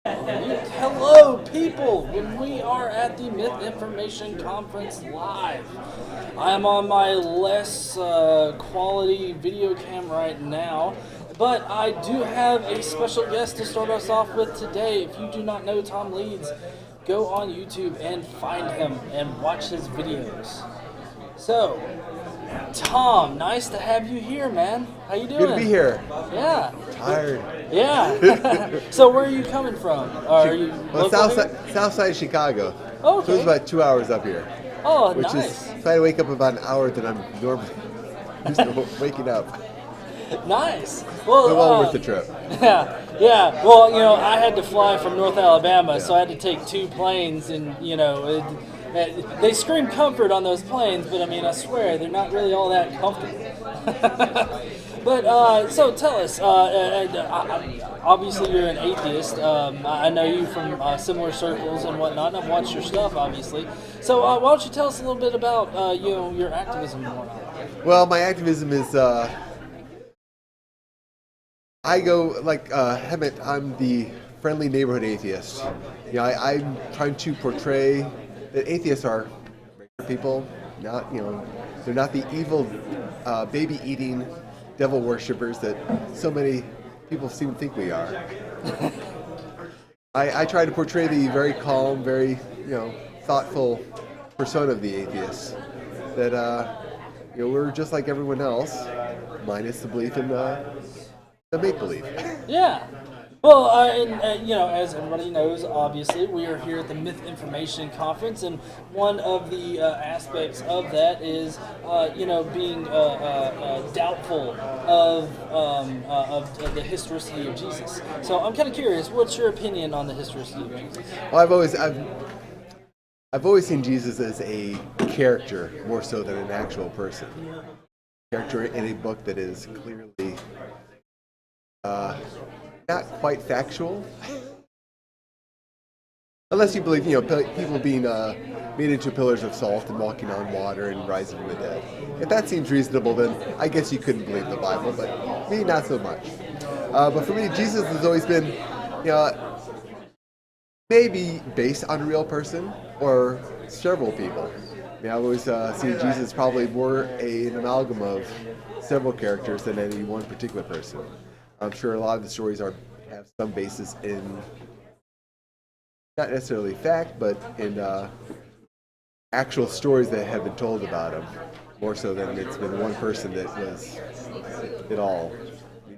Hello, people! When we are at the Mythinformation Conference live, I am on my less quality video cam right now, but I do have a special guest to start us off with today. If you do not know Tom Leeds, go on YouTube and find him and watch his videos. So, Tom, nice to have you here, man. How you doing? Good to be here. Yeah. Tired. Yeah. So where are you coming from? Are you South side of Chicago. Okay. So it's about 2 hours up here. Oh, which nice. is, so I wake up about an hour than I'm normally used to waking up. Nice. Well, well worth the trip. Yeah. Well, I had to fly from North Alabama, so I had to take two planes, and they scream comfort on those planes, but I swear they're not really all that comfortable. But so tell us. Obviously, you're an atheist. I know you from similar circles and whatnot. And I've watched your stuff, obviously. So why don't you tell us a little bit about your activism and whatnot? Well, my activism is I go like Hemet. I'm the friendly neighborhood atheist. I'm trying to portray that atheists are regular people. Not they're not the evil baby-eating devil worshippers that so many people seem to think we are. I try to portray the very calm, very thoughtful persona of the atheists. That we're just like everyone else, minus the belief in the make-believe. Yeah. Well, as everybody knows, obviously, we are here at the Mythinformation Conference, and one of the aspects of that is, being doubtful of the historicity of Jesus. So I'm kind of curious, what's your opinion on the historicity of Jesus? Well, I've always seen Jesus as a character more so than an actual person. Character in a book that is clearly not quite factual, unless you believe people being made into pillars of salt and walking on water and rising from the dead. If that seems reasonable, then I guess you couldn't believe the Bible, but me, not so much. But for me, Jesus has always been, maybe based on a real person or several people. I've always seen Jesus probably more an amalgam of several characters than any one particular person. I'm sure a lot of the stories have some basis in not necessarily fact, but in actual stories that have been told about him, more so than it's been one person that was it all.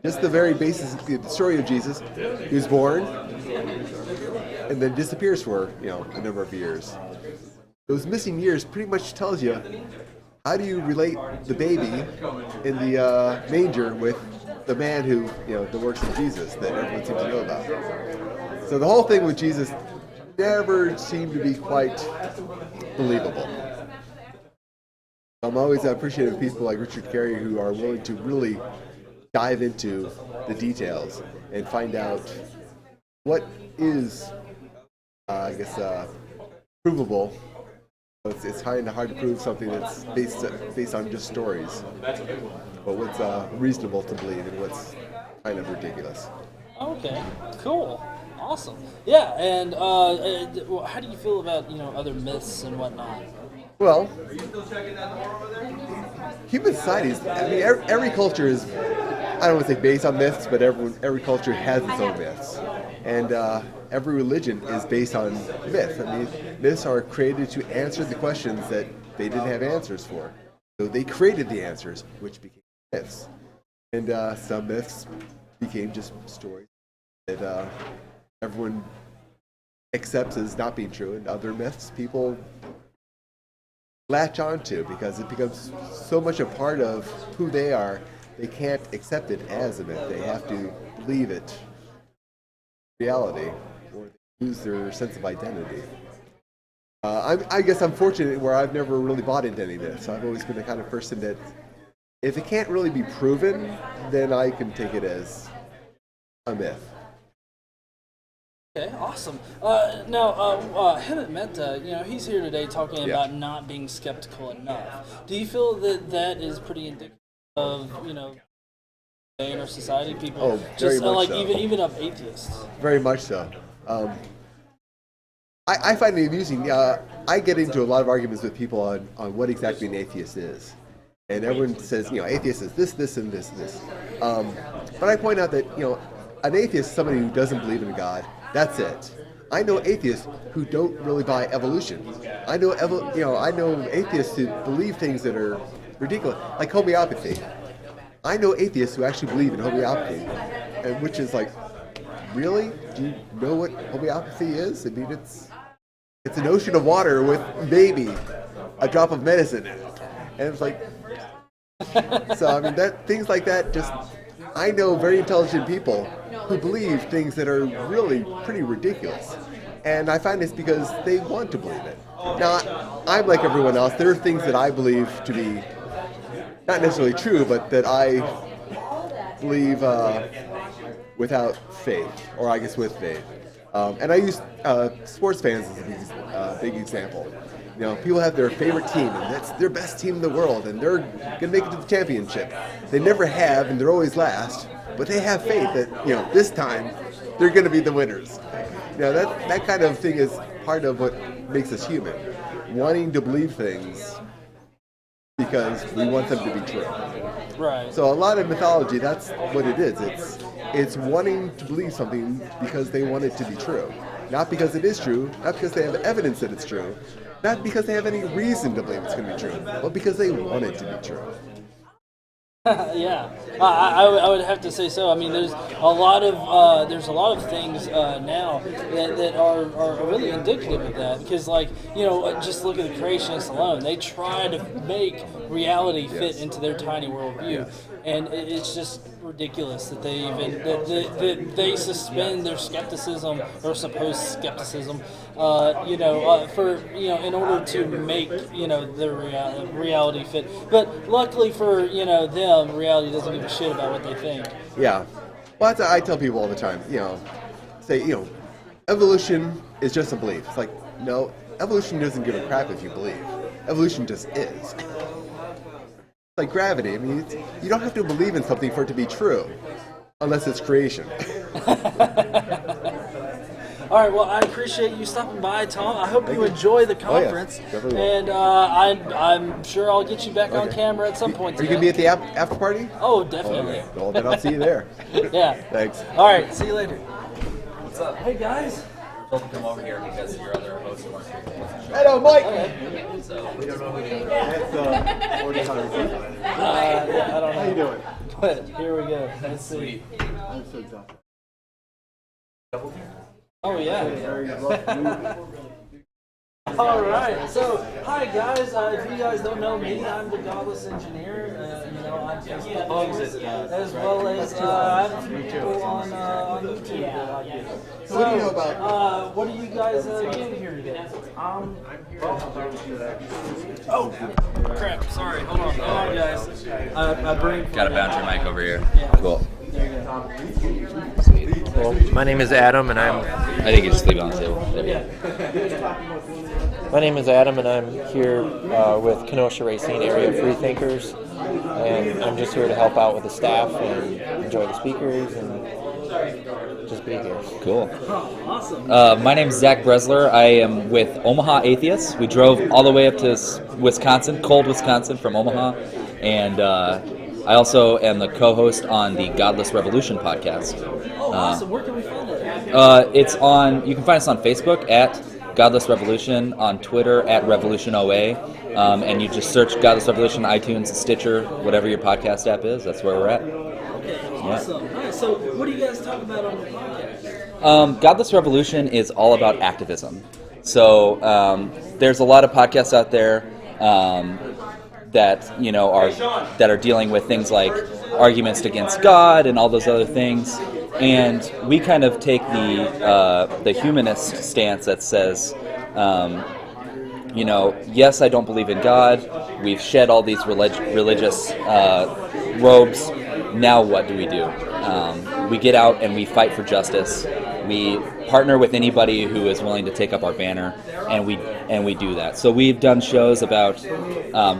Just the very basis, the story of Jesus. He was born and then disappears for a number of years. Those missing years pretty much tells you how do you relate the baby in the manger with the man who, the works of Jesus that everyone seems to know about. So the whole thing with Jesus never seemed to be quite believable. I'm always appreciative of people like Richard Carey who are willing to really dive into the details and find out what is, provable. It's kind of hard to prove something that's based on just stories. But what's reasonable to believe and what's kind of ridiculous. Okay, cool, awesome. Yeah, and how do you feel about other myths and whatnot? Well, human societies. Every culture is, I don't want to say based on myths, but every culture has its own myths, and every religion is based on myth. Myths are created to answer the questions that they didn't have answers for. So they created the answers, which became myths. And some myths became just stories that everyone accepts as not being true, and other myths people latch onto because it becomes so much a part of who they are, they can't accept it as a myth. They have to believe it reality, or they lose their sense of identity. I guess I'm fortunate where I've never really bought into any myths. I've always been the kind of person that if it can't really be proven, then I can take it as a myth. Okay, awesome. Now, Hemet Mehta, he's here today talking about not being skeptical enough. Do you feel that is pretty indicative of, in our society, people very much like so. even of atheists? Very much so. I find it amusing. I get into a lot of arguments with people on what exactly an atheist is. And everyone says, atheist is this, this, and this, and this. But I point out that, an atheist is somebody who doesn't believe in God. That's it. I know atheists who don't really buy evolution. I know atheists who believe things that are ridiculous, like homeopathy. I know atheists who actually believe in homeopathy, and which is like, really? Do you know what homeopathy is? I mean, it's an ocean of water with maybe a drop of medicine in it, and it's like, so I mean, things like that. Just I know very intelligent people who believe things that are really pretty ridiculous, and I find it's because they want to believe it. Now, I'm like everyone else. There are things that I believe to be not necessarily true, but that I believe without faith, or I guess with faith. And I use sports fans as a big example. People have their favorite team, and that's their best team in the world, and they're going to make it to the championship. They never have, and they're always last, but they have faith that, this time, they're going to be the winners. That kind of thing is part of what makes us human, wanting to believe things because we want them to be true. Right. So a lot of mythology, that's what it is. It's wanting to believe something because they want it to be true. Not because it is true, not because they have evidence that it's true, not because they have any reason to believe it's going to be true, but because they want it to be true. Yeah, I would have to say so. I mean, there's a lot of things now that are really indicative of that. Because, just look at the creationists alone. They try to make reality fit into their tiny worldview, and it's just ridiculous that they even that they suspend their skepticism or supposed skepticism, for in order to make their reality fit. But luckily for them, reality doesn't give a shit about what they think. Yeah, well, I tell people all the time. Say evolution is just a belief. It's like, no, evolution doesn't give a crap if you believe. Evolution just is. Like gravity. I mean, you don't have to believe in something for it to be true, unless it's creation. All right. Well, I appreciate you stopping by, Tom. I hope you enjoy the conference, and I'm sure I'll get you back on camera at some point. Are you gonna be at the after party? Oh, definitely. Okay. Well, then I'll see you there. Yeah. Thanks. All right. See you later. What's up? Hey guys. Told to come over here because your other host wants to. Hello, Mike. So We don't know who you are. That's 40 I don't know. How you doing? But here we go. Let's see. I'm so exhausted. Oh yeah. All right. So, hi guys. If you guys don't know me, I'm the Godless Engineer. I'm Facebook, as well as I have a few people on YouTube that I get. So, what do you know about? What are you guys doing here today? I'm here to help out. Oh, crap! Sorry. Hold on, guys. I bring. gotta bounce your mic over here. Yeah. Cool. Well, my name is Adam, and I think you just leave it on the table. There you go. my name is Adam, and I'm here with Kenosha Racine Area Freethinkers, and I'm just here to help out with the staff and enjoy the speakers and just be here. Cool. Awesome. My name is Zach Bresler. I am with Omaha Atheists. We drove all the way up to Wisconsin, cold Wisconsin from Omaha, and I also am the co-host on the Godless Revolution podcast. Oh, awesome. Where can we find it? It's on. You can find us on Facebook at Godless Revolution, on Twitter at Revolution OA, and you just search Godless Revolution, iTunes, Stitcher, whatever your podcast app is. That's where we're at. Okay, awesome. Yeah. Nice. So, what do you guys talk about on the podcast? Godless Revolution is all about activism. So there's a lot of podcasts out there that are dealing with things like arguments against God and all those other things. And we kind of take the humanist stance that says, yes, I don't believe in God. We've shed all these religious robes. Now what do? We get out and we fight for justice. We partner with anybody who is willing to take up our banner, and we do that. So we've done shows about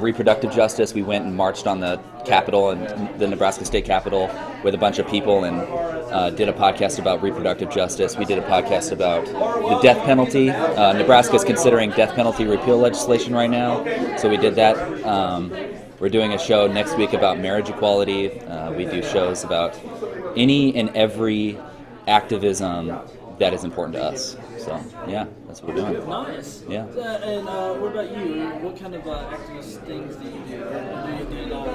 reproductive justice. We went and marched on the Capitol and the Nebraska State Capitol with a bunch of people and did a podcast about reproductive justice. We did a podcast about the death penalty. Nebraska is considering death penalty repeal legislation right now, so we did that. We're doing a show next week about marriage equality. We do shows about any and every activism that is important to us. So, yeah, that's what we're doing. Nice. Yeah. And what about you? What kind of activist things do you do? Or do you do it all?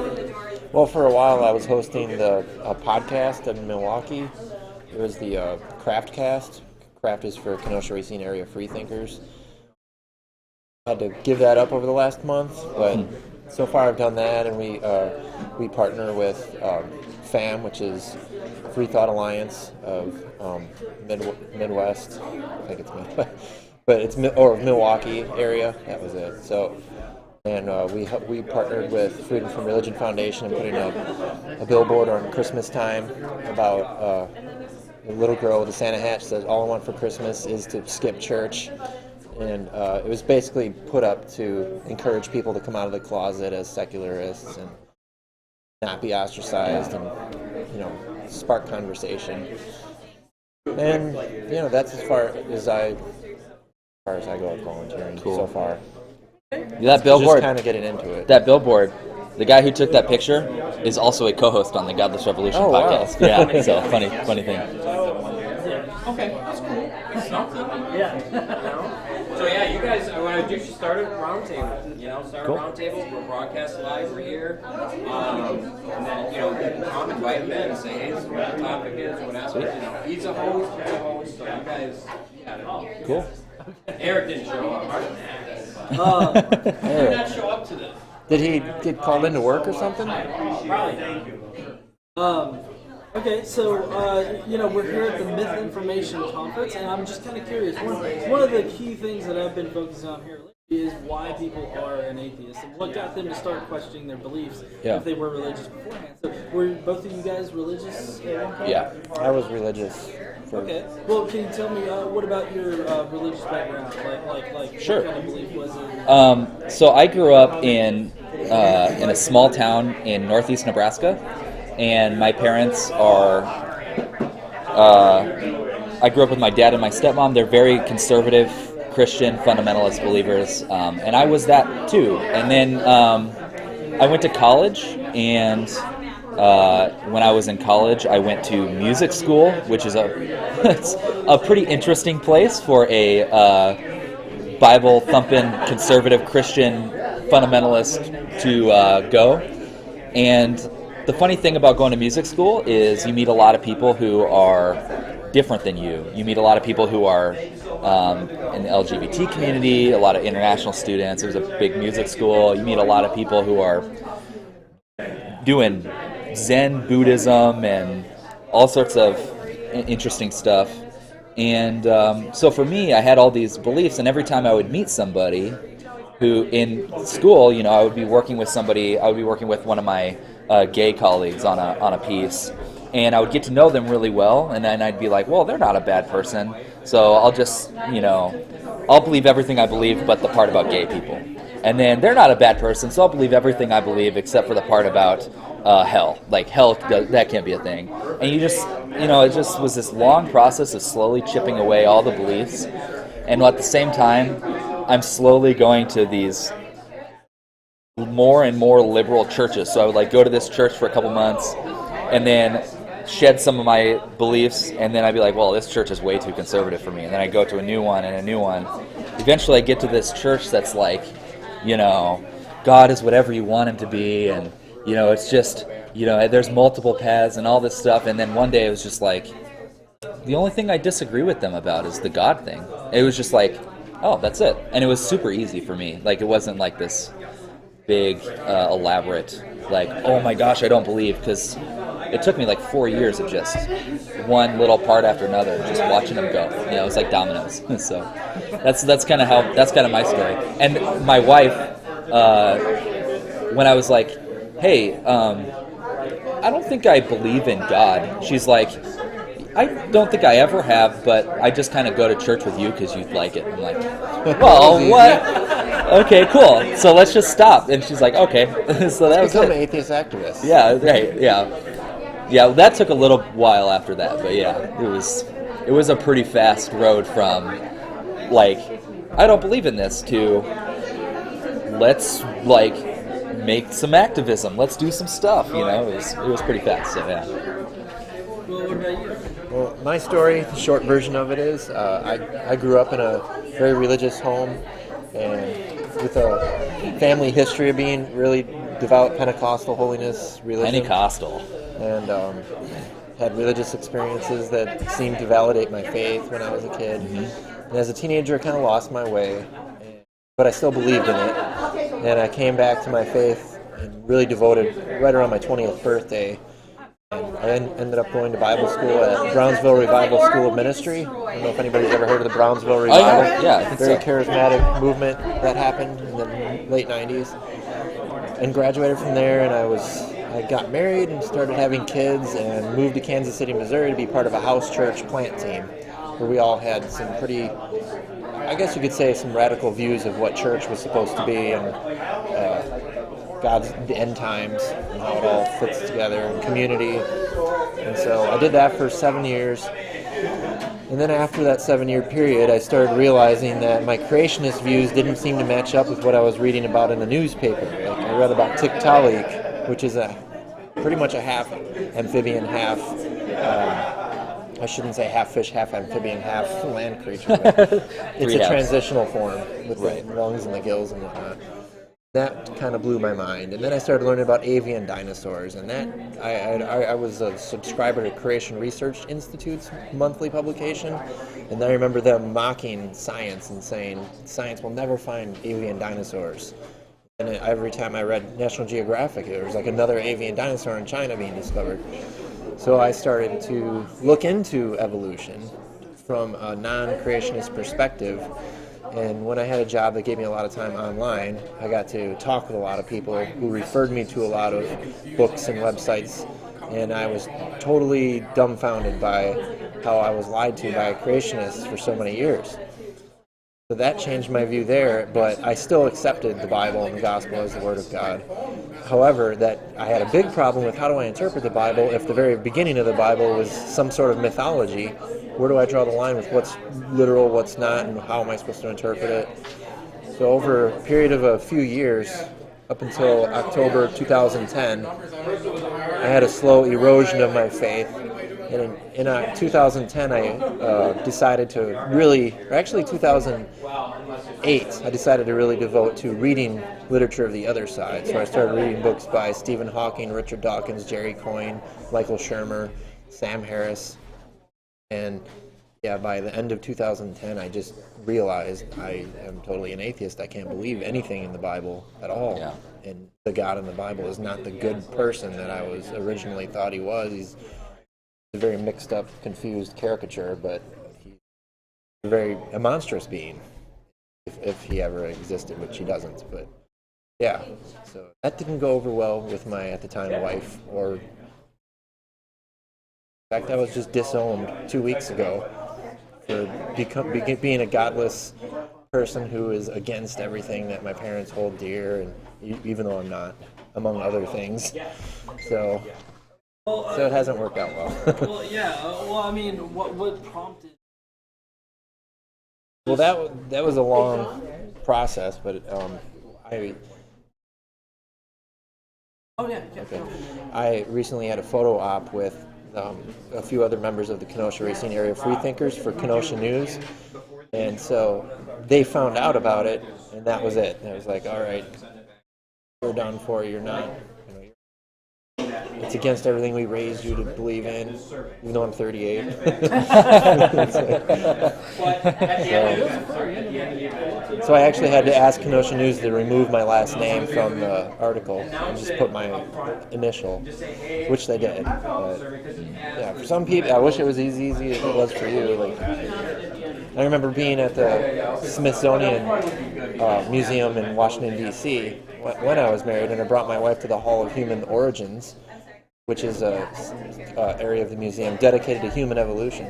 Well, for a while I was hosting a podcast in Milwaukee. It was the Craftcast. Craft is for Kenosha Racine Area Freethinkers. I had to give that up over the last month, but so far I've done that, and we partner with FAM, which is Free Thought Alliance of Midwest. I think it's Midwest, but it's Milwaukee area. That was it. So, and we partnered with Freedom from Religion Foundation and putting up a billboard on Christmas time about a little girl with a Santa hat. Says, "All I want for Christmas is to skip church." And it was basically put up to encourage people to come out of the closet as secularists and not be ostracized, and spark conversation. And that's as far as I go with volunteering so far. That billboard, just kind of getting into it. That billboard, the guy who took that picture is also a co-host on the Godless Revolution podcast. Wow. Yeah, so funny thing. Okay, that's cool. Yeah. So yeah, you guys, I want to start a roundtable. Start a roundtable. We're broadcast live. We're here, and then come invite them in and say, hey, this is what the topic is, whatever. He's a host. So you guys, Cool. Eric didn't show up. Did not show up today. Did he get called into work or something? Okay, so we're here at the Mythinformation Conference, and I'm just kind of curious. One of the key things that I've been focusing on here lately is why people are an atheist and what got them to start questioning their beliefs if they were religious beforehand. So, were both of you guys religious at one point? Yeah. I was religious. Okay. Well, can you tell me what about your religious background? Like Sure. What kind of belief was it? So I grew up in a small town in northeast Nebraska. And my parents are, I grew up with my dad and my stepmom. They're very conservative, Christian, fundamentalist believers. And I was that too. And then I went to college, and when I was in college, I went to music school, which is it's a pretty interesting place for a Bible-thumping, conservative, Christian fundamentalist to go. And the funny thing about going to music school is you meet a lot of people who are different than you. You meet a lot of people who are in the LGBT community, a lot of international students. It was a big music school. You meet a lot of people who are doing Zen Buddhism and all sorts of interesting stuff. And so for me, I had all these beliefs, and every time I would meet somebody who in school, I would be working with somebody, I would be working with one of my gay colleagues on a piece, and I would get to know them really well, and then I'd be like, well, they're not a bad person, so I'll just, I'll believe everything I believe but the part about gay people. And then they're not a bad person, so I'll believe everything I believe except for the part about hell. Like, hell, that can't be a thing. And you just, it just was this long process of slowly chipping away all the beliefs, and at the same time, I'm slowly going to these more and more liberal churches. So I would go to this church for a couple months and then shed some of my beliefs, and then I'd be like, well, this church is way too conservative for me. And then I go to a new one and a new one. Eventually I get to this church that's like, God is whatever you want him to be, and it's just, there's multiple paths and all this stuff. And then one day it was just like, the only thing I disagree with them about is the God thing. It was just like, oh, that's it. And it was super easy for me. It wasn't like this big, elaborate, oh my gosh, I don't believe, because it took me 4 years of just one little part after another, just watching them go. It was like dominoes. So that's kind of my story. And my wife, when I was like, hey, I don't think I believe in God, she's like, I don't think I ever have, but I just kind of go to church with you because you like it. I'm like, well, what? Okay, cool. So let's just stop. And she's like, okay. So that was Become an it. atheist activist. Yeah, right. Yeah, yeah. That took a little while after that, but yeah, it was a pretty fast road from like, I don't believe in this to let's like make some activism. Let's do some stuff. You know, it was pretty fast. So yeah. Well, what about you? Well, my story, the short version of it is, I grew up in a very religious home, and with a family history of being really devout Pentecostal holiness religion. Pentecostal. And had religious experiences that seemed to validate my faith when I was a kid. And as a teenager, I kind of lost my way, but I still believed in it. And I came back to my faith and really devoted right around my 20th birthday. And I ended up going to Bible school at Brownsville Revival School of Ministry. I don't know if anybody's ever heard of the Brownsville Revival. Yeah, I think Very so. charismatic movement that happened in the late 90s. And graduated from there, and I got married and started having kids and moved to Kansas City, Missouri to be part of a house church plant team where we all had some pretty, I guess you could say, some radical views of what church was supposed to be and God's end times and how it all fits together and community. And so I did that for 7 years. And then after that 7-year period, I started realizing that my creationist views didn't seem to match up with what I was reading about in the newspaper. Like I read about Tiktaalik, which is pretty much a half amphibian, half, I shouldn't say half fish, half amphibian, half land creature. It's a halves. Transitional form with Right. the lungs and the gills and whatnot. That kind of blew my mind. And then I started learning about avian dinosaurs, and that I was a subscriber to Creation Research Institute's monthly publication, and I remember them mocking science and saying science will never find avian dinosaurs. And every time I read National Geographic, there was like another avian dinosaur in China being discovered. So I started to look into evolution from a non-creationist perspective. And when I had a job that gave me a lot of time online, I got to talk with a lot of people who referred me to a lot of books and websites, and I was totally dumbfounded by how I was lied to by creationists for so many years. So that changed my view there, but I still accepted the Bible and the Gospel as the Word of God. However, that I had a big problem with how do I interpret the Bible if the very beginning of the Bible was some sort of mythology. Where do I draw the line with what's literal, what's not, and how am I supposed to interpret it? So over a period of a few years, up until October 2010, I had a slow erosion of my faith. And in 2010, I decided to really, or actually 2008, I decided to really devote to reading literature of the other side. So I started reading books by Stephen Hawking, Richard Dawkins, Jerry Coyne, Michael Shermer, Sam Harris. And yeah, by the end of 2010, I just realized I am totally an atheist. I can't believe anything in the Bible at all. Yeah. And the God in the Bible is not the good person that I was originally thought he was. He's a very mixed up, confused caricature, but he's a monstrous being, if he ever existed, which he doesn't. But yeah, so that didn't go over well with my, at the time, wife. Or in fact, I was just disowned 2 weeks ago for being a godless person who is against everything that my parents hold dear, and even though I'm not, among other things. So it hasn't worked out well. Well, yeah. Well, I mean, what prompted? Well, that was a long process, but I. Oh yeah. Okay. I recently had a photo op with a few other members of the Kenosha Racine Area Freethinkers for Kenosha News, and so they found out about it, and that was it. And I was like, all right, you're done for. You're not. It's against everything we raised you to believe in, even though I'm 38. So I actually had to ask Kenosha News to remove my last name from the article and just put my initial, which they did. But, yeah, for some people, I wish it was as easy as it was for you. Like, I remember being at the Smithsonian Museum in Washington, D.C. when I was married, and I brought my wife to the Hall of Human Origins. which is a area of the museum dedicated to human evolution.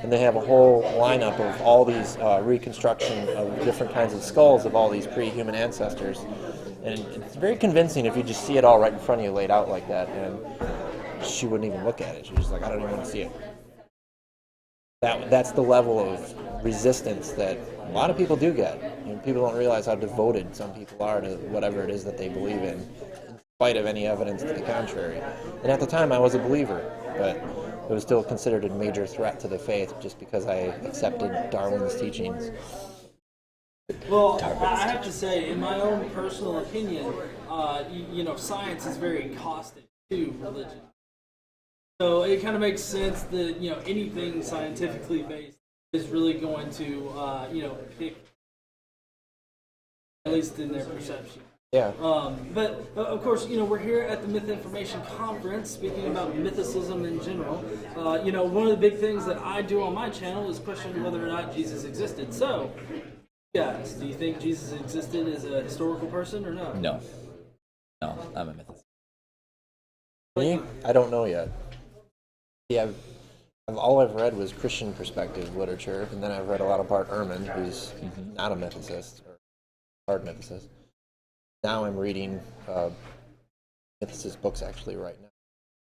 And they have a whole lineup of all these reconstruction of different kinds of skulls of all these pre-human ancestors. And it's very convincing if you just see it all right in front of you laid out like that. And she wouldn't even look at it. She was just like, I don't even want to see it. That's the level of resistance that a lot of people do get. You know, people don't realize how devoted some people are to whatever it is that they believe in spite of any evidence to the contrary. And at the time I was a believer, but it was still considered a major threat to the faith just because I accepted Darwin's teachings. Well, I have to say, in my own personal opinion, science is very caustic to religion. So it kind of makes sense that, anything scientifically based is really going to, pick, at least in their perception. Yeah. But of course, we're here at the Mythinformation Conference, speaking about mythicism in general. One of the big things that I do on my channel is question whether or not Jesus existed. So, guys, do you think Jesus existed as a historical person or no? No, I'm a mythicist. Me? I don't know yet. Yeah, all I've read was Christian perspective literature, and then I've read a lot of Bart Ehrman, who's not a mythicist, or hard mythicist. Now I'm reading mythicist books actually right now.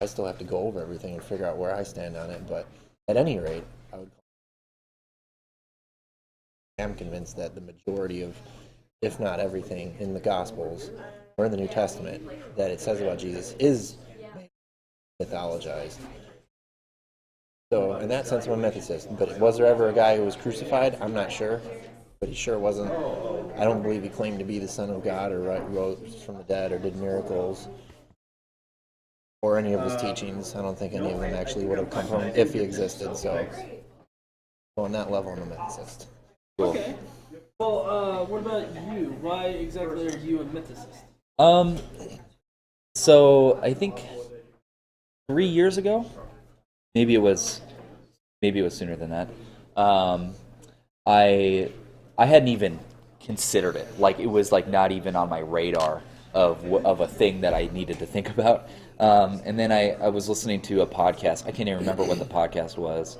I still have to go over everything and figure out where I stand on it, but at any rate, I am convinced that the majority of, if not everything, in the Gospels or in the New Testament that it says about Jesus is mythologized. So in that sense, I'm a mythicist. But was there ever a guy who was crucified? I'm not sure. But he sure wasn't. I don't believe he claimed to be the Son of God or rose from the dead or did miracles or any of his teachings. I don't think any of them actually would have come from him if he existed. So on that level, I'm a mythicist. Okay. Well, what about you? Why exactly are you a mythicist? So I think 3 years ago, maybe it was sooner than that. I hadn't even considered it. Like, it was like not even on my radar of a thing that I needed to think about. And then I was listening to a podcast. I can't even remember what the podcast was.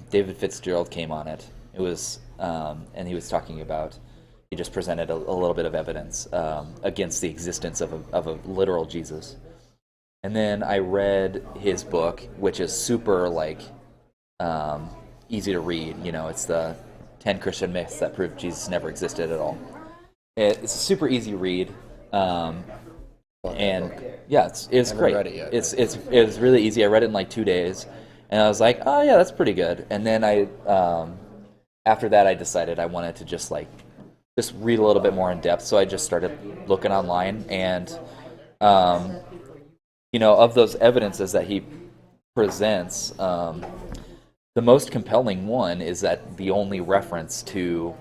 David Fitzgerald came on it. It was, and he was talking about. He just presented a little bit of evidence against the existence of a literal Jesus. And then I read his book, which is super easy to read. It's the 10 Christian myths that prove Jesus never existed at all. It's a super easy read, and yeah, it's great. Read it yet. It's really easy. I read it in 2 days, and I was like, oh yeah, that's pretty good. And then after that, I decided I wanted to just read a little bit more in depth. So I just started looking online, and of those evidences that he presents, the most compelling one is that the only reference to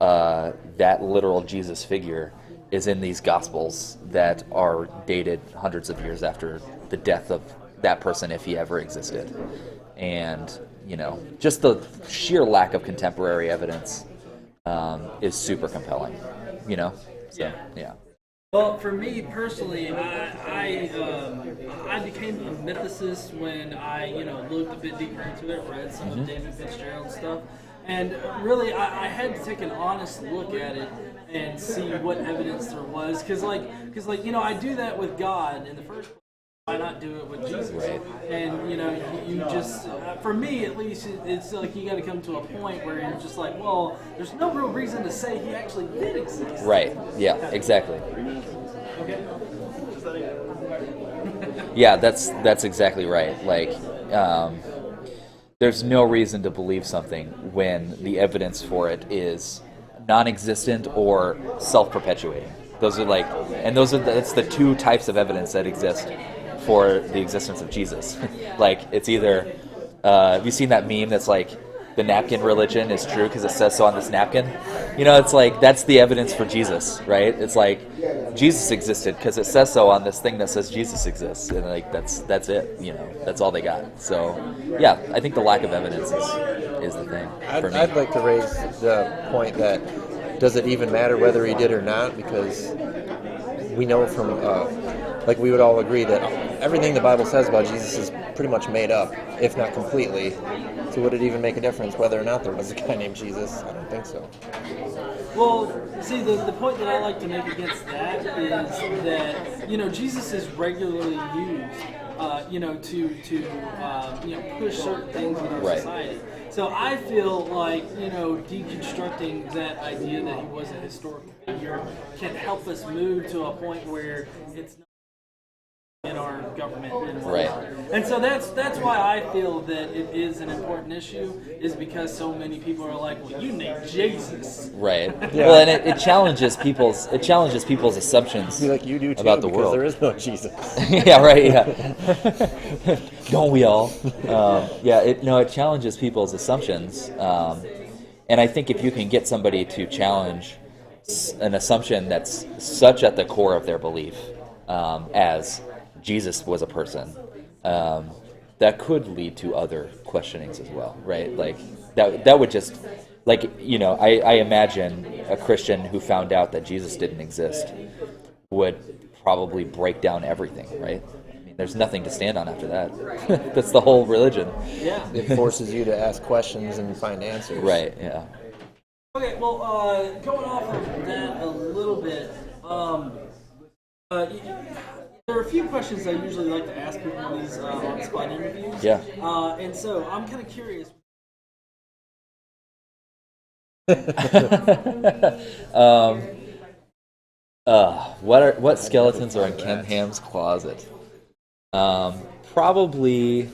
that literal Jesus figure is in these Gospels that are dated hundreds of years after the death of that person, if he ever existed. And, just the sheer lack of contemporary evidence is super compelling, So, yeah. Well, for me personally, I became a mythicist when I, looked a bit deeper into it, read some of David Fitzgerald's stuff, and really I had to take an honest look at it and see what evidence there was, because I do that with God in the first place. Why not do it with Jesus? Right. And you just, for me at least, it's like you got to come to a point where you're just like, well, there's no real reason to say he actually did exist. Right. Yeah. Exactly. Okay. Yeah, that's exactly right. There's no reason to believe something when the evidence for it is non-existent or self-perpetuating. It's the two types of evidence that exist for the existence of Jesus. It's either, have you seen that meme that's the napkin religion is true because it says so on this napkin? It's that's the evidence for Jesus, right? It's Jesus existed because it says so on this thing that says Jesus exists, and that's it. That's all they got. So yeah, I think the lack of evidence is the thing for me. I'd like to raise the point that does it even matter whether he did or not, because we know from we would all agree that everything the Bible says about Jesus is pretty much made up, if not completely. So would it even make a difference whether or not there was a guy named Jesus? I don't think so. Well, see, the point that I like to make against that is that, Jesus is regularly used, to push certain things in our Right. society. So I feel like, deconstructing that idea that he was a historical figure can help us move to a point where it's not in our government anymore. Right. And so that's why I feel that it is an important issue, is because so many people are like, well, you named Jesus. Right. Well, and it challenges people's assumptions I feel like you do too, about the because world. there is no Jesus. Yeah, right. Yeah. Don't we all? It challenges people's assumptions, and I think if you can get somebody to challenge an assumption that's such at the core of their belief, as Jesus was a person, that could lead to other questionings as well, right? Like that would just, like, I imagine a Christian who found out that Jesus didn't exist would probably break down everything, right? I mean, there's nothing to stand on after that. That's the whole religion. Yeah. It forces you to ask questions and find answers. Right, yeah. Okay, well, going off of that a little bit, there are a few questions I usually like to ask people in these on-spot interviews. Yeah. And so I'm kind of curious. What skeletons are in Ken Ham's closet? Probably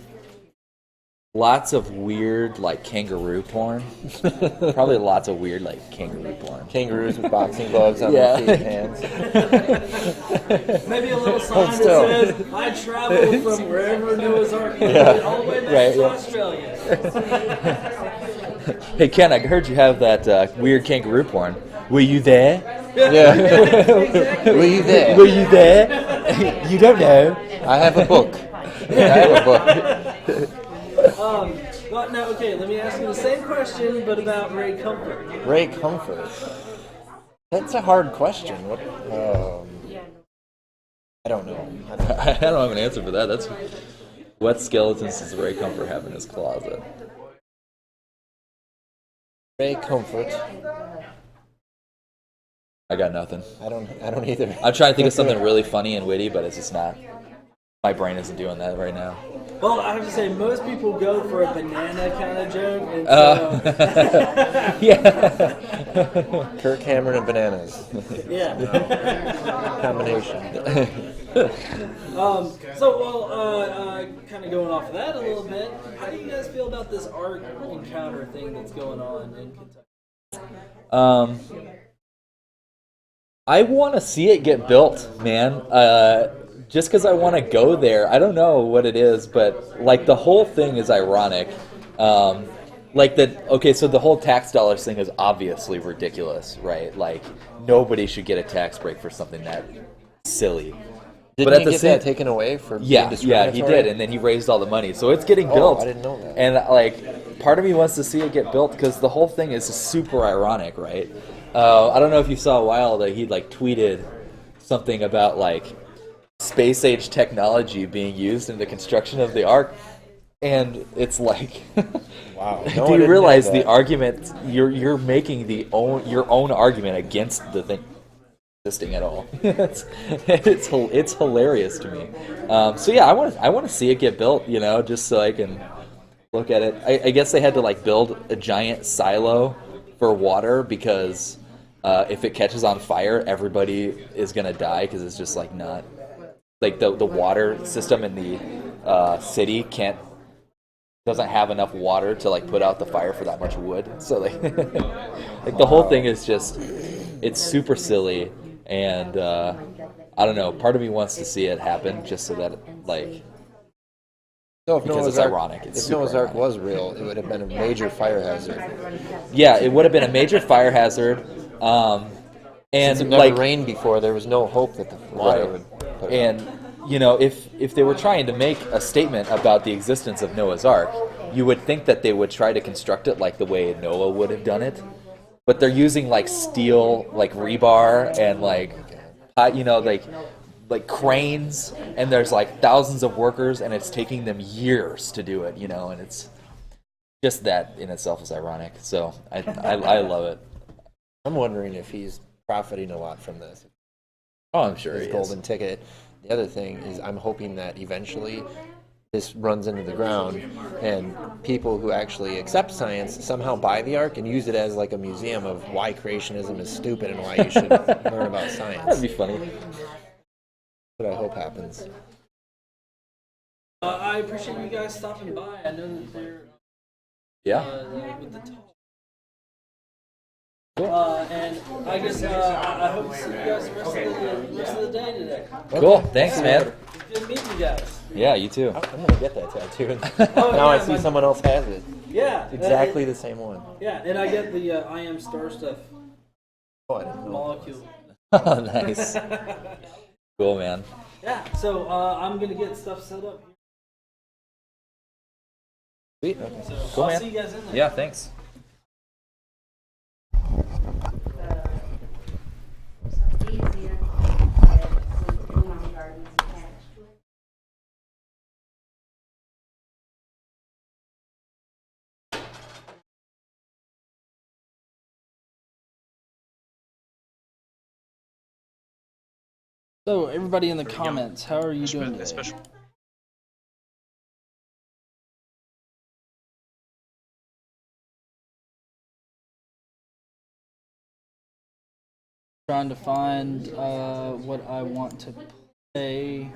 lots of weird, like, kangaroo porn. Probably lots of weird, like, kangaroo porn. Kangaroos with boxing gloves on their feet and hands. Maybe a little sign that still. says, I traveled from wherever Noah's Ark is all the way back Right, to yeah. Australia. Hey, Ken, I heard you have that weird kangaroo porn. Were you there? Yeah. Were you there? Were you there? You don't know. I have a book. I have a book. Well, now, okay, let me ask you the same question, but about Ray Comfort. Ray Comfort. That's a hard question. What? I don't know. I don't have an answer for that. That's what skeletons does Ray Comfort have in his closet? Ray Comfort. I got nothing. I don't either. I'm trying to think of something really funny and witty, but it's just not. My brain isn't doing that right now. Well, I have to say, most people go for a banana kind of joke. And so, Yeah. Kirk Cameron and bananas. yeah. Combination. Kind of going off of that a little bit, how do you guys feel about this Ark encounter thing that's going on in Kentucky? I want to see it get built, man. Just because I want to go there. I don't know what it is, but like the whole thing is ironic. So the whole tax dollars thing is obviously ridiculous, right? Like nobody should get a tax break for something that silly. Didn't he get that taken away for being Yeah, discriminatory? he did, and then he raised all the money, so it's getting built. I didn't know that. And like, part of me wants to see it get built because the whole thing is super ironic, right? I don't know if you saw a while that he like tweeted something about like space age technology being used in the construction of the Ark, and it's like, Wow. do you realize the argument you're making your own argument against the thing existing at all? it's hilarious to me. So yeah, I want to see it get built, just so I can look at it. I guess they had to like build a giant silo for water because if it catches on fire, everybody is gonna die because it's just like not like the water system in the city doesn't have enough water to like put out the fire for that much wood. So like like the whole thing is just it's super silly, and I don't know. Part of me wants to see it happen just so that like. So if because Noah's it's Ark, ironic. It's if super Noah's Ark ironic. was real, it would have been a major fire hazard. Yeah, it would have been a major fire hazard. And Since it never like rained before, there was no hope that the water Right. would put it And if they were trying to make a statement about the existence of Noah's Ark, you would think that they would try to construct it like the way Noah would have done it. But they're using like steel, like rebar, and like like cranes, and there's like thousands of workers, and it's taking them years to do it, you know, and it's just that in itself is ironic. So I love it. I'm wondering if he's profiting a lot from this. Oh, I'm sure His he is. golden ticket. The other thing is I'm hoping that eventually this runs into the ground and people who actually accept science somehow buy the ark and use it as like a museum of why creationism is stupid and why you should learn about science. That'd be funny. What I hope happens. I appreciate you guys stopping by. I know that they're Yeah. with the talk. Cool. And I guess I hope to see you guys the rest of the day today. Cool. Thanks, man. It's good meeting you guys. Yeah, you too. I'm gonna get that tattoo. Oh, Now I yeah, see someone else has it. Yeah. Exactly the same one. Yeah, and I get the I am star stuff Oh, I didn't know. molecule. Oh, nice. Cool, man. Yeah, so I'm going to get stuff set up. Sweet. So Cool, I'll man. see you guys in there. Yeah, thanks. So everybody in the comments, how are you doing today? Trying to find what I want to play.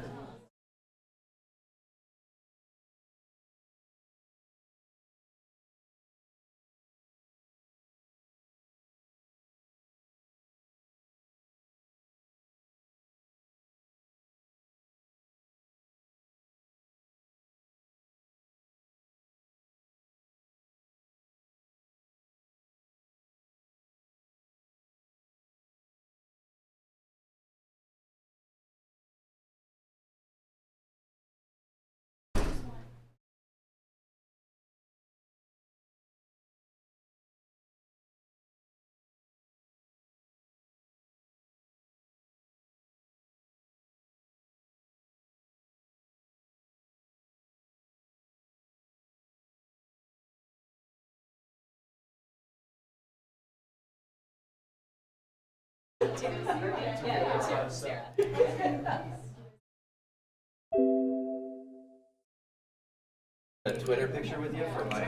A Twitter picture with you for my.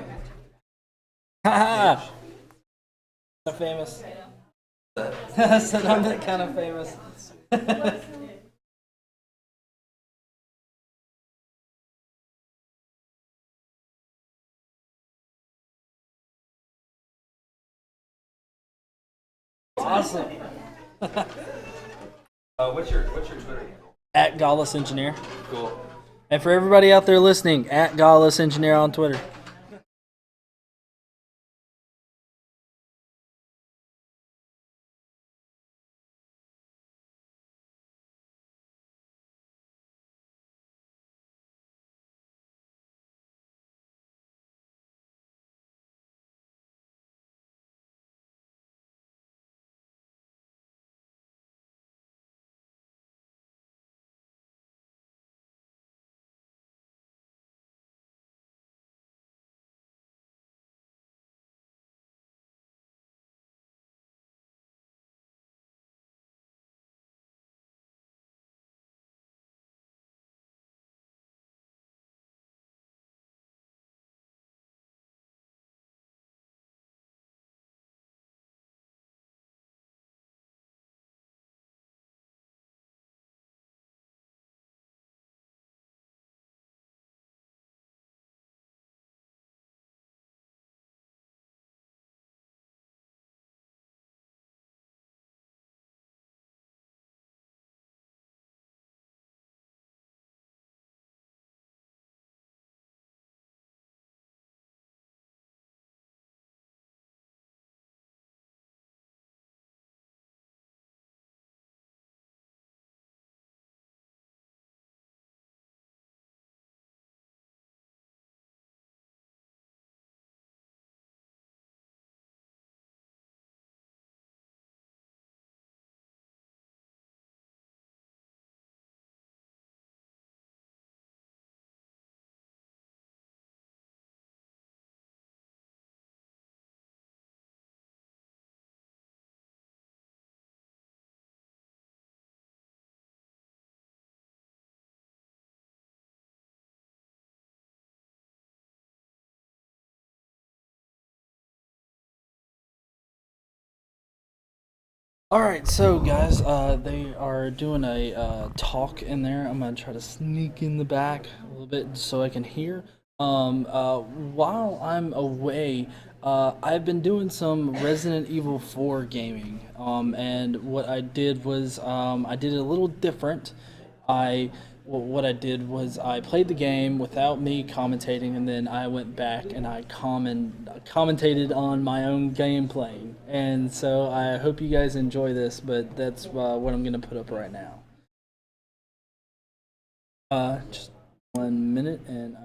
Haha! Famous. I said I'm that kind of famous. Awesome. What's your Twitter handle? At Gaulless Engineer. Cool. And for everybody out there listening, at Gaulless Engineer on Twitter. Alright, so guys, they are doing a talk in there. I'm gonna try to sneak in the back a little bit so I can hear. While I'm away, I've been doing some Resident Evil 4 gaming. And what I did was, I did it a little different. What I did was I played the game without me commentating, and then I went back and I commentated on my own gameplay. And so I hope you guys enjoy this, but that's what I'm gonna put up right now. Just 1 minute, and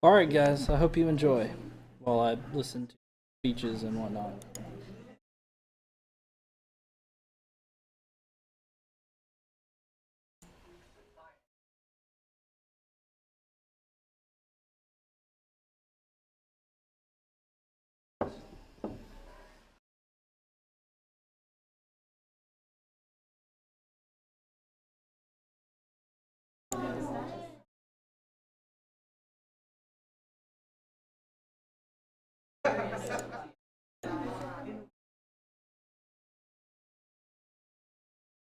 alright guys, I hope you enjoy while I listen to speeches and whatnot.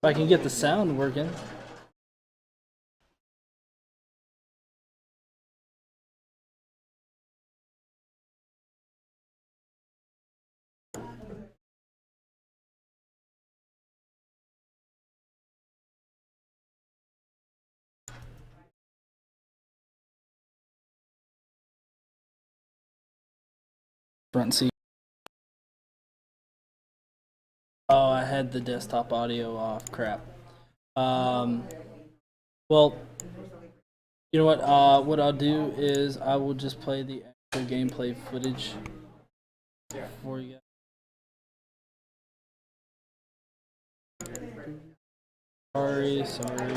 If I can get the sound working. Front seat. Oh, I had the desktop audio off. Crap. Well, you know what? What I'll do is I will just play the actual gameplay footage for you. Sorry.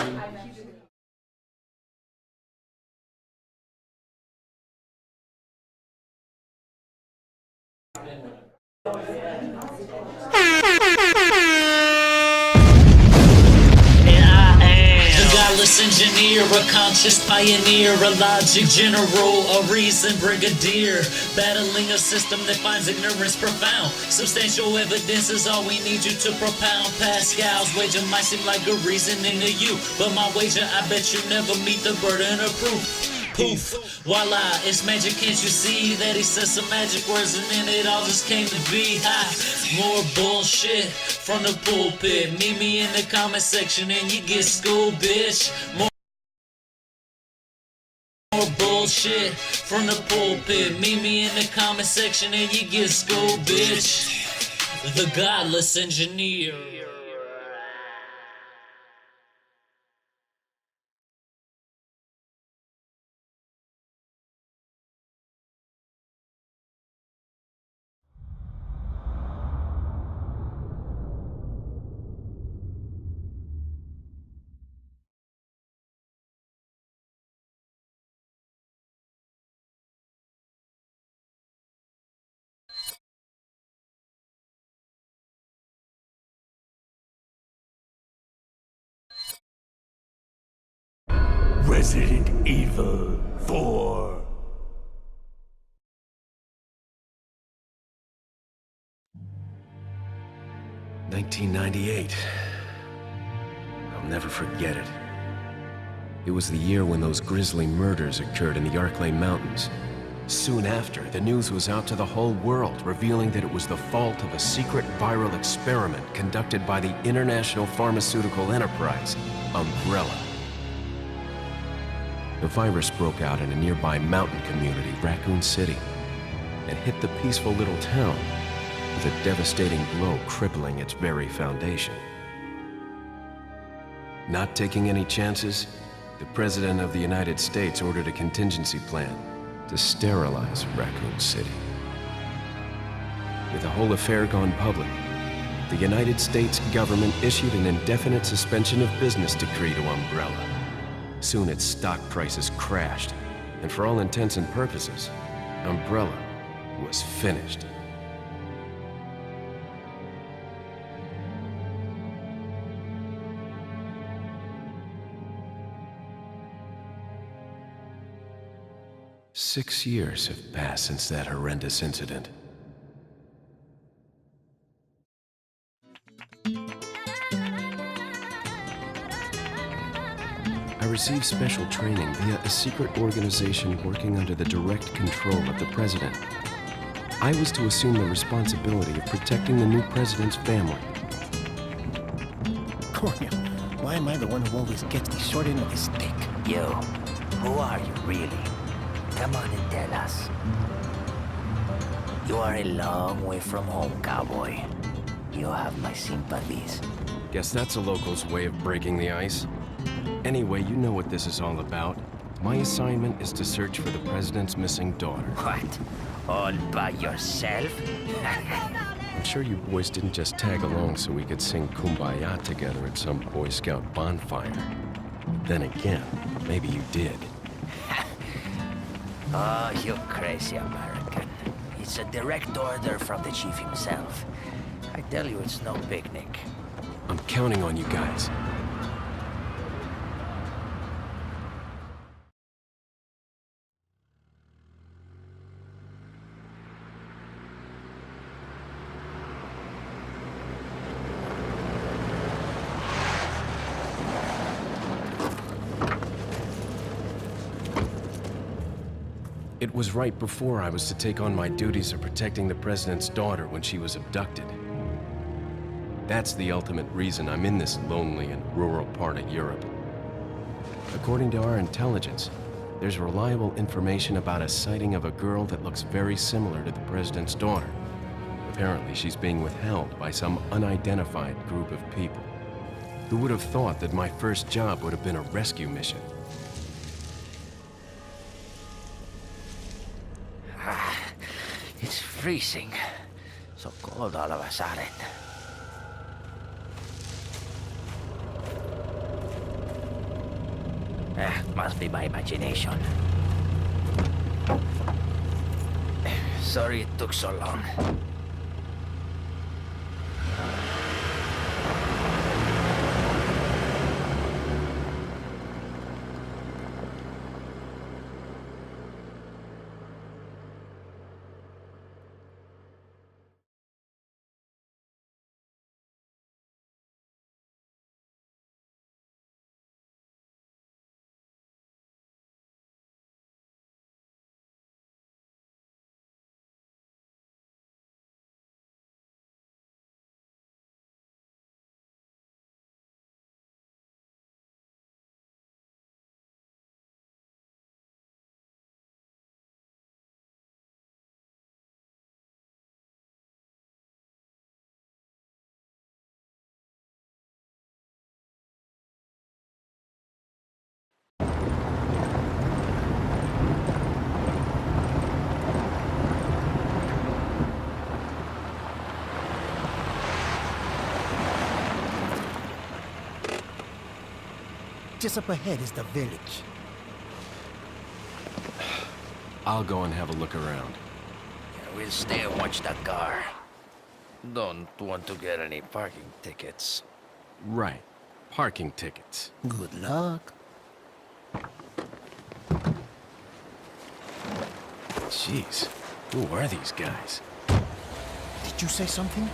Godless engineer, a conscious pioneer, a logic general, a reason brigadier, battling a system that finds ignorance profound. Substantial evidence is all we need you to propound. Pascal's wager might seem like a reasoning to you, but my wager, I bet you never meet the burden of proof. Poof, voila, it's magic, can't you see that he said some magic words and then it all just came to be? Ha, more bullshit from the pulpit. Meet me in the comment section and you get schooled, bitch. More bullshit from the pulpit. Meet me in the comment section and you get schooled, bitch. The godless engineer. Resident Evil 4. $1998. I'll never forget it. It was the year when those grisly murders occurred in the Arklay Mountains. Soon after, the news was out to the whole world, revealing that it was the fault of a secret viral experiment conducted by the international pharmaceutical enterprise, Umbrella. The virus broke out in a nearby mountain community, Raccoon City, and hit the peaceful little town with a devastating blow crippling its very foundation. Not taking any chances, the President of the United States ordered a contingency plan to sterilize Raccoon City. With the whole affair gone public, the United States government issued an indefinite suspension of business decree to Umbrella. Soon its stock prices crashed, and for all intents and purposes, Umbrella was finished. Six years have passed since that horrendous incident. I received special training via a secret organization working under the direct control of the president. I was to assume the responsibility of protecting the new president's family. Cornel, why am I the one who always gets the short end of the stick? You, who are you really? Come on and tell us. You are a long way from home, cowboy. You have my sympathies. Guess that's a local's way of breaking the ice. Anyway, you know what this is all about. My assignment is to search for the president's missing daughter. What? All by yourself? I'm sure you boys didn't just tag along so we could sing Kumbaya together at some Boy Scout bonfire. But then again, maybe you did. Oh, you crazy American. It's a direct order from the chief himself. I tell you, it's no picnic. I'm counting on you guys. It was right before I was to take on my duties of protecting the president's daughter when she was abducted. That's the ultimate reason I'm in this lonely and rural part of Europe. According to our intelligence, there's reliable information about a sighting of a girl that looks very similar to the president's daughter. Apparently, she's being withheld by some unidentified group of people. Who would have thought that my first job would have been a rescue mission? It's freezing. So cold all of a sudden. Must be my imagination. Sorry it took so long. Just up ahead is the village. I'll go and have a look around. Yeah, we'll stay and watch that car. Don't want to get any parking tickets. Right. Parking tickets. Good luck. Jeez. Who are these guys? Did you say something?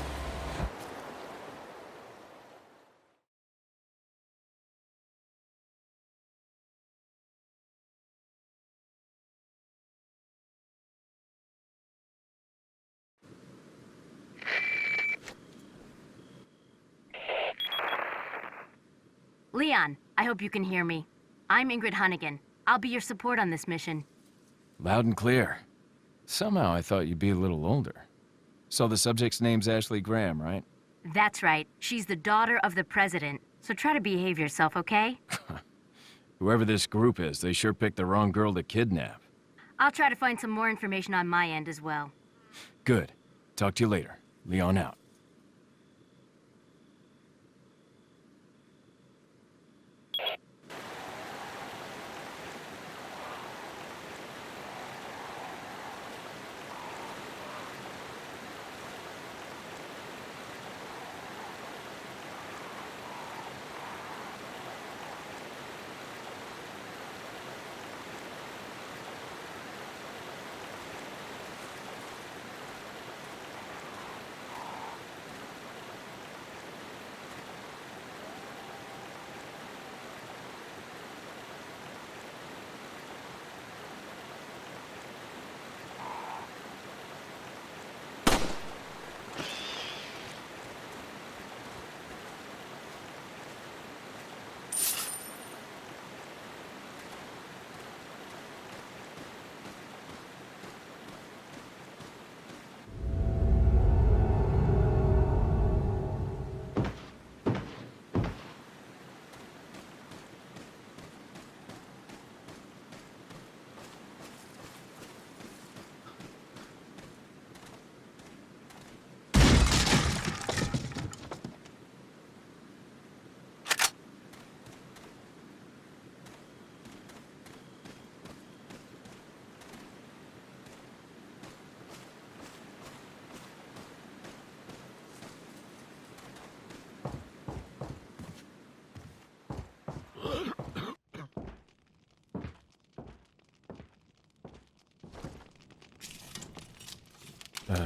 Leon, I hope you can hear me. I'm Ingrid Hunnigan. I'll be your support on this mission. Loud and clear. Somehow I thought you'd be a little older. So the subject's name's Ashley Graham, right? That's right. She's the daughter of the president. So try to behave yourself, okay? Whoever this group is, they sure picked the wrong girl to kidnap. I'll try to find some more information on my end as well. Good. Talk to you later. Leon out.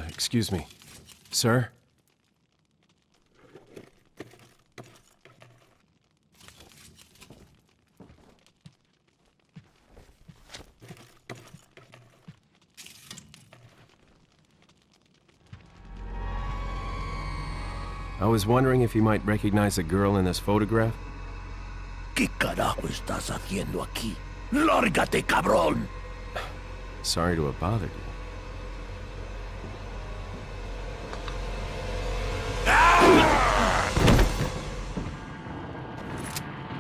Excuse me. Sir? I was wondering if you might recognize the girl in this photograph? ¿Qué carajo estás haciendo aquí? ¡Lárgate, cabrón! Sorry to have bothered you.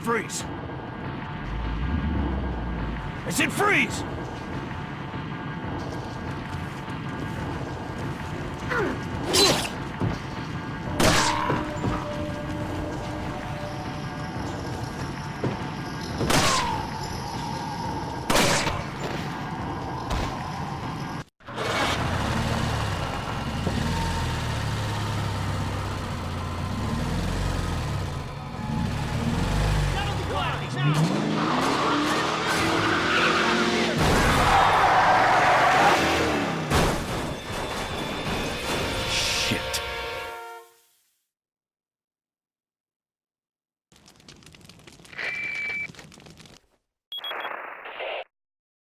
Freeze! I said freeze!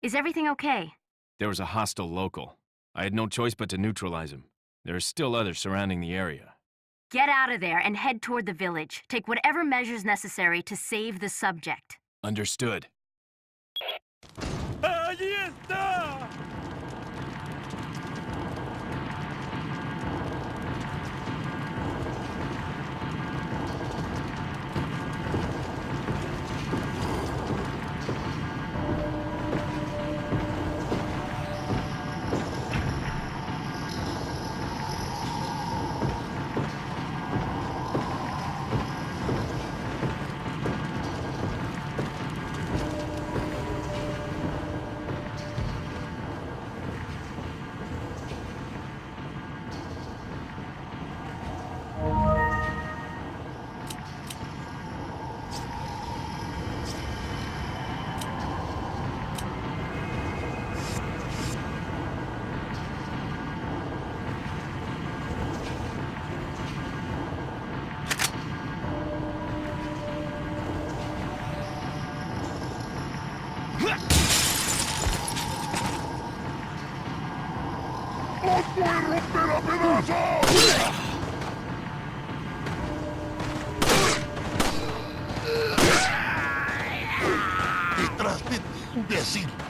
Is everything okay? There was a hostile local. I had no choice but to neutralize him. There are still others surrounding the area. Get out of there and head toward the village. Take whatever measures necessary to save the subject. Understood. ¡Allí está! imbécil!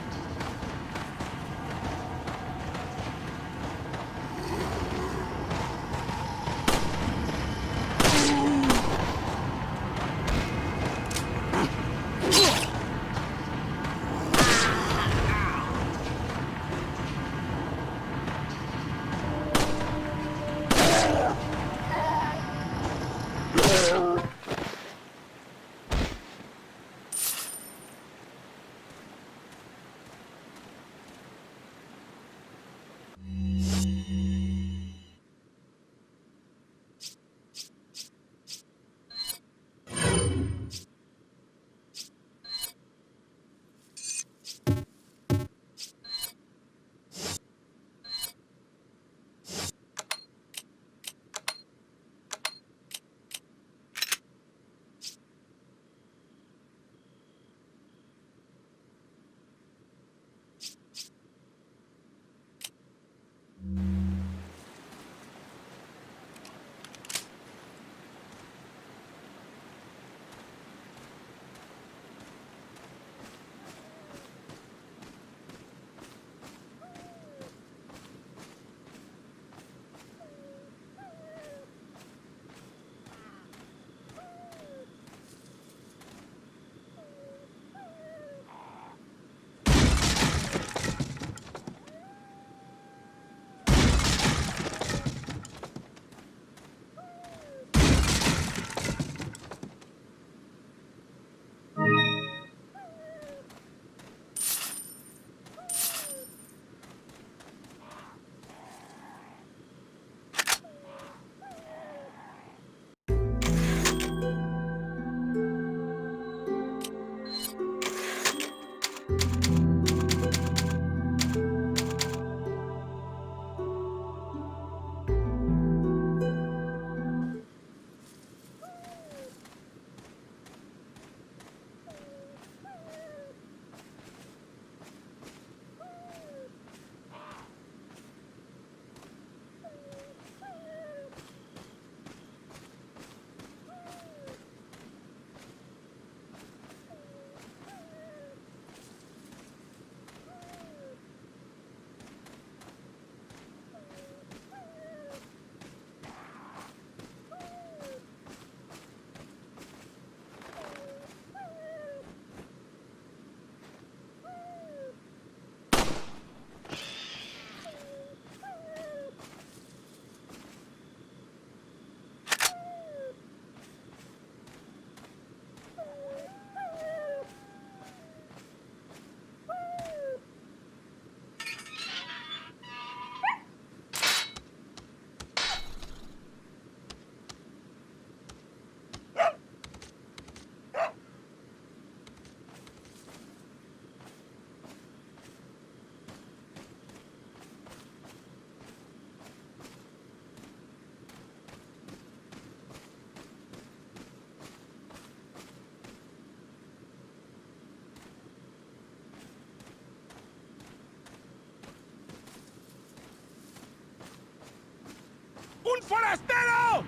¡Un forastero!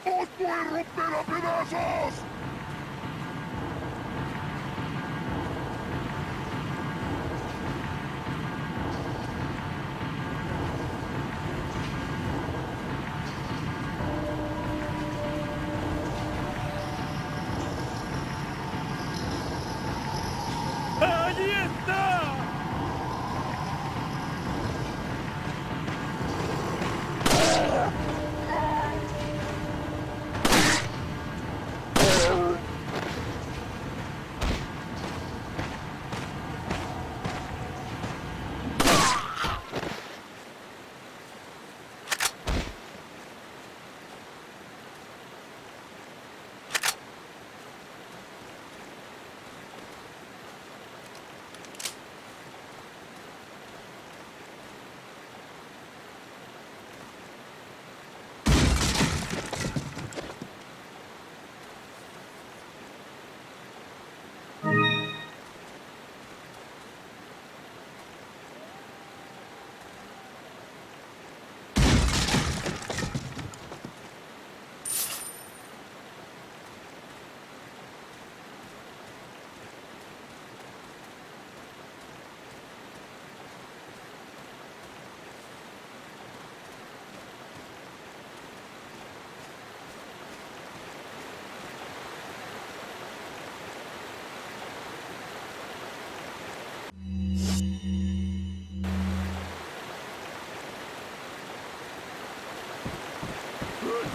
¡Os voy a romper a pedazos! ¡Allí está!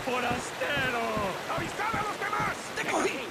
¡Forastero! ¡Avisad a los demás! ¡Te cogí!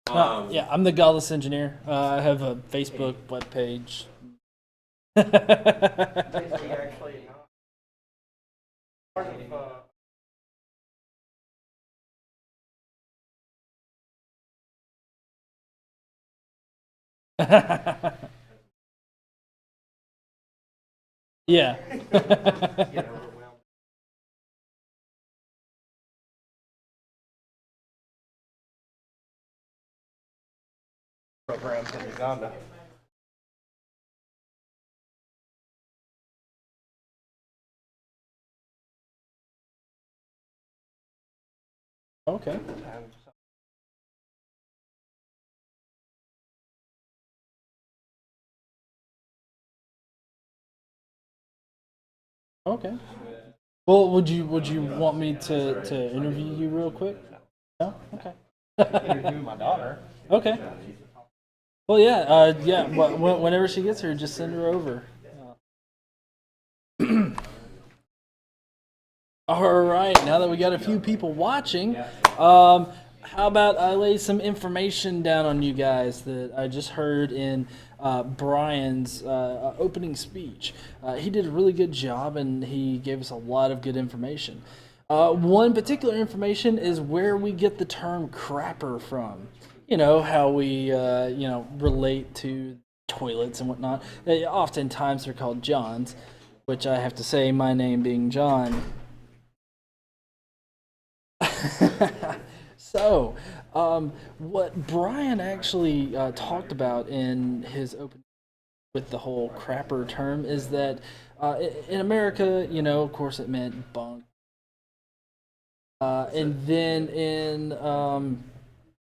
Yeah, I'm the Godless Engineer. I have a Facebook webpage. Yeah. Programs in Uganda. Okay. Okay. Well, would you want me to interview you real quick? No. Okay. Interview my daughter. Okay. Well, yeah. Yeah. Whenever she gets here, just send her over. All right. Now that we got a few people watching, how about I lay some information down on you guys that I just heard in Brian's opening speech. He did a really good job, and he gave us a lot of good information. One particular information is where we get the term crapper from. You know, how we, relate to toilets and whatnot. Oftentimes they're called Johns, which I have to say, my name being John. So, what Brian actually talked about in his open with the whole crapper term is that in America, of course it meant bunk. And then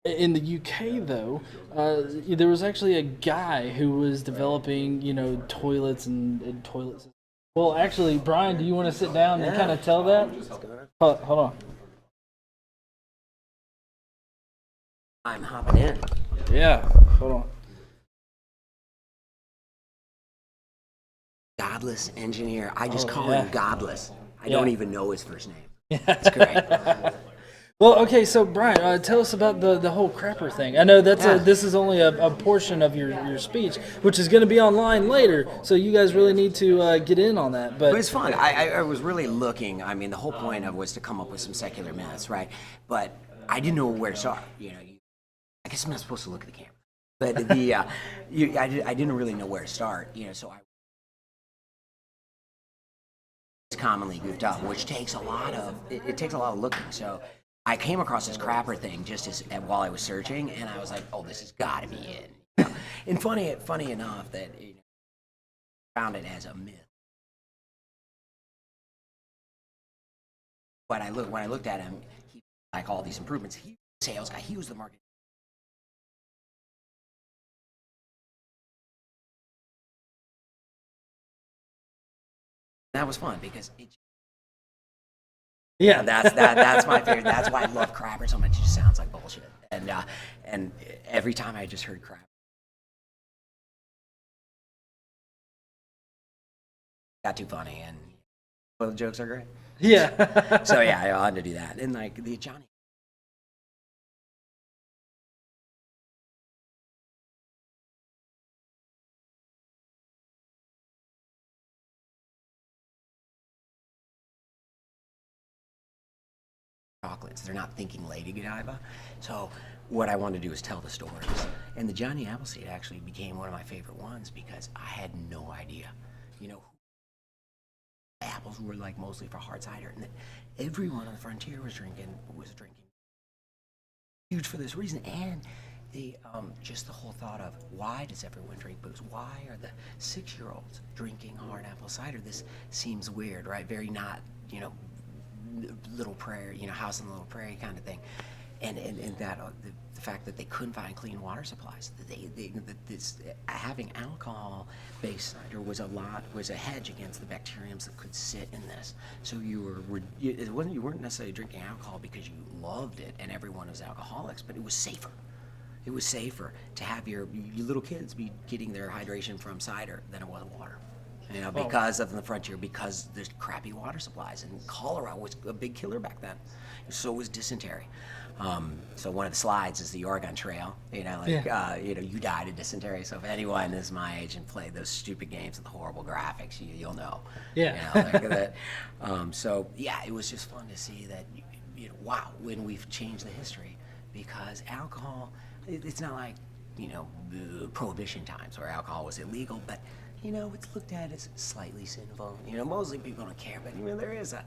in the UK, though, there was actually a guy who was developing, toilets and toilets. Well, actually, Brian, do you want to sit down and kind of tell that? Hold on. I'm hopping in. Yeah, hold on. Godless Engineer. I just call him Godless. I don't even know his first name. That's great. Well, okay, so Brian, tell us about the whole crapper thing. I know this is only a portion of your speech, which is going to be online later, so you guys really need to get in on that. But it was fun. I was really looking. I mean, the whole point of it was to come up with some secular myths, right? But I didn't know where to start. I guess I'm not supposed to look at the camera, but I didn't really know where to start. So I was commonly goofed up, which takes a lot of it takes a lot of looking. So I came across this crapper thing just while I was searching, and I was like, "Oh, this has got to be it." And funny enough that I found it as a myth. But when I looked at him, he like all these improvements. He was a sales guy. He was the market. That was fun because that's my favorite. That's why I love crapper so much. It just sounds like bullshit. And every time I just heard crap, got too funny, and well, the jokes are great. Yeah. So yeah, I had to do that. And like the Johnny. Chocolates. They're not thinking Lady Godiva. So what I wanted to do is tell the stories. And the Johnny Appleseed actually became one of my favorite ones because I had no idea, apples were like mostly for hard cider, and that everyone on the frontier was drinking. Huge for this reason, and the just the whole thought of why does everyone drink booze? Why are the 6-year-olds drinking hard apple cider? This seems weird, right? Very not, Little Prairie, House on the Little Prairie kind of thing, and that the fact that they couldn't find clean water supplies, that having alcohol-based cider was a hedge against the bacteriums that could sit in this. So you weren't necessarily drinking alcohol because you loved it and everyone was alcoholics, but it was safer. It was safer to have your little kids be getting their hydration from cider than it was water. You know, because of the frontier, because there's crappy water supplies, and cholera was a big killer back then. So was dysentery. So one of the slides is the Oregon Trail. You know, you died of dysentery. So if anyone is my age and played those stupid games with the horrible graphics, you'll know. Yeah. You know, like that. So yeah, it was just fun to see that. Wow, when we've changed the history, because alcohol, it's not like prohibition times where alcohol was illegal, but it's looked at as slightly sinful. Mostly people don't care, but there is a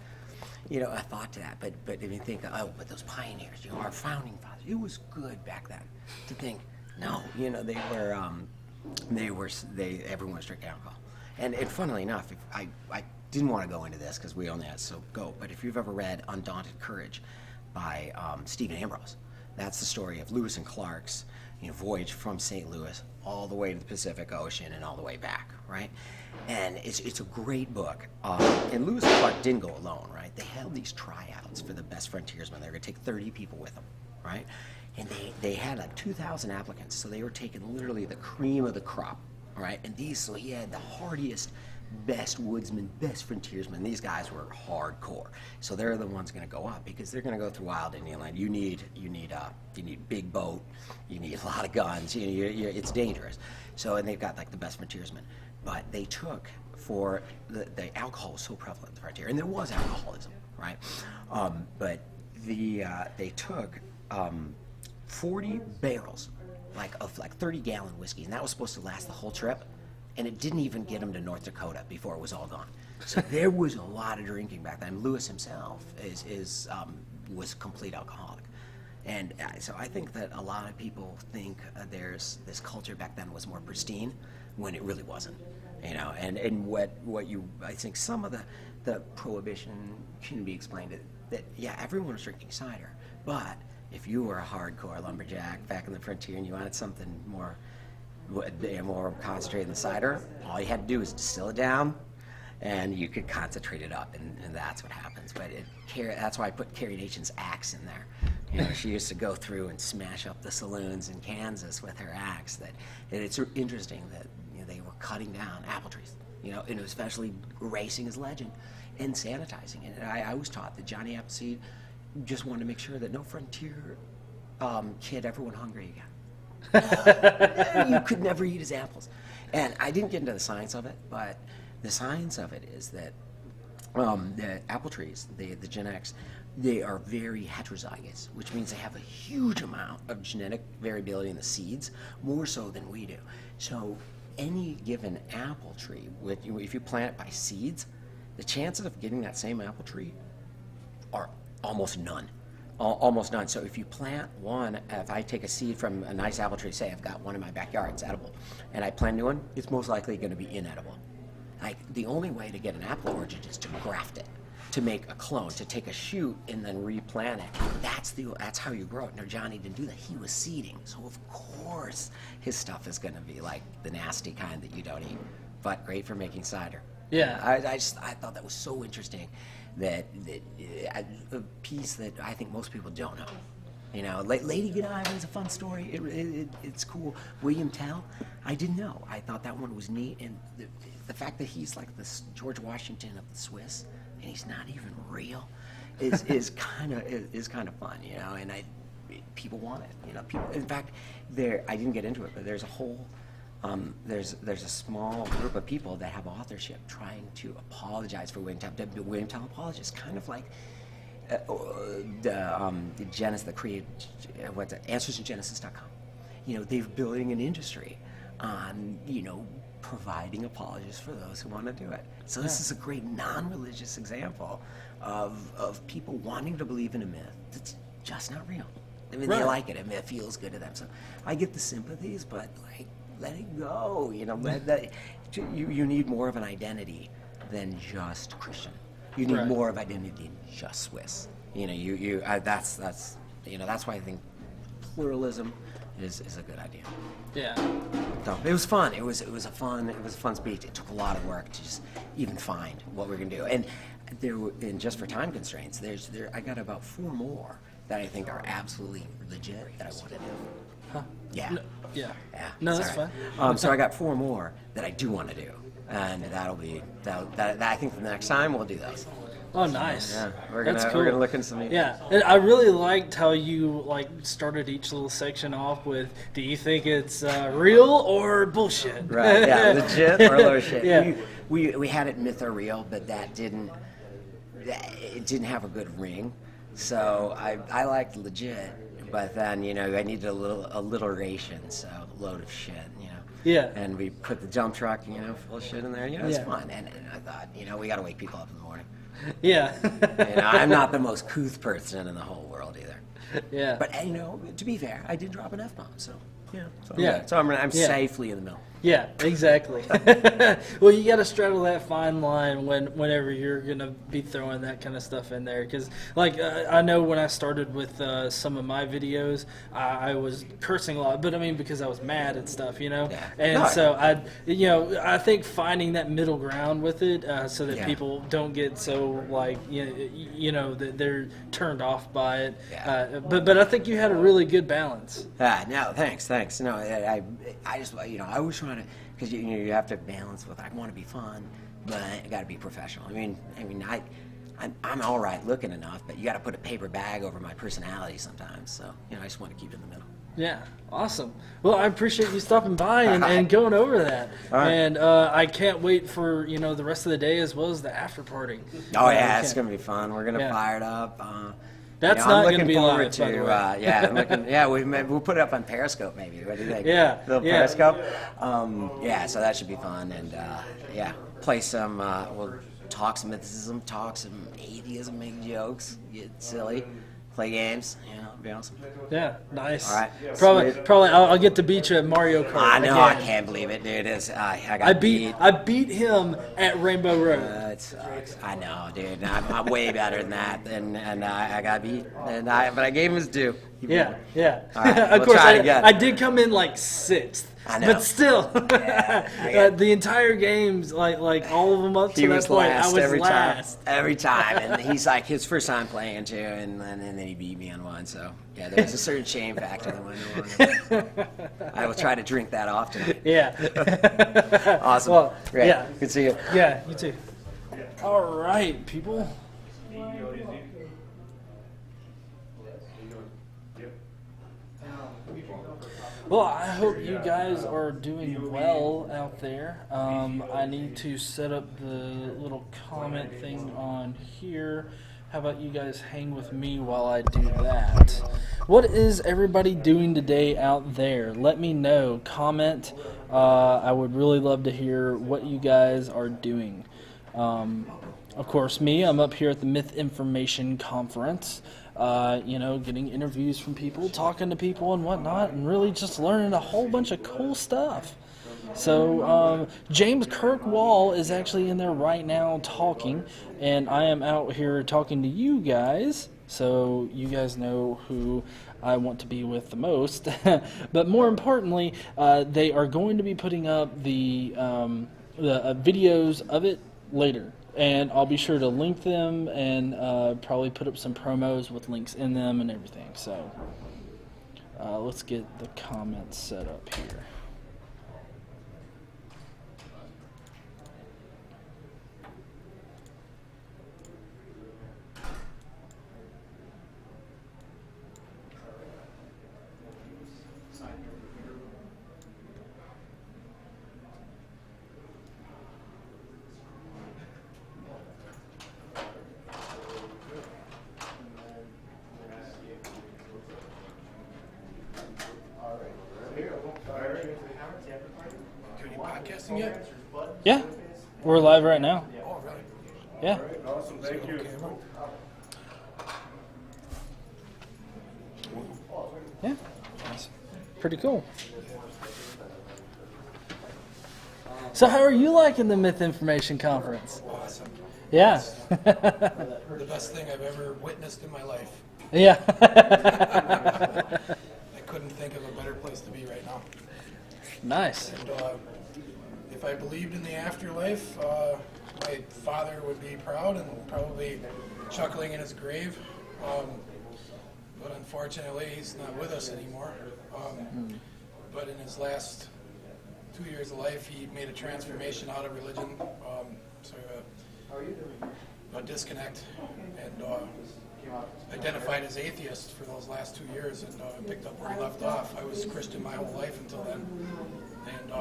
thought to that. But if you think, but those pioneers, our founding fathers, it was good back then to think, no, everyone was drinking alcohol. And funnily enough, I didn't want to go into this because we only had so go, but if you've ever read Undaunted Courage by Stephen Ambrose, that's the story of Lewis and Clark's voyage from St. Louis all the way to the Pacific Ocean and all the way back, right? And it's a great book. And Lewis and Clark didn't go alone, right? They held these tryouts for the best frontiersmen. They were going to take 30 people with them, right? And they had like 2,000 applicants, so they were taking literally the cream of the crop, right? And so he had the hardiest, best woodsmen, best frontiersmen. These guys were hardcore, so they're the ones going to go up because they're going to go through wild Indian land. You need big boat, you need a lot of guns. It's dangerous. So, and they've got like the best frontiersmen, but they took for the alcohol was so prevalent in the frontier, and there was alcoholism, right? But they took 40 barrels of 30-gallon whiskey, and that was supposed to last the whole trip. And it didn't even get him to North Dakota before it was all gone. So there was a lot of drinking back then. Lewis himself was a complete alcoholic. And so I think that a lot of people think there's this culture back then was more pristine when it really wasn't. And what I think some of the prohibition can be explained that everyone was drinking cider, but if you were a hardcore lumberjack back in the frontier and you wanted something more concentrated in the cider, all you had to do was distill it down and you could concentrate it up, and that's what happens. But that's why I put Carrie Nation's axe in there. She used to go through and smash up the saloons in Kansas with her axe. And it's interesting that they were cutting down apple trees, and especially erasing his legend and sanitizing it. And I was taught that Johnny Appleseed just wanted to make sure that no frontier kid ever went hungry again. You could never eat his apples. And I didn't get into the science of it, but the science of it is that the apple trees, the genetics, they are very heterozygous, which means they have a huge amount of genetic variability in the seeds, more so than we do. So any given apple tree, if you plant it by seeds, the chances of getting that same apple tree are almost none. Almost none. So if you plant one, if I take a seed from a nice apple tree, say I've got one in my backyard, it's edible, and I plant a new one, it's most likely going to be inedible. Like, the only way to get an apple orchard is to graft it, to make a clone, to take a shoot and then replant it. That's how you grow it. Now, Johnny didn't do that. He was seeding, so of course his stuff is going to be like the nasty kind that you don't eat, but great for making cider. Yeah. I thought that was so interesting. That a piece that I think most people don't know. Lady Godiva is a fun story. It's cool. William Tell, I didn't know. I thought that one was neat, and the fact that he's like the George Washington of the Swiss, and he's not even real, is kind of fun, And people want it, People, in fact, I didn't get into it, but there's a whole. There's a small group of people that have authorship trying to apologize for William Tell. The William Tell apologist, kind of like the Genesis, the create, AnswersInGenesis.com. They're building an industry on providing apologists for those who want to do it. So this is a great non-religious example of people wanting to believe in a myth that's just not real. I mean, they like it. I mean, it feels good to them. So I get the sympathies, but let it go. You need more of an identity than just Christian. You need more of identity than just Swiss. That's why I think pluralism is a good idea. Yeah. So it was fun. It was a fun speech. It took a lot of work to just even find what we're gonna do. And just for time constraints, I got about 4 more that I think are absolutely legit that I want to do. Huh? Yeah. No, that's fine. So I got 4 more that I do want to do. and that'll be that. I think the next time we'll do those. Oh, nice. Yeah, we're That's gonna cool. we're gonna look into some. Yeah, and I really liked how you started each little section off with, "Do you think it's real or bullshit?" Right. Yeah. Legit or bullshit. Yeah. We had it myth or real, but it didn't have a good ring. So I liked legit, but then I needed a little alliteration, so load of shit, Yeah. And we put the dump truck, full of shit in there. It's fun, and I thought, we got to wake people up in the morning. Yeah. I'm not the most couth person in the whole world either. Yeah. But to be fair, I did drop an F-bomb, so yeah. So I'm Yeah. safely in the middle. Yeah, exactly. Well, you got to straddle that fine line whenever you're gonna be throwing that kind of stuff in there, because I know when I started with some of my videos, I was cursing a lot, but I mean because I was mad and stuff, And so I think finding that middle ground with it, so that people don't get so that they're turned off by it. Yeah. But I think you had a really good balance. No, thanks. No, I just I was trying to, because you have to balance with, I want to be fun, but I got to be professional. I'm all right looking enough, but you got to put a paper bag over my personality sometimes. So I just want to keep it in the middle. Yeah, awesome. Well, I appreciate you stopping by and going over that. Right. And I can't wait for the rest of the day as well as the after party. Oh yeah, it's gonna be fun. We're gonna fire it up. That's I'm not looking going to be forward live, to, by the way. we'll put it up on Periscope maybe. What do you think? Yeah, little yeah. Periscope. So that should be fun, and play some. We'll talk some mythicism, talk some atheism, make jokes, get silly, play games. It'll be awesome. Yeah, nice. All right. Probably. I'll get to beat you at Mario Kart. I know. Again. I can't believe it, dude. I beat him at Rainbow Road. It sucks. I know, dude. I'm way better than that, and I got beat. But I gave him his due. Yeah. All right, Of we'll course, try it again. I did come in 6th. I know. But still, the entire games, like all of them up to that point, I was last. Every time, and he's his first time playing too, and then he beat me on one. So yeah, there was a certain shame factor that went on. I will try to drink that off tonight. Yeah. Awesome. Well, great. Yeah. Good to see you. Yeah, you too. All right, people. Well, I hope you guys are doing well out there. I need to set up the little comment thing on here. How about you guys hang with me while I do that? What is everybody doing today out there? Let me know. Comment. I would really love to hear what you guys are doing. Of course, I'm up here at the Mythinformation Conference. Getting interviews from people, talking to people and whatnot, and really just learning a whole bunch of cool stuff. So James Kirkwall is actually in there right now talking, and I am out here talking to you guys, so you guys know who I want to be with the most. But more importantly, they are going to be putting up the videos of it later. And I'll be sure to link them and probably put up some promos with links in them and everything. So let's get the comments set up here. Yet? Yeah, we're live right now. Oh, really? Yeah. Awesome. Thank you. Yeah, that's pretty cool. So how are you liking the Mythinformation Conference? Awesome. Yeah. The best thing I've ever witnessed in my life. Yeah. I couldn't think of a better place to be right now. Nice. And, if I believed in the afterlife, my father would be proud and probably chuckling in his grave. But unfortunately, he's not with us anymore. But in his last 2 years of life, he made a transformation out of religion, so a disconnect, and identified as atheist for those last 2 years, and picked up where he left off. I was Christian my whole life until then, and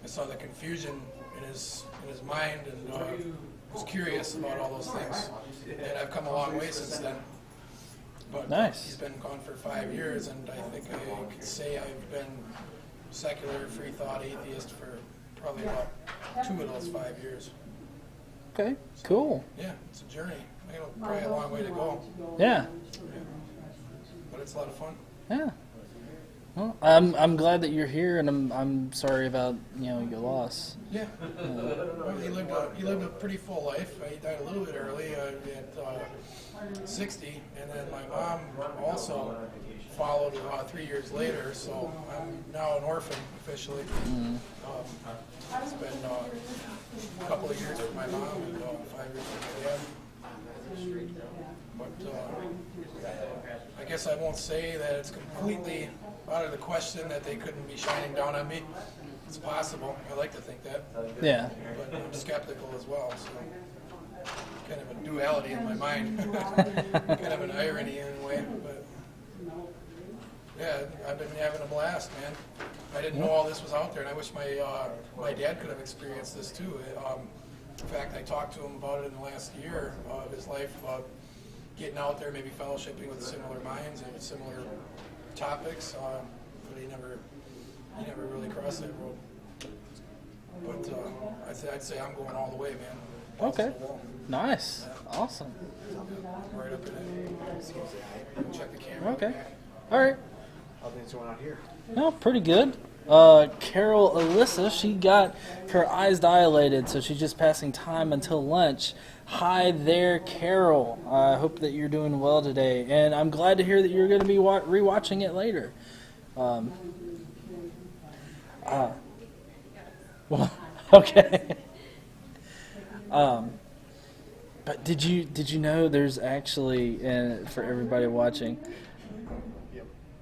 I saw the confusion in his mind, and was curious about all those things. And I've come a long way since then. But nice. He's been gone for 5 years, and I think I could say I've been secular, free thought, atheist for probably about 2 of those 5 years. Okay, cool. Yeah, it's a journey. I got probably a long way to go. Yeah. But it's a lot of fun. Yeah. Well, I'm glad that you're here, and I'm sorry about your loss. Yeah. Well, he lived a pretty full life. He died a little bit early at 60, and then my mom also followed 3 years later. So I'm now an orphan officially. It's been a couple of years for my mom and 5 years for my dad. But I guess I won't say that it's completely out of the question that they couldn't be shining down on me. It's possible. I like to think that. Yeah. But I'm skeptical as well, so kind of a duality in my mind. Kind of an irony in a way, but yeah, I've been having a blast, man. I didn't know all this was out there, and I wish my dad could have experienced this too. In fact, I talked to him about it in the last year of his life, about getting out there, maybe fellowshipping with similar minds and similar topics, but he never really crossed that road. But I'd say I'm going all the way, man. Okay. Nice. Yeah. Awesome. Right up in it. Check the camera. Okay. All right. How things going on here? No, pretty good. Carol Alyssa, she got her eyes dilated, so she's just passing time until lunch. Hi there, Carol. I hope that you're doing well today, and I'm glad to hear that you're going to be rewatching it later. Well, okay. But did you know there's actually, and for everybody watching,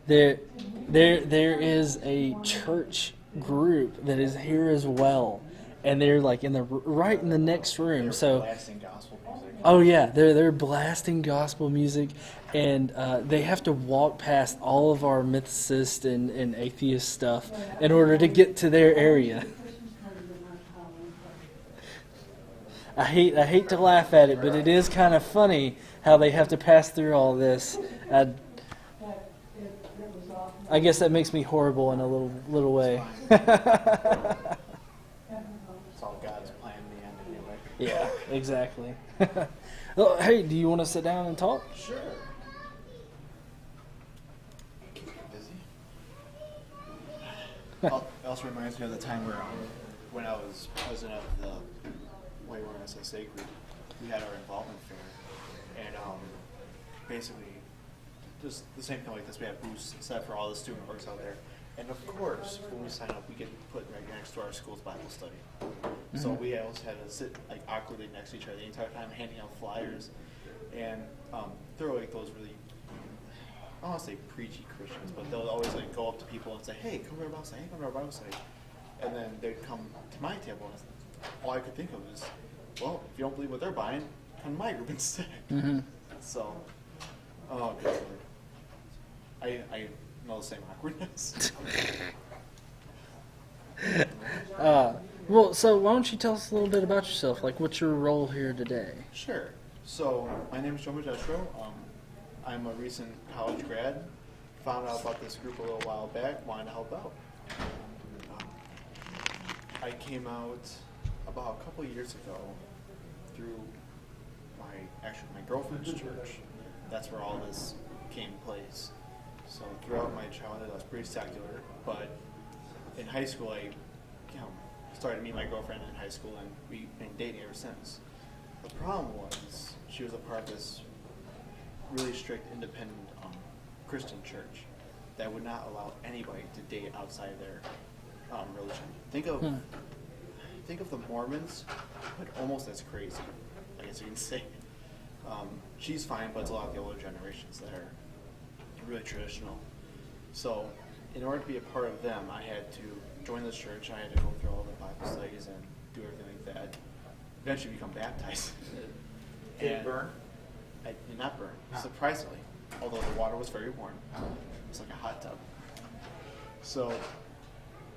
there is a church group that is here as well, and they're like right in the next room. So blasting gospel music. Oh yeah, they're blasting gospel music, and they have to walk past all of our mythicist and atheist stuff in order to get to their area. I hate to laugh at it, but it is kind of funny how they have to pass through all this. I guess that makes me horrible in a little way. It's all God's plan in the end anyway. Yeah, exactly. Well, hey, do you want to sit down and talk? Sure. Keep you busy. It also reminds me of the time where when I was president of the Wayward SSA group, we had our involvement fair, and basically just the same thing like this. We have booths set for all the student works out there, and of course, when we sign up, we get put right next to our school's Bible study. Mm-hmm. So we always had to sit like awkwardly next to each other the entire time, handing out flyers, and they're like those really, I don't want to say preachy Christians, but they'll always like go up to people and say, "Hey, come to our Bible study. Hey, come to our Bible study," and then they'd come to my table, and all I could think of is, well, if you don't believe what they're buying, come to my group instead. Mm-hmm. So, oh good Lord. I know the same awkwardness. Well, so why don't you tell us a little bit about yourself? Like, what's your role here today? Sure. So, my name is Joe Majestro. I'm a recent college grad. Found out about this group a little while back, wanted to help out. I came out about a couple years ago through my girlfriend's church. That's where all this came place. So throughout my childhood, I was pretty secular, but in high school, I started to meet my girlfriend in high school, and we've been dating ever since. The problem was she was a part of this really strict, independent Christian church that would not allow anybody to date outside their religion. Think of the Mormons, but almost as crazy, I guess you can say. She's fine, but it's a lot of the older generations that are really traditional. So, in order to be a part of them, I had to join this church. I had to go through all the Bible studies and do everything like that. Eventually become baptized. Did it burn? I did not burn, surprisingly. Although the water was very warm. It's like a hot tub. So,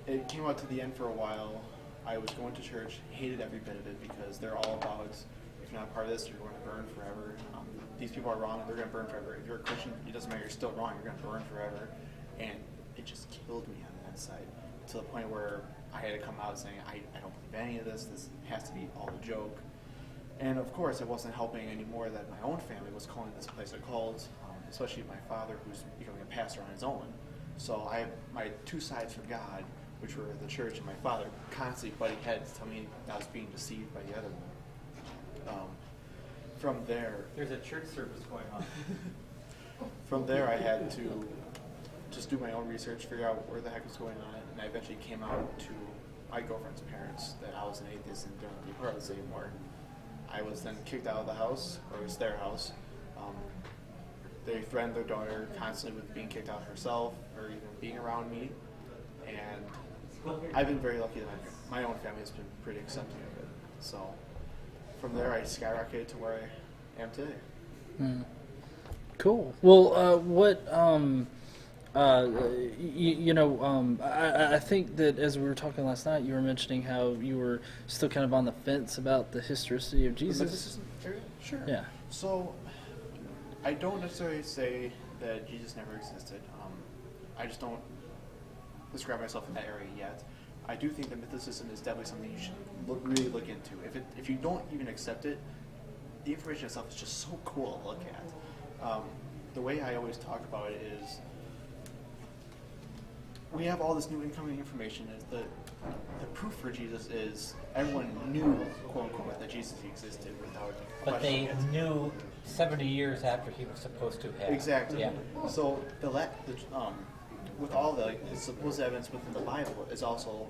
it came out to the end for a while. I was going to church, hated every bit of it because they're all about, if you're not part of this, you're going to burn forever. These people are wrong, and they're going to burn forever. If you're a Christian, it doesn't matter, you're still wrong, you're going to burn forever. And it just killed me on the inside to the point where I had to come out saying, I don't believe any of this has to be all a joke. And of course, it wasn't helping anymore that my own family was calling this place a cult, especially my father, who's becoming a pastor on his own. So I have my two sides for God, which were the church and my father, constantly butting heads, telling me I was being deceived by the other one. From there... There's a church service going on. From there, I had to just do my own research, figure out where the heck was going on, and I eventually came out to my girlfriend's parents that I was an atheist and didn't be part of this anymore. I was then kicked out of the house, or it was their house. They threatened their daughter constantly with being kicked out herself, or even being around me. And I've been very lucky that my own family has been pretty accepting of it. So from there, I skyrocketed to where I am today. Cool. Well, I think that as we were talking last night, you were mentioning how you were still kind of on the fence about the historicity of Jesus. Sure. Yeah. So I don't necessarily say that Jesus never existed. I just don't describe myself in that area yet. I do think that mythicism is definitely something you should really look into. If you don't even accept it, the information itself is just so cool to look at. The way I always talk about it is, we have all this new incoming information. The proof for Jesus is everyone knew, quote unquote, that Jesus existed without But they questioning it. knew 70 years after he was supposed to have. Exactly. Yeah. So with all the supposed evidence within the Bible is also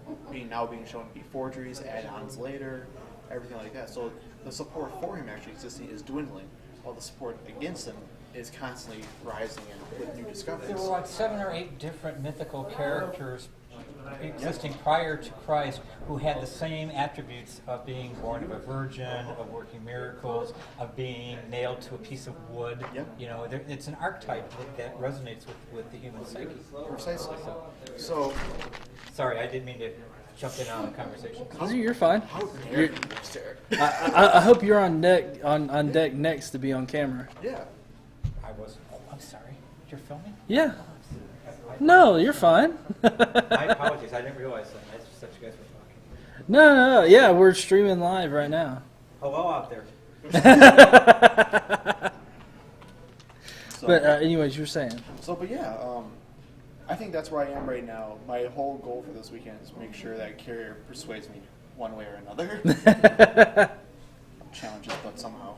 now being shown to be forgeries, add-ons later, everything like that. So the support for him actually existing is dwindling, while the support against him is constantly rising and with new discoveries. There were like 7 or 8 different mythical characters existing prior to Christ who had the same attributes of being born of a virgin, of working miracles, of being nailed to a piece of wood. Yep. You know, it's an archetype that resonates with the human psyche. Precisely. So, sorry, I didn't mean to jump in on the conversation. You're fine. How dare you, sir? I hope you're on deck next to be on camera. Yeah. I was. Oh, I'm sorry. You're filming? Yeah. No, you're fine. My apologies. I didn't realize that. I just thought you guys were talking. No. Yeah, we're streaming live right now. Hello out there. But anyways, you were saying. But yeah, I think that's where I am right now. My whole goal for this weekend is to make sure that Carrier persuades me one way or another. Challenges, but somehow.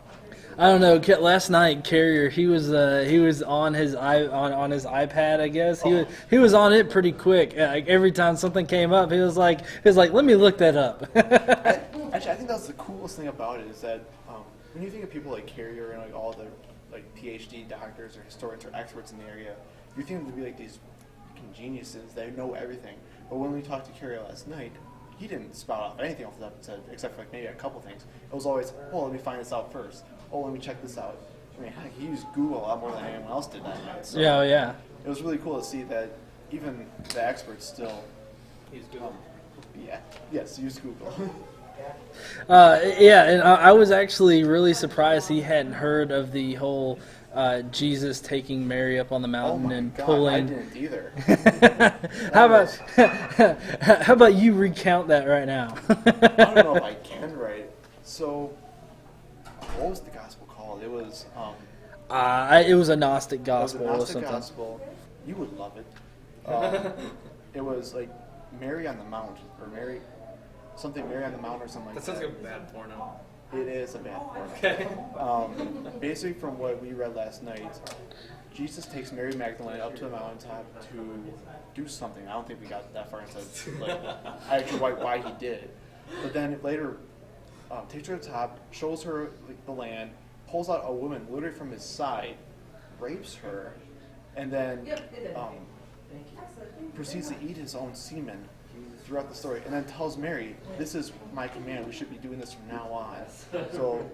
I don't know. Last night, Carrier, he was on his on his iPad. I guess he was on it pretty quick. Like every time something came up, he was like, let me look that up. Actually, I think that's the coolest thing about it is that when you think of people like Carrier and like all the like PhD doctors or historians or experts in the area, you think them to be like these geniuses. They know everything. But when we talked to Carrier last night, he didn't spout off anything off the top of his head except for like maybe a couple things. It was always, let me find this out first. Let me check this out. I mean, heck, he used Google a lot more than anyone else did that night. So yeah. It was really cool to see that even the experts still use Google. Use Google. And I was actually really surprised he hadn't heard of the whole Jesus taking Mary up on the mountain and pulling. I didn't either. How about you recount that right now? I don't know if I can, right? So, what was the gospel called? It was. It was a Gnostic gospel or something. something. Gospel. You would love it. It was like Mary on the Mount, or Mary on the Mount, or something like that. That sounds like a bad porno. It is a bad porno. Okay. Basically, from what we read last night, Jesus takes Mary Magdalene up to the mountaintop to do something. I don't think we got that far into actually why he did it. But then later, takes her to the top, shows her the land, pulls out a woman literally from his side, rapes her, and then proceeds to eat his own semen throughout the story, and then tells Mary, "This is my command. We should be doing this from now on." So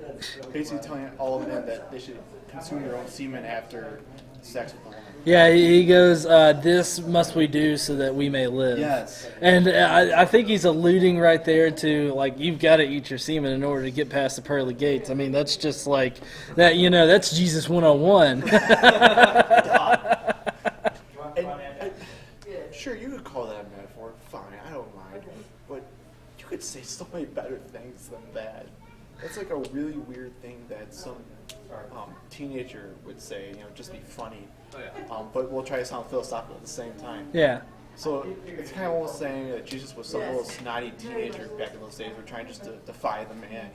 basically, telling all of men that they should consume their own semen after sex with a woman. Yeah, he goes, "This must we do so that we may live." Yes. And I think he's alluding right there to, like, you've got to eat your semen in order to get past the pearly gates. I mean, that's just like that. That's Jesus 101. Sure, you could call that a metaphor. Fine, I don't mind. But you could say so many better things than that. That's like a really weird thing that some teenager would say, just be funny. But we'll try to sound philosophical at the same time. Yeah. So it's kind of almost saying that Jesus was some little snotty teenager back in those days. We're trying just to defy the man,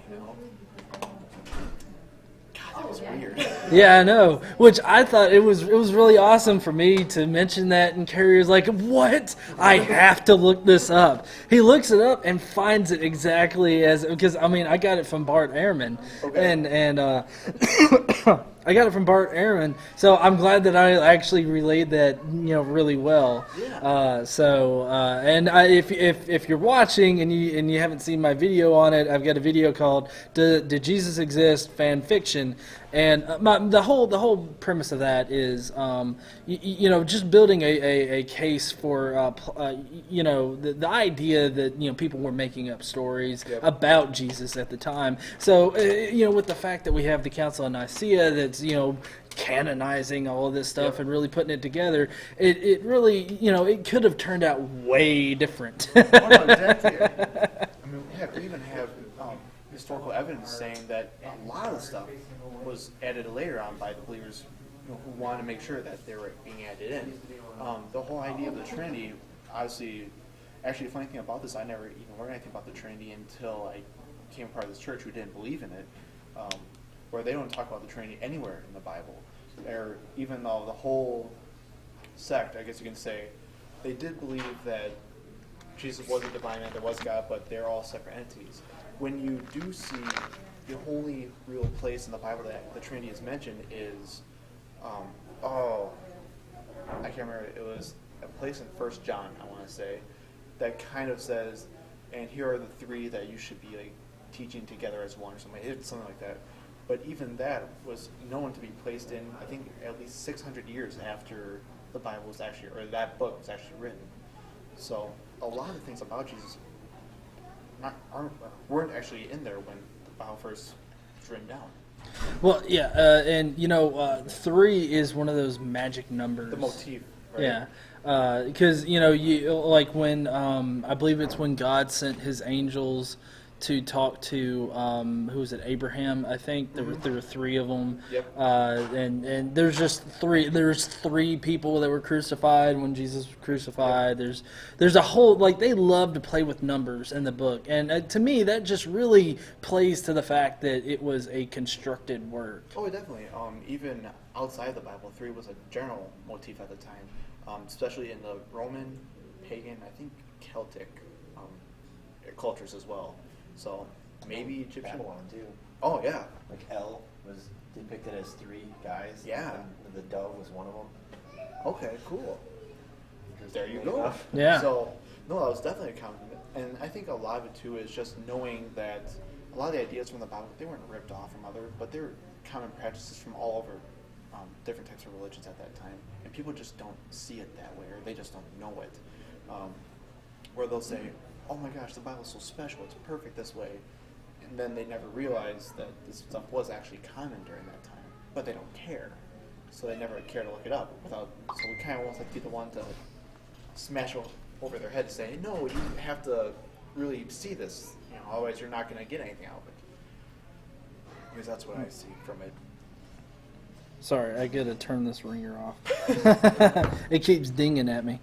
God, that was weird. Yeah, I know. Which I thought it was really awesome for me to mention that, and Carrie was like, "What? I have to look this up." He looks it up and finds it exactly because I got it from Bart Ehrman, and I got it from Bart Ehrman, so I'm glad that I actually relayed that really well. Yeah. If you're watching and you haven't seen my video on it, I've got a video called "Did Jesus Exist?" Fan Fiction, and the whole premise of that is just building a case for the idea that people were making up stories about Jesus at the time. So with the fact that we have the Council of Nicaea that's canonizing all of this stuff and really putting it together, it really it could have turned out way different. Oh, no, exactly. We even have historical evidence saying that a lot of the stuff was added later on by the believers who wanted to make sure that they were being added in. The whole idea of the Trinity, obviously, actually the funny thing about this, I never even learned anything about the Trinity until I became a part of this church who didn't believe in it, where they don't talk about the Trinity anywhere in the Bible. Or even though the whole sect, I guess you can say, they did believe that Jesus was a divine man, there was God, but they're all separate entities. When you do see the only real place in the Bible that the Trinity is mentioned is, I can't remember, it was a place in 1 John, I want to say, that kind of says, and here are the three that you should be teaching together as one, or something like that. But even that was known to be placed in, I think, at least 600 years after the Bible was actually, or that book was actually written. So a lot of things about Jesus weren't actually in there when the Bible first was written down. Well, yeah, and 3 is one of those magic numbers. The motif, right? Yeah, because you like when I believe it's when God sent His angels to talk to who was it, Abraham? I think there were 3 of them. Yep. And there's just 3. There's 3 people that were crucified when Jesus was crucified. Yep. There's a whole they love to play with numbers in the book, and to me that just really plays to the fact that it was a constructed work. Oh, definitely. Even outside the Bible, 3 was a general motif at the time, especially in the Roman, pagan, I think Celtic cultures as well. So maybe Egyptian. Babylon too. Oh yeah. Like El was depicted as 3 guys. Yeah. And the dove was one of them. Okay, cool. There you go. Yeah. So no, that was definitely a compliment, and I think a lot of it too is just knowing that a lot of the ideas from the Bible, they weren't ripped off from other, but they were common practices from all over different types of religions at that time, and people just don't see it that way, or they just don't know it. Where they'll say, "Oh my gosh, the Bible's so special, it's perfect this way," and then they never realize that this stuff was actually common during that time, but they don't care, so they never care to look it up. So we kind of want to be the one to smash over their head, saying, "No, you have to really see this, otherwise you're not going to get anything out of it." Because that's what I see from it. Sorry, I gotta turn this ringer off. It keeps dinging at me.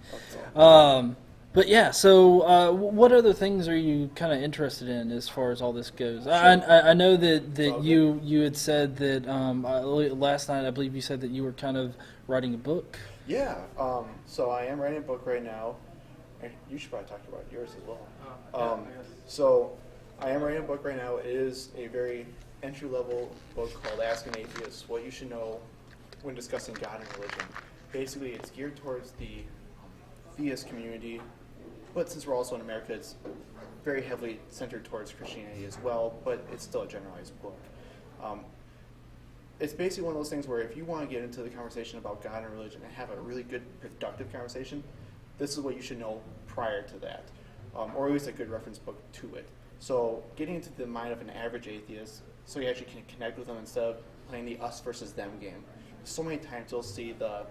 But yeah, so what other things are you kind of interested in as far as all this goes? Sure. I know that you had said that last night, I believe you said that you were kind of writing a book. Yeah, so I am writing a book right now. You should probably talk about yours as well. So I am writing a book right now. It is a very entry-level book called Ask an Atheist, What You Should Know When Discussing God and Religion. Basically, it's geared towards the theist community, but since we're also in America, it's very heavily centered towards Christianity as well, but it's still a generalized book. It's basically one of those things where if you want to get into the conversation about God and religion and have a really good, productive conversation, this is what you should know prior to that, or at least a good reference book to it. So getting into the mind of an average atheist, so you actually can connect with them instead of playing the us versus them game. So many times you'll see the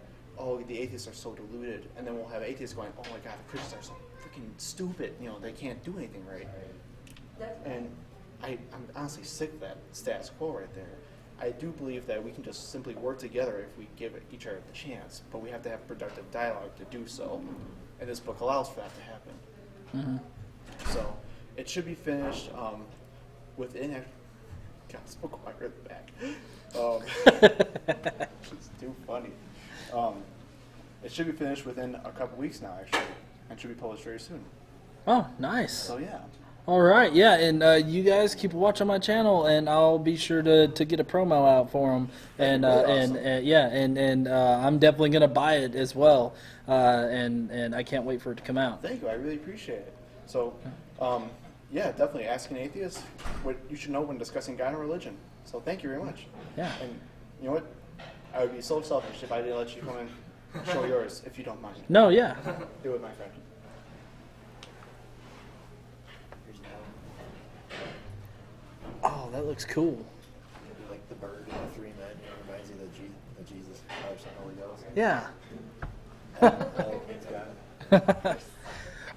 atheists are so deluded, and then we'll have atheists going, oh my God, the Christians are so freaking stupid, they can't do anything right. And I'm honestly sick of that status quo right there. I do believe that we can just simply work together if we give each other the chance, but we have to have productive dialogue to do so, and this book allows for that to happen. So it should be finished within. God, this book might hurt the back. It's too funny. It should be finished within a couple weeks now, actually, and should be published very soon. Oh, nice. So yeah. All right, yeah, and you guys keep a watch on my channel, and I'll be sure to get a promo out for them, and awesome. and I'm definitely gonna buy it as well, and I can't wait for it to come out. Thank you, I really appreciate it. So, yeah, definitely ask an atheist what you should know when discussing God and religion. So thank you very much. Yeah. And you know what? I would be so selfish if I didn't let you come in and show yours, if you don't mind. No, yeah. Do it, my friend. Oh, that looks cool. Like the bird and the three men, reminds you of Jesus, Father, Son, Holy Ghost. Yeah. It's God.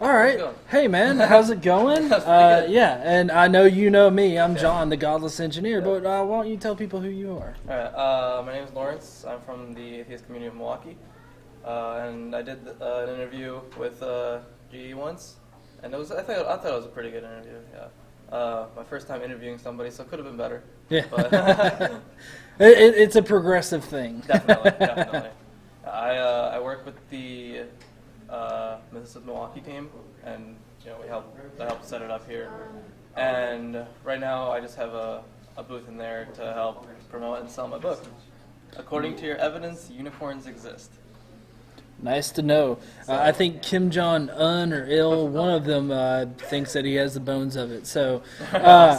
All right. Hey, man, how's it going? Yeah, and I know you know me. I'm John, the Godless Engineer, but why don't you tell people who you are? All right. My name is Lawrence. I'm from the atheist community of Milwaukee, and I did an interview with GE once, and I thought it was a pretty good interview. Yeah. My first time interviewing somebody, so it could have been better. Yeah. But it's a progressive thing. Definitely. I work with the Myths of Milwaukee team, and I helped set it up here. And right now, I just have a booth in there to help promote and sell my book. According to your evidence, unicorns exist. Nice to know. I think Kim Jong-un or Il, one of them, thinks that he has the bones of it. So, why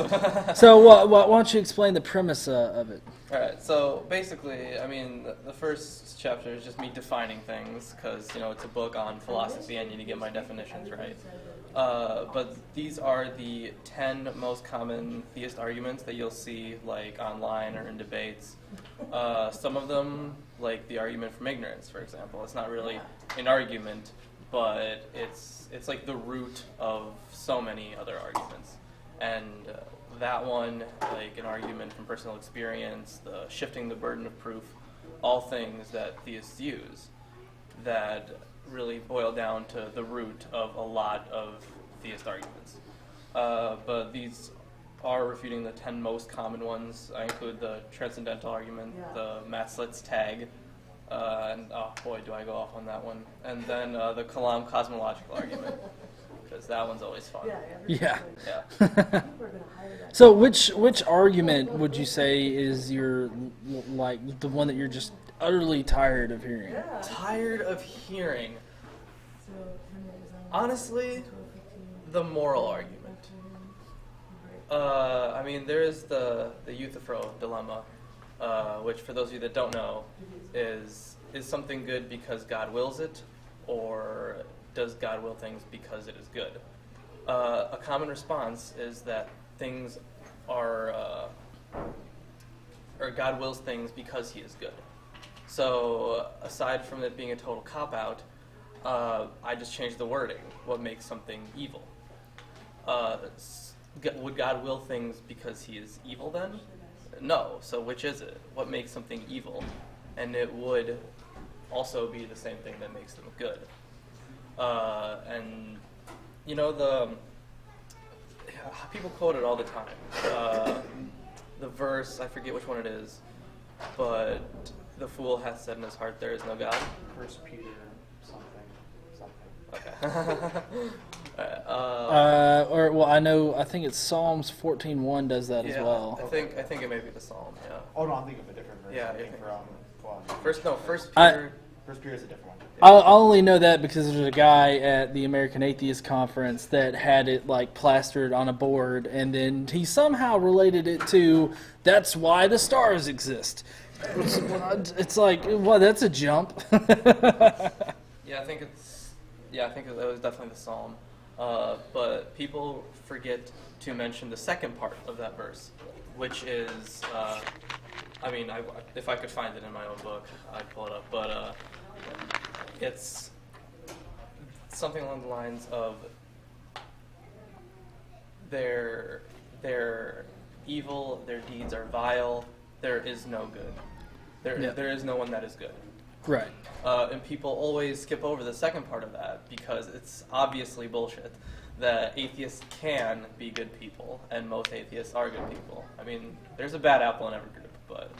don't you explain the premise of it? All right. So basically, I mean, the first chapter is just me defining things because it's a book on philosophy. I need to get my definitions right. But these are the 10 most common theist arguments that you'll see like online or in debates. Some of them, like the argument from ignorance, for example, it's not really an argument, but it's like the root of so many other arguments. And that one, like an argument from personal experience, the shifting the burden of proof, all things that theists use that really boil down to the root of a lot of theist arguments. But these are refuting the 10 most common ones. I include the transcendental argument, the Maslow's tag, and oh boy, do I go off on that one. And then the Kalam cosmological argument, because that one's always fun. Yeah. Yeah. So which argument would you say is your, like, the one that you're just utterly tired of hearing? Tired of hearing? Honestly, the moral argument. I mean, there is the Euthyphro dilemma, which, for those of you that don't know, is something good because God wills it, or does God will things because it is good? A common response is that things are, or God wills things because He is good. So, aside from it being a total cop-out, I just changed the wording. What makes something evil? Would God will things because He is evil then? No. So which is it? What makes something evil? And it would also be the same thing that makes them good. And people quote it all the time. The verse, I forget which one it is, but the fool hath said in his heart, there is no God. 1 Peter something. Okay. I think it's Psalms 14:1 does that as well. I think it may be the Psalm. Yeah. Oh no, I'm thinking of a different verse. Yeah. First First period is a different one. I only know that because there's a guy at the American Atheist Conference that had it like plastered on a board, and then he somehow related it to that's why the stars exist. It's like, well, that's a jump. Yeah, I think it was definitely the psalm. But people forget to mention the second part of that verse, which is, if I could find it in my own book, I'd pull it up. But it's something along the lines of they're evil, their deeds are vile, there is no good. There is no one that is good. Right. And people always skip over the second part of that because it's obviously bullshit that atheists can be good people, and most atheists are good people. I mean, there's a bad apple in every group, but...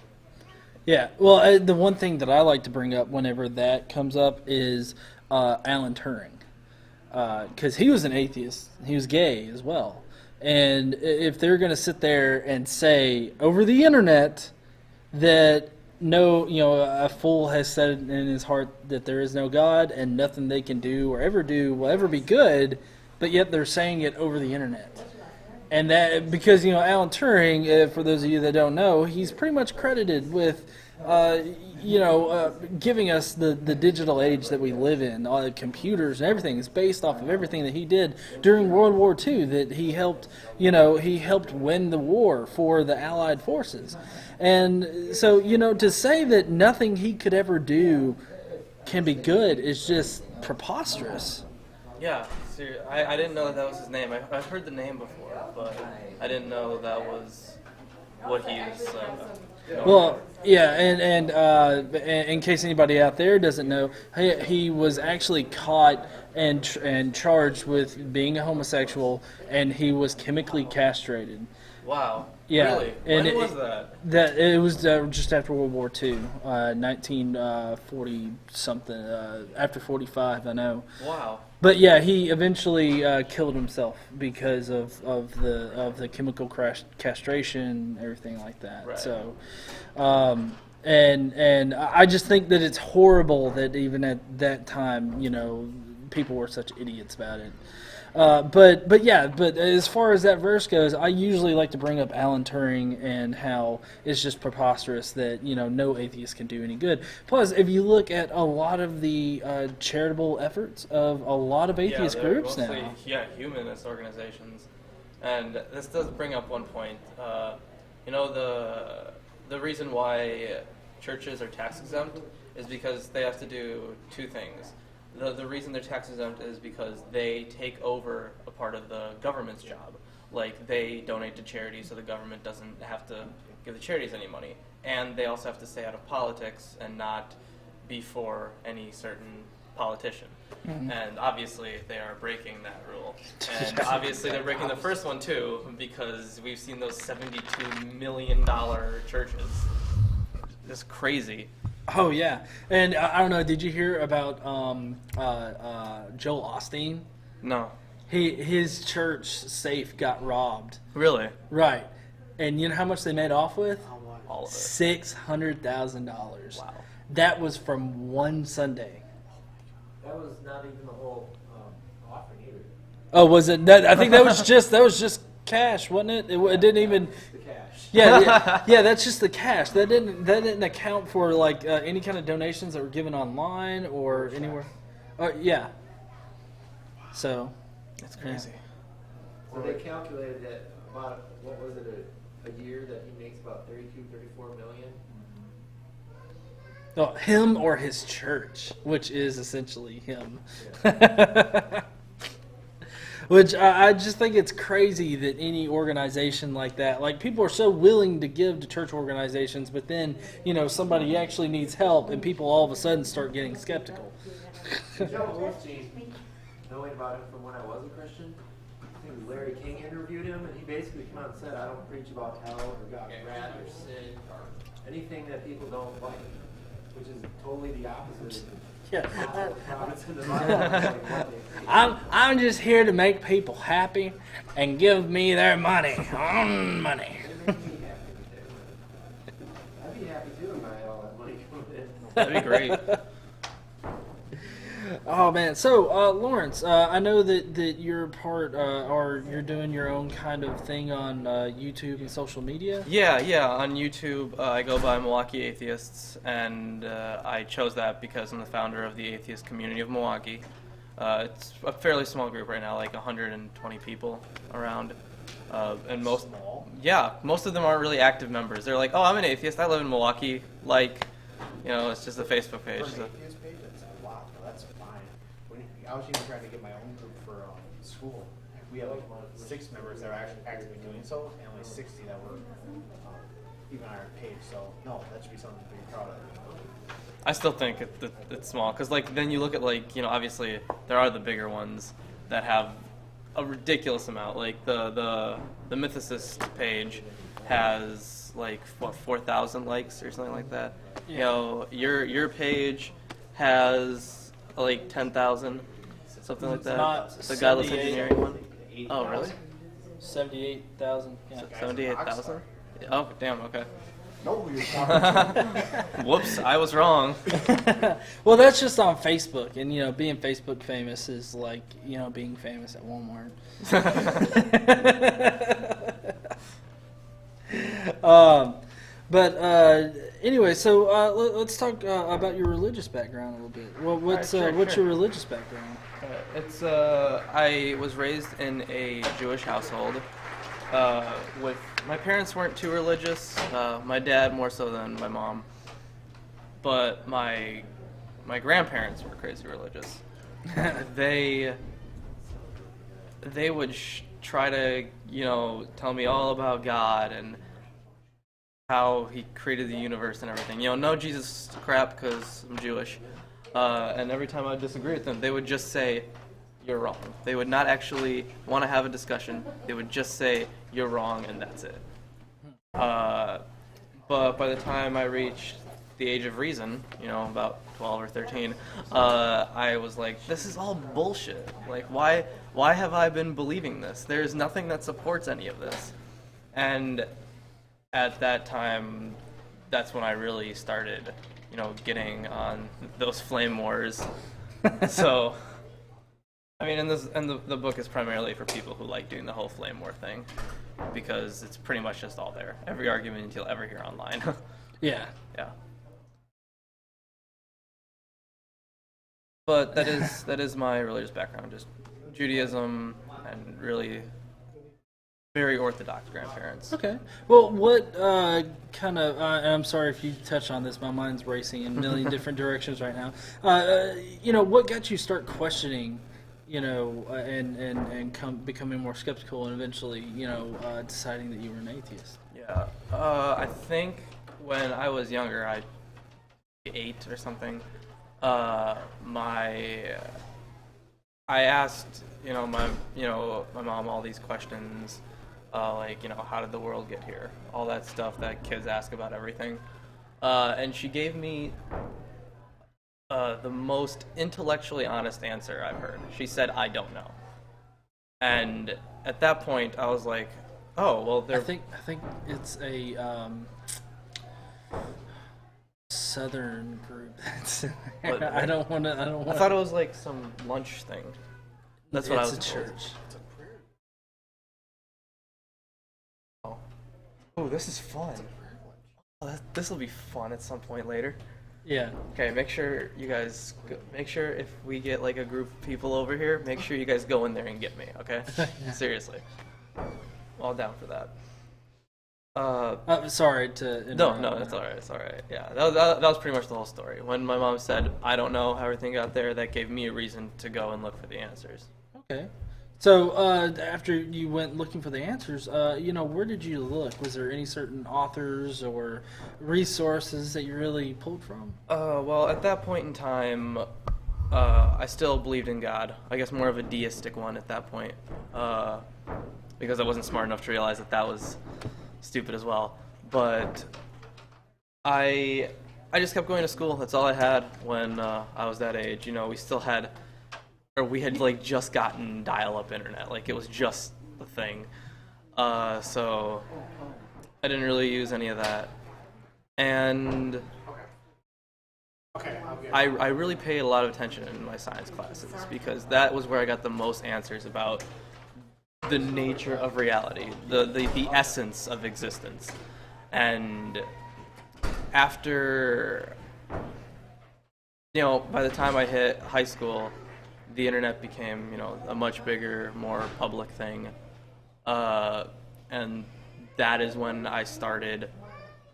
Yeah, well, the one thing that I like to bring up whenever that comes up is Alan Turing. Because he was an atheist. He was gay as well. And if they're going to sit there and say over the internet that a fool has said in his heart that there is no God and nothing they can do or ever do will ever be good, but yet they're saying it over the internet. And that, because, Alan Turing, for those of you that don't know, he's pretty much credited with, giving us the digital age that we live in. All the computers and everything is based off of everything that he did during World War II, that he helped win the war for the Allied forces. And so, to say that nothing he could ever do can be good is just preposterous. Yeah, I didn't know that was his name. I've heard the name before, but I didn't know that was what he is. Well, yeah, and in case anybody out there doesn't know, he was actually caught and charged with being a homosexual, and he was chemically castrated. Wow. Yeah. Really? And when was that? It was just after World War II, 1940 something, after 45, I know. Wow. But yeah, he eventually killed himself because of the chemical castration and everything like that. Right. So, and I just think that it's horrible that even at that time, people were such idiots about it. But as far as that verse goes, I usually like to bring up Alan Turing and how it's just preposterous that no atheist can do any good. Plus, if you look at a lot of the charitable efforts of a lot of atheist groups mostly, now, humanist organizations, and this does bring up one point. The reason why churches are tax exempt is because they have to do two things. The reason they're tax exempt is because they take over a part of the government's job. Like, they donate to charities so the government doesn't have to give the charities any money. And they also have to stay out of politics and not be for any certain politician. Mm-hmm. And obviously they are breaking that rule. And obviously they're breaking the first one too, because we've seen those $72 million churches. It's crazy. Oh yeah, and I don't know. Did you hear about Joel Osteen? No. His church safe got robbed. Really? Right, and you know how much they made off with? All of it. $600,000. Wow. That was from one Sunday. That was not even the whole offering either. Oh, was it? I think that was just cash, wasn't it? It didn't even. The cash. Yeah, that's just the cash. That didn't account for like any kind of donations that were given online or anywhere. Yeah. So. That's crazy. Yeah. So they calculated that about, what was it, a year that he makes about 34 million? Oh, him or his church, which is essentially him. Yeah. Which I just think it's crazy that any organization like that, like people are so willing to give to church organizations, but then, somebody actually needs help and people all of a sudden start getting skeptical. Joel Osteen, knowing about him from when I was a Christian, I think Larry King interviewed him, and he basically came out and said, I don't preach about hell or God's wrath or sin or anything that people don't like, which is totally the opposite. Yeah. I'm just here to make people happy and give me their money. Money. I'd be happy too if I had all that money coming in. That'd be great. Oh man, so Lawrence, I know that you're part, or you're doing your own kind of thing on YouTube and social media. Yeah. On YouTube, I go by Milwaukee Atheists, and I chose that because I'm the founder of the atheist community of Milwaukee. It's a fairly small group right now, like 120 people around, and most of them aren't really active members. They're like, oh, I'm an atheist. I live in Milwaukee. Like, it's just a Facebook page. For an atheist page, it's a lot. That's fine. I was even trying to get my own group for school. We have like 6 members that are actually actively doing so, and only 60 that were even on our page. So no, that should be something to be proud of. I still think it's small because then you look at obviously there are the bigger ones that have a ridiculous amount. Like the Mythicist page has 4,000 likes or something like that. Yeah. Your page has 10,000, something like that. Not the Godless Engineering one. Oh really? 78,000. Yeah. 78,000. Oh damn. Okay. Know who you're talking. Whoops, I was wrong. Well, that's just on Facebook, and being Facebook famous is like being famous at Walmart. But anyway, so let's talk about your religious background a little bit. Well, what's your religious background? It's I was raised in a Jewish household. With my parents weren't too religious. My dad more so than my mom. But my grandparents were crazy religious. They would try to tell me all about God and how He created the universe and everything. No Jesus crap because I'm Jewish. And every time I would disagree with them, they would just say, "You're wrong." They would not actually want to have a discussion. They would just say, "You're wrong," and that's it. But by the time I reached the age of reason, about 12 or 13, I was like, this is all bullshit. Like, why have I been believing this? There's nothing that supports any of this. And at that time, that's when I really started, getting on those flame wars. So, I mean, and the book is primarily for people who like doing the whole flame war thing, because it's pretty much just all there. Every argument you'll ever hear online. Yeah. Yeah. But that is my religious background, just Judaism and really very orthodox grandparents. Okay. Well, what kind of? And I'm sorry if you touch on this. My mind's racing in a million different directions right now. What got you start questioning? And becoming more skeptical, and eventually, deciding that you were an atheist. Yeah. I think when I was younger, I 8 or something. I asked, my mom all these questions, how did the world get here? All that stuff that kids ask about everything. And she gave me the most intellectually honest answer I've heard. She said, "I don't know." And at that point, I was like, "Oh, well." I think it's a Southern group. I don't want to. I thought it was like some lunch thing. That's what I was. It's a church. Oh, this is fun. Oh, this will be fun at some point later. Yeah. Okay, make sure you guys if we get like a group of people over here, make sure you guys go in there and get me, okay? Yeah. Seriously. All down for that. Sorry to interrupt. No, it's alright, it's alright. Yeah, that was pretty much the whole story. When my mom said, "I don't know how everything got there," that gave me a reason to go and look for the answers. Okay. So after you went looking for the answers, where did you look? Was there any certain authors or resources that you really pulled from? Well, at that point in time, I still believed in God. I guess more of a deistic one at that point, because I wasn't smart enough to realize that was stupid as well. But I just kept going to school. That's all I had when I was that age. We had like just gotten dial-up internet. Like it was just the thing. So I didn't really use any of that. And Okay. I really paid a lot of attention in my science classes because that was where I got the most answers about the nature of reality, the essence of existence. And after, by the time I hit high school, the internet became, a much bigger, more public thing. And that is when I started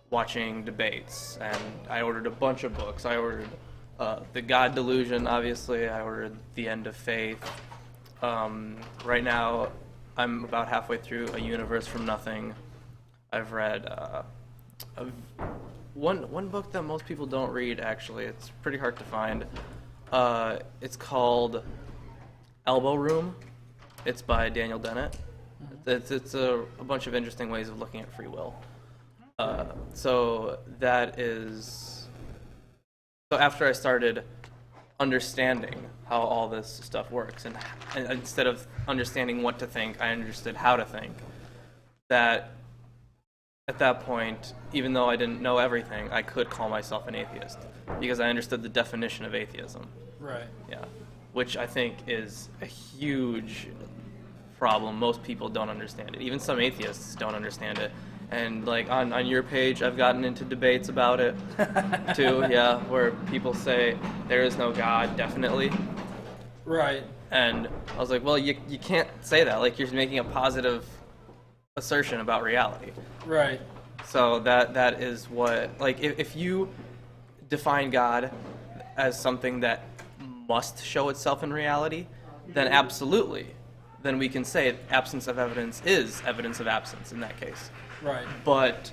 watching debates, and I ordered a bunch of books. I ordered The God Delusion, obviously. I ordered The End of Faith. Right now, I'm about halfway through A Universe from Nothing. I've read one book that most people don't read, actually. It's pretty hard to find. It's called Elbow Room. It's by Daniel Dennett. It's a bunch of interesting ways of looking at free will. So after I started understanding how all this stuff works, and instead of understanding what to think, I understood how to think. That at that point, even though I didn't know everything, I could call myself an atheist because I understood the definition of atheism. Right. Yeah. Which I think is a huge problem. Most people don't understand it. Even some atheists don't understand it. And like on your page, I've gotten into debates about it too, yeah, where people say there is no God, definitely. Right. And I was like, well, you can't say that. Like, you're making a positive assertion about reality. Right. So that is what, like, if you define God as something that must show itself in reality, then absolutely. Then we can say absence of evidence is evidence of absence in that case. Right. But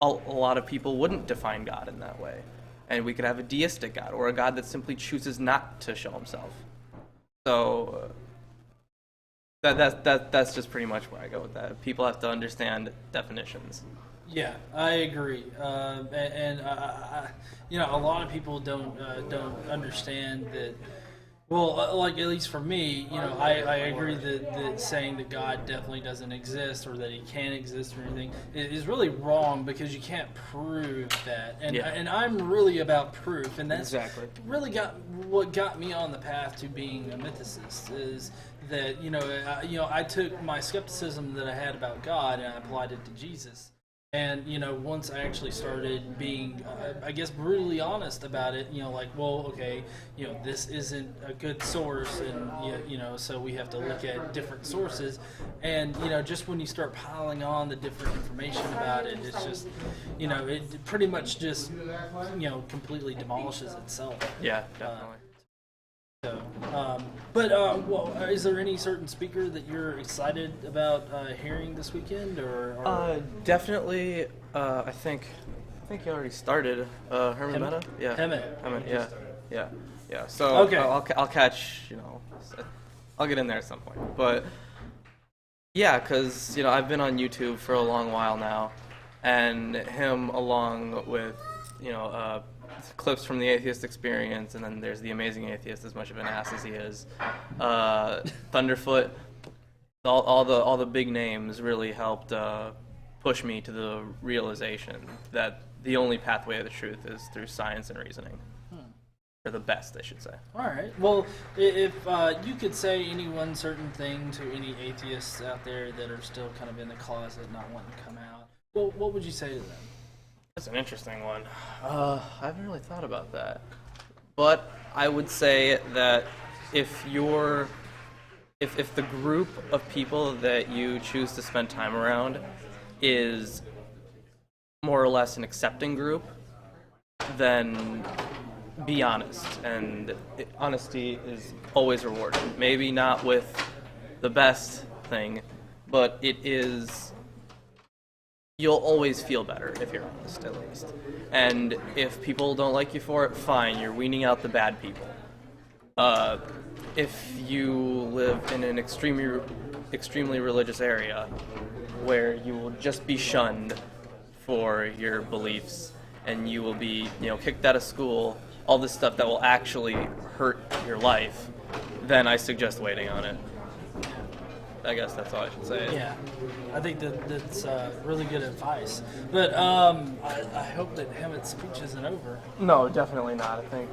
a lot of people wouldn't define God in that way. And we could have a deistic God, or a God that simply chooses not to show himself. So that's just pretty much where I go with that. People have to understand definitions. Yeah, I agree. And a lot of people don't understand that. Well, like, at least for me, I agree that saying that God definitely doesn't exist or that he can't exist or anything is really wrong because you can't prove that. And I'm really about proof, and that's exactly really what got me on the path to being a mythicist is that, I took my skepticism that I had about God and I applied it to Jesus. And, once I actually started being, I guess, brutally honest about it, this isn't a good source, and, so we have to look at different sources. And, just when you start piling on the different information about it, it's just, it pretty much just, completely demolishes itself. Yeah, definitely. Is there any certain speaker that you're excited about hearing this weekend, or? Definitely. I think you already started. Herman Mehta. Yeah. Hemet. Yeah. So okay. I'll catch. I'll get in there at some point. But yeah, because I've been on YouTube for a long while now, and him along with clips from the Atheist Experience, and then there's the Amazing Atheist, as much of an ass as he is. Thunderfoot, all the big names really helped push me to the realization that the only pathway to the truth is through science and reasoning. Or the best, I should say. All right. Well, if you could say any one certain thing to any atheists out there that are still kind of in the closet, not wanting to come out, well, what would you say to them? That's an interesting one. I haven't really thought about that. But I would say that if the group of people that you choose to spend time around is more or less an accepting group, then be honest. And honesty is always rewarded. Maybe not with the best thing, but it is... You'll always feel better if you're honest, at least. And if people don't like you for it, fine, you're weaning out the bad people. If you live in an extremely religious area where you will just be shunned for your beliefs and you will be, kicked out of school, all this stuff that will actually hurt your life, then I suggest waiting on it. I guess that's all I should say. Yeah, I think that's really good advice. But I hope that Hammett's speech isn't over. No, definitely not. I think.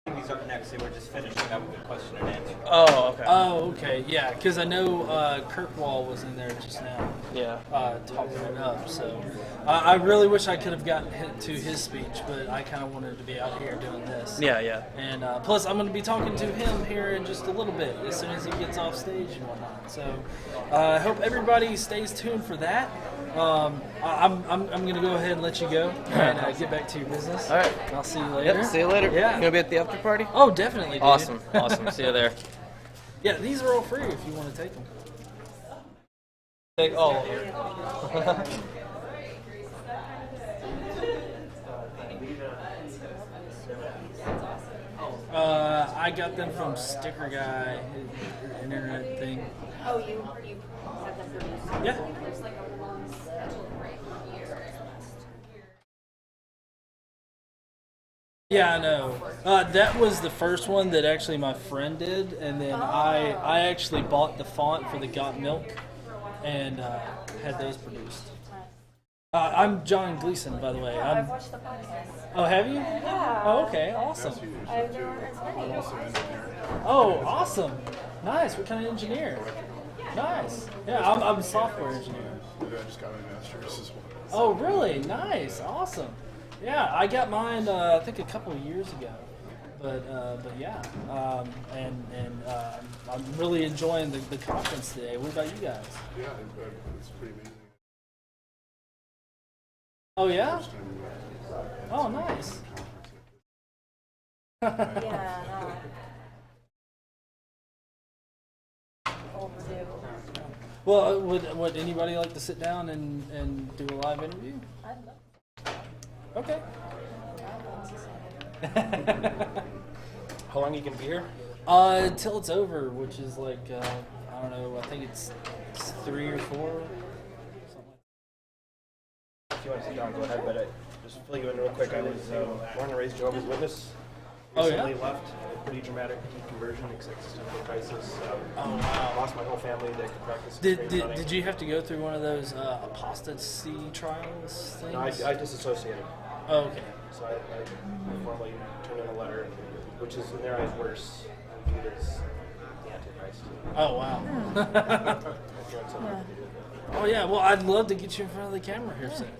These are next. They were just finishing up with question and answer. Oh, okay. Oh, okay. Yeah, because I know Kirkwall was in there just now. Yeah. Talking it up. So I really wish I could have gotten to his speech, but I kind of wanted to be out here doing this. Yeah, yeah. And plus, I'm going to be talking to him here in just a little bit, as soon as he gets off stage and whatnot. So I hope everybody stays tuned for that. I'm going to go ahead and let you go and get back to your business. All right. I'll see you later. Yep, see you later. Yeah. You gonna be at the after party? Oh, definitely, dude. Awesome. See you there. Yeah, these are all free if you want to take them. Take all of them. I got them from Sticker Guy, an internet thing. Oh, you had them produced? Yeah. There's like a release right here. Yeah, I know. That was the first one that actually my friend did, and then I actually bought the font for the Got Milk and had those produced. I'm John Gleason, by the way. I've watched the podcast. Oh, have you? Yeah. Oh, okay, awesome. I've never heard as many. Oh, awesome. Nice. What kind of engineer? Nice. Yeah, I'm a software engineer. I just got my master's as well. Oh, really? Nice. Awesome. Yeah, I got mine. I think a couple of years ago. But yeah, I'm really enjoying the conference today. What about you guys? Yeah, it's pretty amazing. Oh yeah. Oh, nice. Yeah. Overdue. Well, would anybody like to sit down and do a live interview? I'd love Okay. How long are you gonna be here? Till it's over, which is like I don't know. I think it's 3 or 4. If you want to sit down, go ahead. But just fill you in real quick. I was born and raised Jehovah's Witness. Oh, yeah? Recently left. A pretty dramatic conversion, existential crisis. Oh wow! Lost my whole family that could practice. Did you have to go through one of those apostasy trials things? No, I disassociated. Oh, okay. So I formally turned in a letter, which is in their eyes worse and viewed as the Antichrist. Oh wow! Oh yeah. Well, I'd love to get you in front of the camera here soon.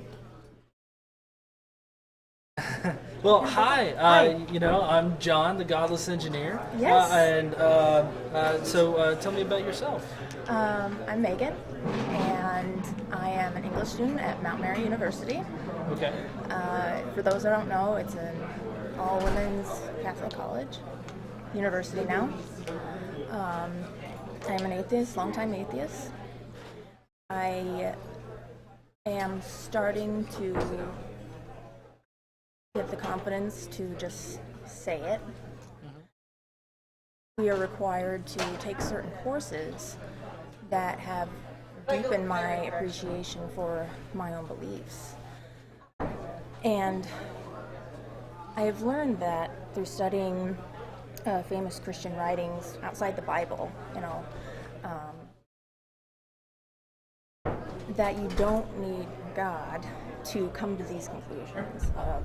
Well, hi. I'm John, the Godless Engineer. Yes. So tell me about yourself. I'm Megan, and I am an English student at Mount Mary University. Okay. For those that don't know, it's an all-women's Catholic college, university now. I'm an atheist, longtime atheist. I am starting to get the confidence to just say it. We are required to take certain courses that have deepened my appreciation for my own beliefs. And I have learned that through studying famous Christian writings outside the Bible, that you don't need God to come to these conclusions of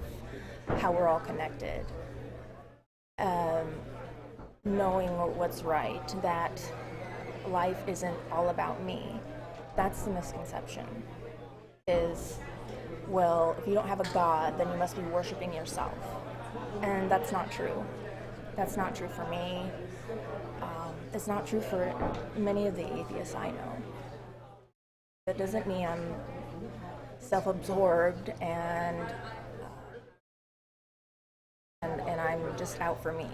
how we're all connected. Knowing what's right, that life isn't all about me. That's the misconception. Is, well, if you don't have a God, then you must be worshiping yourself. And that's not true. That's not true for me. It's not true for many of the atheists I know. That doesn't mean I'm self-absorbed and I'm just out for me.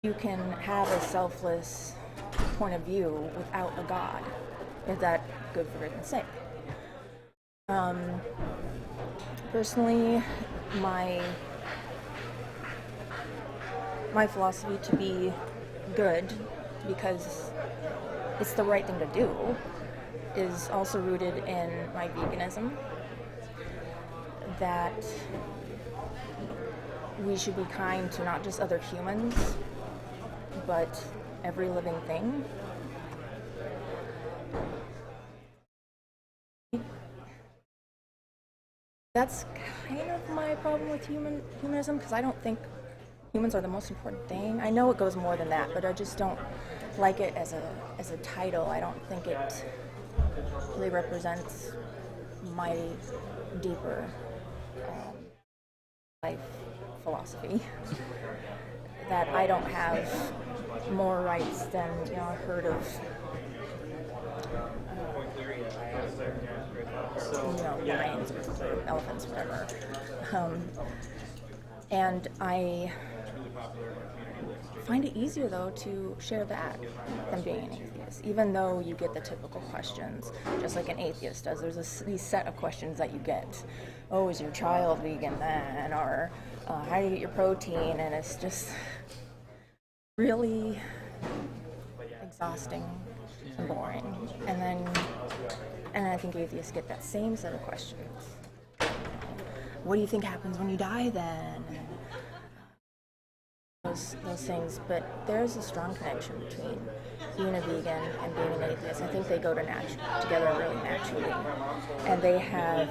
You can have a selfless point of view without a God, if that's good for goodness sake. Personally, my philosophy to be good, because it's the right thing to do, is also rooted in my veganism, that we should be kind to not just other humans, but every living thing. That's kind of my problem with humanism, because I don't think humans are the most important thing. I know it goes more than that, but I just don't like it as a title. I don't think it really represents my deeper life philosophy. That I don't have more rights than a herd of lions or elephants, whatever. And I find it easier, though, to share that than being an atheist, even though you get the typical questions, just like an atheist does. There's these set of questions that you get. Oh, is your child vegan then? Or how do you get your protein? And it's just really exhausting and boring. And I think atheists get that same set of questions. What do you think happens when you die then? Those things, but there's a strong connection between being a vegan and being an atheist. I think they go together really naturally, and they have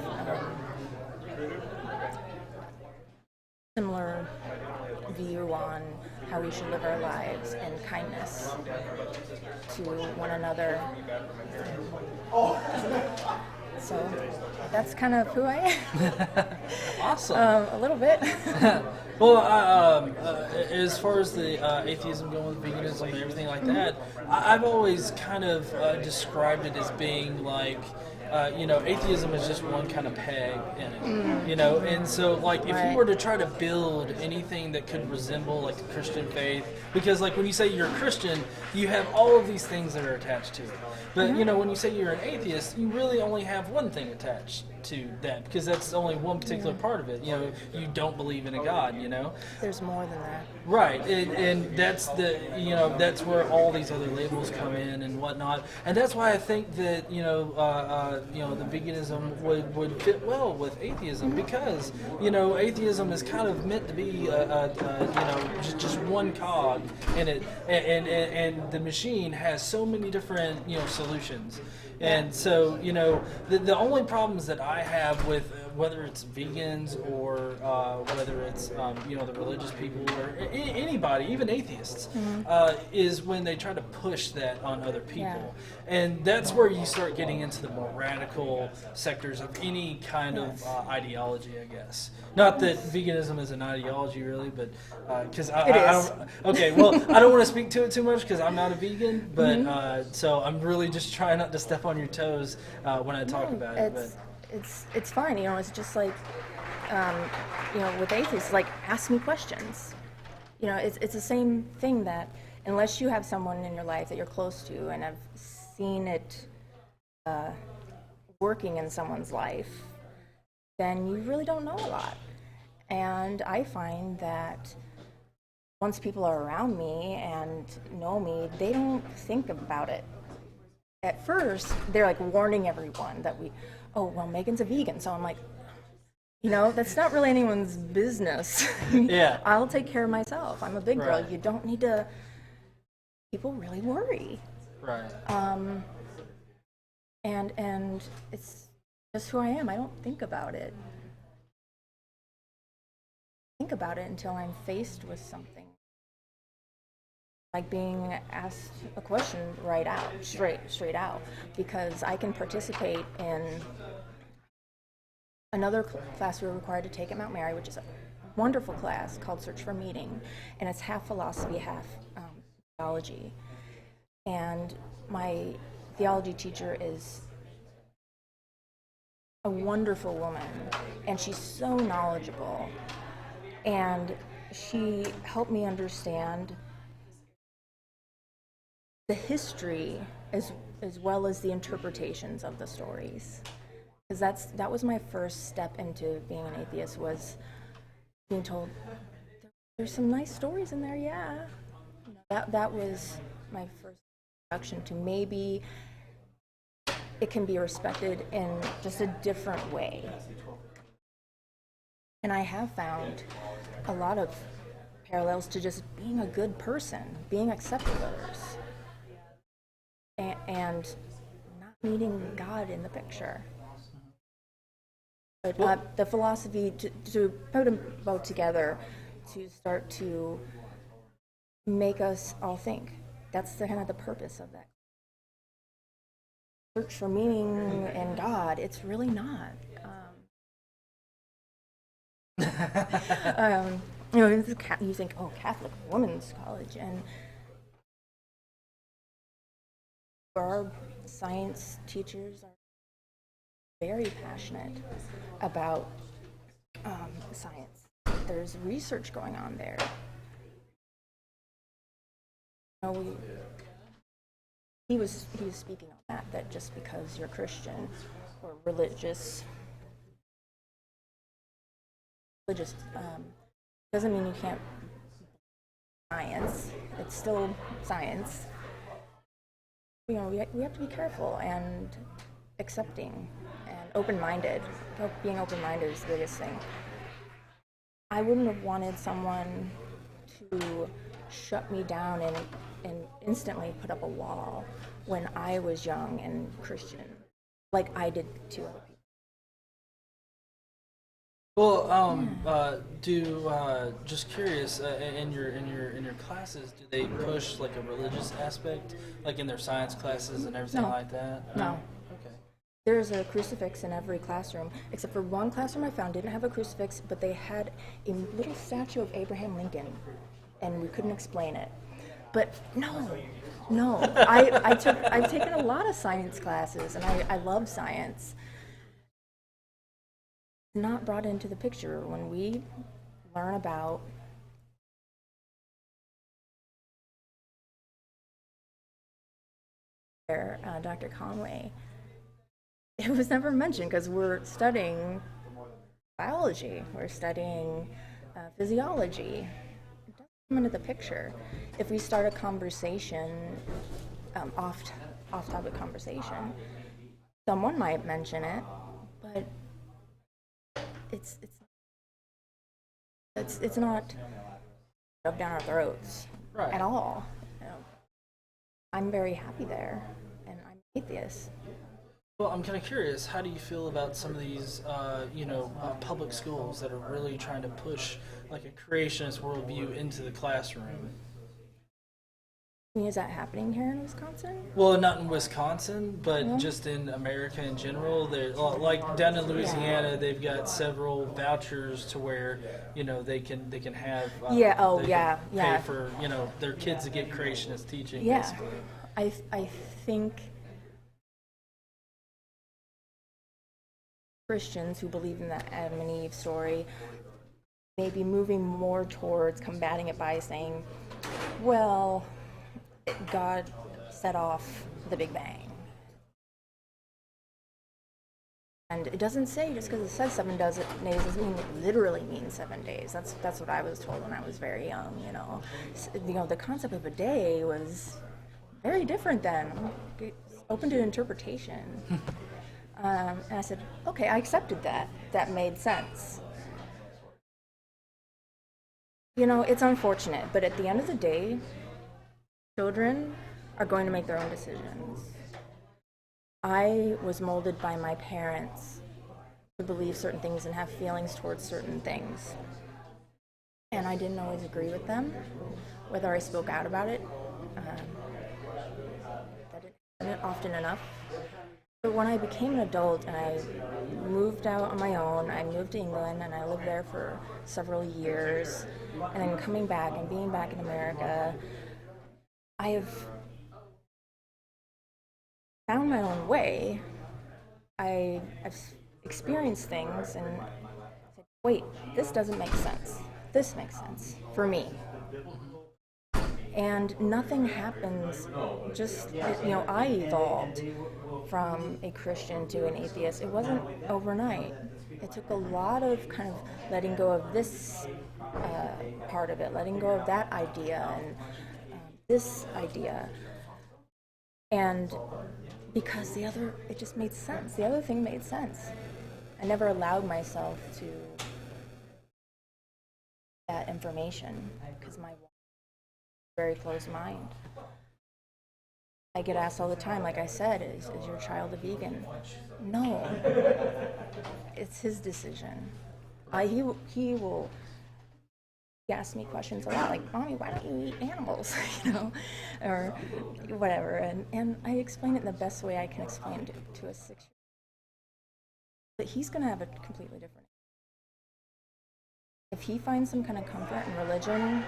similar view on how we should live our lives and kindness to one another. So that's kind of who I am. Awesome. A little bit. Well, as far as the atheism going with veganism and everything like that, I've always kind of described it as being like, atheism is just one kind of peg in it, and so like if you were to try to build anything that could resemble like the Christian faith, because like when you say you're a Christian, you have all of these things that are attached to it, but when you say you're an atheist, you really only have one thing attached to that, because that's only one particular part of it. You don't believe in a God. There's more than that. Right, and that's that's where all these other labels come in and whatnot, and that's why I think that the veganism would fit well with atheism, because atheism is kind of meant to be just one cog in it, and the machine has so many different solutions. And so, the only problems that I have with whether it's vegans or whether it's, the religious people or anybody, even atheists, is when they try to push that on other people. Yeah. And that's where you start getting into the more radical sectors of any kind of ideology, I guess. Not that veganism is an ideology, really, but because I don't. Okay, well, I don't want to speak to it too much because I'm not a vegan, but so I'm really just trying not to step on your toes when I talk about it. But it's fine, it's just like with atheists, like ask me questions. It's the same thing, that unless you have someone in your life that you're close to and have seen it working in someone's life, then you really don't know a lot. And I find that once people are around me and know me, they don't think about it. At first, they're like warning everyone that Megan's a vegan, so I'm like, that's not really anyone's business. Yeah. I'll take care of myself. I'm a big girl. You don't need to. People really worry. Right. And it's just who I am. I don't think about it. Think about it until I'm faced with something. Like being asked a question straight out, because I can participate in another class we were required to take at Mount Mary, which is a wonderful class called Search for Meaning, and it's half philosophy, half theology. And my theology teacher is a wonderful woman, and she's so knowledgeable, and she helped me understand the history as well as the interpretations of the stories, because that was my first step into being an atheist, was being told there's some nice stories in there. That was my first introduction to maybe it can be respected in just a different way. And I have found a lot of parallels to just being a good person, being accepting of others, and not needing God in the picture. But the philosophy, to put them both together, to start to make us all think. That's kind of the purpose of that. Search for meaning in God, it's really not. You think, oh, Catholic women's college, and our science teachers are very passionate about science. There's research going on there. He was speaking on that just because you're Christian or religious doesn't mean you can't science. It's still science. We have to be careful and accepting and open-minded. Being open-minded is the biggest thing. I wouldn't have wanted someone to shut me down and instantly put up a wall when I was young and Christian, like I did to other people. Well, just curious, in your classes, do they push like a religious aspect, like in their science classes and everything like that? No. Okay. There's a crucifix in every classroom, except for one classroom I found didn't have a crucifix, but they had a little statue of Abraham Lincoln, and we couldn't explain it. But no. I've taken a lot of science classes, and I love science. Not brought into the picture when we learn about Dr. Conway. It was never mentioned because we're studying biology, we're studying physiology. It doesn't come into the picture. If we start a conversation, off-topic conversation, someone might mention it, but it's not shoved down our throats at all. I'm very happy there, and I'm atheist. Well, I'm kind of curious. How do you feel about some of these, public schools that are really trying to push like a creationist worldview into the classroom? Is that happening here in Wisconsin? Well, not in Wisconsin, but just in America in general. Like down in Louisiana, they've got several vouchers to where they can have pay for their kids to get creationist teaching. Yeah, basically. I think Christians who believe in that Adam and Eve story may be moving more towards combating it by saying, well, God set off the Big Bang. And it doesn't say just because it says 7 days doesn't mean it literally means 7 days. That's what I was told when I was very young. The concept of a day was very different then. Open to interpretation. And I said, okay, I accepted that. That made sense. It's unfortunate, but at the end of the day, children are going to make their own decisions. I was molded by my parents to believe certain things and have feelings towards certain things. And I didn't always agree with them, whether I spoke out about it. That didn't happen often enough. But when I became an adult and I moved out on my own, I moved to England and I lived there for several years. And then coming back and being back in America, I have found my own way. I've experienced things and said, wait, this doesn't make sense. This makes sense for me. And nothing happens just, I evolved from a Christian to an atheist. It wasn't overnight. It took a lot of kind of letting go of this part of it, letting go of that idea and this idea. And because it just made sense. The other thing made sense. I never allowed myself to that information because my very closed mind. I get asked all the time, like I said, is your child a vegan? No. It's his decision. He will ask me questions a lot, like, Mommy, why don't you eat animals? Or whatever. And I explain it in the best way I can explain it to a 6-year-old. But he's going to have a completely different. If he finds some kind of comfort in religion,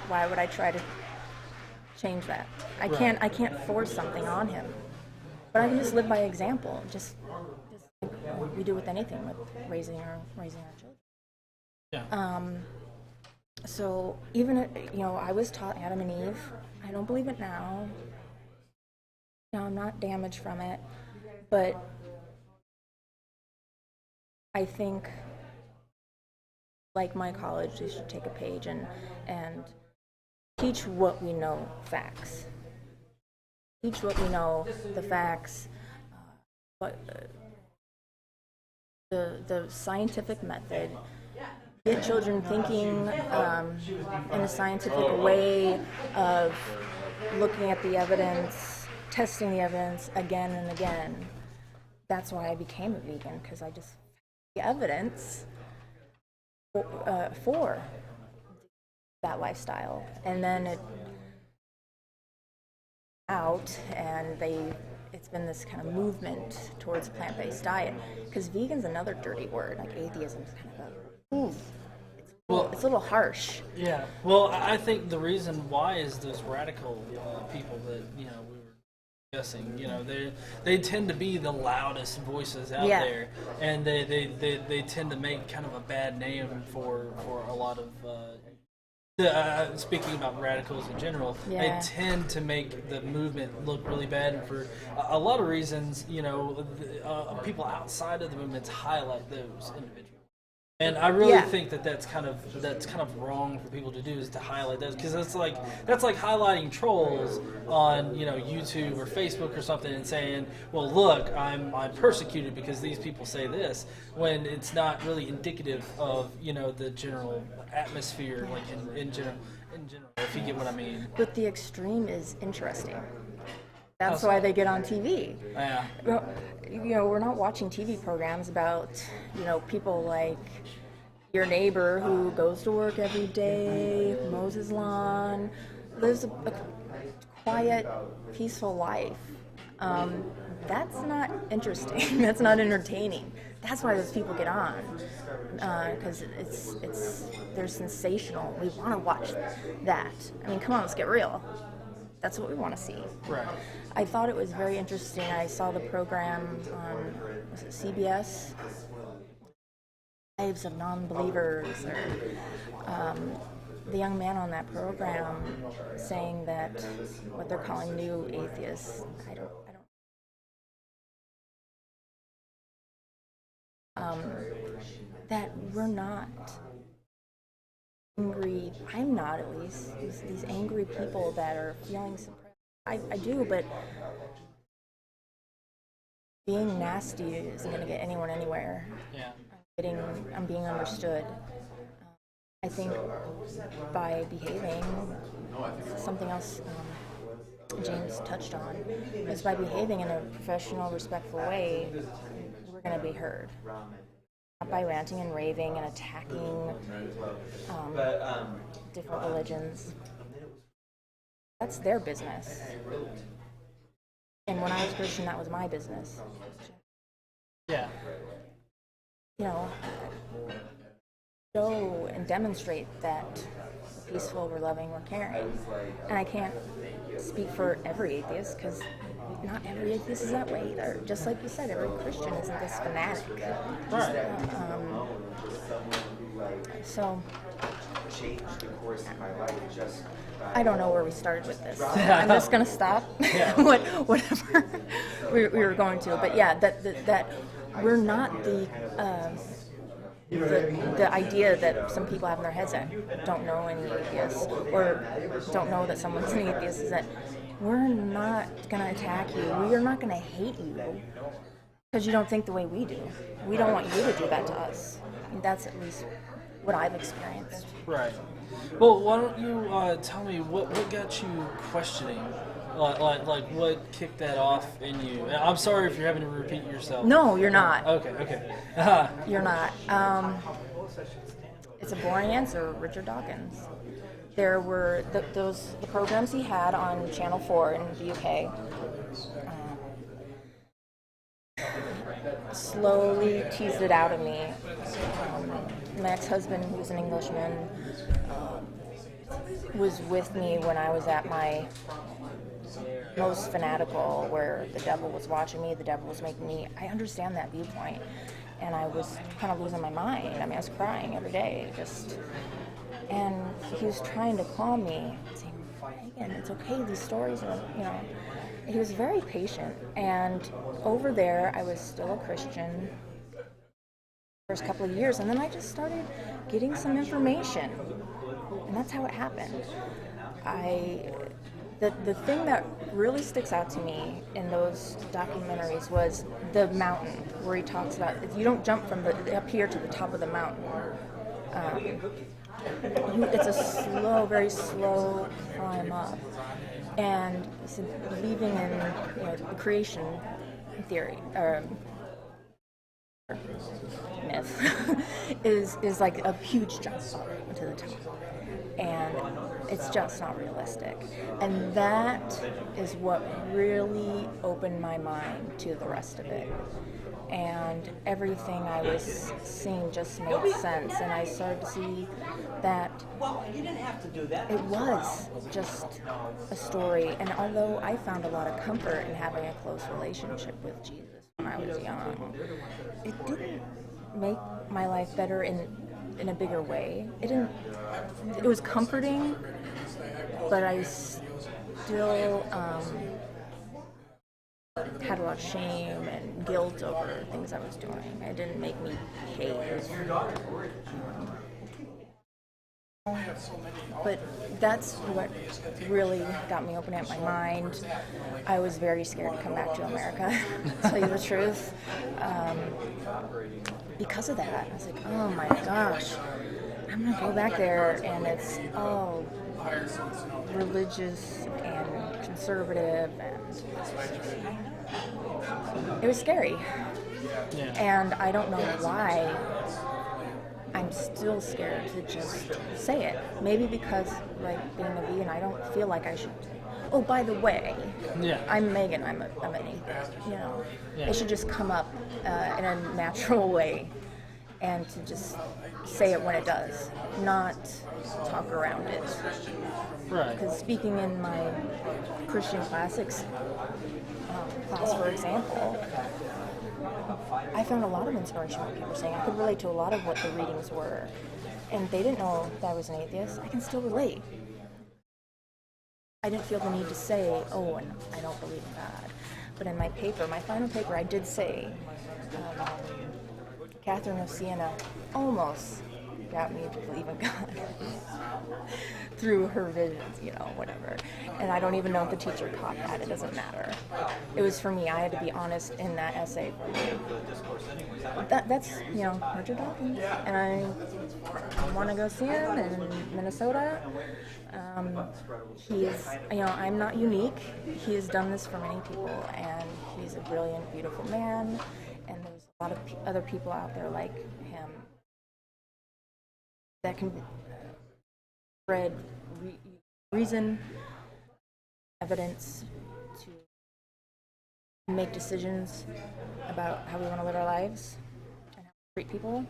why would I try to change that? I can't force something on him. But I can just live by example, just like we do with anything, with raising our children. Yeah. So even, I was taught Adam and Eve. I don't believe it now. No, I'm not damaged from it. But I think, like my college, they should take a page and teach what we know, facts. Teach what we know, the facts, the scientific method. Get children thinking in a scientific way of looking at the evidence, testing the evidence again and again. That's why I became a vegan, because I just the evidence for that lifestyle, and then it out, and it's been this kind of movement towards plant-based diet, because vegan's another dirty word, like atheism is kind of it's a little harsh. Yeah. Well, I think the reason why is those radical people that we were discussing. They tend to be the loudest voices out there, and they tend to make kind of a bad name for a lot of. Speaking about radicals in general, they tend to make the movement look really bad, and for a lot of reasons, people outside of the movements highlight those individuals. And I really think that's kind of wrong for people to do, is to highlight those, because that's like highlighting trolls on YouTube or Facebook or something and saying, well, look, I'm persecuted because these people say this, when it's not really indicative of the general atmosphere, like in general, if you get what I mean. But the extreme is interesting. That's why they get on TV. Yeah. We're not watching TV programs about, people like your neighbor who goes to work every day, mows his lawn, lives a quiet, peaceful life. That's not interesting. That's not entertaining. That's why those people get on, because they're sensational. We want to watch that. I mean, come on, let's get real. That's what we want to see. Right. I thought it was very interesting. I saw the program on, was it CBS? Lives of Non-Believers, or the young man on that program saying that what they're calling new atheists, that we're not angry. I'm not, at least. These angry people that are feeling suppressed. I do, but being nasty isn't going to get anyone anywhere. Yeah. I'm being understood. I think by behaving, something else James touched on, is by behaving in a professional, respectful way, we're going to be heard. Not by ranting and raving and attacking different religions. That's their business. And when I was Christian, that was my business. Yeah. Show and demonstrate that we're peaceful, we're loving, we're caring. And I can't speak for every atheist, because not every atheist is that way either. Just like you said, every Christian isn't this fanatic. Right. So I don't know where we started with this. I'm just going to stop. Whatever we were going to. But yeah, that we're not the idea that some people have in their heads that don't know any atheists, or don't know that someone's an atheist, is that we're not going to attack you. We are not going to hate you because you don't think the way we do. We don't want you to do that to us. And that's at least what I've experienced. Right. Well, why don't you tell me what got you questioning Like what kicked that off in you? I'm sorry if you're having to repeat yourself. No, you're not. Okay. You're not. It's a boring answer, Richard Dawkins. There were the programs he had on Channel 4 in the UK. Slowly teased it out of me. My ex-husband, who was an Englishman, was with me when I was at my most fanatical, where the devil was watching me, the devil was making me. I understand that viewpoint, and I was kind of losing my mind. I mean, I was crying every day, and he was trying to calm me, saying, "Megan, it's okay. These stories are, He was very patient, and over there, I was still a Christian first couple of years, and then I just started getting some information, and that's how it happened. The thing that really sticks out to me in those documentaries was the mountain, where he talks about you don't jump from up here to the top of the mountain. It's a very slow climb up, and he said believing in the creation theory or myth is like a huge jump up to the top, and it's just not realistic. And that is what really opened my mind to the rest of it. And everything I was seeing just made sense, and I started to see that it was just a story. And although I found a lot of comfort in having a close relationship with Jesus when I was young, it didn't make my life better in a bigger way. It was comforting, but I still had a lot of shame and guilt over things I was doing. It didn't make me behave. But that's what really got me opening up my mind. I was very scared to come back to America, to tell you the truth. Because of that, I was like, oh my gosh, I'm gonna go back there and it's all religious and conservative, and it was scary. Yeah. And I don't know why I'm still scared to just say it. Maybe because, like, being a vegan, I don't feel like I should. Oh, by the way, I'm Megan. I'm an atheist. It should just come up in a natural way, and to just say it when it does, not talk around it. Right. Because speaking in my Christian classics class, for example, I found a lot of inspiration in what people were saying. I could relate to a lot of what the readings were, and they didn't know that I was an atheist. I can still relate. I didn't feel the need to say, oh, and I don't believe in God. But in my paper, my final paper, I did say, Catherine of Siena almost got me to believe in God through her visions, whatever. And I don't even know if the teacher caught that. It doesn't matter. It was for me. I had to be honest in that essay for me. That's Richard Dawkins. And I want to go see him in Minnesota. I'm not unique. He has done this for many people, and he's a brilliant, beautiful man. And there's a lot of other people out there like him that can spread reason, evidence to make decisions about how we want to live our lives and how to treat people.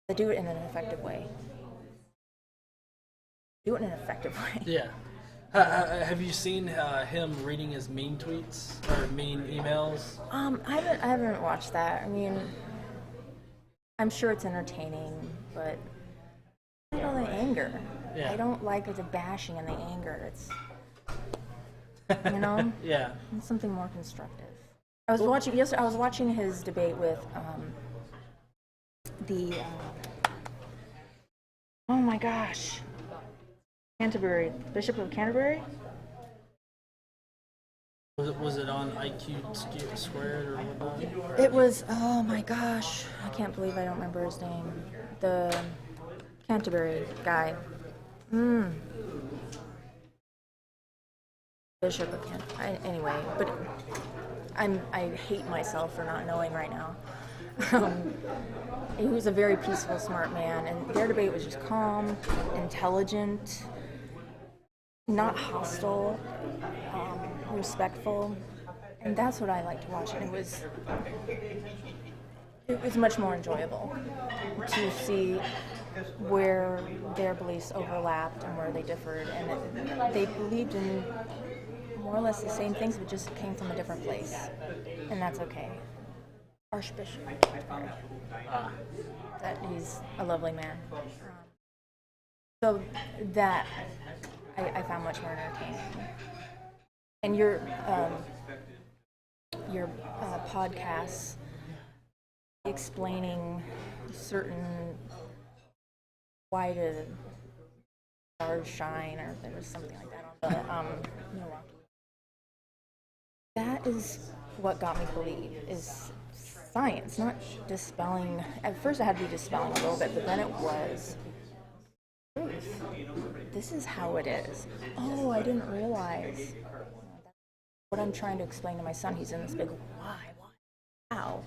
They do it in an effective way. Do it in an effective way. Yeah. Have you seen him reading his mean tweets or mean emails? I haven't watched that. I mean, I'm sure it's entertaining, but I don't like the anger. Yeah. I don't like the bashing and the anger. It's Yeah. It's something more constructive. I was watching his debate with oh my gosh, Canterbury, Bishop of Canterbury. Was it on IQ squared or whatnot? It was, oh my gosh, I can't believe I don't remember his name. The Canterbury guy. Bishop of anyway, but I hate myself for not knowing right now. He was a very peaceful, smart man, and their debate was just calm, intelligent, not hostile, respectful, and that's what I like to watch. And it was much more enjoyable to see where their beliefs overlapped and where they differed, and they believed in more or less the same things, but just came from a different place, and that's okay. Archbishop, that he's a lovely man. So that I found much more entertaining. And your podcasts explaining certain why the stars shine, or if there was something like that on the Milwaukee. That is what got me to believe, is science, not dispelling. At first it had to be dispelling a little bit, but then it was truth. This is how it is. Oh, I didn't realize. What I'm trying to explain to my son, he's in this big why, how.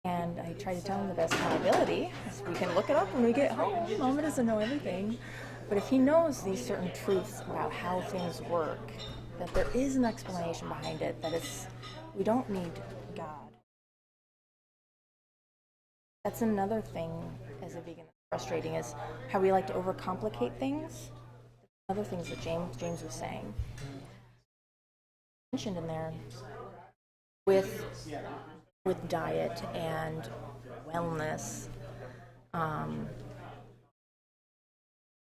And I try to tell him the best of my ability. We can look it up when we get home. Mama doesn't know everything. But if he knows these certain truths about how things work, that there is an explanation behind it, that we don't need God. That's another thing as a vegan that's frustrating, is how we like to overcomplicate things. Other things that James was saying. Mentioned in there with diet and wellness,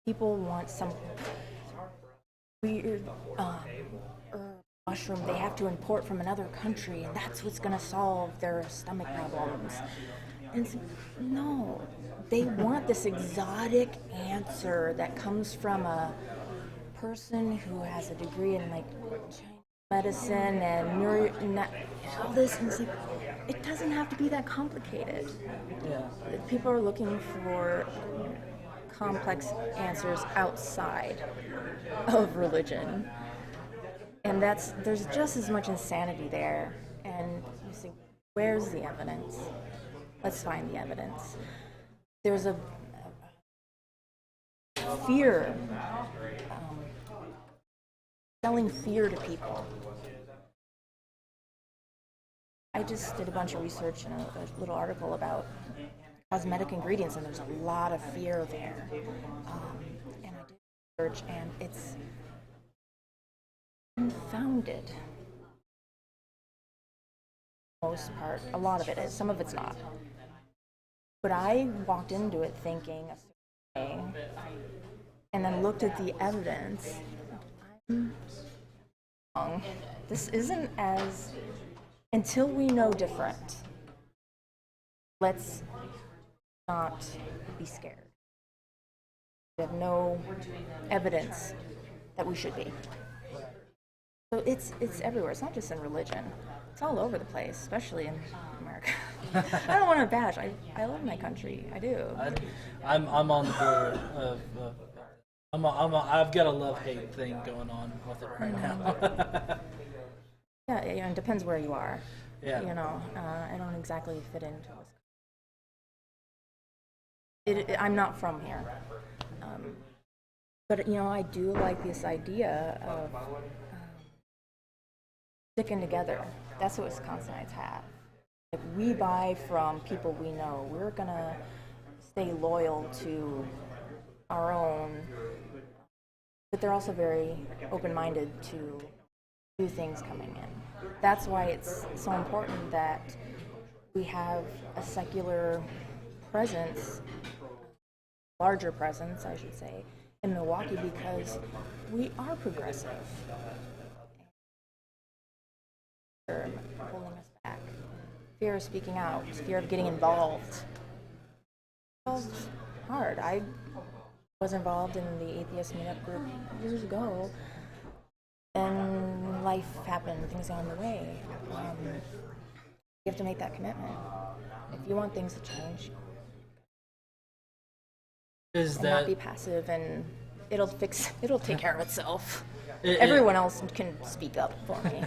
people want some weird mushroom they have to import from another country, and that's what's going to solve their stomach problems. And no, they want this exotic answer that comes from a person who has a degree in like Chinese medicine and all this, and it's like, it doesn't have to be that complicated. Yeah. People are looking for complex answers outside of religion, and there's just as much insanity there. And you say, where's the evidence? Let's find the evidence. There's a fear, selling fear to people. I just did a bunch of research in a little article about cosmetic ingredients, and there's a lot of fear there. And I did research, and it's unfounded. Most part, a lot of it is. Some of it's not. But I walked into it thinking a certain way, and then looked at the evidence. I'm wrong. This isn't as... Until we know different, let's not be scared. We have no evidence that we should be. So it's everywhere. It's not just in religion. It's all over the place, especially in America. I don't want to bash. I love my country. I do. I'm on the border of. I've got a love-hate thing going on with it right now. Yeah, it depends where you are. Yeah. I don't exactly fit into this. I'm not from here. But, I do like this idea of sticking together. That's what Wisconsinites have. If we buy from people we know, we're going to stay loyal to our own. But they're also very open-minded to new things coming in. That's why it's so important that we have a secular presence, larger presence, I should say, in Milwaukee, because we are progressive. Fear holding us back. Fear of speaking out. Fear of getting involved. It's hard. I was involved in the Atheist Meetup group years ago. And life happened, things got in the way. You have to make that commitment. If you want things to change, not be passive, and it'll take care of itself. Everyone else can speak up for me.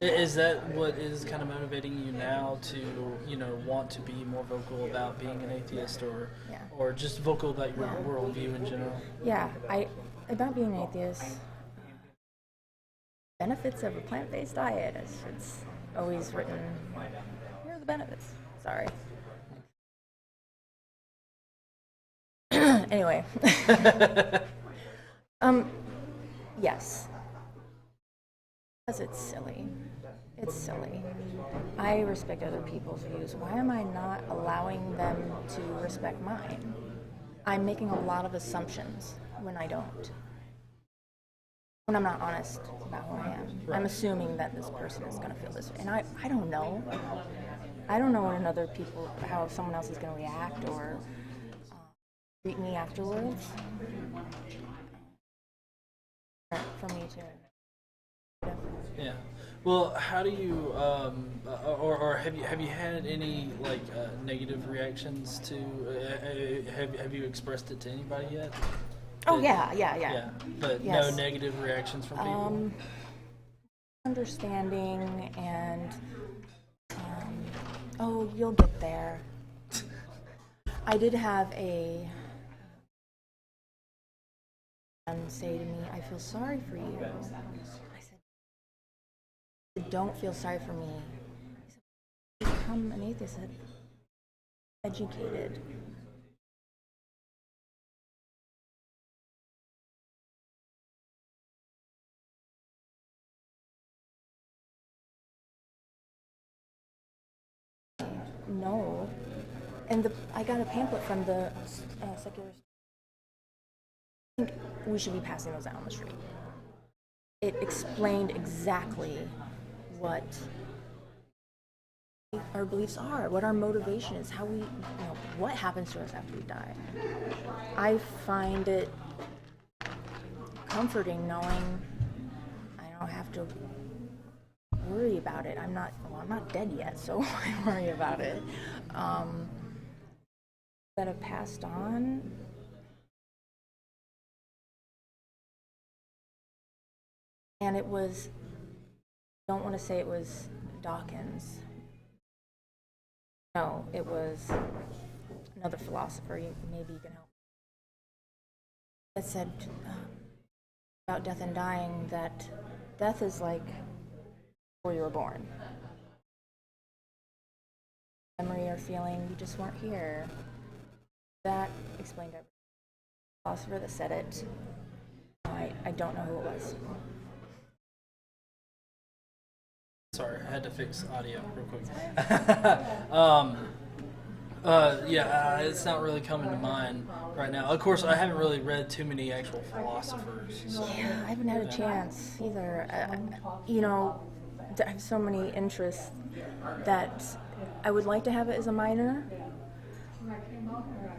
Is that what is kind of motivating you now to, want to be more vocal about being an atheist, or just vocal about your worldview in general? Yeah, about being an atheist. Benefits of a plant-based diet. It's always written. Here are the benefits. Sorry. Anyway. Yes. Because it's silly. It's silly. I respect other people's views. Why am I not allowing them to respect mine? I'm making a lot of assumptions when I don't. When I'm not honest about who I am. I'm assuming that this person is going to feel this way. And I don't know. I don't know how someone else is going to react or treat me afterwards. For me to. Yeah. Well, how do you, or have you had any negative reactions to? Have you expressed it to anybody yet? Oh yeah. But yes. No negative reactions from people. Understanding and you'll get there. I did have a man say to me, "I feel sorry for you." I said, "Don't feel sorry for me." He said, "Become an atheist, educated." No, and I got a pamphlet from the secular. I think we should be passing those out on the street. It explained exactly what our beliefs are, what our motivation is, how we, what happens to us after we die. I find it comforting knowing I don't have to worry about it. I'm not dead yet, so I worry about it. That have passed on. And it was, I don't want to say it was Dawkins. No, it was another philosopher, maybe you can help. That said about death and dying that death is like before you were born. Memory or feeling, you just weren't here. That explained everything. The philosopher that said it, I don't know who it was. Sorry, I had to fix audio real quick. It's not really coming to mind right now. Of course, I haven't really read too many actual philosophers. So. Yeah, I haven't had a chance either. I have so many interests that I would like to have it as a minor,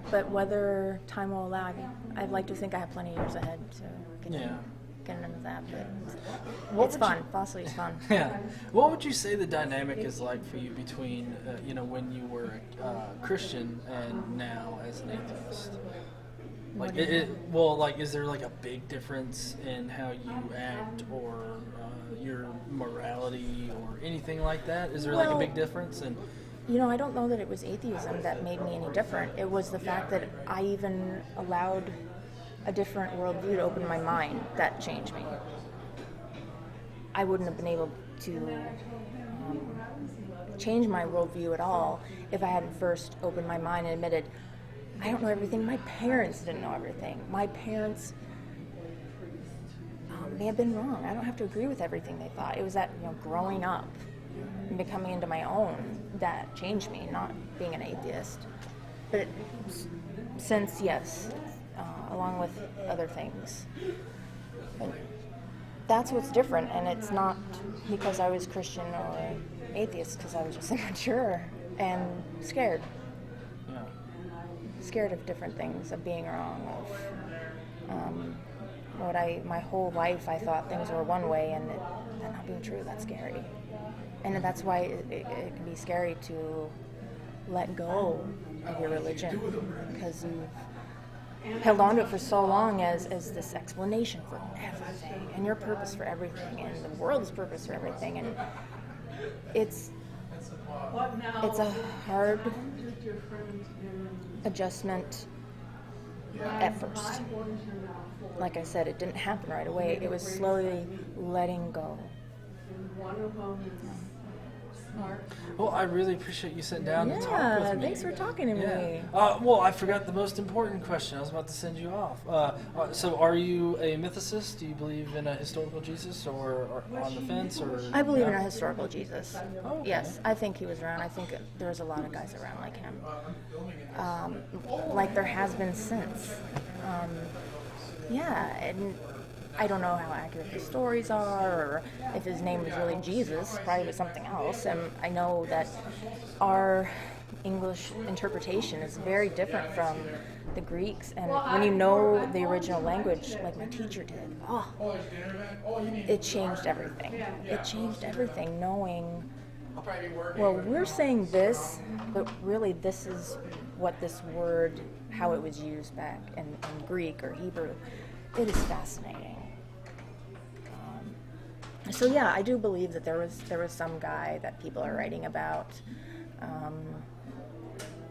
but whether time will allow, I'd like to think I have plenty of years ahead to get into that. But it's fun. Philosophy is fun. Yeah. What would you say the dynamic is like for you between, when you were Christian and now as an atheist? Is there like a big difference in how you act or your morality or anything like that? Is there like a big difference? And I don't know that it was atheism that made me any different. It was the fact that I even allowed a different worldview to open my mind that changed me. I wouldn't have been able to change my worldview at all if I hadn't first opened my mind and admitted, I don't know everything. My parents didn't know everything. My parents may have been wrong. I don't have to agree with everything they thought. It was that, growing up and becoming into my own that changed me, not being an atheist. But since, yes, along with other things. But that's what's different, and it's not because I was Christian or atheist, because I was just immature and scared. Yeah. Scared of different things, of being wrong, of my whole life I thought things were one way, and that not being true, that's scary. And that's why it can be scary to let go of your religion, because you've held on to it for so long as this explanation for everything, and your purpose for everything, and the world's purpose for everything, and it's a hard adjustment at first. Like I said, it didn't happen right away. It was slowly letting go. Well, I really appreciate you sitting down and talking with me. Yeah, thanks for talking to me. Well, I forgot the most important question. I was about to send you off. So, are you a mythicist? Do you believe in a historical Jesus, or on the fence? Or I believe in a historical Jesus. Oh, okay. Yes, I think he was around. I think there's a lot of guys around like him. Like there has been since. Yeah, and I don't know how accurate the stories are, or if his name was really Jesus, probably was something else. And I know that our English interpretation is very different from the Greeks. And when you know the original language, like my teacher did, it changed everything. It changed everything knowing, well, we're saying this, but really this is what this word, how it was used back in Greek or Hebrew. It is fascinating. So yeah, I do believe that there was some guy that people are writing about,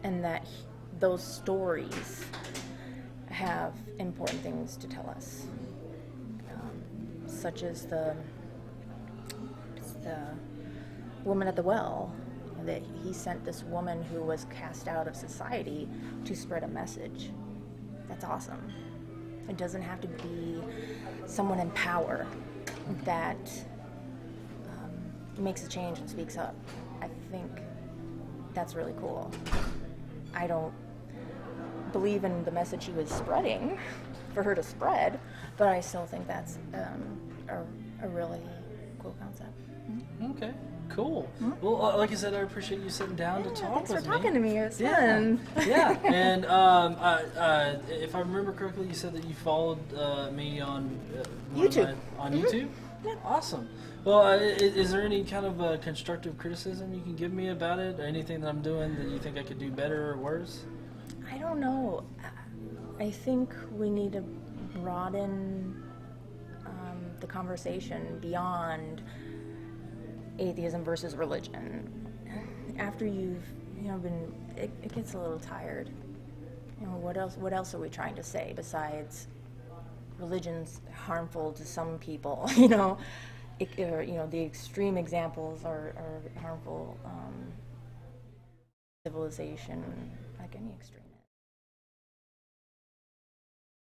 and that those stories have important things to tell us, such as the woman at the well, that he sent this woman who was cast out of society to spread a message. That's awesome. It doesn't have to be someone in power that makes a change and speaks up. I think that's really cool. I don't believe in the message he was spreading for her to spread, but I still think that's a really cool concept. Okay, cool. Well, like I said, I appreciate you sitting down to talk with me. Thanks for talking to me. It was fun. Yeah, and if I remember correctly, you said that you followed me on YouTube. On YouTube? Yeah. Awesome. Well, is there any kind of constructive criticism you can give me about it? Or anything that I'm doing that you think I could do better or worse? I don't know. I think we need to broaden the conversation beyond atheism versus religion. After you've been, it gets a little tired. What else are we trying to say besides religion's harmful to some people? The extreme examples are harmful. Civilization, like any extreme.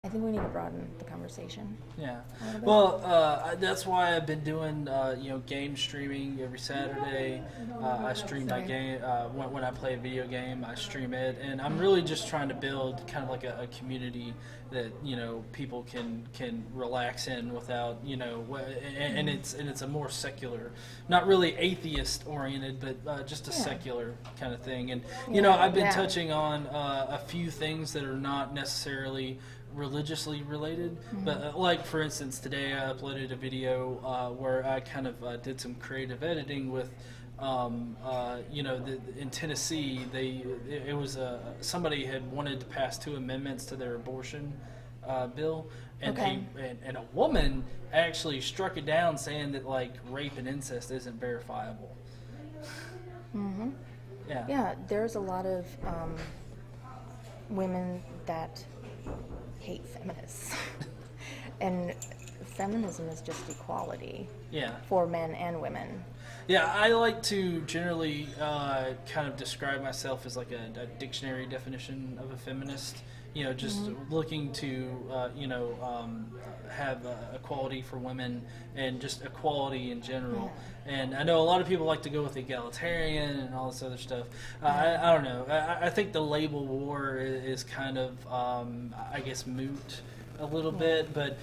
I think we need to broaden the conversation. Yeah. Well, that's why I've been doing, game streaming every Saturday. I stream my game. When I play a video game, I stream it. And I'm really just trying to build kind of like a community that, people can relax in without, and it's a more secular, not really atheist oriented, but just a secular kind of thing. And, I've been touching on a few things that are not necessarily religiously related, but like for instance today I uploaded a video where I kind of did some creative editing with in Tennessee it was somebody had wanted to pass 2 amendments to their abortion bill, and and a woman actually struck it down saying that like rape and incest isn't verifiable. Yeah, there's a lot of women that hate feminists. And feminism is just equality for men and women. Yeah, I like to generally kind of describe myself as like a dictionary definition of a feminist. Just looking to, have equality for women and just equality in general. And I know a lot of people like to go with egalitarian and all this other stuff. I don't know. I think the label war is kind of, I guess, moot a little bit. But,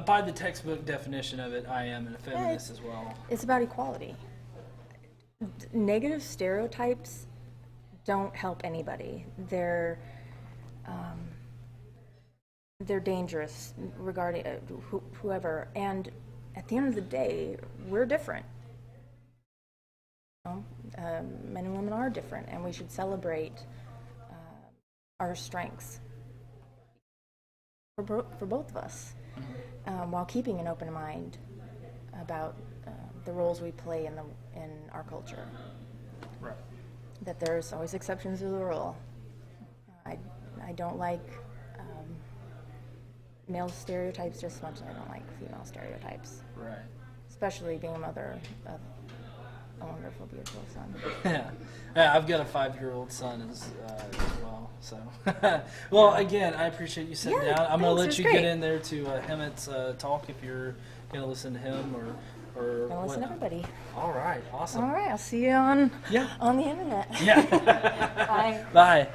by the textbook definition of it, I am a feminist as well. It's about equality. Negative stereotypes don't help anybody. They're dangerous regarding whoever, and at the end of the day, we're different. Men and women are different, and we should celebrate our strengths. for both of us, while keeping an open mind about the roles we play in our culture. Right. That there's always exceptions to the rule. I don't like male stereotypes just as much as I don't like female stereotypes. Right. Especially being a mother of a wonderful, beautiful son. Yeah, I've got a 5-year-old son as well. So, well, again, I appreciate you sitting down. I'm going to let you get in there to Hemmett's talk if you're going to listen to him or I'll listen to everybody. All right, awesome. All right, I'll see you on the internet. Yeah. Bye. Bye.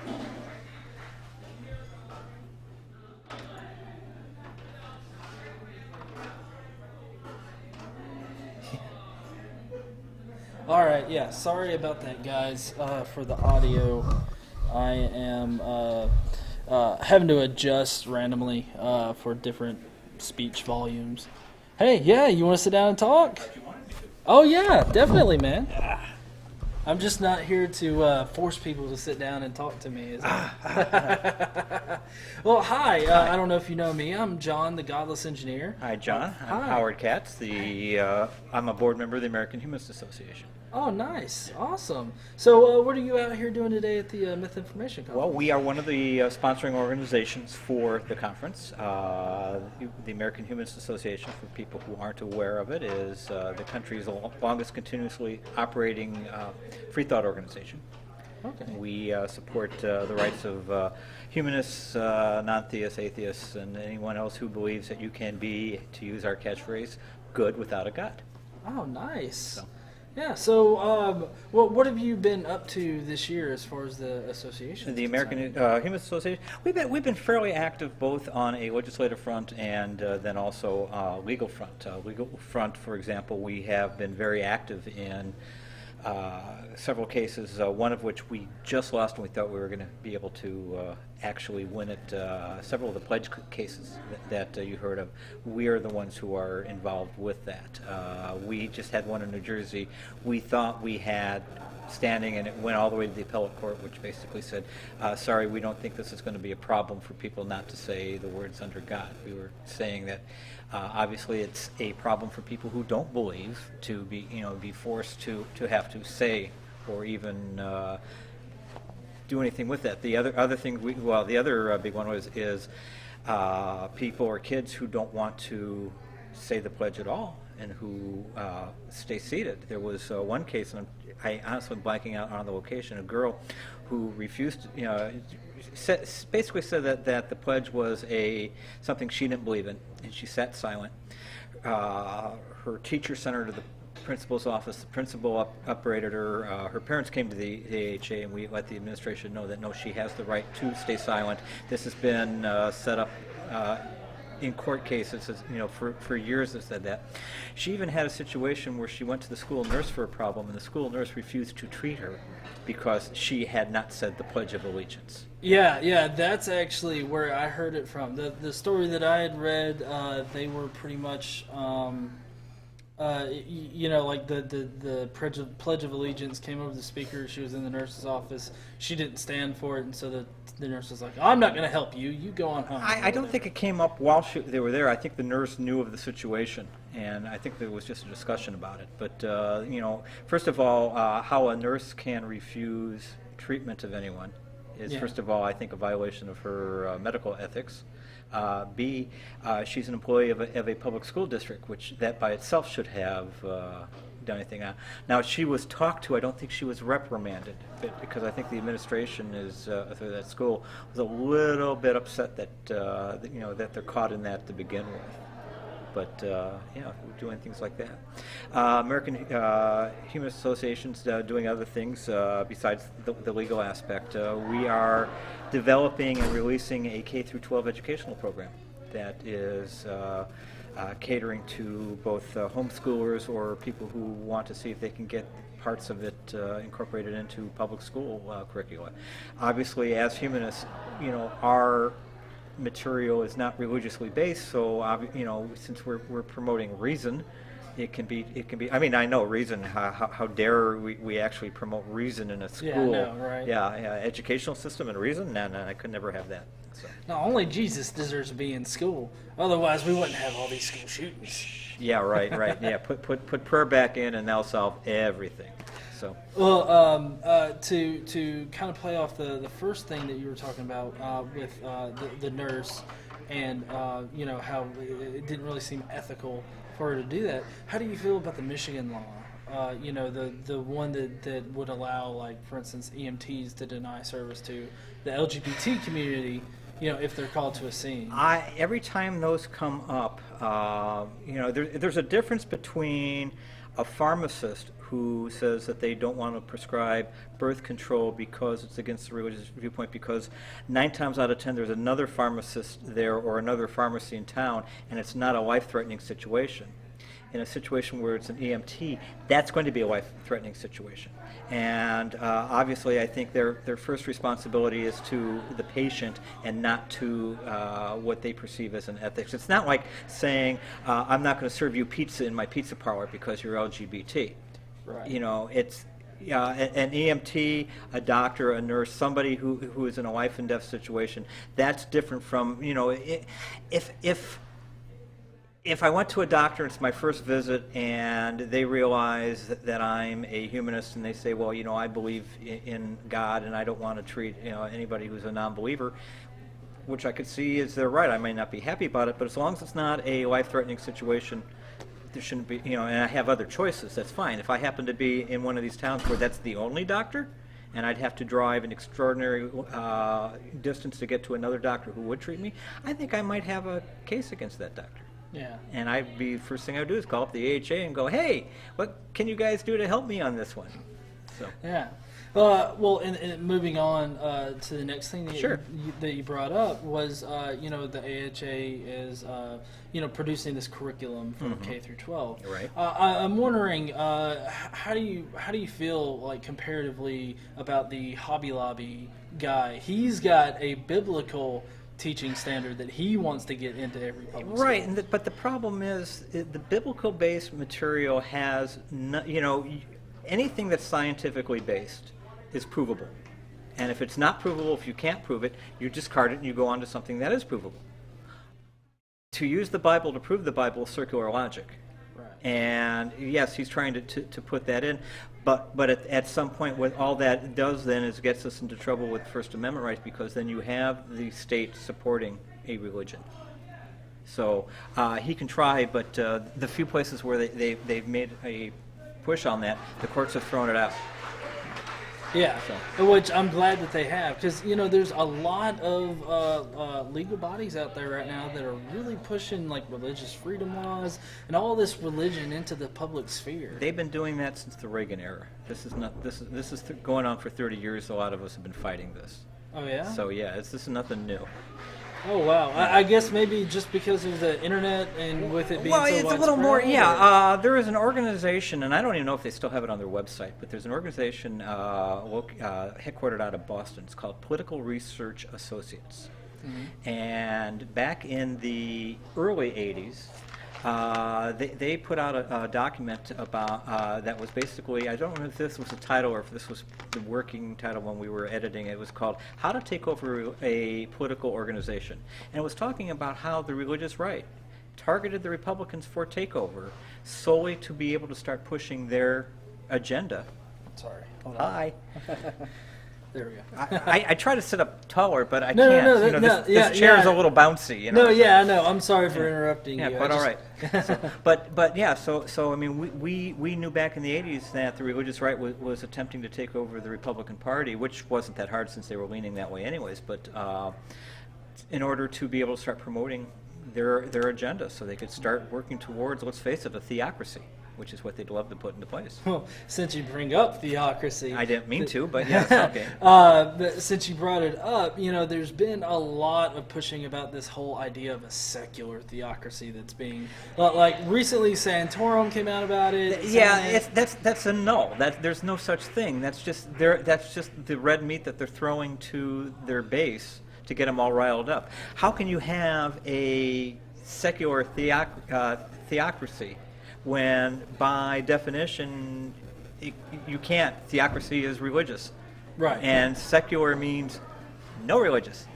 All right, yeah, sorry about that, guys, for the audio. I am having to adjust randomly for different speech volumes. Hey, yeah, you want to sit down and talk? Oh, yeah, definitely, man. I'm just not here to force people to sit down and talk to me. Well, hi. I don't know if you know me. I'm John, the Godless Engineer. Hi, John. I'm Hi. Howard Katz. I'm a board member of the American Humanist Association. Oh, nice. Awesome. So what are you out here doing today at the Mythinformation Conference? Well, we are one of the sponsoring organizations for the conference. The American Humanist Association, for people who aren't aware of it, is the country's longest continuously operating free thought organization. Okay. We support the rights of humanists, non-theists, atheists, and anyone else who believes that you can be, to use our catchphrase, good without a God. Oh, nice. Yeah, so what have you been up to this year as far as the association? The American Humanist Association, we've been fairly active both on a legislative front and then also legal front. Legal front, for example, we have been very active in several cases, one of which we just lost and we thought we were going to be able to actually win it. Several of the pledge cases that you heard of, we are the ones who are involved with that. We just had one in New Jersey. We thought we had standing, and it went all the way to the appellate court, which basically said, sorry, we don't think this is going to be a problem for people not to say the words under God. We were saying that obviously it's a problem for people who don't believe to be forced to have to say or even do anything with that. The other thing, the other big one is people or kids who don't want to say the pledge at all and who stay seated. There was one case, and I honestly am blanking out on the location, a girl who refused, basically said that the pledge was something she didn't believe in, and she sat silent. Her teacher sent her to the principal's office. The principal upbraided her. Her parents came to the AHA, and we let the administration know that no, she has the right to stay silent. This has been set up in court cases, for years. Have said that. She even had a situation where she went to the school nurse for a problem, and the school nurse refused to treat her because she had not said the Pledge of Allegiance. Yeah, that's actually where I heard it from. The story that I had read, they were pretty much, like the Pledge of Allegiance came over to the speaker. She was in the nurse's office. She didn't stand for it, and so the nurse was like, I'm not going to help you. You go on home. I don't think it came up while they were there. I think the nurse knew of the situation, and I think there was just a discussion about it. But, first of all, how a nurse can refuse treatment of anyone is, first of all, I think a violation of her medical ethics. B, she's an employee of a public school district, which that by itself should have done anything on. Now, she was talked to. I don't think she was reprimanded, because I think the administration through that school was a little bit upset that that they're caught in that to begin with. But we're doing things like that. American Humanist Association's doing other things besides the legal aspect. We are developing and releasing a K-12 educational program that is catering to both homeschoolers or people who want to see if they can get parts of it incorporated into public school curricula. Obviously, as humanists, our material is not religiously based, so since we're promoting reason, it can be. I mean, I know reason. How dare we actually promote reason in a school? Yeah, no, right. Yeah, educational system and reason. No, I could never have that. Now, only Jesus deserves to be in school. Otherwise, we wouldn't have all these school shootings. Yeah, right. Yeah, put prayer back in, and that'll solve everything. So. Well, to kind of play off the first thing that you were talking about with the nurse, and how it didn't really seem ethical for her to do that. How do you feel about the Michigan law? The one that would allow, like, for instance, EMTs to deny service to the LGBT community, if they're called to a scene. Every time those come up, there's a difference between a pharmacist who says that they don't want to prescribe birth control because it's against the religious viewpoint, because 9 times out of 10 there's another pharmacist there or another pharmacy in town, and it's not a life-threatening situation. In a situation where it's an EMT, that's going to be a life-threatening situation. And obviously, I think their first responsibility is to the patient and not to what they perceive as an ethics. It's not like saying, I'm not going to serve you pizza in my pizza parlor because you're LGBT. Right. It's an EMT, a doctor, a nurse, somebody who is in a life and death situation. That's different from, if I went to a doctor, it's my first visit, and they realize that I'm a humanist, and they say, well, I believe in God, and I don't want to treat anybody who's a non-believer, which I could see is they're right. I may not be happy about it, but as long as it's not a life-threatening situation, there shouldn't be, and I have other choices, that's fine. If I happen to be in one of these towns where that's the only doctor, and I'd have to drive an extraordinary distance to get to another doctor who would treat me, I think I might have a case against that doctor. Yeah. And first thing I would do is call up the AHA and go, hey, what can you guys do to help me on this one? So. Yeah. Well, and moving on to the next thing that, that you brought up was, the AHA is, producing this curriculum for K through 12. Right. I'm wondering, how do you feel, like, comparatively about the Hobby Lobby guy? He's got a biblical teaching standard that he wants to get into every public school. Right, but the problem is the biblical-based material has, anything that's scientifically based is provable. And if it's not provable, if you can't prove it, you discard it and you go on to something that is provable. To use the Bible to prove the Bible is circular logic. Right. And yes, he's trying to put that in, but at some point, what all that does then is gets us into trouble with First Amendment rights, because then you have the state supporting a religion. So he can try, but the few places where they've made a push on that, the courts have thrown it out. Yeah, which I'm glad that they have, because there's a lot of legal bodies out there right now that are really pushing, like, religious freedom laws and all this religion into the public sphere. They've been doing that since the Reagan era. This is going on for 30 years. A lot of us have been fighting this. Oh yeah. So yeah, this is nothing new. Oh wow! I guess maybe just because of the internet and with it being so it's a little more. Yeah, there is an organization, and I don't even know if they still have it on their website, but there's an organization headquartered out of Boston. It's called Political Research Associates. Mm-hmm. And back in the early 80s, they put out a document about that was basically, I don't know if this was the title or if this was the working title when we were editing. It was called How to Take Over a Political Organization. And it was talking about how the religious right targeted the Republicans for takeover solely to be able to start pushing their agenda. Sorry. Hi. There we go. I try to sit up taller, but I can't. This chair is a little bouncy. No, yeah, I know. I'm sorry for interrupting you. Yeah, quite all right. But yeah, so I mean, we knew back in the 80s that the religious right was attempting to take over the Republican Party, which wasn't that hard since they were leaning that way anyways. But in order to be able to start promoting their agenda, so they could start working towards, let's face it, a theocracy, which is what they'd love to put into place. Well, since you bring up theocracy... I didn't mean to, but yeah, it's okay. But since you brought it up, there's been a lot of pushing about this whole idea of a secular theocracy that's being... Like, recently Santorum came out about it. Yeah, that's a no. There's no such thing. That's just the red meat that they're throwing to their base to get them all riled up. How can you have a secular theocracy when, by definition, you can't? Theocracy is religious. Right. And secular means no religious.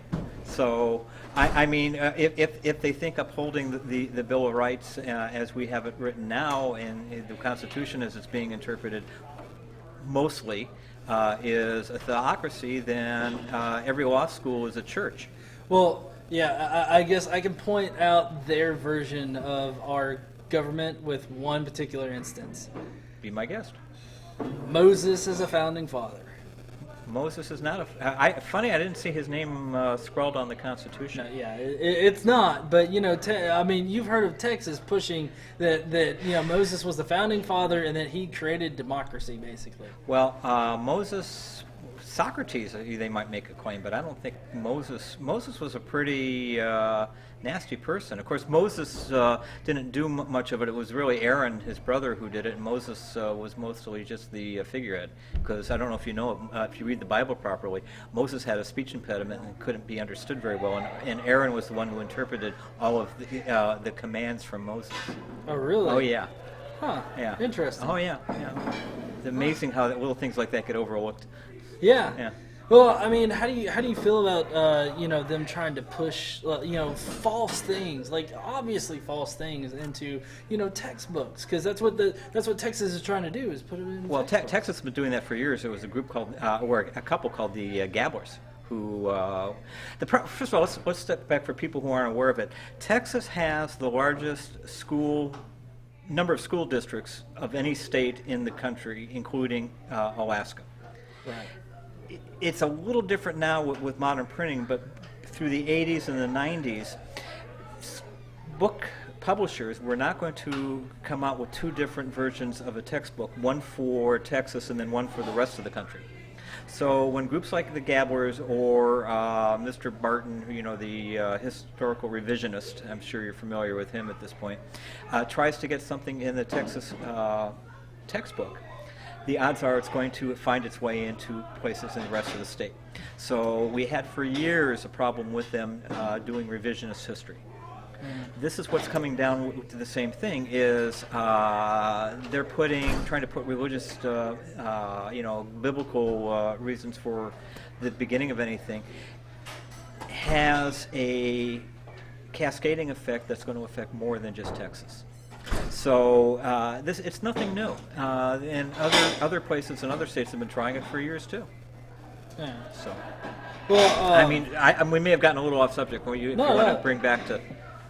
So, I mean, if they think upholding the Bill of Rights as we have it written now, and the Constitution as it's being interpreted mostly is a theocracy, then every law school is a church. Well, yeah, I guess I can point out their version of our government with one particular instance. Be my guest. Moses is a founding father. Moses is not funny, I didn't see his name scrawled on the Constitution. No, yeah, it's not. But you know, I mean, you've heard of Texas pushing that you know Moses was the founding father and that he created democracy, basically. Well, Socrates, they might make a claim, but I don't think Moses was a pretty nasty person. Of course, Moses didn't do much of it. It was really Aaron, his brother, who did it, and Moses was mostly just the figurehead. Because I don't know if you know, if you read the Bible properly, Moses had a speech impediment and couldn't be understood very well, and Aaron was the one who interpreted all of the commands from Moses. Oh, really? Oh, yeah. Huh. Yeah. Interesting. Oh, yeah. It's amazing how little things like that get overlooked. Yeah. Yeah. Well, I mean, how do you feel about you know, them trying to push you know, false things, like obviously false things into, you know, textbooks, because that's what Texas is trying to do, is put it in. Well, Texas has been doing that for years. There was a group called or a couple called the Gabblers. Who first of all, let's step back for people who aren't aware of it. Texas has the largest number of school districts of any state in the country, including Alaska. Right. It's a little different now with modern printing, but through the 80s and the 90s, book publishers were not going to come out with two different versions of a textbook, one for Texas and then one for the rest of the country. So when groups like the Gabblers or Mr. Barton, you know, the historical revisionist, I'm sure you're familiar with him at this point, tries to get something in the Texas textbook, the odds are it's going to find its way into places in the rest of the state. So we had for years a problem with them doing revisionist history. This is what's coming down to the same thing, is they're trying to put religious, you know, biblical reasons for the beginning of anything, has a cascading effect that's going to affect more than just Texas. So it's nothing new, and other places and other states have been trying it for years too. Yeah. So, well, I mean, we may have gotten a little off subject. If you want to bring back to.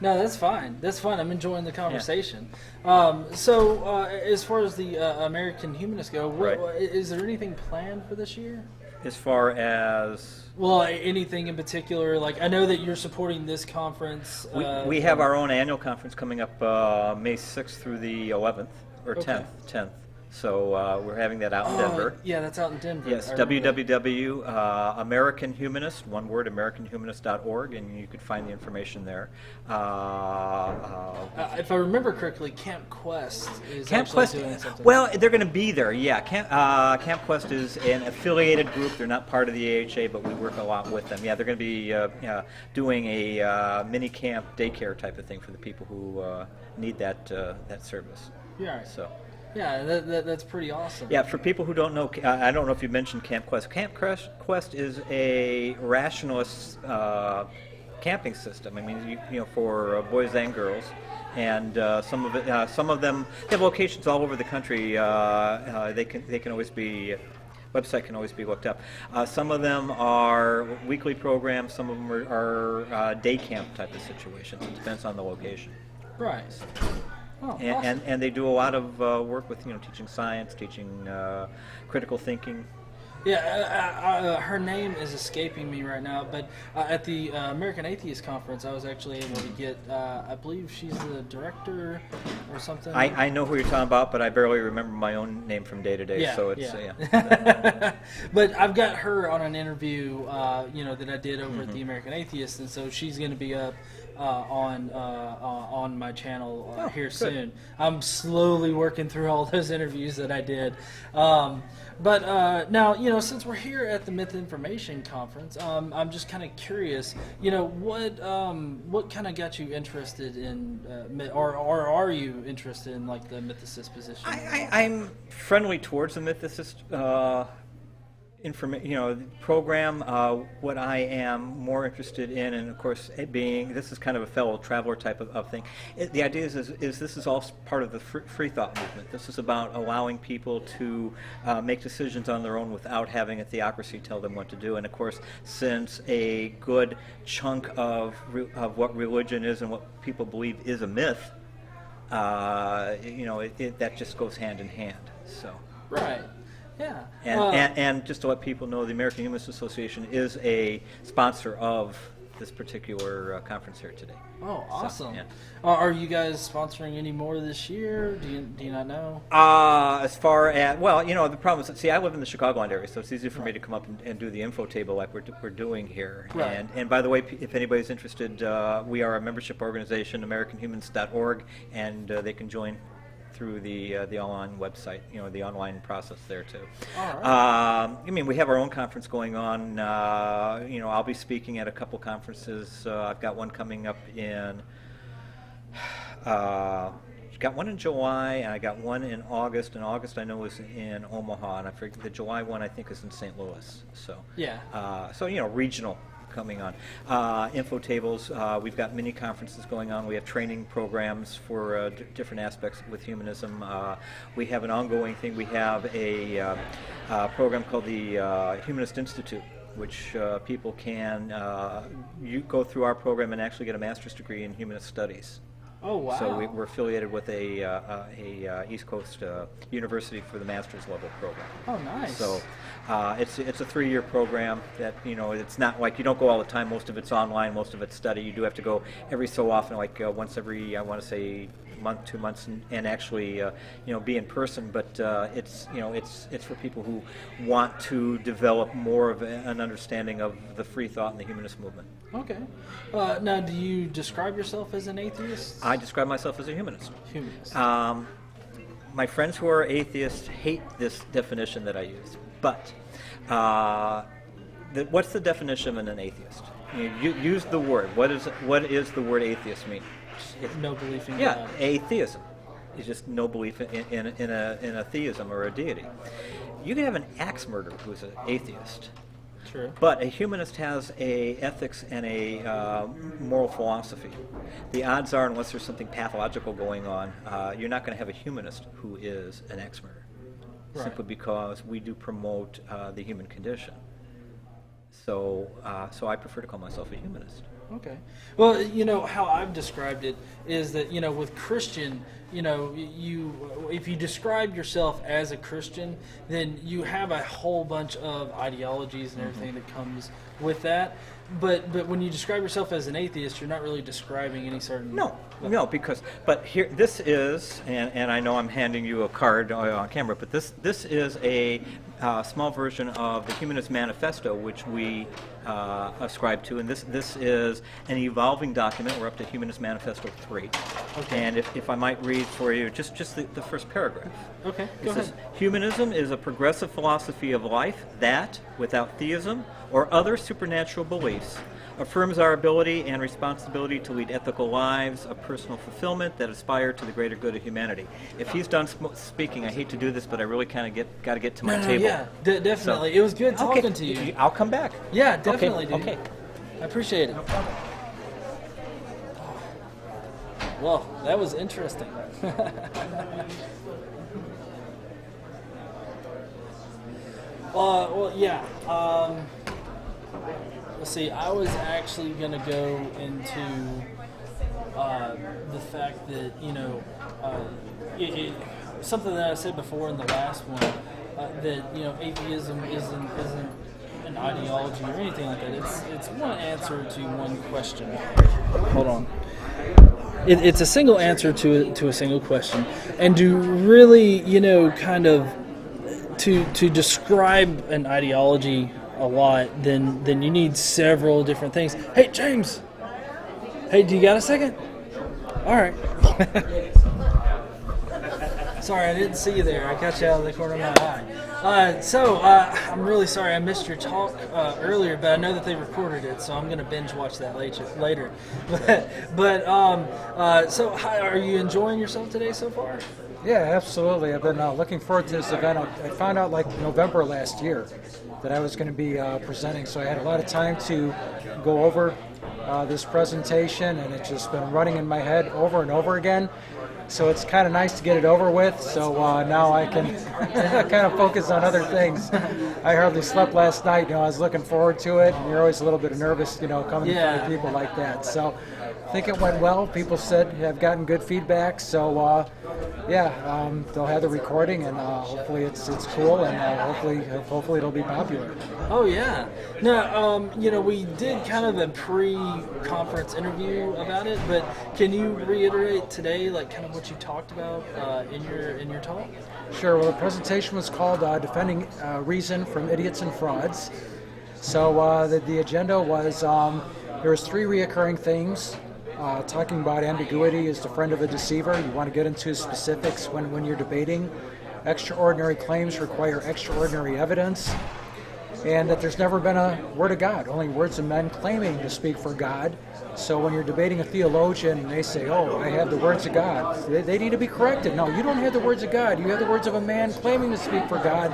No, that's fine. That's fine. I'm enjoying the conversation. Yeah. So, as far as the American Humanists go, is there anything planned for this year? As far as? Well, anything in particular? Like, I know that you're supporting this conference. We have our own annual conference coming up May 6th through the 11th, or 10th. So we're having that out in Denver. Yeah, that's out in Denver. Yes, www.americanhumanist, one word, americanhumanist.org, and you could find the information there. If I remember correctly, Camp Quest is doing something. Well, they're going to be there, yeah. Camp Quest is an affiliated group. They're not part of the AHA, but we work a lot with them. Yeah, they're going to be doing a mini camp daycare type of thing for the people who need that service. Yeah. So. Yeah, that's pretty awesome. Yeah, for people who don't know, I don't know if you mentioned Camp Quest. Camp Quest is a rationalist camping system. I mean, you know, for boys and girls, and some of them have locations all over the country. They can always be. Website can always be looked up. Some of them are weekly programs. Some of them are day camp type of situations. It depends on the location. Right. Oh, and they do a lot of work with, you know, teaching science, teaching critical thinking. Yeah, her name is escaping me right now, but at the American Atheist Conference, I was actually able to get, I believe she's the director or something. I know who you're talking about, but I barely remember my own name from day to day, so it's, But I've got her on an interview, you know, that I did over at the American Atheist, and so she's going to be up on my channel here soon. I'm slowly working through all those interviews that I did. But now, you know, since we're here at the Mythinformation Conference, I'm just kind of curious, you know, what kind of got you interested in, or are you interested in, like, the mythicist position? I'm friendly towards the mythicist program. What I am more interested in, and of course, this is kind of a fellow traveler type of thing. The idea is this is all part of the free thought movement. This is about allowing people to make decisions on their own without having a theocracy tell them what to do. And of course, since a good chunk of what religion is and what people believe is a myth, that just goes hand in hand. So. Right. Yeah. And just to let people know, the American Humanist Association is a sponsor of this particular conference here today. Oh, awesome. So, yeah. Are you guys sponsoring any more this year? Do you not know? As far as, the problem is, I live in the Chicagoland area, so it's easy for me to come up and do the info table like we're doing here. Right. And by the way, if anybody's interested, we are a membership organization, AmericanHumans.org, and they can join through the online website, the online process there too. All right. We have our own conference going on. I'll be speaking at a couple conferences. I've got one coming up in. Got one in July, and I got one in August. And August I know is in Omaha, and I forget the July one I think is in St. Louis. So yeah. Regional coming on. Info tables, we've got mini conferences going on. We have training programs for different aspects with humanism. We have an ongoing thing. We have a program called the Humanist Institute, which people can go through our program and actually get a master's degree in humanist studies. Oh, wow. So we're affiliated with a East Coast university for the master's level program. Oh, nice. So it's a 3-year program that, it's not like you don't go all the time. Most of it's online, most of it's study. You do have to go every so often, like once every, I want to say, month, 2 months, and actually, be in person. But it's for people who want to develop more of an understanding of the free thought and the humanist movement. Okay. Now, do you describe yourself as an atheist? I describe myself as a humanist. Humanist. My friends who are atheists hate this definition that I use. But what's the definition of an atheist? You use the word. What is the word atheist mean? No belief in God. Yeah, atheism is just no belief in a theism or a deity. You can have an axe murderer who's an atheist. True. But a humanist has a ethics and a moral philosophy. The odds are, unless there's something pathological going on, you're not going to have a humanist who is an axe murderer. Right. Simply because we do promote the human condition. So I prefer to call myself a humanist. Okay. Well, how I've described it is that, with Christian, if you describe yourself as a Christian, then you have a whole bunch of ideologies and everything that comes with that. But when you describe yourself as an atheist, you're not really describing any certain... No, but here, this is, and I know I'm handing you a card on camera, but this is a small version of the Humanist Manifesto, which we ascribe to, and this is an evolving document. We're up to Humanist Manifesto 3. Okay. And if I might read for you just the first paragraph. Okay, It go says, ahead. Humanism is a progressive philosophy of life that, without theism or other supernatural beliefs, affirms our ability and responsibility to lead ethical lives of personal fulfillment that aspire to the greater good of humanity. If he's done speaking, I hate to do this, but I really kind of got to get to my table. Yeah, definitely. It was good talking to you. I'll come back. Yeah, definitely, dude. Okay. I appreciate it. Well, that was interesting. Yeah. Let's see. I was actually going to go into the fact that, something that I said before in the last one, that, atheism isn't an ideology or anything like that. It's one answer to one question. Hold on. It's a single answer to a single question, and to really, kind of to describe an ideology a lot, then you need several different things. Hey, James. Hey, do you got a second? All right. Sorry, I didn't see you there. I caught you out of the corner of my eye. I'm really sorry I missed your talk earlier, but I know that they recorded it, so I'm going to binge watch that later. So, hi, are you enjoying yourself today so far? Yeah, absolutely. I've been looking forward to this event. I found out like November last year that I was going to be presenting, so I had a lot of time to go over this presentation, and it's just been running in my head over and over again. So it's kind of nice to get it over with, so now I can kind of focus on other things. I hardly slept last night. I was looking forward to it, and you're always a little bit nervous, coming in front of people like that. So I think it went well. People said have gotten good feedback, so they'll have the recording, and hopefully it's cool, and hopefully it'll be popular. Oh yeah. Now, we did kind of a pre-conference interview about it, but can you reiterate today, like kind of what you talked about in your talk? Sure. Well, the presentation was called "Defending Reason from Idiots and Frauds." So the agenda was there was 3 reoccurring themes. Talking about ambiguity is the friend of a deceiver. You want to get into specifics when you're debating. Extraordinary claims require extraordinary evidence. And that there's never been a word of God, only words of men claiming to speak for God. So when you're debating a theologian and they say, oh, I have the words of God, they need to be corrected. No, you don't have the words of God. You have the words of a man claiming to speak for God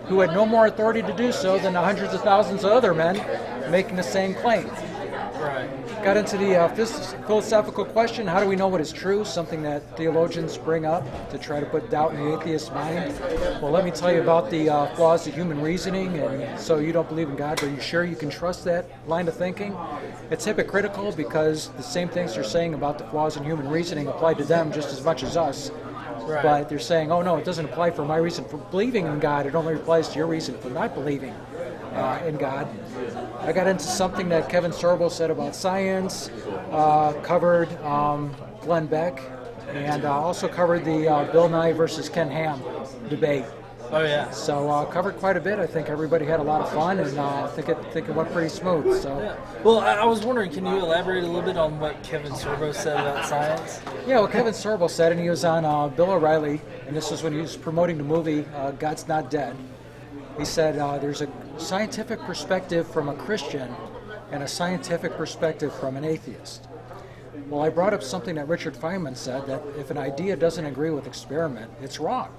who had no more authority to do so than the hundreds of thousands of other men making the same claim. Right. Got into the philosophical question, how do we know what is true? Something that theologians bring up to try to put doubt in the atheist mind. Well, let me tell you about the flaws of human reasoning, and so you don't believe in God, but are you sure you can trust that line of thinking? It's hypocritical because the same things they're saying about the flaws in human reasoning apply to them just as much as us. Right. But they're saying, oh no, it doesn't apply for my reason for believing in God, it only applies to your reason for not believing in God. I got into something that Kevin Sorbo said about science, covered Glenn Beck, and also covered the Bill Nye versus Ken Ham debate. Oh yeah. So covered quite a bit. I think everybody had a lot of fun, and I think it went pretty smooth. So. Yeah. Well, I was wondering, can you elaborate a little bit on what Kevin Sorbo said about science? Yeah, well, Kevin Sorbo said, and he was on Bill O'Reilly, and this was when he was promoting the movie God's Not Dead. He said there's a scientific perspective from a Christian and a scientific perspective from an atheist. Well, I brought up something that Richard Feynman said, that if an idea doesn't agree with experiment, it's wrong.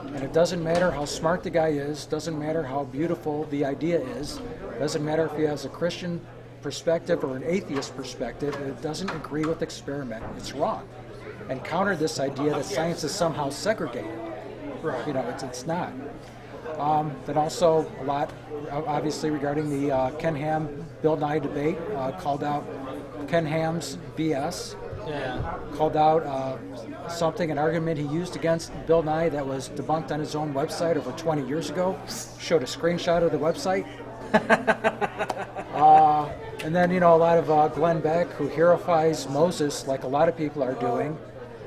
And it doesn't matter how smart the guy is, doesn't matter how beautiful the idea is, doesn't matter if he has a Christian perspective or an atheist perspective, it doesn't agree with experiment, it's wrong. And counter this idea that science is somehow segregated. Right. It's not. Then also a lot, obviously, regarding the Ken Ham, Bill Nye debate, called out Ken Ham's BS. Yeah. Called out an argument he used against Bill Nye that was debunked on his own website over 20 years ago. Showed a screenshot of the website. And then, a lot of Glenn Beck, who heroifies Moses like a lot of people are doing.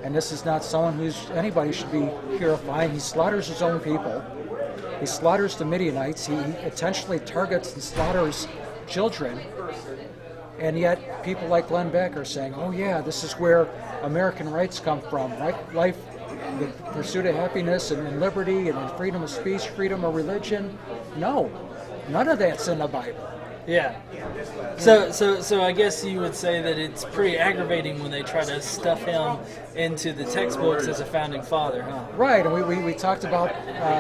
And this is not someone anybody should be heroifying. He slaughters his own people. He slaughters the Midianites. He intentionally targets and slaughters children. And yet people like Glenn Beck are saying, oh yeah, this is where American rights come from, right? Life, the pursuit of happiness and liberty and freedom of speech, freedom of religion. No, none of that's in the Bible. Yeah. So I guess you would say that it's pretty aggravating when they try to stuff him into the textbooks as a founding father, huh? Right, and we talked about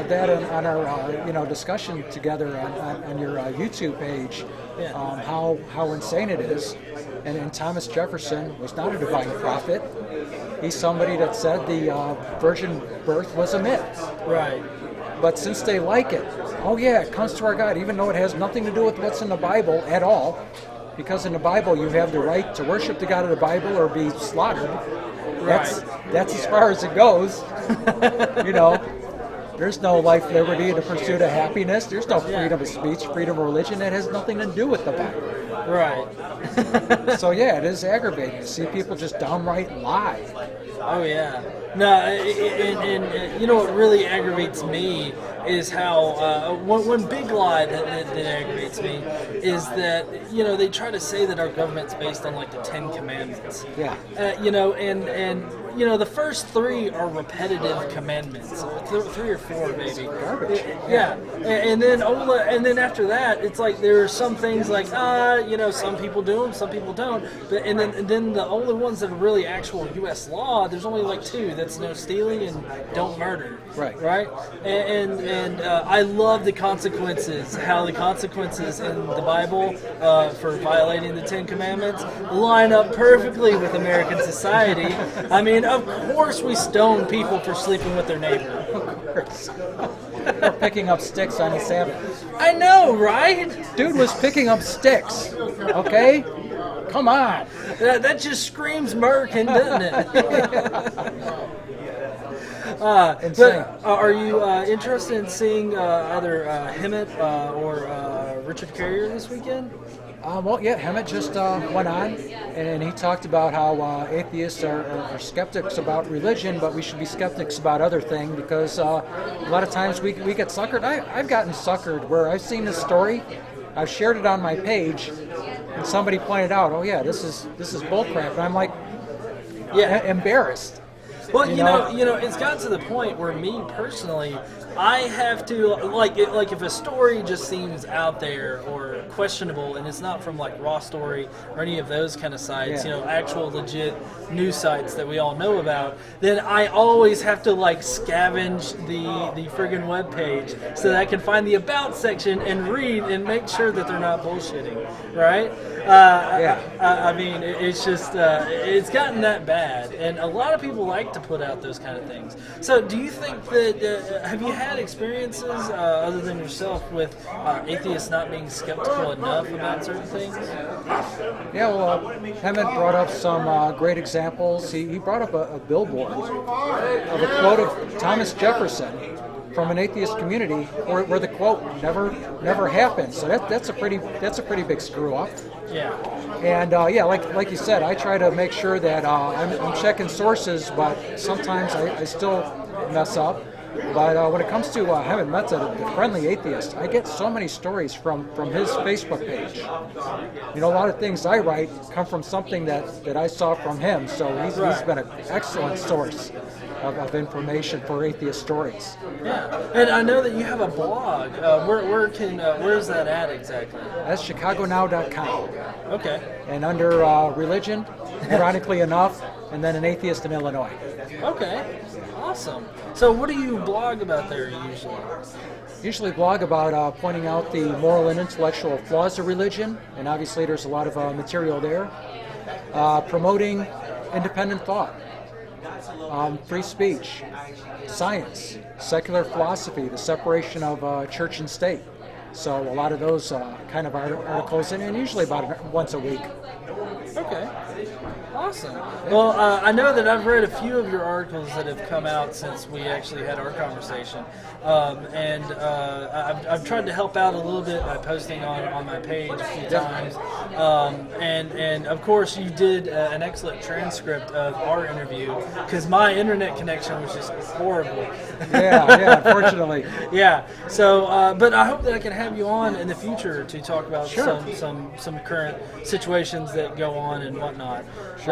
that on our discussion together on your YouTube page. Yeah. How insane it is. And Thomas Jefferson was not a divine prophet. He's somebody that said the virgin birth was a myth. Right. But since they like it, oh yeah, it comes to our God, even though it has nothing to do with what's in the Bible at all, because in the Bible you have the right to worship the God of the Bible or be slaughtered. That's as far as it goes. There's no life, liberty, and the pursuit of happiness. There's no freedom of speech, freedom of religion. That has nothing to do with the Bible. Right. So yeah, it is aggravating to see people just downright lie. Oh yeah. No, and what really aggravates me is how one big lie that aggravates me is that they try to say that our government's based on like the 10 Commandments. Yeah. The first 3 are repetitive commandments, 3 or 4 maybe. Garbage. Yeah. And then after that, it's like there are some things like some people do them, some people don't. But and then the only ones that are really actual U.S. law, there's only like 2. That's no stealing and don't murder. Right. And I love the consequences. How the consequences in the Bible for violating the 10 Commandments line up perfectly with American society. I mean, of course we stone people for sleeping with their neighbor. Of course. Or picking up sticks on the Sabbath. I know, right? Dude was picking up sticks. Okay? Come on. That just screams American, doesn't it? But are you interested in seeing either Hemet or Richard Carrier this weekend? Well, yeah, Hemet just went on, and he talked about how atheists are skeptics about religion, but we should be skeptics about other things because a lot of times we get suckered. I've gotten suckered where I've seen this story, I've shared it on my page, and somebody pointed out, oh yeah, this is bullcrap, and I'm like, embarrassed. Well, you know, it's gotten to the point where me personally, I have to like if a story just seems out there or questionable, and it's not from like Raw Story or any of those kind of sites, actual legit news sites that we all know about, then I always have to like scavenge the friggin' webpage so that I can find the about section and read and make sure that they're not bullshitting, right? I mean, it's just it's gotten that bad, and a lot of people like to put out those kind of things. So, do you think that have you had experiences other than yourself with atheists not being skeptical enough about certain things? Yeah, well, Hemet brought up some great examples. He brought up a billboard of a quote of Thomas Jefferson from an atheist community where the quote never happened. So that's a pretty big screw up. Yeah. And like you said, I try to make sure that I'm checking sources, but sometimes I still mess up. But when it comes to Hemet Mehta, the friendly atheist, I get so many stories from his Facebook page. A lot of things I write come from something that I saw from him. So he's been an excellent source of information for atheist stories. Yeah, and I know that you have a blog. Where's that at exactly? That's chicagonow.com. Okay. And under religion, ironically enough, and then an atheist in Illinois. Okay, awesome. So what do you blog about there usually? Usually blog about pointing out the moral and intellectual flaws of religion, and obviously there's a lot of material there. Promoting independent thought, free speech, science, secular philosophy, the separation of church and state. So a lot of those kind of articles, and usually about once a week. Okay. Awesome. Well, I know that I've read a few of your articles that have come out since we actually had our conversation, and I've tried to help out a little bit by posting on my page a few times, and of course you did an excellent transcript of our interview because my internet connection was just horrible. Yeah, unfortunately. Yeah. So, but I hope that I can have you on in the future to talk about some current situations that go on and whatnot. Sure.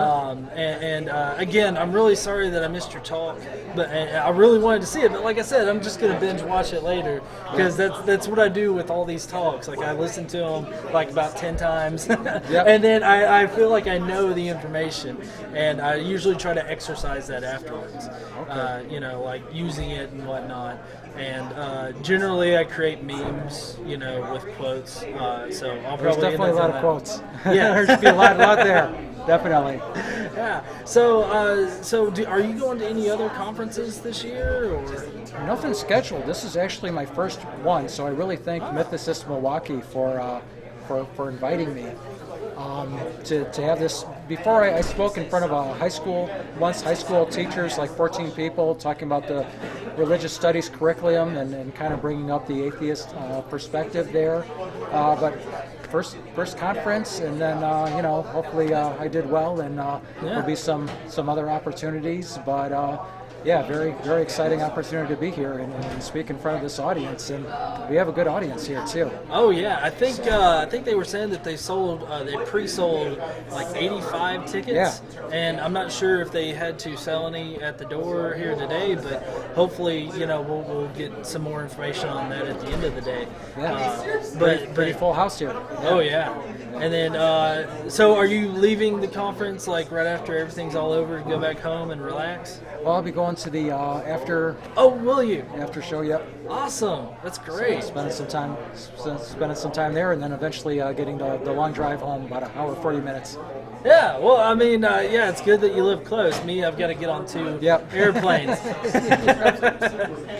Again, I'm really sorry that I missed your talk, but I really wanted to see it. But like I said, I'm just gonna binge watch it later because that's what I do with all these talks. Like I listen to them like about 10 times, and then I feel like I know the information, and I usually try to exercise that afterwards. Okay. Like using it and whatnot. And generally, I create memes, with quotes. So I'll There's probably definitely a lot of that. quotes. Yeah, there should be a lot there. Definitely. Yeah. So, are you going to any other conferences this year, or? Nothing scheduled. This is actually my first one, so I really thank Mythicist Milwaukee for inviting me to have this. Before I spoke in front of high school teachers, like 14 people, talking about the religious studies curriculum and kind of bringing up the atheist perspective there. But first conference, and then hopefully I did well, and there'll be some other opportunities. But yeah, very, very exciting opportunity to be here and speak in front of this audience, and we have a good audience here too. Oh yeah, I think they were saying that they pre-sold like 85 tickets, and I'm not sure if they had to sell any at the door here today, but hopefully, we'll get some more information on that at the end of the day. Yeah, pretty full house here. Oh yeah, and then so are you leaving the conference like right after everything's all over and go back home and relax? Well, I'll be going to the after. Oh, will you? After show, yep. Awesome, that's great. So spending some time there, and then eventually getting the long drive home, about an hour 40 minutes. Yeah, well, I mean, it's good that you live close. Me, I've got to get on 2 airplanes.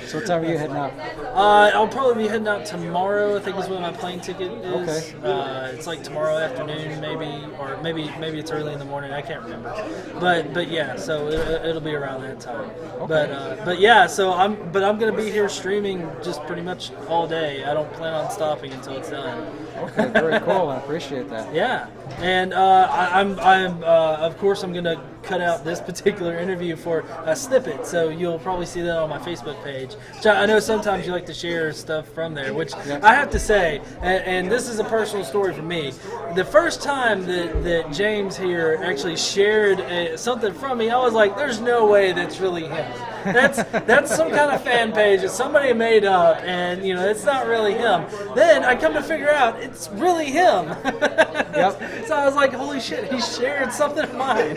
So what time are you heading out? I'll probably be heading out tomorrow, I think is when my plane ticket is. Okay. It's like tomorrow afternoon, maybe, or maybe it's early in the morning. I can't remember. But yeah, so it'll be around that time. Okay. But yeah, so I'm going to be here streaming just pretty much all day. I don't plan on stopping until it's done. Okay, very cool. I appreciate that. Yeah, and I'm of course I'm gonna cut out this particular interview for a snippet, so you'll probably see that on my Facebook page. Which I know sometimes you like to share stuff from there, which I have to say, and this is a personal story for me. The first time that James here actually shared something from me, I was like, "There's no way that's really him. That's some kind of fan page that somebody made up, and it's not really him." Then I come to figure out it's really him. Yep. So I was like, "Holy shit, he shared something of mine."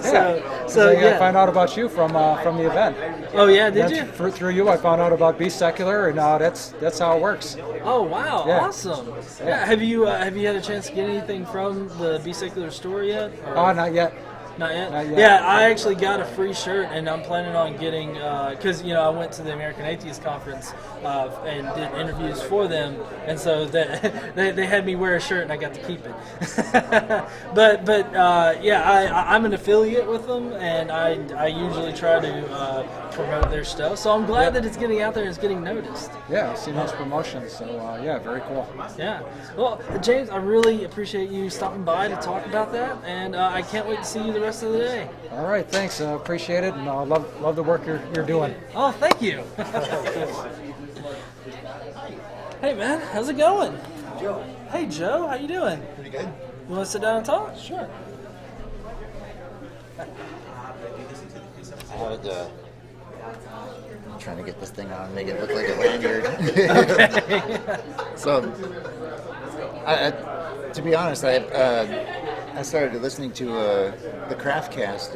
So I found out about you from the event. Oh yeah, did you? Through you, I found out about Be Secular, and that's how it works. Oh wow, Yeah. awesome. Yeah. Have you had a chance to get anything from the Be Secular store yet? Oh, not yet. Not yet? Not yet. Yeah, I actually got a free shirt, and I'm planning on getting, because, I went to the American Atheist Conference and did interviews for them, and so they had me wear a shirt, and I got to keep it. I'm an affiliate with them, and I usually try to promote their stuff, so I'm glad that it's getting out there and it's getting noticed. Yeah, I've seen those promotions, so very cool. Yeah. Well, James, I really appreciate you stopping by to talk about that, and I can't wait to see you the rest of the day. All right, thanks. Appreciate it, and love the work you're doing. Oh, thank you. Hey, man, how's it going? Joe. Hey, Joe, how you doing? Pretty good. You want to sit down and talk? Sure. I'm trying to get this thing on, make it look like a lanyard. Okay. So, to be honest, I started listening to the Craftcast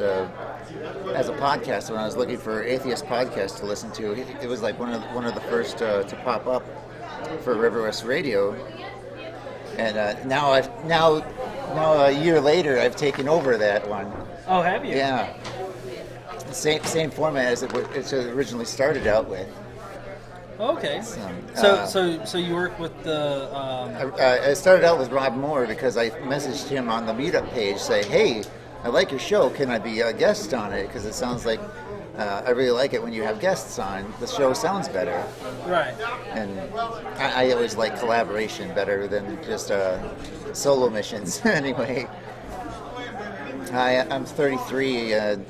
as a podcast when I was looking for atheist podcasts to listen to. It was like one of the first to pop up for River West Radio, and now a year later I've taken over that one. Oh, have you? Yeah. Same format as it originally started out with. Okay. So you work with the. I started out with Rob Moore because I messaged him on the meetup page saying, "Hey, I like your show. Can I be a guest on it? Because it sounds like I really like it when you have guests on. The show sounds better." Right. And I always like collaboration better than just solo missions. Anyway. I'm 33, an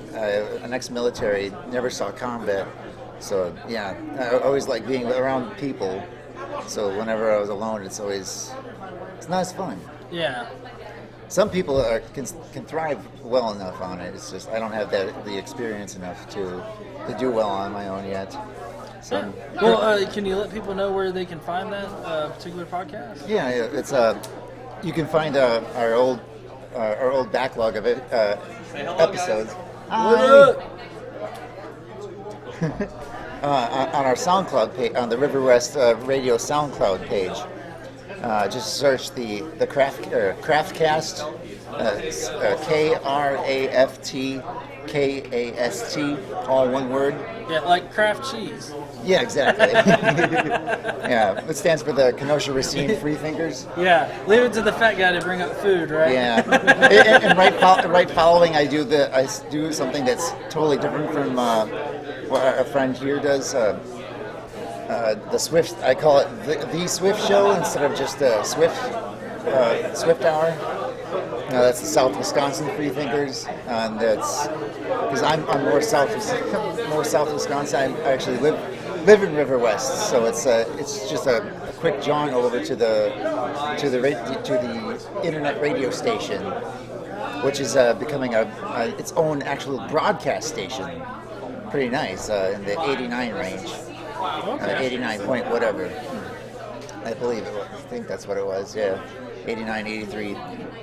ex-military, never saw combat, so yeah, I always like being around people, so whenever I was alone, it's not as fun. Yeah. Some people can thrive well enough on it, it's just I don't have the experience enough to do well on my own yet. So, well, can you let people know where they can find that particular podcast? Yeah, it's you can find our old backlog of episodes on our SoundCloud page, on the River West Radio SoundCloud page. Just search the Craftcast, KRAFTKAST, all one word. Yeah, like Kraft cheese. Yeah, exactly. Yeah, it stands for the Kenosha Racine Freethinkers. Yeah, leave it to the fat guy to bring up food, right? Yeah, and right following, I do something that's totally different from what a friend here does. The Swift, I call it the Swift Show instead of just Swift Hour. That's the South Wisconsin Freethinkers, and that's because I'm more south Wisconsin. I actually live in River West, so it's just a quick jaunt over to the internet radio station, which is becoming its own actual broadcast station. Pretty nice in the 89 range, 89 point whatever. I believe it was. I think that's what it was. Yeah, 89, 83.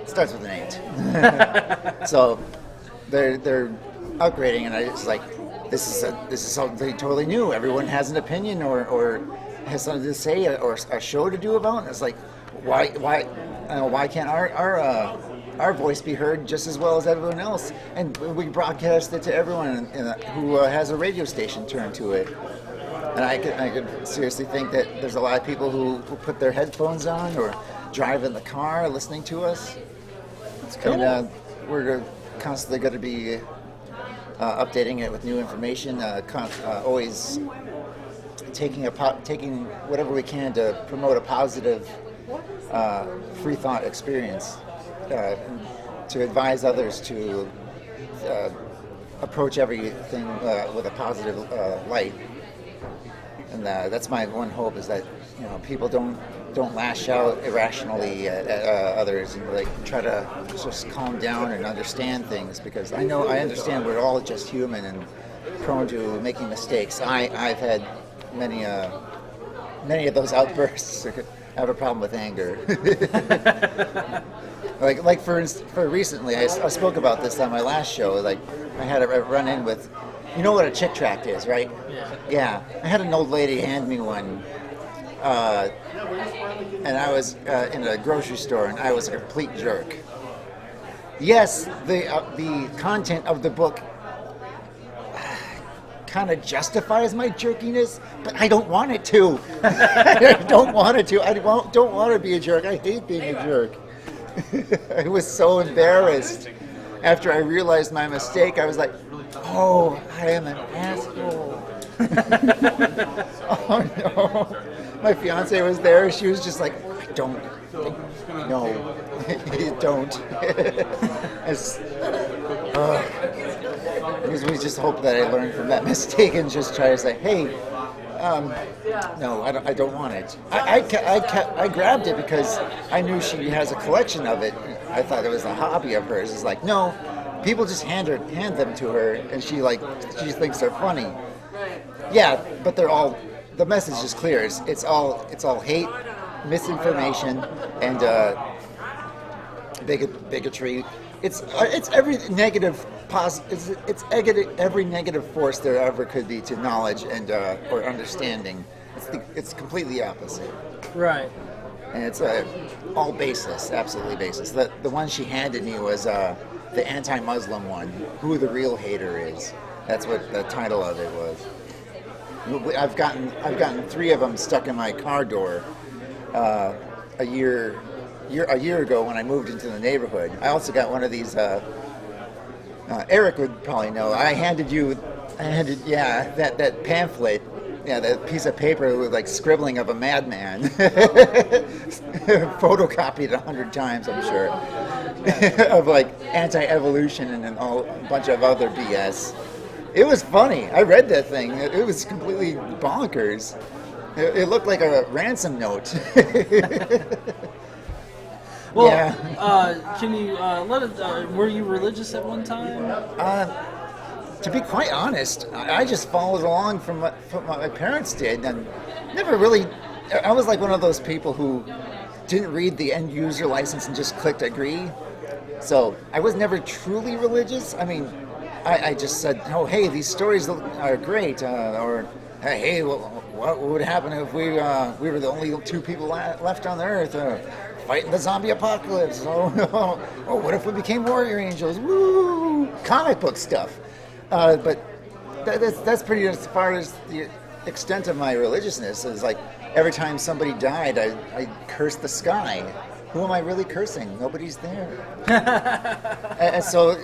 Starts with an 8. So they're upgrading, and I was like, this is something totally new. Everyone has an opinion or has something to say or a show to do about. And it's like, why can't our voice be heard just as well as everyone else? And we broadcast it to everyone who has a radio station turned to it. And I could seriously think that there's a lot of people who put their headphones on or drive in the car listening to us. That's cool. And we're constantly going to be updating it with new information, always taking whatever we can to promote a positive free thought experience, to advise others to approach everything with a positive light. And that's my one hope, is that people don't lash out irrationally at others, and try to just calm down and understand things, because I understand we're all just human and prone to making mistakes. I've had many of those outbursts. I have a problem with anger. like for recently, I spoke about this on my last show. Like, I had a run-in with, you know what a chick tract is, right? Yeah. I had an old lady hand me one, and I was in a grocery store, and I was a complete jerk. Yes, the content of the book kind of justifies my jerkiness, but I don't want it to. I don't want it to. I don't want to be a jerk. I hate being a jerk. I was so embarrassed. After I realized my mistake, I was like, oh, I am an asshole. Oh no. My fiance was there. She was just like, don't. No. Don't. We just hope that I learn from that mistake and just try to say, hey, no, I don't want it. I grabbed it because I knew she has a collection of it. I thought it was a hobby of hers. It's like, no, people just hand them to her, and she thinks they're funny. Yeah, but the message is clear. It's all hate, misinformation, and bigotry. It's every negative every negative force there ever could be to knowledge and or understanding. It's completely opposite. Right. And it's all baseless, absolutely baseless. The one she handed me was the anti-Muslim one, Who the Real Hater Is. That's what the title of it was. I've gotten 3 of them stuck in my car door a year ago when I moved into the neighborhood. I also got one of these. Eric would probably know. I handed that pamphlet. Yeah, that piece of paper with scribbling of a madman, photocopied 100 times, I'm sure, of anti-evolution and a bunch of other BS. It was funny. I read that thing. It was completely bonkers. It looked like a ransom note. Well, yeah. Can you let it? Were you religious at one time? To be quite honest, I just followed along from what my parents did, and never really. I was like one of those people who didn't read the end user license and just clicked agree. So I was never truly religious. I mean, I just said, oh, hey, these stories are great, or hey, what would happen if we were the only 2 people left on the earth? Fighting the zombie apocalypse. Oh, what if we became warrior angels? Woo! Comic book stuff. But that's pretty as far as the extent of my religiousness. Is every time somebody died, I cursed the sky. Who am I really cursing? Nobody's there. And so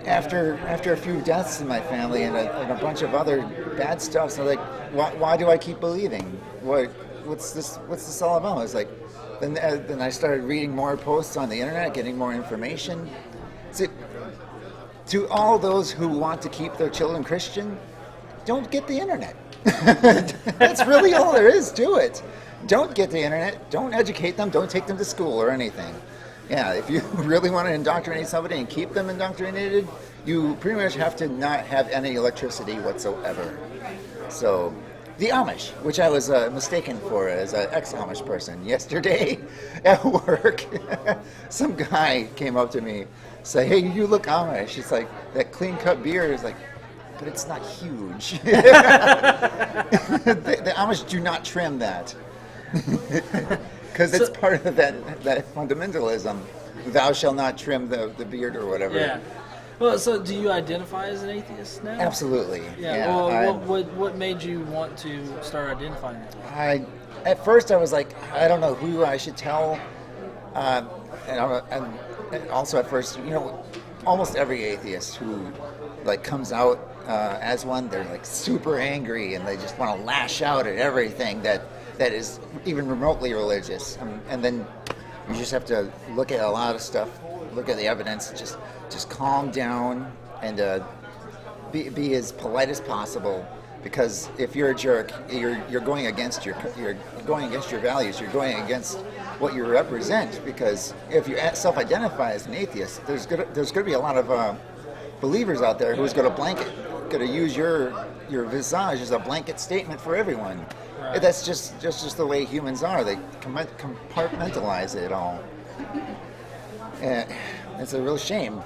after a few deaths in my family and a bunch of other bad stuff, so why do I keep believing? What's this all about? It's then I started reading more posts on the internet, getting more information. See, to all those who want to keep their children Christian, don't get the internet. That's really all there is to it. Don't get the internet. Don't educate them. Don't take them to school or anything. Yeah, if you really want to indoctrinate somebody and keep them indoctrinated, you pretty much have to not have any electricity whatsoever. So, the Amish, which I was mistaken for as an ex-Amish person. Yesterday at work, some guy came up to me, say, "Hey, you look Amish." It's like, that clean-cut beard is like, but it's not huge. The Amish do not trim that. Because it's part of that fundamentalism. Thou shalt not trim the beard or whatever. Yeah. Well, so do you identify as an atheist now? Absolutely. Yeah. Well, what made you want to start identifying that way? At first I was like, I don't know who I should tell. And also at first, almost every atheist who comes out as one, they're super angry and they just want to lash out at everything that is even remotely religious. And then you just have to look at a lot of stuff, look at the evidence, just calm down and be as polite as possible. Because if you're a jerk, you're going against your values. You're going against what you represent. Because if you self-identify as an atheist, there's going to be a lot of believers out there who's going to use your visage as a blanket statement for everyone. Right. That's just the way humans are. They compartmentalize it all, and it's a real shame.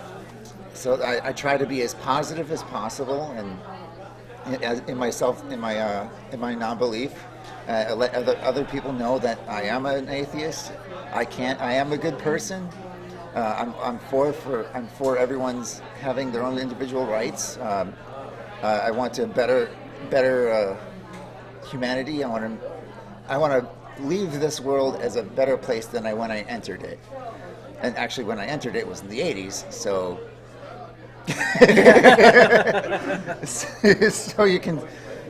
So I try to be as positive as possible, and in my non-belief, let other people know that I am an atheist. I am a good person. I'm for everyone's having their own individual rights. I want to better humanity. I want to leave this world as a better place than when I entered it. And actually, when I entered it was in the 80s, so so you can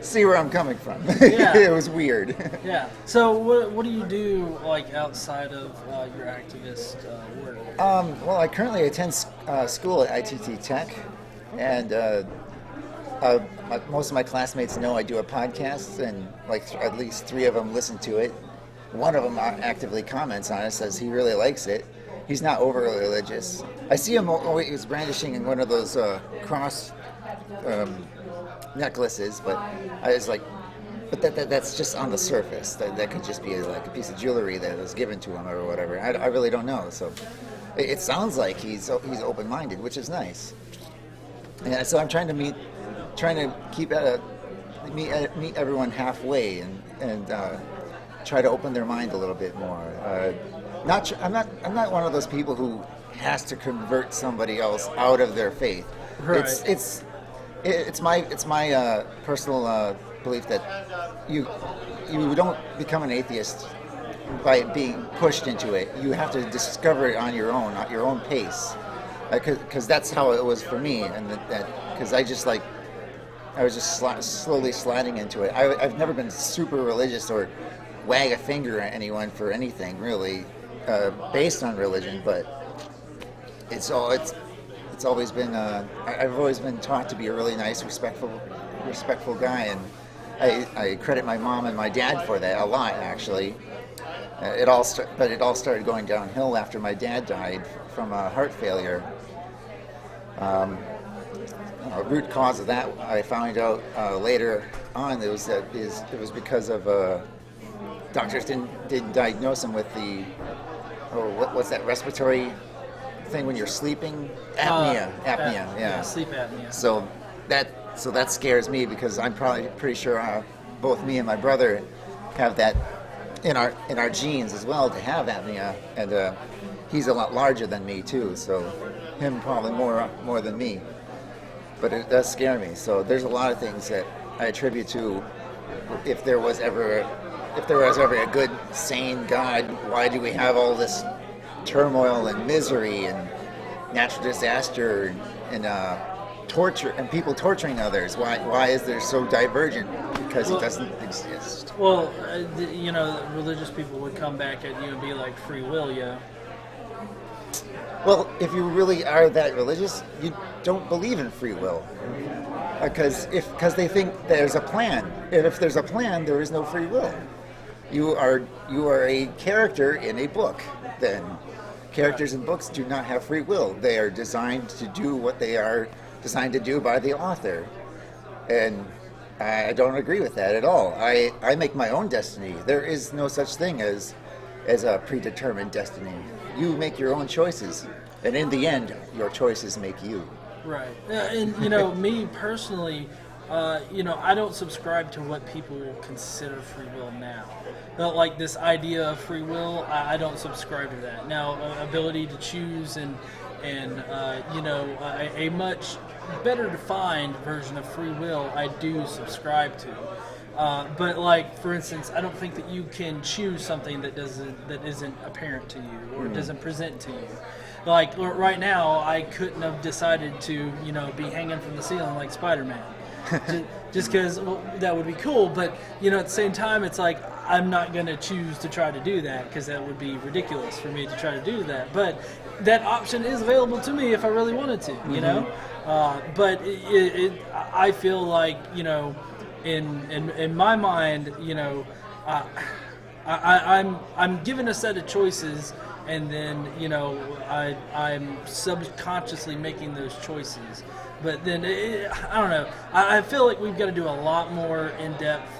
see where I'm coming from. Yeah. It was weird. Yeah. So what do you do outside of your activist work? Well, I currently attend school at ITT Tech, and most of my classmates know I do a podcast, and at least 3 of them listen to it. One of them actively comments on it, says he really likes it. He's not overly religious. I see him always brandishing in one of those cross necklaces, but I was like, but that's just on the surface. That could just be a piece of jewelry that was given to him or whatever. I really don't know. So it sounds like he's open-minded, which is nice. And so I'm trying to meet everyone halfway and try to open their mind a little bit more. I'm not one of those people who has to convert somebody else out of their faith. Right. It's my personal belief that you don't become an atheist by being pushed into it. You have to discover it on your own, at your own pace. Because that's how it was for me, and because I was just slowly sliding into it. I've never been super religious or wag a finger at anyone for anything really based on religion, but it's always been I've always been taught to be a really nice, respectful guy, and I credit my mom and my dad for that a lot, actually. It all started going downhill after my dad died from heart failure. Root cause of that, I found out later on, it was because of doctors didn't diagnose him with what's that respiratory thing when you're sleeping? Apnea. Yeah. Sleep apnea. So that scares me, because I'm probably pretty sure both me and my brother have that in our genes as well, to have apnea, and he's a lot larger than me too, so him probably more than me. But it does scare me. So there's a lot of things that I attribute to, if there was ever a good, sane God, why do we have all this turmoil and misery and natural disaster and torture and people torturing others? Why is there so divergent because it doesn't exist. Well, religious people would come back at you and be like, free will, yeah. Well, if you really are that religious, you don't believe in free will, because they think there's a plan. And if there's a plan, there is no free will. You are a character in a book. Then characters in books do not have free will. They are designed to do what they are designed to do by the author, and I don't agree with that at all. I make my own destiny. There is no such thing as a predetermined destiny. You make your own choices, and in the end, your choices make you. Right. And, me personally, I don't subscribe to what people consider free will now. Like this idea of free will, I don't subscribe to that. Now, ability to choose and a much better defined version of free will, I do subscribe to. But like, for instance, I don't think that you can choose something that isn't apparent to you or doesn't present to you. Like right now, I couldn't have decided to, be hanging from the ceiling like Spider-Man, just because that would be cool. But at the same time, it's like I'm not going to choose to try to do that because that would be ridiculous for me to try to do that. But that option is available to me if I really wanted to, But I feel like in my mind, I'm given a set of choices, and then I'm subconsciously making those choices. But then I don't know. I feel like we've got to do a lot more in-depth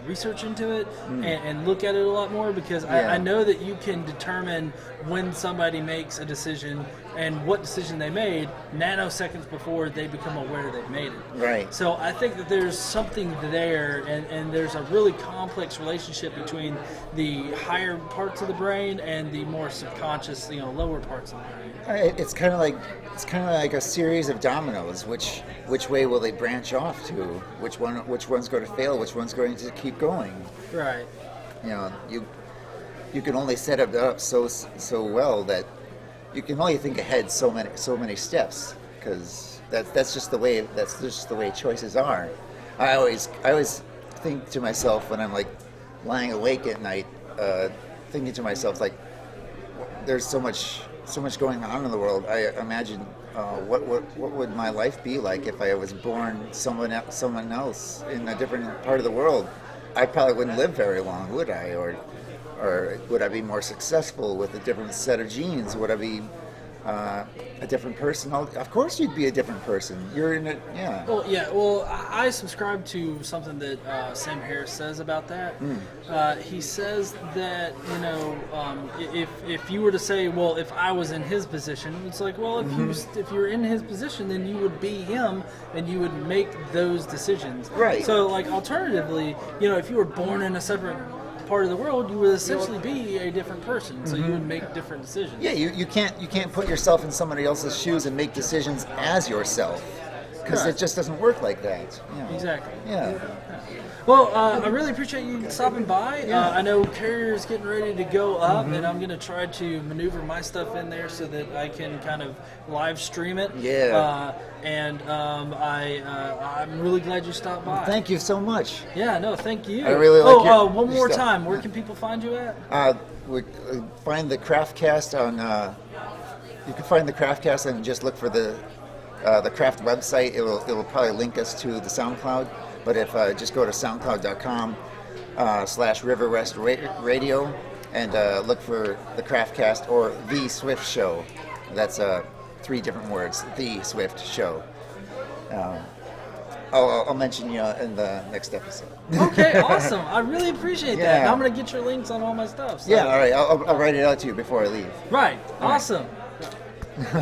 research into it and look at it a lot more, because I know that you can determine when somebody makes a decision and what decision they made nanoseconds before they become aware they've made it. Right. So I think that there's something there, and there's a really complex relationship between the higher parts of the brain and the more subconscious, lower parts of the brain. It's kind of like a series of dominoes. Which way will they branch off to? Which one's going to fail? Which one's going to keep going? Right. You can only set it up so well that you can only think ahead so many steps, because that's just the way choices are. I always think to myself when I'm like lying awake at night, thinking to myself like, there's so much going on in the world. I imagine what would my life be like if I was born someone else in a different part of the world? I probably wouldn't live very long, would I? Or would I be more successful with a different set of genes? Would I be a different person? Of course you'd be a different person. You're in it, yeah. Well, yeah. Well, I subscribe to something that Sam Harris says about that. He says that if you were to say, well, if I was in his position, it's like, well, if you're in his position, then you would be him and you would make those decisions. Right. So, like, alternatively, if you were born in a separate part of the world, you would essentially be a different person, so you would make different decisions. Yeah, you can't put yourself in somebody else's shoes and make decisions as yourself, because it just doesn't work like that. Exactly. Yeah. Well, I really appreciate you stopping by. I know Carrier's getting ready to go up, and I'm going to try to maneuver my stuff in there so that I can kind of live stream it. Yeah. I'm really glad you stopped by. Thank you so much. Yeah, no, thank you. I really like your one more stuff. time. Where can people find you at? Find the Craftcast on. You can find the Craftcast and just look for the Craft website. It will probably link us to the SoundCloud. But if just go to soundcloud.com /River West Radio and look for the Craftcast or The Swift Show. That's 3 different words. The Swift Show. I'll mention you in the next episode. Okay, awesome. I really appreciate that. And I'm going to get your links on all my stuff. So. Yeah, all right. I'll write it out to you before I leave. Right. Awesome.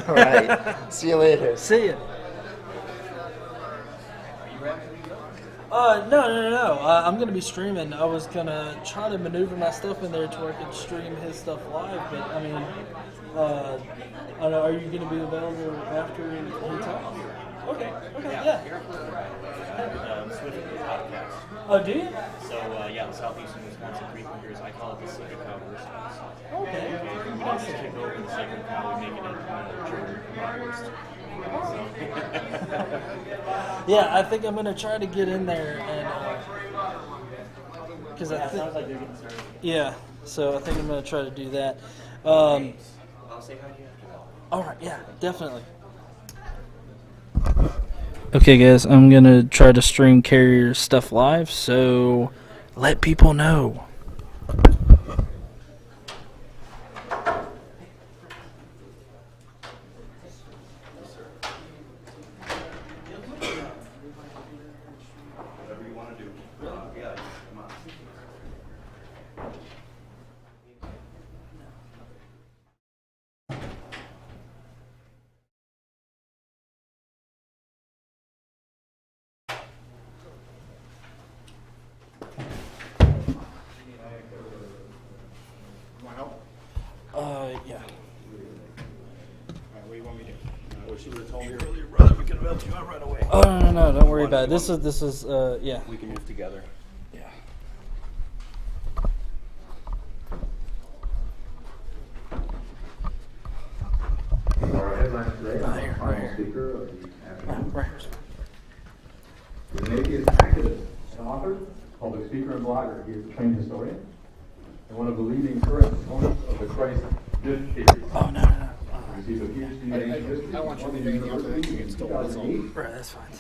All right. See you later. See you. No. I'm going to be streaming. I was going to try to maneuver my stuff in there to where I could stream his stuff live, but I mean, I don't know, are you going to be available after he talks? Okay, yeah. Swift podcast. Oh, do you? So, the Southeastern Wisconsin Three Fingers, I call it the Sacred Cow Versus. Okay. And we don't just kick over the Sacred Cow, we make it into a German bratwurst. Yeah, I think I'm going to try to get in there and because sounds like they're getting started. Yeah, so I think I'm going to try to do that. I'll say hi to you after that. All right, yeah, definitely. Okay, guys, I'm going to try to stream Carrier stuff live, so let people know. Whatever you want to do. Yeah, come on. Want help? Yeah. Alright, what do you want me to do? I wish you would have told me earlier, brother. We could have helped you out right away. Oh, no, don't worry about it. This is, yeah. We can move together. Yeah. Our headline today, Right here, final right here. speaker of the afternoon. Right He's an atheist activist, an author, public speaker, and blogger. He is a trained historian and one of the leading current proponents of the Christ myth theory. Oh, no. He received a PhD in ancient history I want you to from be the the answer that you get stolen. That's all. 2008. Right, that's fine.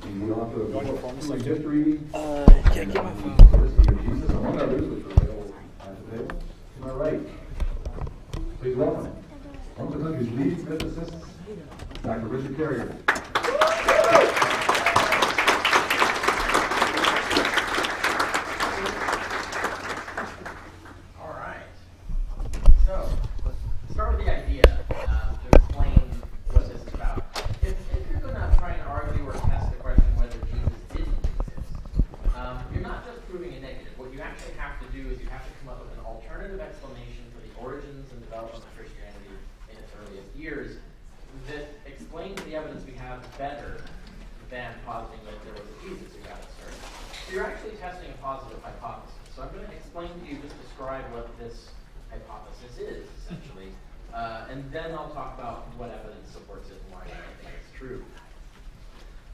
He's the author of You want your the phone book second? History, Yeah, get my phone. History of Jesus, among others, which are available at the table. To my right, please welcome one of the country's leading physicists, Dr. Richard Carrier. All right. So, let's start with the idea to explain what this is about. If you're going to try and argue or test the question whether Jesus didn't exist, you're not just proving a negative. What you actually have to do is you have to come up with an alternative explanation for the origins and development of Christianity in its earliest years that explains the evidence we have better than positing that there was a Jesus who got it started. So you're actually testing a positive hypothesis. So I'm going to explain to you, just describe what this hypothesis is, essentially, and then I'll talk about what evidence supports it and why I think it's true.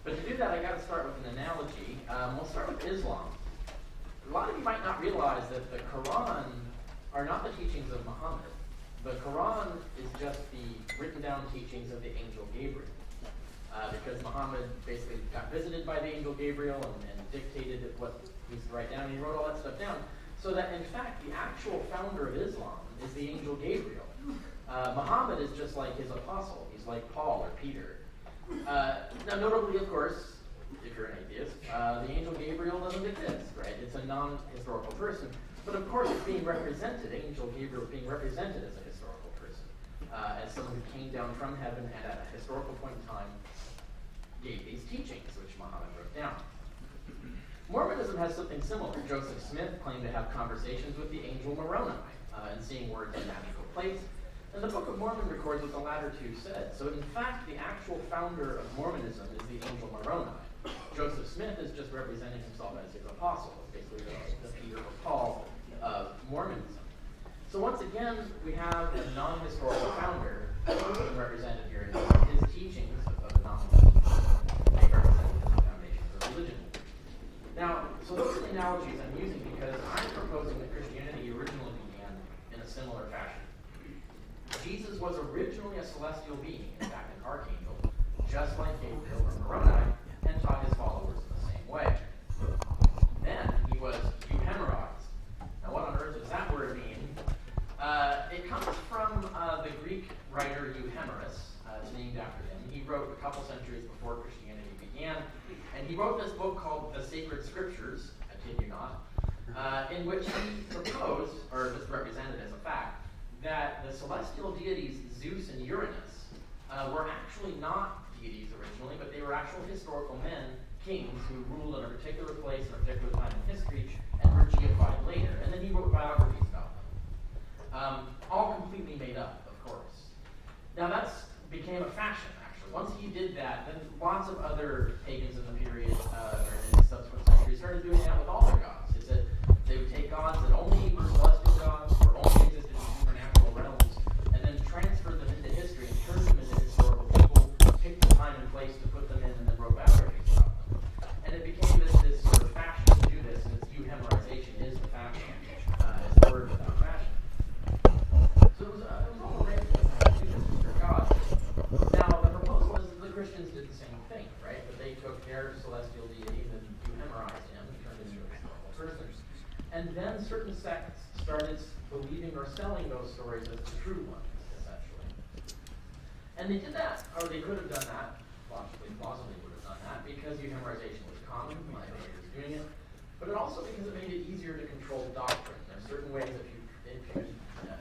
But to do that, I got to start with an analogy. We'll start with Islam. A lot of you might not realize that the Quran are not the teachings of Muhammad. The Quran is just the written down teachings of the angel Gabriel. Because Muhammad basically got visited by the angel Gabriel and dictated what he's to write down, and he wrote all that stuff down. So that, in fact, the actual founder of Islam is the angel Gabriel. Muhammad is just like his apostle. He's like Paul or Peter. Now, notably, of course, if you're an atheist, the angel Gabriel doesn't exist, right? It's a non-historical person. But of course, it's being represented, angel Gabriel is being represented as a historical person, as someone who came down from heaven and at a historical point in time gave these teachings, which Muhammad wrote down. Mormonism has something similar. Joseph Smith claimed to have conversations with the angel Moroni and seeing words in magical place. And the Book of Mormon records what the latter two said. So in fact, the actual founder of Mormonism is the angel Moroni. Joseph Smith is just representing himself as his apostle, basically the Peter or Paul of Mormonism. So once again, we have a non-historical founder being represented here. His teachings of the they represent the foundations of religion. Now, so those are the analogies I'm using because I'm proposing that Christianity originally began in a similar fashion. Jesus was originally a celestial being, in fact an archangel, just like Gabriel or Moroni, and taught his followers in the same way. Then he was euhemerized. Now what on earth does that word mean? It comes from the Greek writer Euhemerus. It's named after him. He wrote a couple centuries before Christianity began, and he wrote this book called The Sacred Scriptures, I kid you not, in which he proposed, or just represented as a fact, that the celestial deities Zeus and Uranus were actually not deities originally, but they were actual historical men, kings, who ruled in a particular place at a particular time in history and were deified later. And then he wrote biographies about them. All completely made up, of course. Now that became a fashion, actually. Once he did that, then lots of other pagans in the period, or in the subsequent centuries, started doing that with all their gods. Is that they would take gods that only were celestial gods, or only existed in supernatural realms, and then transfer them into history and turn them into historical people, pick the time and place to put them in, and then wrote biographies about them. And it became this sort of fashion to do this, and its euhemerization is the then certain sects started believing or selling those stories as the true ones, essentially. And they did that, or they could have done that, plausibly would have done that, because euhemerization was common, my way was doing it, but it also because it made it easier to control doctrine. There are certain ways if you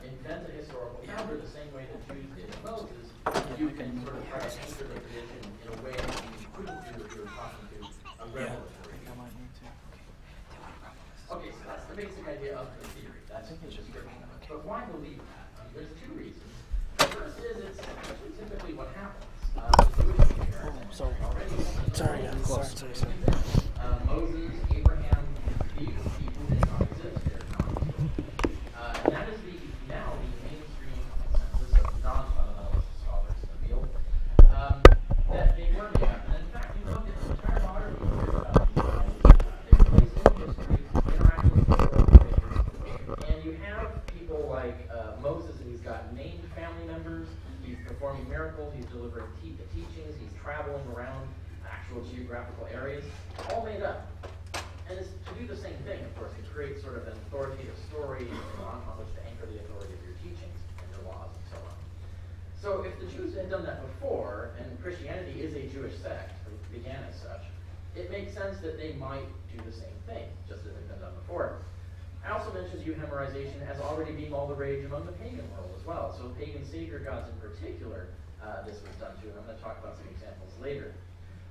invent a historical founder the same way that Jews did in Moses, you can sort of try to anchor the tradition in a way that you couldn't do if you were talking to a revelatory. Okay, so that's the basic idea of the theory. That's the description of it. But why believe that? There's two reasons. The first is it's actually typically what happens. Sorry, Moses, Abraham, these people did not exist. They're not. And that is now the mainstream consensus of non-fundamentalist scholars in the field, that they were made up. And in fact, you look at the entire modern they place in history, interact with historical figures, and you have people like Moses, and he's got named family members, he's performing miracles, he's delivering teachings, he's traveling around actual geographical areas, all made up. And it's to do the same thing, of course, to create sort of an authoritative story on which to anchor the authority of your teachings and your laws and so on. So if the Jews had done that before, and Christianity is a Jewish sect, or began as such, it makes sense that they might do the same thing, just as they've been done before. I also mentioned euhemerization as already being all the rage among the pagan world as well. So pagan savior gods in particular, this was done to, and I'm going to talk about some examples later.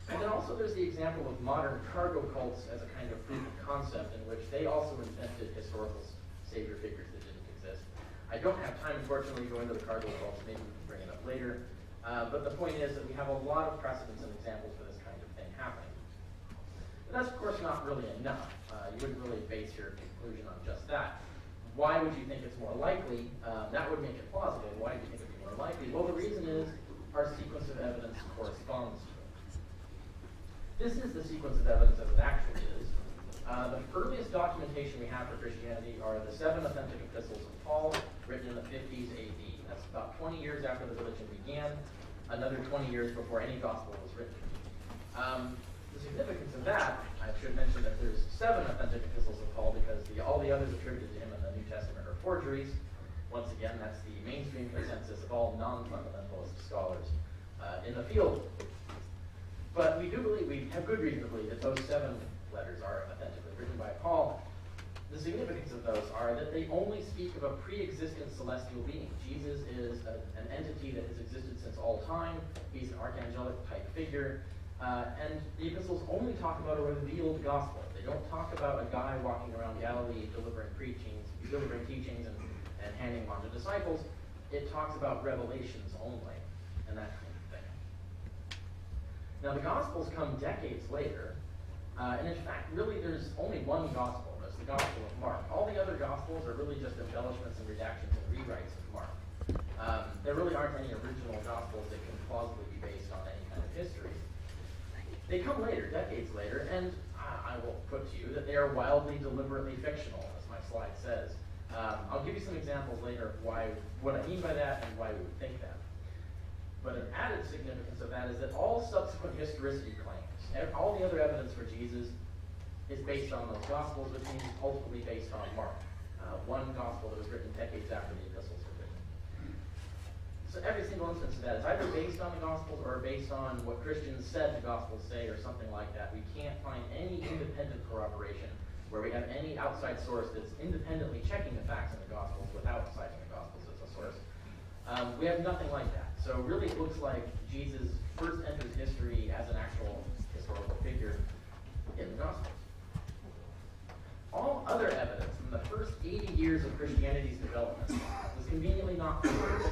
And then also there's the example of modern cargo cults as a kind of proof of concept in which they also invented historical savior figures that didn't exist. I don't have time, unfortunately, to go into the cargo cults. Maybe we can bring it up later. But the point is that we have a lot of precedents and examples for this kind of thing happening. But that's, of course, not really enough. You wouldn't really base your conclusion on just that. Why would you think it's more likely? That would make it plausible. Why do you think it would be more likely? Well, the reason is our sequence of evidence corresponds to it. This is the sequence of evidence as it actually is. The earliest documentation we have for Christianity are the 7 authentic epistles of Paul, written in the 50s AD. That's about 20 years after the religion began, another 20 years before any gospel was written. The significance of that, I should mention that there's 7 authentic epistles of Paul because all the others attributed to him in the New Testament are forgeries. Once again, that's the mainstream consensus of all non-fundamentalist scholars in the field. But we have good reason to believe that those 7 letters are authentically written by Paul. The significance of those are that they only speak of a pre-existent celestial being. Jesus is an entity that has existed since all time. He's an archangelic type figure. And the epistles only talk about a revealed gospel. They don't talk about a guy walking around Galilee delivering teachings and handing them on to disciples. It talks about revelations only, and that kind of thing. Now, the Gospels come decades later, and in fact, really, there's only one Gospel. That's the Gospel of Mark. All the other Gospels are really just embellishments and redactions and rewrites of Mark. There really aren't any original Gospels that can plausibly be based on any kind of history. They come later, decades later, and I will put to you that they are wildly, deliberately fictional, as my slide says. I'll give you some examples later of what I mean by that and why we would think that. But an added significance of that is that all subsequent historicity claims, all the other evidence for Jesus is based on those Gospels, which means ultimately based on Mark, one Gospel that was written decades after the epistles were written. So every single instance of that is either based on the Gospels or based on what Christians said the Gospels say or something like that. We can't find any independent corroboration where we have any outside source that's independently checking the facts in the Gospels without citing the Gospels as a source. We have nothing like that. So really it looks like Jesus first enters history as an actual historical figure in the Gospels. All other evidence from the first 80 years of Christianity's development was conveniently not preserved.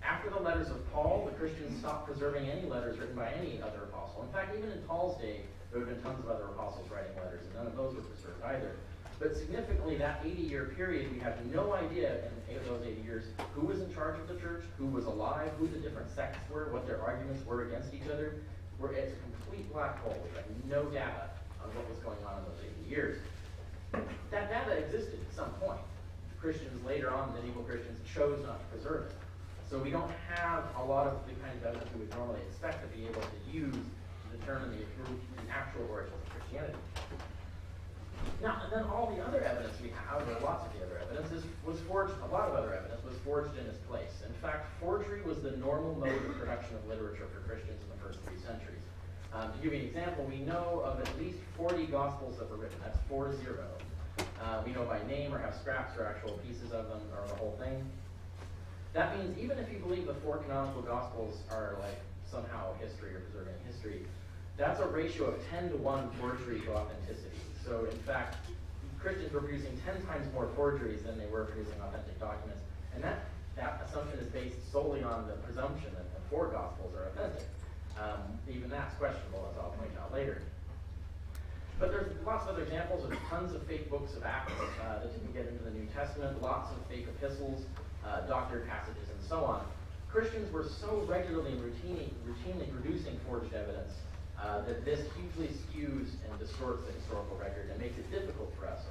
After the letters of Paul, the Christians stopped preserving any letters written by any other apostle. In fact, even in Paul's day, there would have been tons of other apostles writing letters, and none of those were preserved either. But significantly, that 80-year period, we have no idea in those 80 years who was in charge of the church, who was alive, who the different sects were, what their arguments were against each other. It's a complete black hole. We have no data on what was going on in those 80 years. That data existed at some point. Christians later on, medieval Christians, chose not to preserve it. So we don't have a lot of the kind of evidence we would normally expect to be able to use to determine the actual origins of Christianity. Now, and then all the other evidence we have, or lots of the other evidence, was forged, a lot of other evidence was forged in its place. In fact, forgery was the normal mode of production of literature for Christians in the first 3 centuries. To give you an example, we know of at least 40 Gospels that were written. That's 40. We know by name or have scraps or actual pieces of them or the whole thing. That means even if you believe the 4 canonical Gospels are like somehow history or preserving history, that's a ratio of 10 to 1 forgery to authenticity. So in fact, Christians were producing 10 times more forgeries than they were producing authentic documents. And that assumption is based solely on the presumption that the 4 Gospels are authentic. Even that's questionable, as I'll point out later. But there's lots of other examples. There's tons of fake books of Acts that didn't get into the New Testament, lots of fake epistles, doctored passages, and so on. Christians were so regularly and routinely producing forged evidence that this hugely skews and distorts the historical record and makes it difficult for us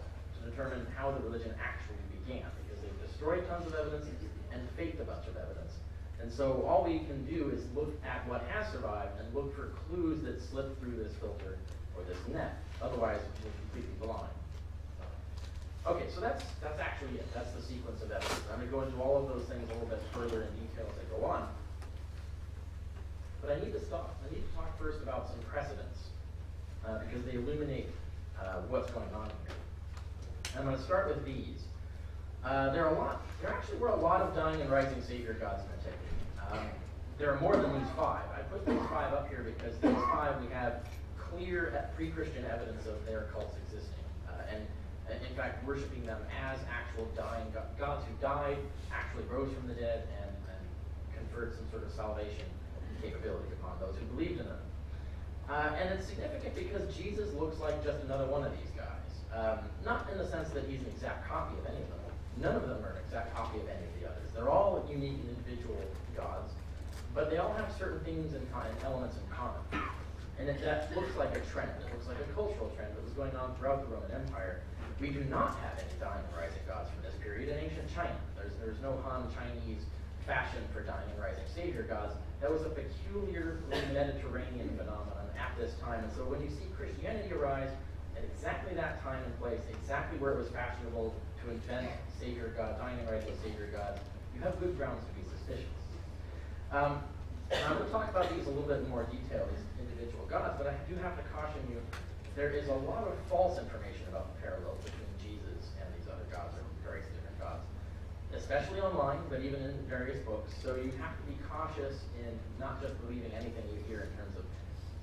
to determine how the religion actually began, because they've destroyed tons of evidence and faked a bunch of evidence. And so all we can do is look at what has survived and look for clues that slip through this filter or this net. Otherwise, we're completely blind. Okay, so that's actually it. That's the sequence of evidence. I'm going to go into all of those things a little bit further in detail as I go on. But I need to talk first about some precedents because they illuminate what's going on here. I'm going to start with these. There actually were a lot of dying and rising Savior gods in antiquity. There are more than these 5. I put these 5 up here because these 5 we have clear pre-Christian evidence of their cults existing, and in fact worshiping them as actual dying gods who died, actually rose from the dead, and conferred some sort of salvation capability upon those who believed in them. And it's significant because Jesus looks like just another one of these guys. Not in the sense that he's an exact copy of any of them. None of them are an exact copy of any of the others. They're all unique and individual gods, but they all have certain things and elements in common. And that looks like a trend. It looks like a cultural trend that was going on throughout the Roman Empire. We do not have any dying and rising gods from this period in ancient China. There's no Han Chinese fashion for dying and rising Savior gods. That was a peculiarly Mediterranean phenomenon at this time. And so when you see Christianity arise at exactly that time and place, exactly where it was fashionable to invent Savior God, dying and rising Savior gods, you have good grounds to be suspicious. I'm going to talk about these a little bit in more detail, these individual gods, but I do have to caution you, there is a lot of false information about the parallels between Jesus and these other gods, or various different gods, especially online, but even in various books. So you have to be cautious in not just believing anything you hear in terms of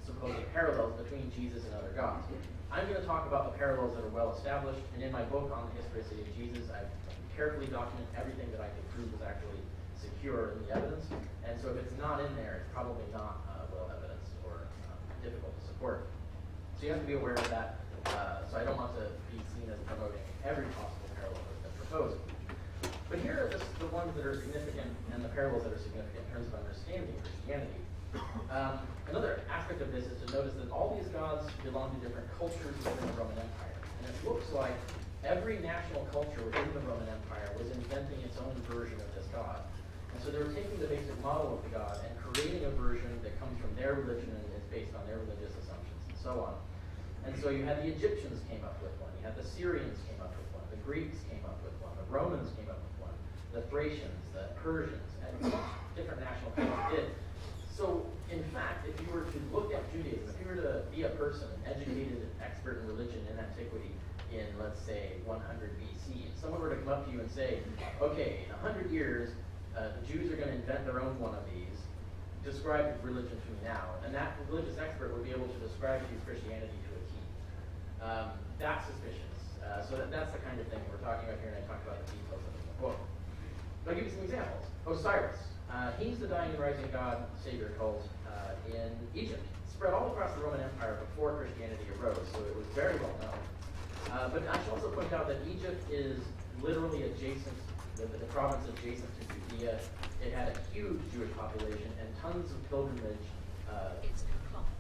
supposed parallels between Jesus and other gods. I'm going to talk about the parallels that are well established, and in my book on the historicity of Jesus, I've carefully documented everything that I could prove was actually secure in the evidence. And so if it's not in there, it's probably not well evidenced or difficult to support. So you have to be aware of that. So I don't want to be seen as promoting every possible parallel that's been proposed. But here are the ones that are significant and the parallels that are significant in terms of understanding Christianity. Another aspect of this is to notice that all these gods belong to different cultures within the Roman Empire. And it looks like every national culture within the Roman Empire was inventing its own version of this god. And so they were taking the basic model of the god and creating a version that comes from their religion and is based on their religious assumptions and so on. And so you had the Egyptians came up with one, you had the Syrians came up with one, the Greeks came up with one, the Romans came up with one, the Thracians, the Persians, and different national cultures did. So, in fact, if you were to look at Judaism, if you were to be a person, an educated expert in religion in antiquity in, let's say, 100 BC, and someone were to come up to you and say, okay, in 100 years, the Jews are going to invent their own one of these, describe religion to me now, and that religious expert would be able to describe to you Christianity to a T. That's suspicious. So that's the kind of thing we're talking about here, and I talk about the details of it in the book. I'll give you some examples. Osiris. He's the dying and rising god savior cult in Egypt. Spread all across the Roman Empire before Christianity arose, so it was very well known. But I should also point out that Egypt is literally adjacent, the province adjacent to Judea. It had a huge Jewish population and tons of pilgrimage.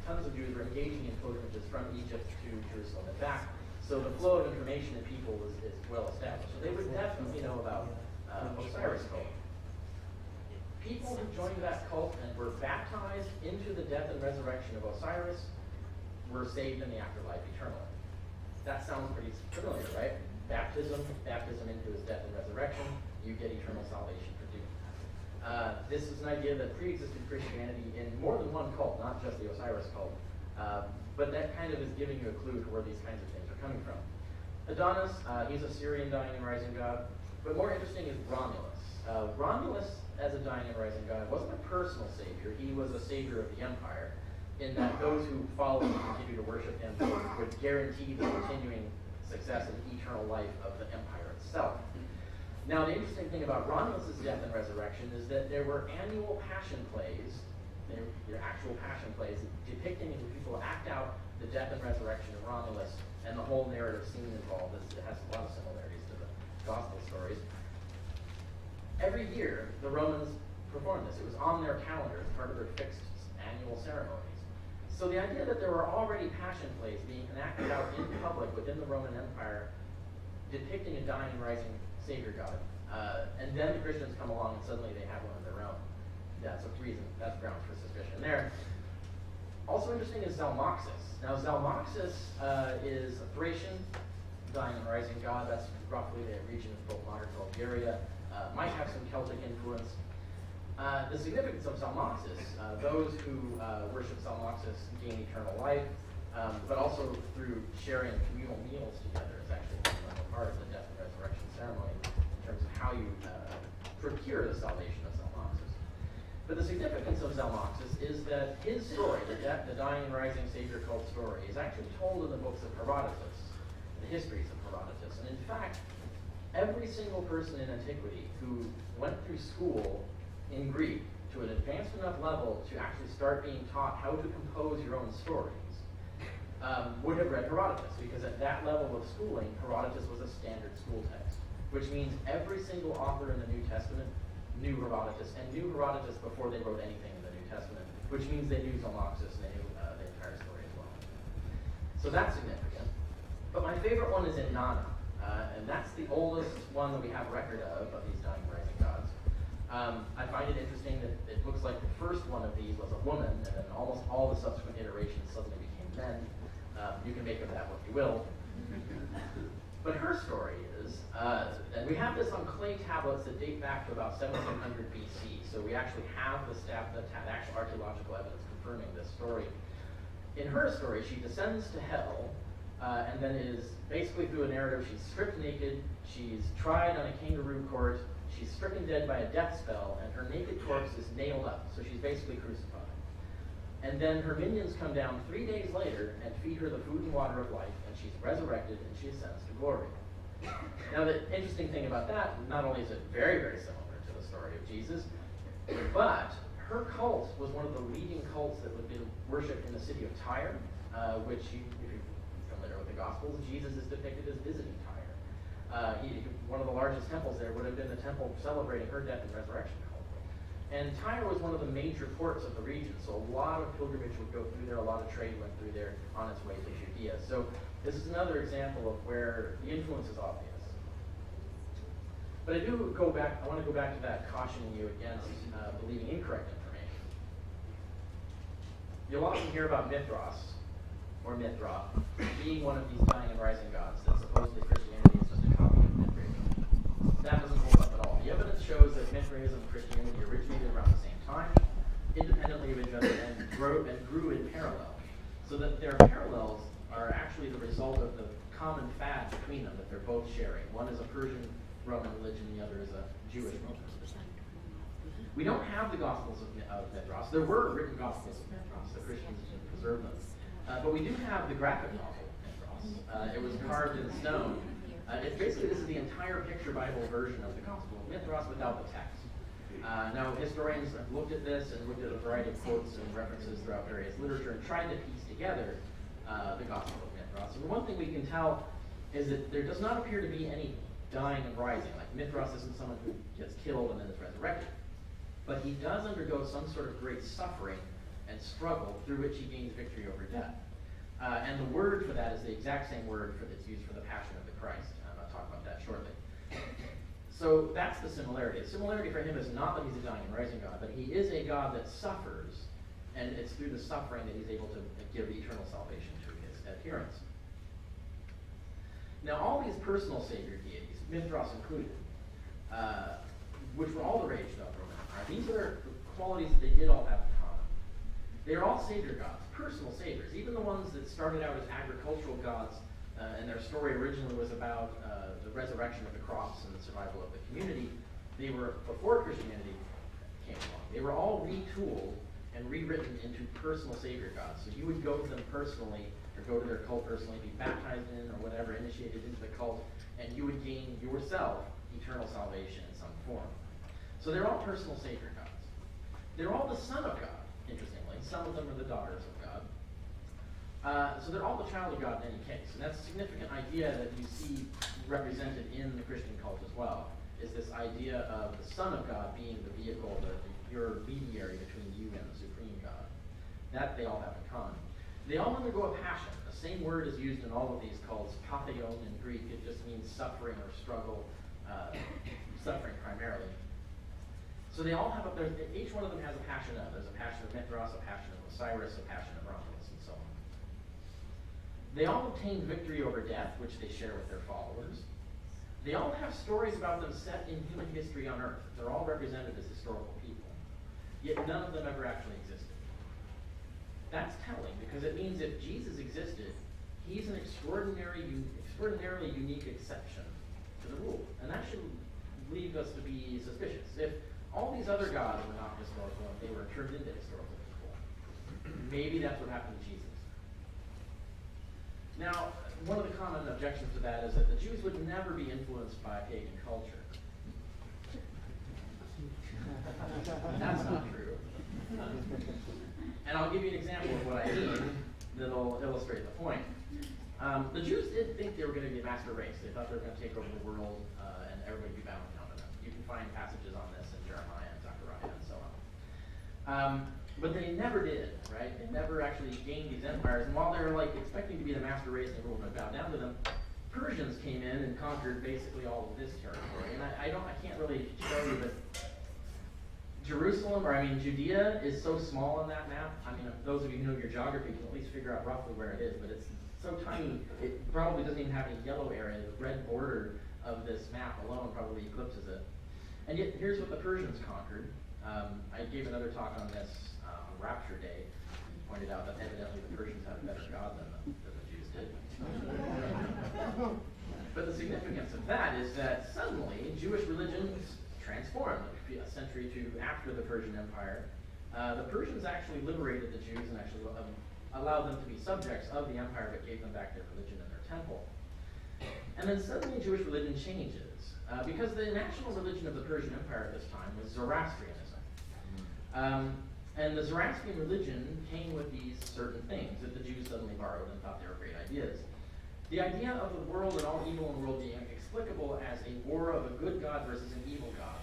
Tons of Jews were engaging in pilgrimages from Egypt to Jerusalem and back. So the flow of information and people is well established. So they would definitely know about Osiris cult. People who joined that cult and were baptized into the death and resurrection of Osiris were saved in the afterlife eternally. That sounds pretty familiar, right? Baptism into his death and resurrection, you get eternal salvation for doing that. This is an idea that pre-existed Christianity in more than one cult, not just the Osiris cult, but that kind of is giving you a clue to where these kinds of things are coming from. Adonis, he's a Syrian dying and rising god, but more interesting is Romulus. Romulus, as a dying and rising god, wasn't a personal savior. He was a savior of the empire, in that those who follow and continue to worship him would guarantee the continuing success and eternal life of the empire itself. Now, the interesting thing about Romulus' death and resurrection is that there were annual passion plays, they're actual passion plays, depicting and people act out the death and resurrection of Romulus, and the whole narrative scene involved it has a lot of similarities to the gospel stories. Every year, the Romans performed this. It was on their calendar as part of their fixed annual ceremonies. So the idea that there were already passion plays being enacted out in public within the Roman Empire depicting a dying and rising Savior God, and then the Christians come along and suddenly they have one of their own. That's a reason, that's grounds for suspicion there. Also interesting is Zalmoxis. Now Zalmoxis is a Thracian dying and rising god. That's roughly the region of modern Bulgaria. Might have some Celtic influence. The significance of Zalmoxis, those who worship Zalmoxis gain eternal life, but also through sharing communal meals together is actually a part of the death and resurrection ceremony in terms of how you procure the salvation of Zalmoxis. But the significance of Zalmoxis is that his story, the dying and rising Savior cult story, is actually told in the books of Herodotus, the histories of Herodotus. And in fact, every single person in antiquity who went through school in Greek to an advanced enough level to actually start being taught how to compose your own stories would have read Herodotus, because at that level of schooling, Herodotus was a standard school text, which means every single author in the New Testament knew Herodotus, and knew Herodotus before they wrote anything in the New Testament, which means they knew Zalmoxis and they knew the entire story as well. So that's significant. But my favorite one is Inanna, and that's the oldest one that we have record of these dying and rising gods. I find it interesting that it looks like the first one of these was a woman, and then almost all the subsequent iterations suddenly became men. You can make of that what you will. But her story is, and we have this on clay tablets that date back to about 1700 BC, so we actually have the actual archaeological evidence confirming this story. In her story, she descends to hell, and then is basically through a narrative, she's stripped naked, she's tried on a kangaroo court, she's stricken dead by a death spell, and her naked corpse is nailed up, so she's basically crucified. And then her minions come down 3 days later and feed her the food and water of life, and she's resurrected and she ascends to glory. Now the interesting thing about that, not only is it very, very similar to the story of Jesus, but her cult was one of the leading cults that would be worshipped in the city of Tyre, which, if you're familiar with the Gospels, Jesus is depicted as visiting Tyre. One of the largest temples there would have been the temple celebrating her death and resurrection cult. And Tyre was one of the major ports of the region, so a lot of pilgrimage would go through there, a lot of trade went through there on its way to Judea. So this is another example of where the influence is obvious. But I want to go back to that cautioning you against believing incorrect information. You'll often hear about Mithras, or Mithra, being one of these dying and rising gods that supposedly Christianity is just a copy of Mithraism. That doesn't hold up at all. The evidence shows that Mithraism and Christianity originated around the same time, independently of each other, and grew in parallel. So that their parallels are actually the result of the common fad between them that they're both sharing. One is a Persian Roman religion, the other is a Jewish Roman religion. We don't have the Gospels of Mithras. There were written Gospels of Mithras. The Christians preserved them. But we do have the graphic novel of Mithras. It was carved in stone. This is the entire picture Bible version of the Gospel of Mithras without the text. Now, historians have looked at this and looked at a variety of quotes and references throughout various literature and tried to piece together the Gospel of Mithras. And the one thing we can tell is that there does not appear to be any dying and rising. Like Mithras isn't someone who gets killed and then is resurrected. But he does undergo some sort of great suffering and struggle through which he gains victory over death. And the word for that is the exact same word that's used for the Passion of the Christ. I'll talk about that shortly. So that's the similarity. The similarity for him is not that he's a dying and rising God, but he is a God that suffers, and it's through the suffering that he's able to give eternal salvation to his adherents. Now, all these personal savior deities, Mithras included, which were all the rage throughout the Roman Empire, these are the qualities that they did all have in common. They are all savior gods, personal saviors. Even the ones that started out as agricultural gods, and their story originally was about the resurrection of the crops and the survival of the community, they were, before Christianity came along, they were all retooled and rewritten into personal savior gods. So you would go to them personally, or go to their cult personally, be baptized in or whatever, initiated into the cult, and you would gain yourself eternal salvation in some form. So they're all personal savior gods. They're all the son of God, interestingly. Some of them are the daughters of God. So they're all the child of God in any case. And that's a significant idea that you see represented in the Christian cult as well, is this idea of the Son of God being the vehicle, your mediator between you and the supreme God. That they all have in common. They all undergo a passion. The same word is used in all of these cults. Patheion in Greek, it just means suffering or struggle, suffering primarily. So they all have, each one of them has a passion of. There's a passion of Mithras, a passion of Osiris, a passion of Romulus, and so on. They all obtain victory over death, which they share with their followers. They all have stories about them set in human history on Earth. They're all represented as historical people. Yet none of them ever actually existed. That's telling, because it means if Jesus existed, he's an extraordinarily unique exception to the rule. And that should lead us to be suspicious. If all these other gods were not historical and they were turned into historical people, maybe that's what happened to Jesus. Now, one of the common objections to that is that the Jews would never be influenced by pagan culture. That's not true. And I'll give you an example of what I mean that'll illustrate the point. The Jews didn't think they were going to be a master race. They thought they were going to take over the world and everybody would be bound down to them. You can find passages on this in Jeremiah and Zechariah and so on. But they never did, right? They never actually gained these empires. And while they were like expecting to be the master race and everyone would bow down to them, Persians came in and conquered basically all of this territory. And I can't really show you, but Jerusalem, Judea is so small on that map. I mean, those of you who know your geography can at least figure out roughly where it is, but it's so tiny, it probably doesn't even have any yellow area. The red border of this map alone probably eclipses it. And yet, here's what the Persians conquered. I gave another talk on this on Rapture Day. Pointed out that evidently the Persians had a better God than the Jews did. But the significance of that is that suddenly Jewish religion transformed a century to after the Persian Empire. The Persians actually liberated the Jews and actually allowed them to be subjects of the empire, but gave them back their religion and their temple. And then suddenly Jewish religion changes, because the national religion of the Persian Empire at this time was Zoroastrianism. And the Zoroastrian religion came with these certain things that the Jews suddenly borrowed and thought they were great ideas. The idea of the world and all evil in the world being explicable as a war of a good God versus an evil God,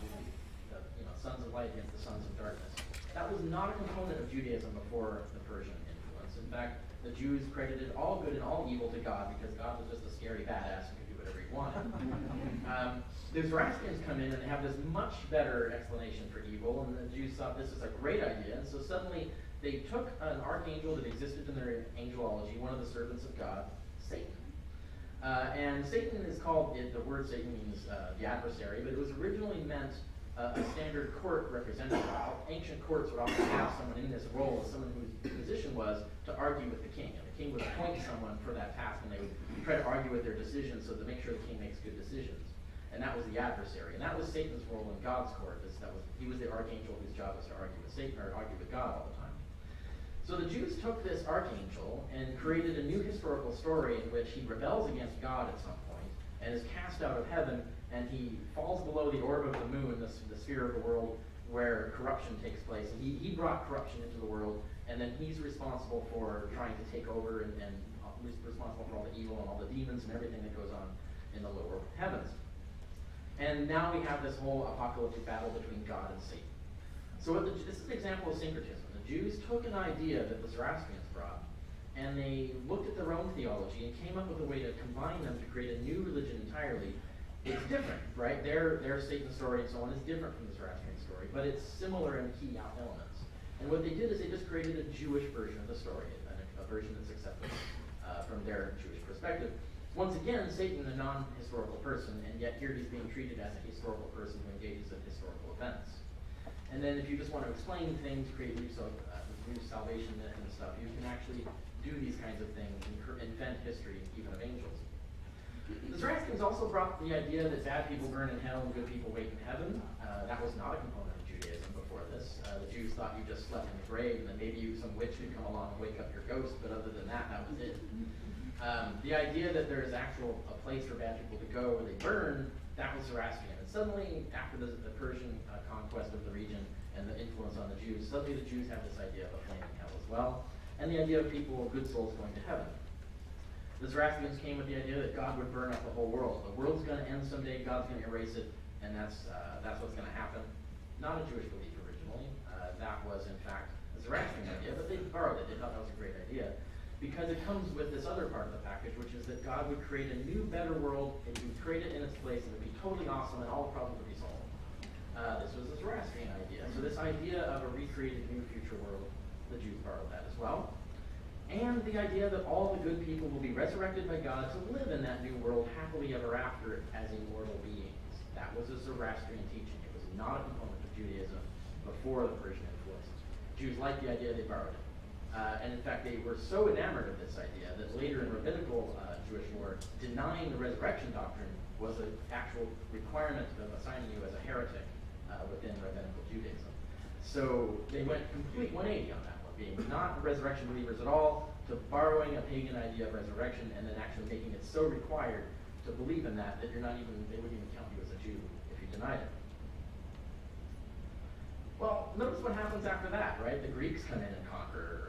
the sons of light against the sons of darkness. That was not a component of Judaism before the Persian influence. In fact, the Jews credited all good and all evil to God because God was just a scary badass and could do whatever he wanted. The Zoroastrians come in and they have this much better explanation for evil, and the Jews thought this is a great idea, and so suddenly they took an archangel that existed in their angelology, one of the servants of God, Satan. And Satan is called, the word Satan means the adversary, but it was originally meant a standard court representative. Ancient courts would often have someone in this role, someone whose position was to argue with the king. And the king would appoint someone for that task, and they would try to argue with their decisions so to make sure the king makes good decisions. And that was the adversary. And that was Satan's role in God's court. He was the archangel whose job was to argue with Satan or argue with God all the time. So the Jews took this archangel and created a new historical story in which he rebels against God at some point and is cast out of heaven, and he falls below the orb of the moon, the sphere of the world where corruption takes place. And he brought corruption into the world, and then he's responsible for trying to take over and responsible for all the evil and all the demons and everything that goes on in the lower heavens. And now we have this whole apocalyptic battle between God and Satan. So this is an example of syncretism. The Jews took an idea that the Zoroastrians brought, and they looked at their own theology and came up with a way to combine them to create a new religion entirely. It's different, right? Their Satan story and so on is different from the Zoroastrian story, but it's similar in key elements. And what they did is they just created a Jewish version of the story, a version that's accepted from their Jewish perspective. Once again, Satan, a non-historical person, and yet here he's being treated as a historical person who engages in historical events. And then if you just want to explain things, create new salvation myth and stuff, you can actually do these kinds of things, invent history, even of angels. The Zoroastrians also brought the idea that bad people burn in hell and good people wait in heaven. That was not a component of Judaism before this. The Jews thought you just slept in the grave, and then maybe some witch could come along and wake up your ghost, but other than that, that was it. The idea that there is a place for bad people to go where they burn, that was Zoroastrian. And suddenly, after the Persian conquest of the region and the influence on the Jews, suddenly the Jews have this idea of a flaming hell as well, and the idea of people, good souls, going to heaven. The Zoroastrians came with the idea that God would burn up the whole world. The world's going to end someday, God's going to erase it, and that's what's going to happen. Not a Jewish belief originally. That was, in fact, a Zoroastrian idea, but they borrowed it. They thought that was a great idea, because it comes with this other part of the package, which is that God would create a new, better world, and he would create it in its place, and it would be totally awesome, and all the problems would be solved. This was a Zoroastrian idea. So this idea of a recreated new future world, the Jews borrowed that as well. And the idea that all the good people will be resurrected by God to live in that new world happily ever after as immortal beings. That was a Zoroastrian teaching. It was not a component of Judaism before the Persian influence. Jews liked the idea, they borrowed it. And in fact, they were so enamored of this idea that later in rabbinical Jewish lore, denying the resurrection doctrine was an actual requirement of assigning you as a heretic within rabbinical Judaism. So they went complete 180 on that one, being not resurrection believers at all, to borrowing a pagan idea of resurrection and then actually making it so required to believe in that that they wouldn't even count you as a Jew if you denied it. Well, notice what happens after that, right? The Greeks come in and conquer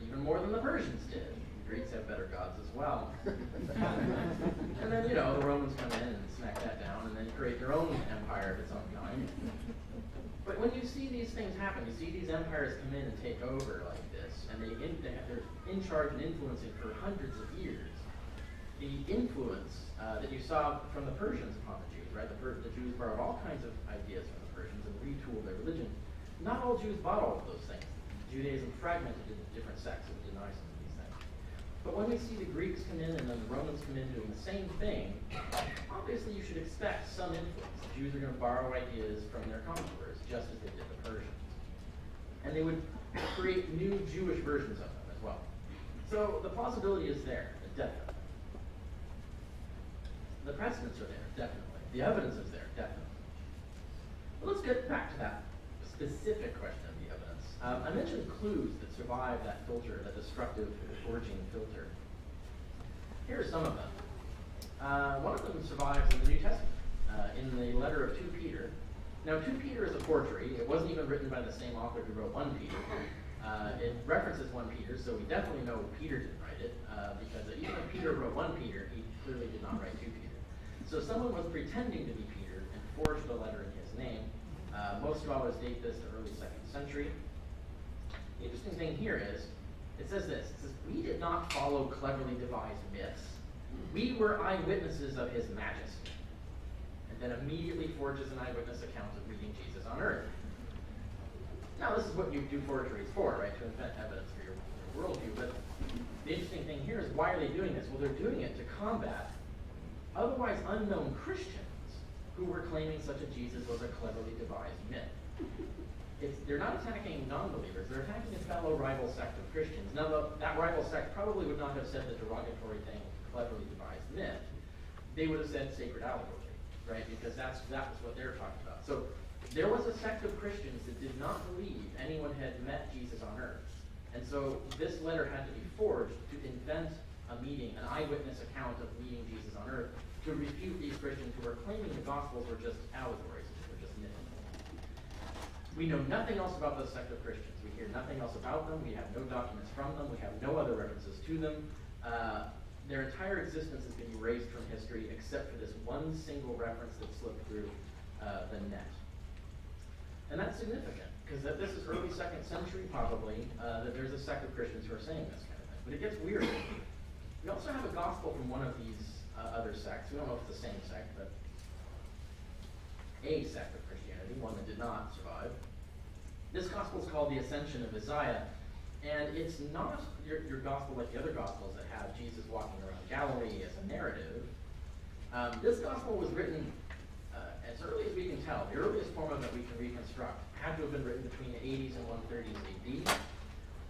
even more than the Persians did. The Greeks have better gods as well. And then, the Romans come in and smack that down and then create their own empire of its own kind. But when you see these things happen, you see these empires come in and take over like this, and they're in charge and influencing for hundreds of years. The influence that you saw from the Persians upon the Jews, right? The Jews borrowed all kinds of ideas from the Persians and retooled their religion. Not all Jews bought all of those things. Judaism fragmented into different sects and denied some of these things. But when we see the Greeks come in and then the Romans come in doing the same thing, obviously you should expect some influence. The Jews are going to borrow ideas from their conquerors, just as they did the Persians. And they would create new Jewish versions of them as well. So the plausibility is there, definitely. The precedents are there, definitely. The evidence is there, definitely. But let's get back to that specific question of the evidence. I mentioned clues that survive that filter, that destructive origin filter. Here are some of them. One of them survives in the New Testament, in the letter of 2 Peter. Now, 2 Peter is a forgery. It wasn't even written by the same author who wrote 1 Peter. It references 1 Peter, so we definitely know Peter didn't write it, because even if Peter wrote 1 Peter, he clearly did not write 2 Peter. So someone was pretending to be Peter and forged a letter in his name. Most scholars date this to early 2nd century. The interesting thing here is, it says this, it says, "We did not follow cleverly devised myths. We were eyewitnesses of his majesty." And then immediately forges an eyewitness account of meeting Jesus on earth. Now this is what you do forgeries for, right? To invent evidence for your worldview. But the interesting thing here is, why are they doing this? Well, they're doing it to combat otherwise unknown Christians who were claiming such a Jesus was a cleverly devised myth. They're not attacking non-believers, they're attacking a fellow rival sect of Christians. Now, that rival sect probably would not have said the derogatory thing, cleverly devised myth. They would have said sacred allegory, right? Because that was what they're talking about. So there was a sect of Christians that did not believe anyone had met Jesus on earth. And so this letter had to be forged to invent a meeting, an eyewitness account of meeting Jesus on earth, to refute these Christians who were claiming the Gospels were just allegories, were just myths. We know nothing else about this sect of Christians. We hear nothing else about them. We have no documents from them. We have no other references to them. Their entire existence has been erased from history except for this one single reference that slipped through the net. And that's significant, because this is early 2nd century, probably, that there's a sect of Christians who are saying this kind of thing. But it gets weirder. We also have a gospel from one of these other sects. We don't know if it's the same sect, but a sect of Christianity, one that did not survive. This gospel is called the Ascension of Isaiah, And it's not your gospel like the other gospels that have Jesus walking around Galilee as a narrative. This gospel was written as early as we can tell. The earliest form of it we can reconstruct had to have been written between the 80s and 130s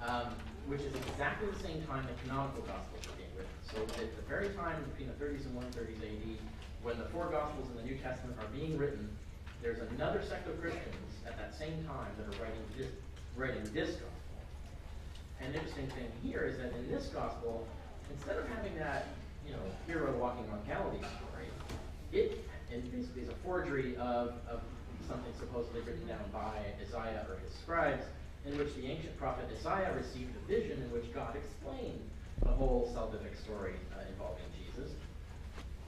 AD, which is exactly the same time the canonical gospels were being written. So at the very time between the 30s and 130s AD, when the four gospels in the New Testament are being written, there's another sect of Christians at that same time that are writing this gospel. And the interesting thing here is that in this gospel, instead of having that, hero walking on Galilee story, it basically is a forgery of something supposedly written down by Isaiah or his scribes, in which the ancient prophet Isaiah received a vision in which God explained the whole salvific story involving Jesus.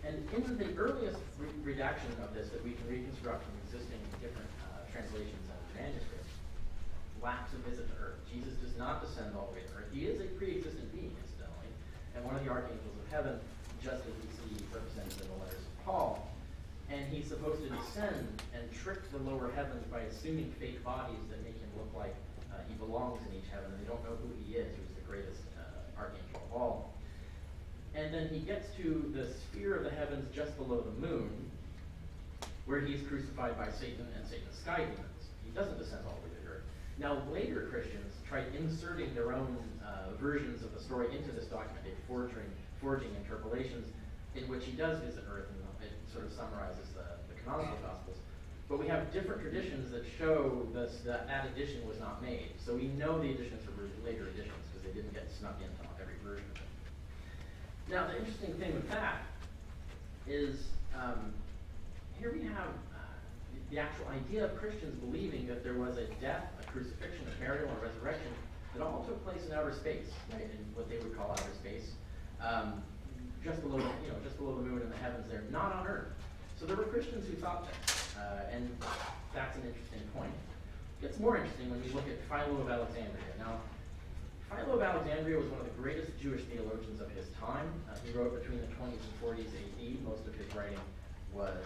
And in the earliest redaction of this that we can reconstruct from existing different translations and manuscripts, lacks a visit to earth. Jesus does not descend all the way to earth. He is a pre-existent being, incidentally, and one of the archangels of heaven, just as we see represented in the letters of Paul. And he's supposed to descend and trick the lower heavens by assuming fake bodies that make him look like he belongs in each heaven, and they don't know who he is, who's the greatest archangel of all. And then he gets to the sphere of the heavens just below the moon, where he's crucified by Satan and Satan's sky demons. He doesn't descend all the way to earth. Now, later Christians tried inserting their own versions of the story into this document, forging interpolations, in which he does visit earth, and it sort of summarizes the canonical gospels. But we have different traditions that show that addition was not made. So we know the additions are later additions, because they didn't get snuck into every version of it. Now, the interesting thing with that is, here we have the actual idea of Christians believing that there was a death, a crucifixion, a burial, and a resurrection that all took place in outer space, right? In what they would call outer space, just below the moon and the heavens there, not on Earth. So there were Christians who thought that, and that's an interesting point. It gets more interesting when we look at Philo of Alexandria. Now, Philo of Alexandria was one of the greatest Jewish theologians of his time. He wrote between the 20s and 40s AD. Most of his writing was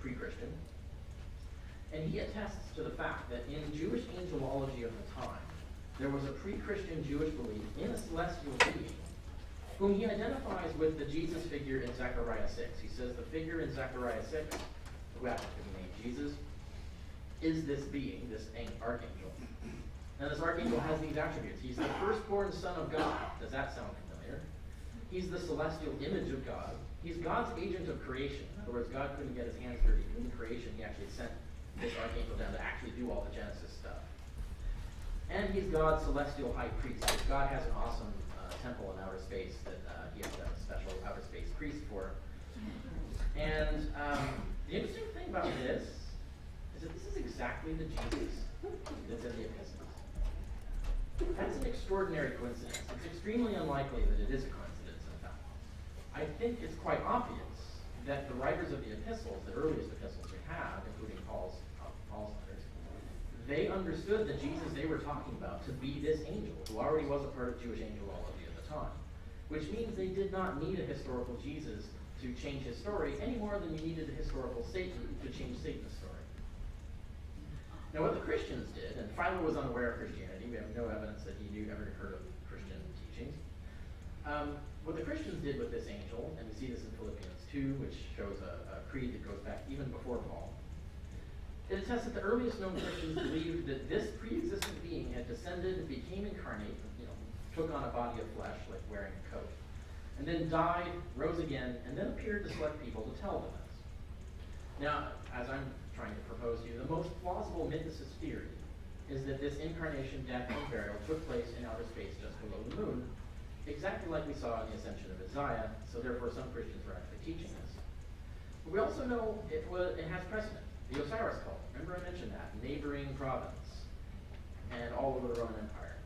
pre-Christian. And he attests to the fact that in Jewish angelology of the time, there was a pre-Christian Jewish belief in a celestial being whom he identifies with the Jesus figure in Zechariah 6. He says the figure in Zechariah 6, who happens to be named Jesus, is this being, this archangel. Now this archangel has these attributes. He's the firstborn son of God. Does that sound familiar? He's the celestial image of God. He's God's agent of creation. In other words, God couldn't get his hands dirty in creation. He actually sent this archangel down to actually do all the Genesis stuff. And he's God's celestial high priest. God has an awesome temple in outer space that he has a special outer space priest for. And the interesting thing about this is that this is exactly the Jesus that's in the epistles. That's an extraordinary coincidence. It's extremely unlikely that it is a coincidence, in fact. I think it's quite obvious that the writers of the epistles, the earliest epistles we have, including Paul's letters, they understood the Jesus they were talking about to be this angel, who already was a part of Jewish angelology at the time. Which means they did not need a historical Jesus to change his story any more than you needed a historical Satan to change Satan's story. Now what the Christians did, and Philo was unaware of Christianity, we have no evidence that he ever heard of Christian teachings. What the Christians did with this angel, and we see this in Philippians 2, which shows a creed that goes back even before Paul, it attests that the earliest known Christians believed that this pre-existent being had descended, became incarnate, took on a body of flesh, like wearing a coat, and then died, rose again, and then appeared to select people to tell them this. Now, as I'm trying to propose to you, the most plausible mythicist theory is that this incarnation, death, and burial took place in outer space just below the moon, exactly like we saw in the Ascension of Isaiah, so therefore some Christians were actually teaching this. But we also know it has precedent. The Osiris cult, remember I mentioned that, neighboring province, and all over the Roman Empire.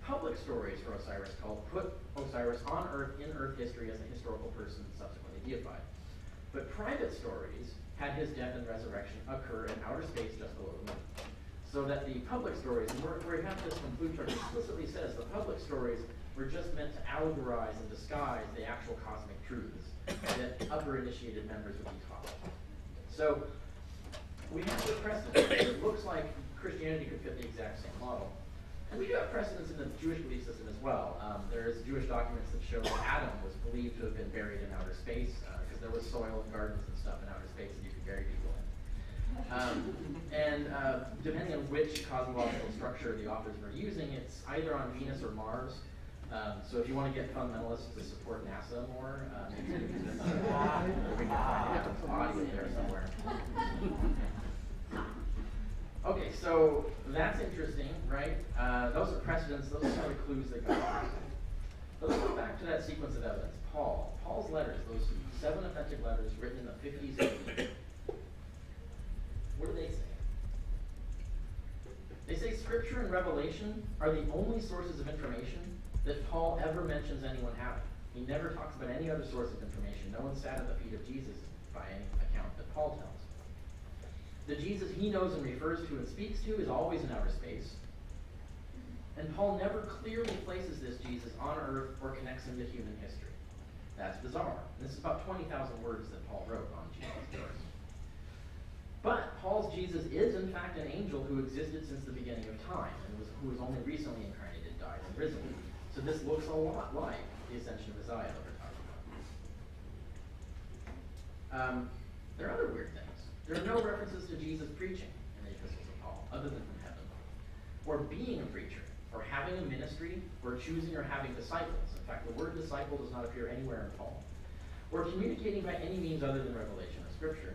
Public stories for Osiris cult put Osiris on Earth in Earth history as a historical person subsequently deified. But private stories had his death and resurrection occur in outer space just below the moon. So that the public stories, and where we have this from Plutarch explicitly says the public stories were just meant to allegorize and disguise the actual cosmic truths that upper initiated members would be taught. So we have this precedent. It looks like Christianity could fit the exact same model. And we do have precedents in the Jewish belief system as well. There's Jewish documents that show that Adam was believed to have been buried in outer space because there was soil and gardens and stuff in outer space that you could bury people in. Depending on which cosmological structure the authors were using, it's either on Venus or Mars. So if you want to get fundamentalists to support NASA more, maybe we can find Adam's body in there somewhere. Okay, so that's interesting, right? Those are precedents, those are the clues that got us. But let's go back to that sequence of evidence. Paul's letters, those 7 authentic letters written in the 50s AD. What do they say? They say Scripture and Revelation are the only sources of information that Paul ever mentions anyone having. He never talks about any other source of information. No one sat at the feet of Jesus by any account that Paul tells. The Jesus he knows and refers to and speaks to is always in outer space. And Paul never clearly places this Jesus on earth or connects him to human history. That's bizarre. This is about 20,000 words that Paul wrote on Jesus' verse. But Paul's Jesus is in fact an angel who existed since the beginning of time and who was only recently incarnated, died, and risen. So this looks a lot like the ascension of Messiah that we're talking about. There are other weird things. There are no references to Jesus preaching in the epistles of Paul, other than from heaven, or being a preacher, or having a ministry, or choosing or having disciples. In fact, the word disciple does not appear anywhere in Paul, or communicating by any means other than revelation or Scripture.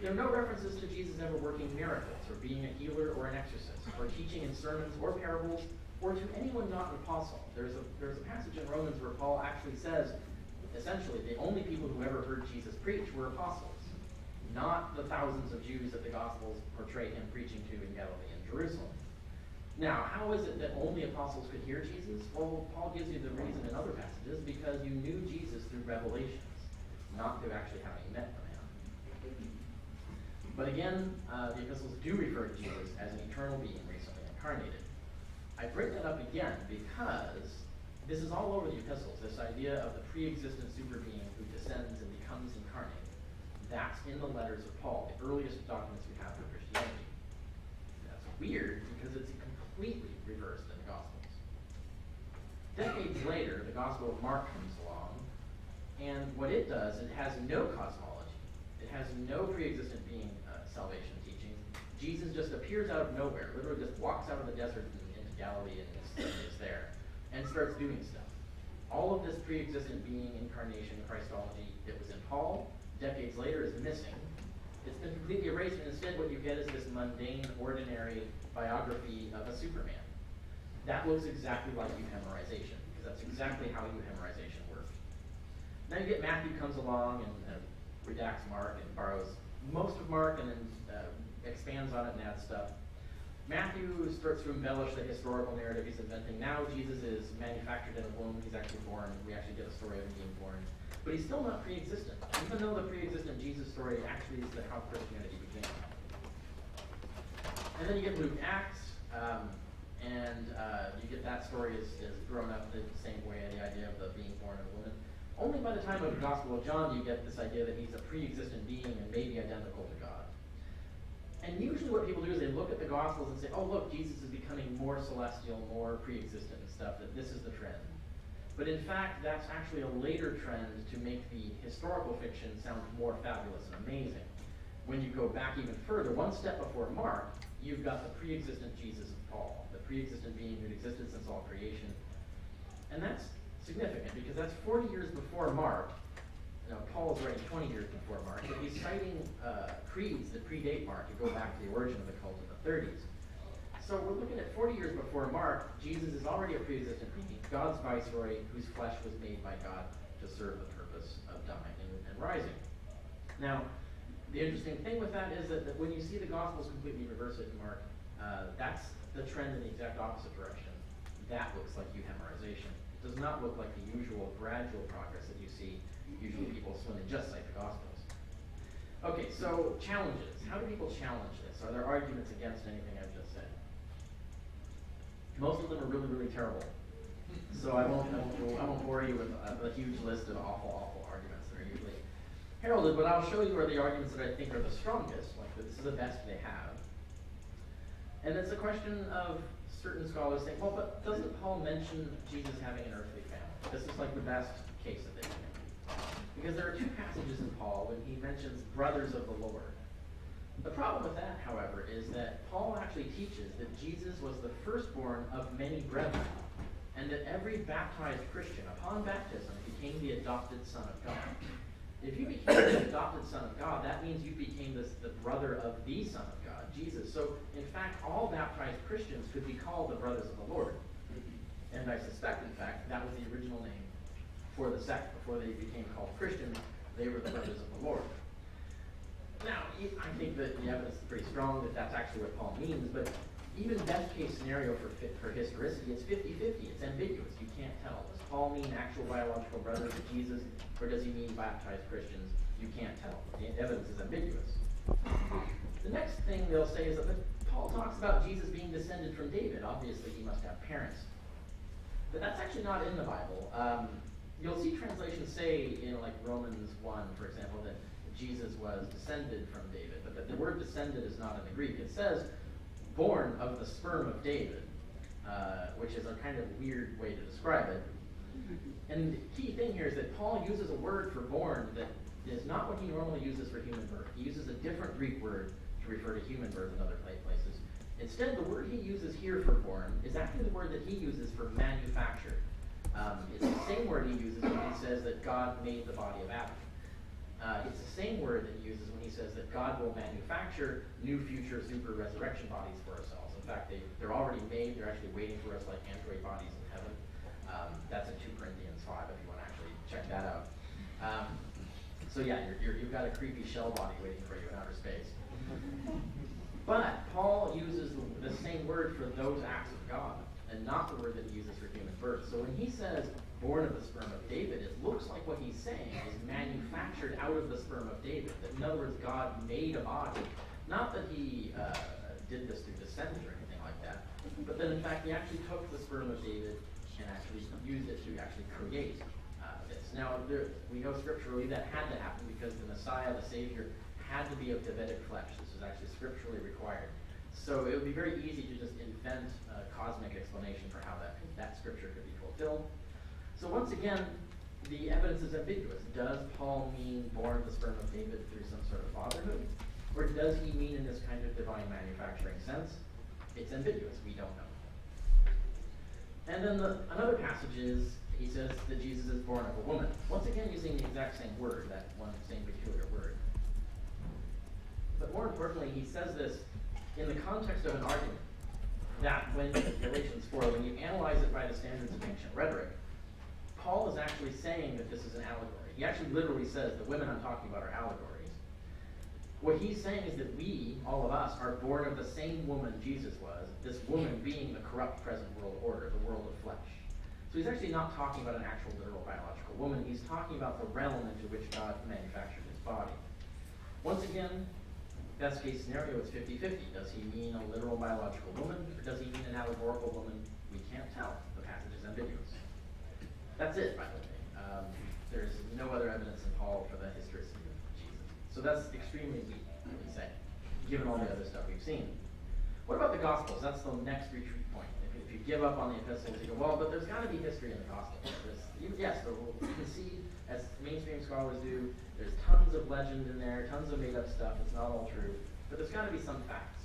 There are no references to Jesus ever working miracles, or being a healer or an exorcist, or teaching in sermons or parables, or to anyone not an apostle. There's a passage in Romans where Paul actually says, essentially, the only people who ever heard Jesus preach were apostles, not the thousands of Jews that the Gospels portray him preaching to in Galilee and Jerusalem. Now, how is it that only apostles could hear Jesus? Well, Paul gives you the reason in other passages, because you knew Jesus through revelations, not through actually having met the man. But again, the epistles do refer to Jesus as an eternal being recently incarnated. I bring that up again because this is all over the epistles, this idea of the pre-existent super being who descends and becomes incarnate. That's in the letters of Paul, the earliest documents we have for Christianity. That's weird because it's completely reversed in the Gospels. Decades later, the Gospel of Mark comes along, and what it does, it has no cosmology. It has no pre-existent being salvation teaching. Jesus just appears out of nowhere, literally just walks out of the desert into Galilee and is there, and starts doing stuff. All of this pre-existent being, incarnation, Christology that was in Paul, decades later is missing. It's been completely erased, and instead what you get is this mundane, ordinary biography of a Superman. That looks exactly like euhemerization, because that's exactly how euhemerization works. Now you get Matthew comes along and redacts Mark and borrows most of Mark and then expands on it and adds stuff. Matthew starts to embellish the historical narrative he's inventing. Now Jesus is manufactured in a womb. He's actually born. We actually get a story of him being born. But he's still not pre-existent, even though the pre-existent Jesus story actually is how Christianity began. And then you get Luke Acts, and you get that story is grown up the same way, the idea of the being born of a woman. Only by the time of the Gospel of John do you get this idea that he's a pre-existent being and maybe identical to God. And usually what people do is they look at the Gospels and say, oh look, Jesus is becoming more celestial, more pre-existent and stuff, that this is the trend. But in fact, that's actually a later trend to make the historical fiction sound more fabulous and amazing. When you go back even further, one step before Mark, you've got the pre-existent Jesus of Paul, the pre-existent being who existed since all creation. And that's significant because that's 40 years before Mark. Now, Paul is writing 20 years before Mark, but he's citing creeds that predate Mark to go back to the origin of the cult in the 30s. So we're looking at 40 years before Mark. Jesus is already a pre-existent being, God's viceroy, whose flesh was made by God to serve the purpose of dying and rising. Now, the interesting thing with that is that when you see the Gospels completely reverse it in Mark, that's the trend in the exact opposite direction. That looks like euhemerization. It does not look like the usual gradual progress that you see usually people when they just cite the Gospels. Okay, so challenges. How do people challenge this? Are there arguments against anything I've just said? Most of them are really, really terrible. So I won't bore you with a huge list of awful arguments that are usually heralded, but I'll show you where the arguments that I think are the strongest, like this is the best they have. And it's a question of certain scholars think, well, but doesn't Paul mention Jesus having an earthly family? This is like the best case that they can make. Because there are two passages in Paul when he mentions brothers of the Lord. The problem with that, however, is that Paul actually teaches that Jesus was the firstborn of many brethren, and that every baptized Christian, upon baptism, became the adopted son of God. If you became the adopted son of God, that means you became the brother of the Son of God, Jesus. So, in fact, all baptized Christians could be called the brothers of the Lord. And I suspect, in fact, that was the original name for the sect. Before they became called Christians, they were the brothers of the Lord. Now, I think that the evidence is pretty strong that that's actually what Paul means, but even best case scenario for historicity, it's 50-50. It's ambiguous. You can't tell. Does Paul mean actual biological brothers of Jesus, or does he mean baptized Christians? You can't tell. The evidence is ambiguous. The next thing they'll say is that Paul talks about Jesus being descended from David. Obviously, he must have parents. But that's actually not in the Bible. You'll see translations say, like Romans 1, for example, that Jesus was descended from David. But the word descended is not in the Greek. It says born of the sperm of David, which is a kind of weird way to describe it. And the key thing here is that Paul uses a word for born that is not what he normally uses for human birth. He uses a different Greek word to refer to human birth in other places. Instead, the word he uses here for born is actually the word that he uses for manufactured. It's the same word he uses when he says that God made the body of Adam. It's the same word that he uses when he says that God will manufacture new future super resurrection bodies for ourselves. In fact, they're already made. They're actually waiting for us like android bodies in heaven. That's in 2 Corinthians 5 if you want to actually check that out. So yeah, you've got a creepy shell body waiting for you in outer space. But Paul uses the same word for those acts of God, and not the word that he uses for human birth. So when he says born of the sperm of David, it looks like what he's saying is manufactured out of the sperm of David. That in other words, God made a body. Not that he did this through descent or anything like that, but that in fact he actually took the sperm of David and actually used it to actually create this. Now, we know scripturally that had to happen because the Messiah, the Savior, had to be of Davidic flesh. This was actually scripturally required. So it would be very easy to just invent a cosmic explanation for how that scripture could be fulfilled. So once again, the evidence is ambiguous. Does Paul mean born of the sperm of David through some sort of fatherhood? Or does he mean in this kind of divine manufacturing sense? It's ambiguous. We don't know. And then another passage is, he says that Jesus is born of a woman. Once again, using the exact same word, that one same peculiar word. But more importantly, he says this in the context of an argument that when, Galatians 4, when you analyze it by the standards of ancient rhetoric, Paul is actually saying that this is an allegory. He actually literally says the women I'm talking about are allegories. What he's saying is that we, all of us, are born of the same woman Jesus was, this woman being the corrupt present world order, the world of flesh. So he's actually not talking about an actual literal biological woman. He's talking about the realm into which God manufactured his body. Once again, best case scenario, it's 50-50. Does he mean a literal biological woman, or does he mean an allegorical woman? We can't tell. The passage is ambiguous. That's it, by the way. There's no other evidence in Paul for the historicity of Jesus. So that's extremely weak, I would say, given all the other stuff we've seen. What about the Gospels? That's the next retreat point. If you give up on the epistles, you go, well, but there's got to be history in the Gospels. Yes, you can see, as mainstream scholars do, there's tons of legend in there, tons of made-up stuff. It's not all true. But there's got to be some facts.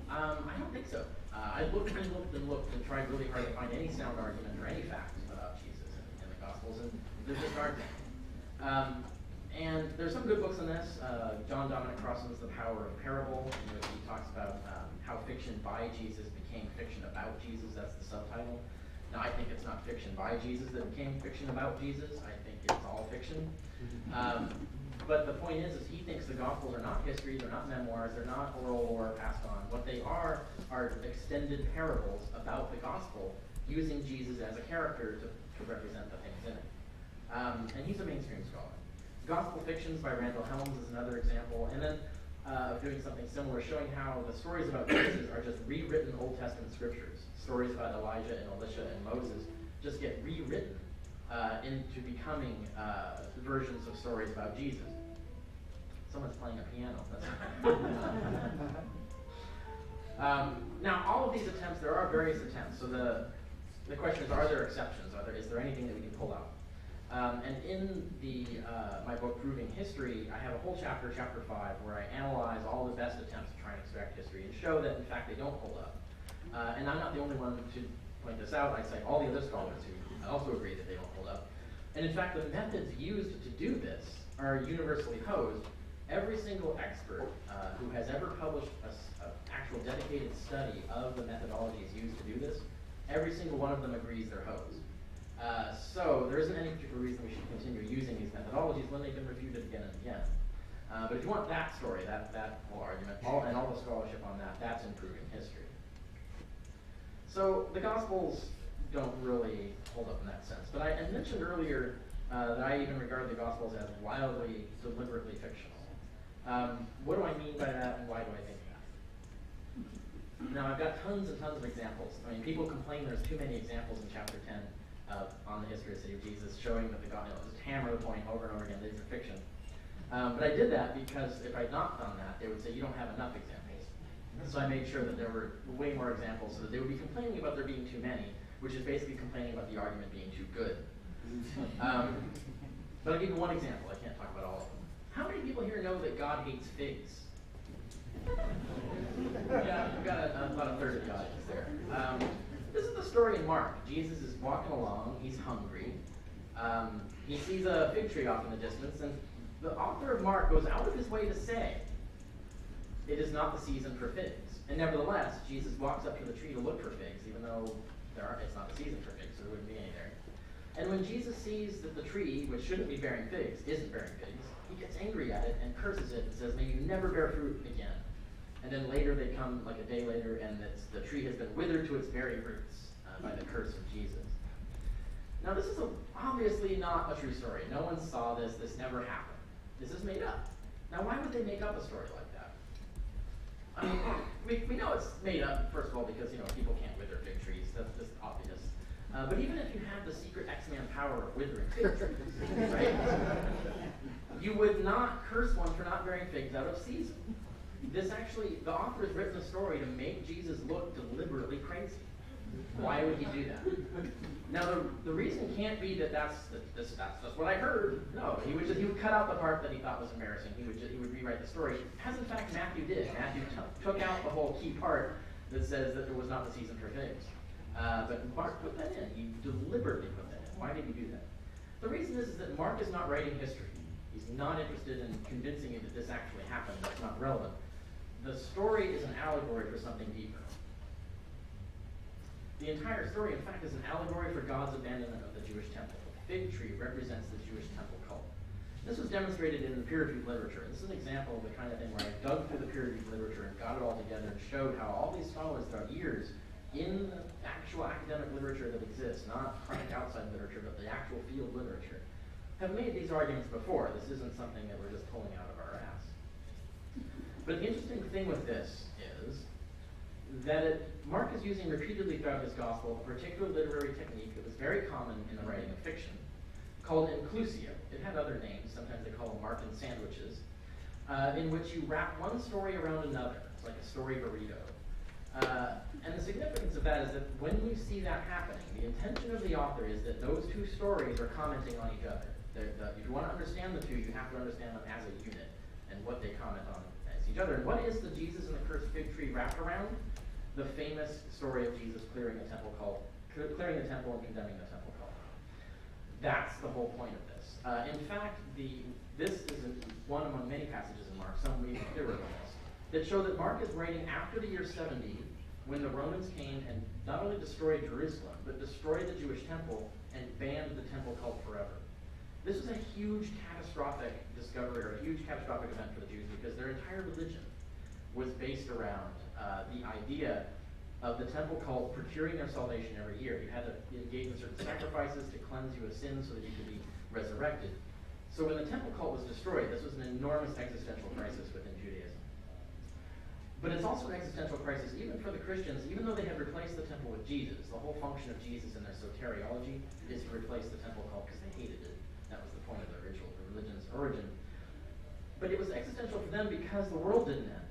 I don't think so. I looked and looked and looked and tried really hard to find any sound argument or any facts about Jesus in the Gospels, and there just aren't any. And there's some good books on this. John Dominic Crossan's The Power of Parable, in which he talks about how fiction by Jesus became fiction about Jesus. That's the subtitle. Now, I think it's not fiction by Jesus that became fiction about Jesus. I think it's all fiction. But the point is he thinks the Gospels are not history, they're not memoirs, they're not oral lore passed on. What they are extended parables about the Gospel, using Jesus as a character to represent the things in it. And he's a mainstream scholar. Gospel Fictions by Randall Helms is another example. And then of doing something similar, showing how the stories about Jesus are just rewritten Old Testament scriptures. Stories about Elijah and Elisha and Moses just get rewritten into becoming versions of stories about Jesus. Someone's playing a piano. Now, all of these attempts, there are various attempts. So the question is, are there exceptions? Is there anything that we can pull out? And in my book, Proving History, I have a whole chapter, chapter 5, where I analyze all the best attempts to try and extract history and show that, in fact, they don't hold up. And I'm not the only one to point this out. I cite all the other scholars who also agree that they don't hold up. And in fact, the methods used to do this are universally hosed. Every single expert who has ever published an actual dedicated study of the methodologies used to do this, every single one of them agrees they're hosed. So there isn't any particular reason we should continue using these methodologies when they've been refuted again and again. But if you want that story, that whole argument, and all the scholarship on that, that's in Proving History. So the Gospels don't really hold up in that sense. But I mentioned earlier that I even regard the Gospels as wildly, deliberately fictional. What do I mean by that, and why do I think that? Now, I've got tons and tons of examples. I mean, people complain there's too many examples in chapter 10 on the historicity of Jesus, showing that the God, just hammer the point over and over again, these are fiction. But I did that because if I'd not done that, they would say, you don't have enough examples. So I made sure that there were way more examples so that they would be complaining about there being too many, which is basically complaining about the argument being too good. But I'll give you one example. I can't talk about all of them. How many people here know that God hates figs? Yeah, we've got about a third of the audience there. This is the story in Mark. Jesus is walking along. He's hungry. He sees a fig tree off in the distance, and the author of Mark goes out of his way to say, it is not the season for figs. And nevertheless, Jesus walks up to the tree to look for figs, even though it's not the season for figs, so there wouldn't be any there. And when Jesus sees that the tree, which shouldn't be bearing figs, isn't bearing figs, he gets angry at it and curses it and says, may you never bear fruit again. And then later they come, like a day later, and the tree has been withered to its very roots by the curse of Jesus. Now this is obviously not a true story. No one saw this. This never happened. This is made up. Now why would they make up a story like that? I mean, we know it's made up, first of all, because people can't wither fig trees. That's just obvious. But even if you had the secret X-Man power of withering fig trees, right? You would not curse one for not bearing figs out of season. The author has written a story to make Jesus look deliberately crazy. Why would he do that? Now, the reason can't be that that's what I heard. No, he would cut out the part that he thought was embarrassing. He would rewrite the story, as in fact Matthew did. Matthew took out the whole key part that says that it was not the season for figs. But Mark put that in. He deliberately put that in. Why did he do that? The reason is that Mark is not writing history. He's not interested in convincing you that this actually happened. That's not relevant. The story is an allegory for something deeper. The entire story, in fact, is an allegory for God's abandonment of the Jewish temple. The fig tree represents the Jewish temple cult. This was demonstrated in the peer-reviewed literature. This is an example of the kind of thing where I dug through the peer-reviewed literature and got it all together and showed how all these scholars throughout years in the actual academic literature that exists, not crank outside literature, but the actual field literature, have made these arguments before. This isn't something that we're just pulling out of our ass. But the interesting thing with this is that Mark is using repeatedly throughout his gospel a particular literary technique that was very common in the writing of fiction, called inclusio. It had other names, sometimes they call them Markan sandwiches, in which you wrap one story around another. It's like a story burrito. And the significance of that is that when you see that happening, the intention of the author is that those two stories are commenting on each other. If you want to understand the two, you have to understand them as a unit and what they comment on as each other. And what is the Jesus and the cursed fig tree wrapped around? The famous story of Jesus clearing the temple and condemning the temple cult. That's the whole point of this. In fact, this is one among many passages in Mark, some even clearer than this, that show that Mark is writing after the year 70, when the Romans came and not only destroyed Jerusalem, but destroyed the Jewish temple and banned the temple cult forever. This was a huge catastrophic discovery, or a huge catastrophic event for the Jews, because their entire religion was based around the idea of the temple cult procuring their salvation every year. You had to engage in certain sacrifices to cleanse you of sin so that you could be resurrected. So when the temple cult was destroyed, this was an enormous existential crisis within Judaism. But it's also an existential crisis even for the Christians, even though they had replaced the temple with Jesus. The whole function of Jesus in their soteriology is to replace the temple cult because they hated it. That was the point of the religion's origin. But it was existential for them because the world didn't end.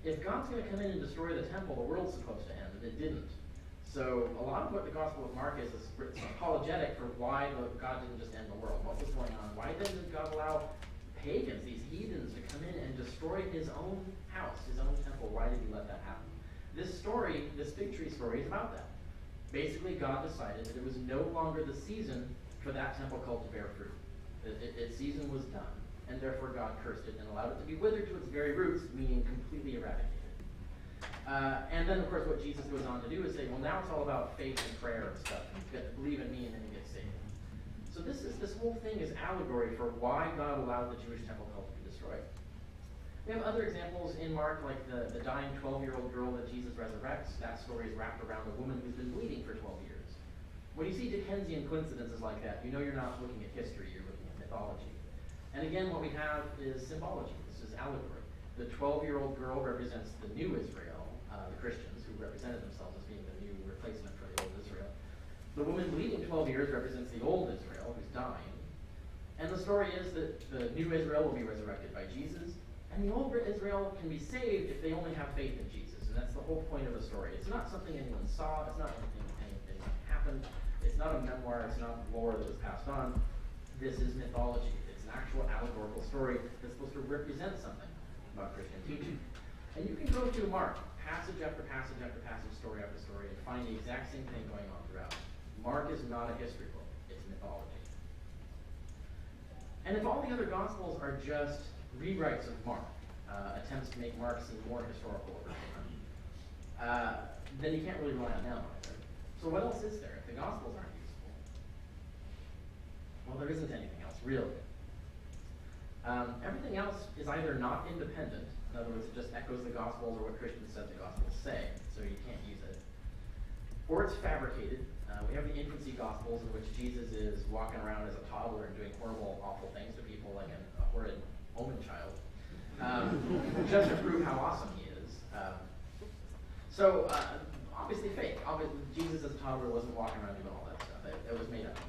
if God's going to come in and destroy the temple, the world's supposed to end, and it didn't. So a lot of what the Gospel of Mark is apologetic for why God didn't just end the world. What was going on? Why didn't God allow pagans, these heathens, to come in and destroy his own house, his own temple? Why did he let that happen? This story, this fig tree story, is about that. Basically, God decided that it was no longer the season for that temple cult to bear fruit. Its season was done, and therefore God cursed it and allowed it to be withered to its very roots, meaning completely eradicated. And then, of course, what Jesus goes on to do is say, well, now it's all about faith and prayer and stuff. You get to believe in me, and then you get saved. So this whole thing is allegory for why God allowed the Jewish temple cult to be destroyed. We have other examples in Mark, like the dying 12-year-old girl that Jesus resurrects. That story is wrapped around a woman who's been bleeding for 12 years. When you see Dickensian coincidences like that, you know you're not looking at history, you're looking at mythology. And again, what we have is symbology. This is allegory. The 12-year-old girl represents the new Israel, the Christians, who represented themselves as being the new replacement for the old Israel. The woman bleeding 12 years represents the old Israel, who's dying. And the story is that the new Israel will be resurrected by Jesus, and the old Israel can be saved if they only have faith in Jesus. And that's the whole point of the story. It's not something anyone saw. It's not anything that happened. It's not a memoir. It's not lore that was passed on. This is mythology. It's an actual allegorical story that's supposed to represent something about Christian teaching. And you can go through Mark, passage after passage after passage, story after story, and find the exact same thing going on throughout. Mark is not a history book. It's mythology. And if all the other Gospels are just rewrites of Mark, attempts to make Mark seem more historical over time, then you can't really rely on them either. So what else is there if the Gospels aren't useful? Well, there isn't anything else, really. Everything else is either not independent, in other words, it just echoes the Gospels or what Christians said the Gospels say, so you can't use it, or it's fabricated. We have the infancy Gospels in which Jesus is walking around as a toddler and doing horrible, awful things to people like a horrid omen child, just to prove how awesome he is. So obviously fake. Jesus as a toddler wasn't walking around doing all that stuff. It was made up.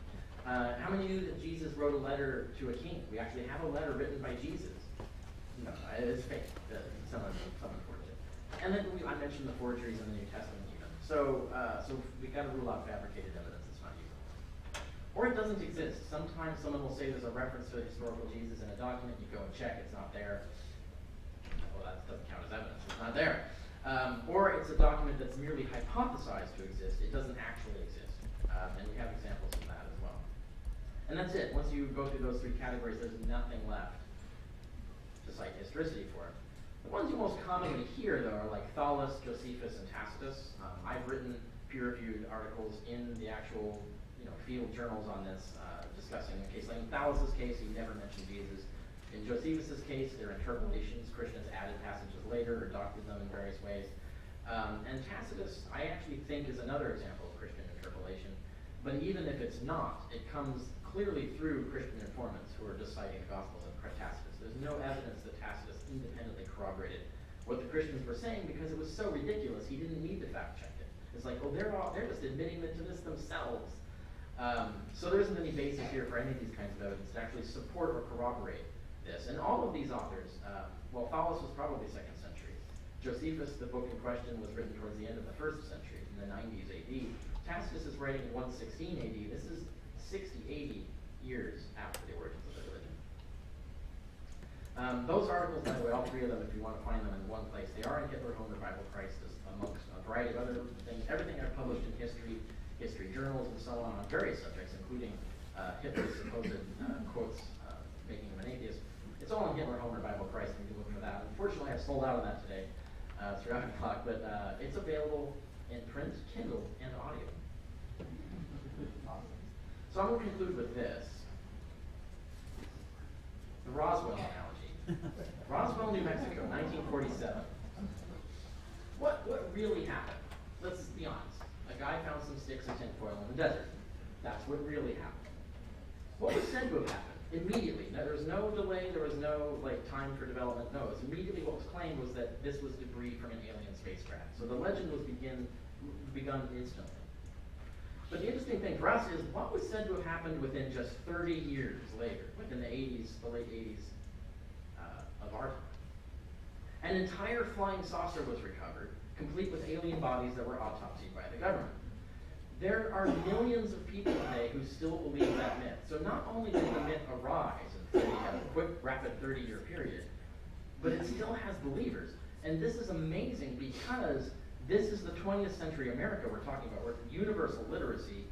How many knew that Jesus wrote a letter to a king? We actually have a letter written by Jesus. No, it's fake. Someone forged it. And then I mentioned the forgeries in the New Testament even. So we got to rule out fabricated evidence that's not usable. Or it doesn't exist. Sometimes someone will say there's a reference to a historical Jesus in a document. You go and check, it's not there. Well, that doesn't count as evidence. It's not there. Or it's a document that's merely hypothesized to exist. It doesn't actually exist. And we have examples of that as well. And that's it. Once you go through those three categories, there's nothing left to cite historicity for. The ones you most commonly hear, though, are like Thallus, Josephus, and Tacitus. I've written peer-reviewed articles in the actual field journals on this, discussing the case. Like in Thallus' case, he never mentioned Jesus. In Josephus' case, they're interpolations. Christians added passages later or doctored them in various ways. And Tacitus, I actually think, is another example of Christian interpolation. But even if it's not, it comes clearly through Christian informants who are just citing the Gospels of Tacitus. There's no evidence that Tacitus independently corroborated what the Christians were saying because it was so ridiculous he didn't need to fact check it. It's like, well, they're just admitting to this themselves. So there isn't any basis here for any of these kinds of evidence to actually support or corroborate this. And all of these authors, well, Thallus was probably 2nd century. Josephus, the book in question, was written towards the end of the 1st century, in the 90s AD. Tacitus is writing 116 AD. This is 60, 80 years after the origins of the religion. Those articles, by the way, all three of them, if you want to find them in one place, they are in Hitler, Homer, Bible, Christ, amongst a variety of other things. Everything I've published in history journals, and so on various subjects, including Hitler's supposed quotes making him an atheist. It's all in Hitler, Homer, Bible, Christ, and you can look for that. Unfortunately, I sold out of that today. It's 11 o'clock, but it's available in print, Kindle, and audio. So I'm going to conclude with this. The Roswell analogy. Roswell, New Mexico, 1947. What really happened? Let's be honest. A guy found some sticks and tinfoil in the desert. That's what really happened. What was said to have happened? Immediately. Now, there was no delay, there was no time for development. No, it's immediately what was claimed was that this was debris from an alien spacecraft. So the legend was begun instantly. But the interesting thing for us is what was said to have happened within just 30 years later, within the late 80s of our time. An entire flying saucer was recovered, complete with alien bodies that were autopsied by the government. There are millions of people today who still believe that myth. So not only did the myth arise in a quick, rapid 30-year period, but it still has believers. And this is amazing because this is the 20th century America we're talking about, where universal literacy,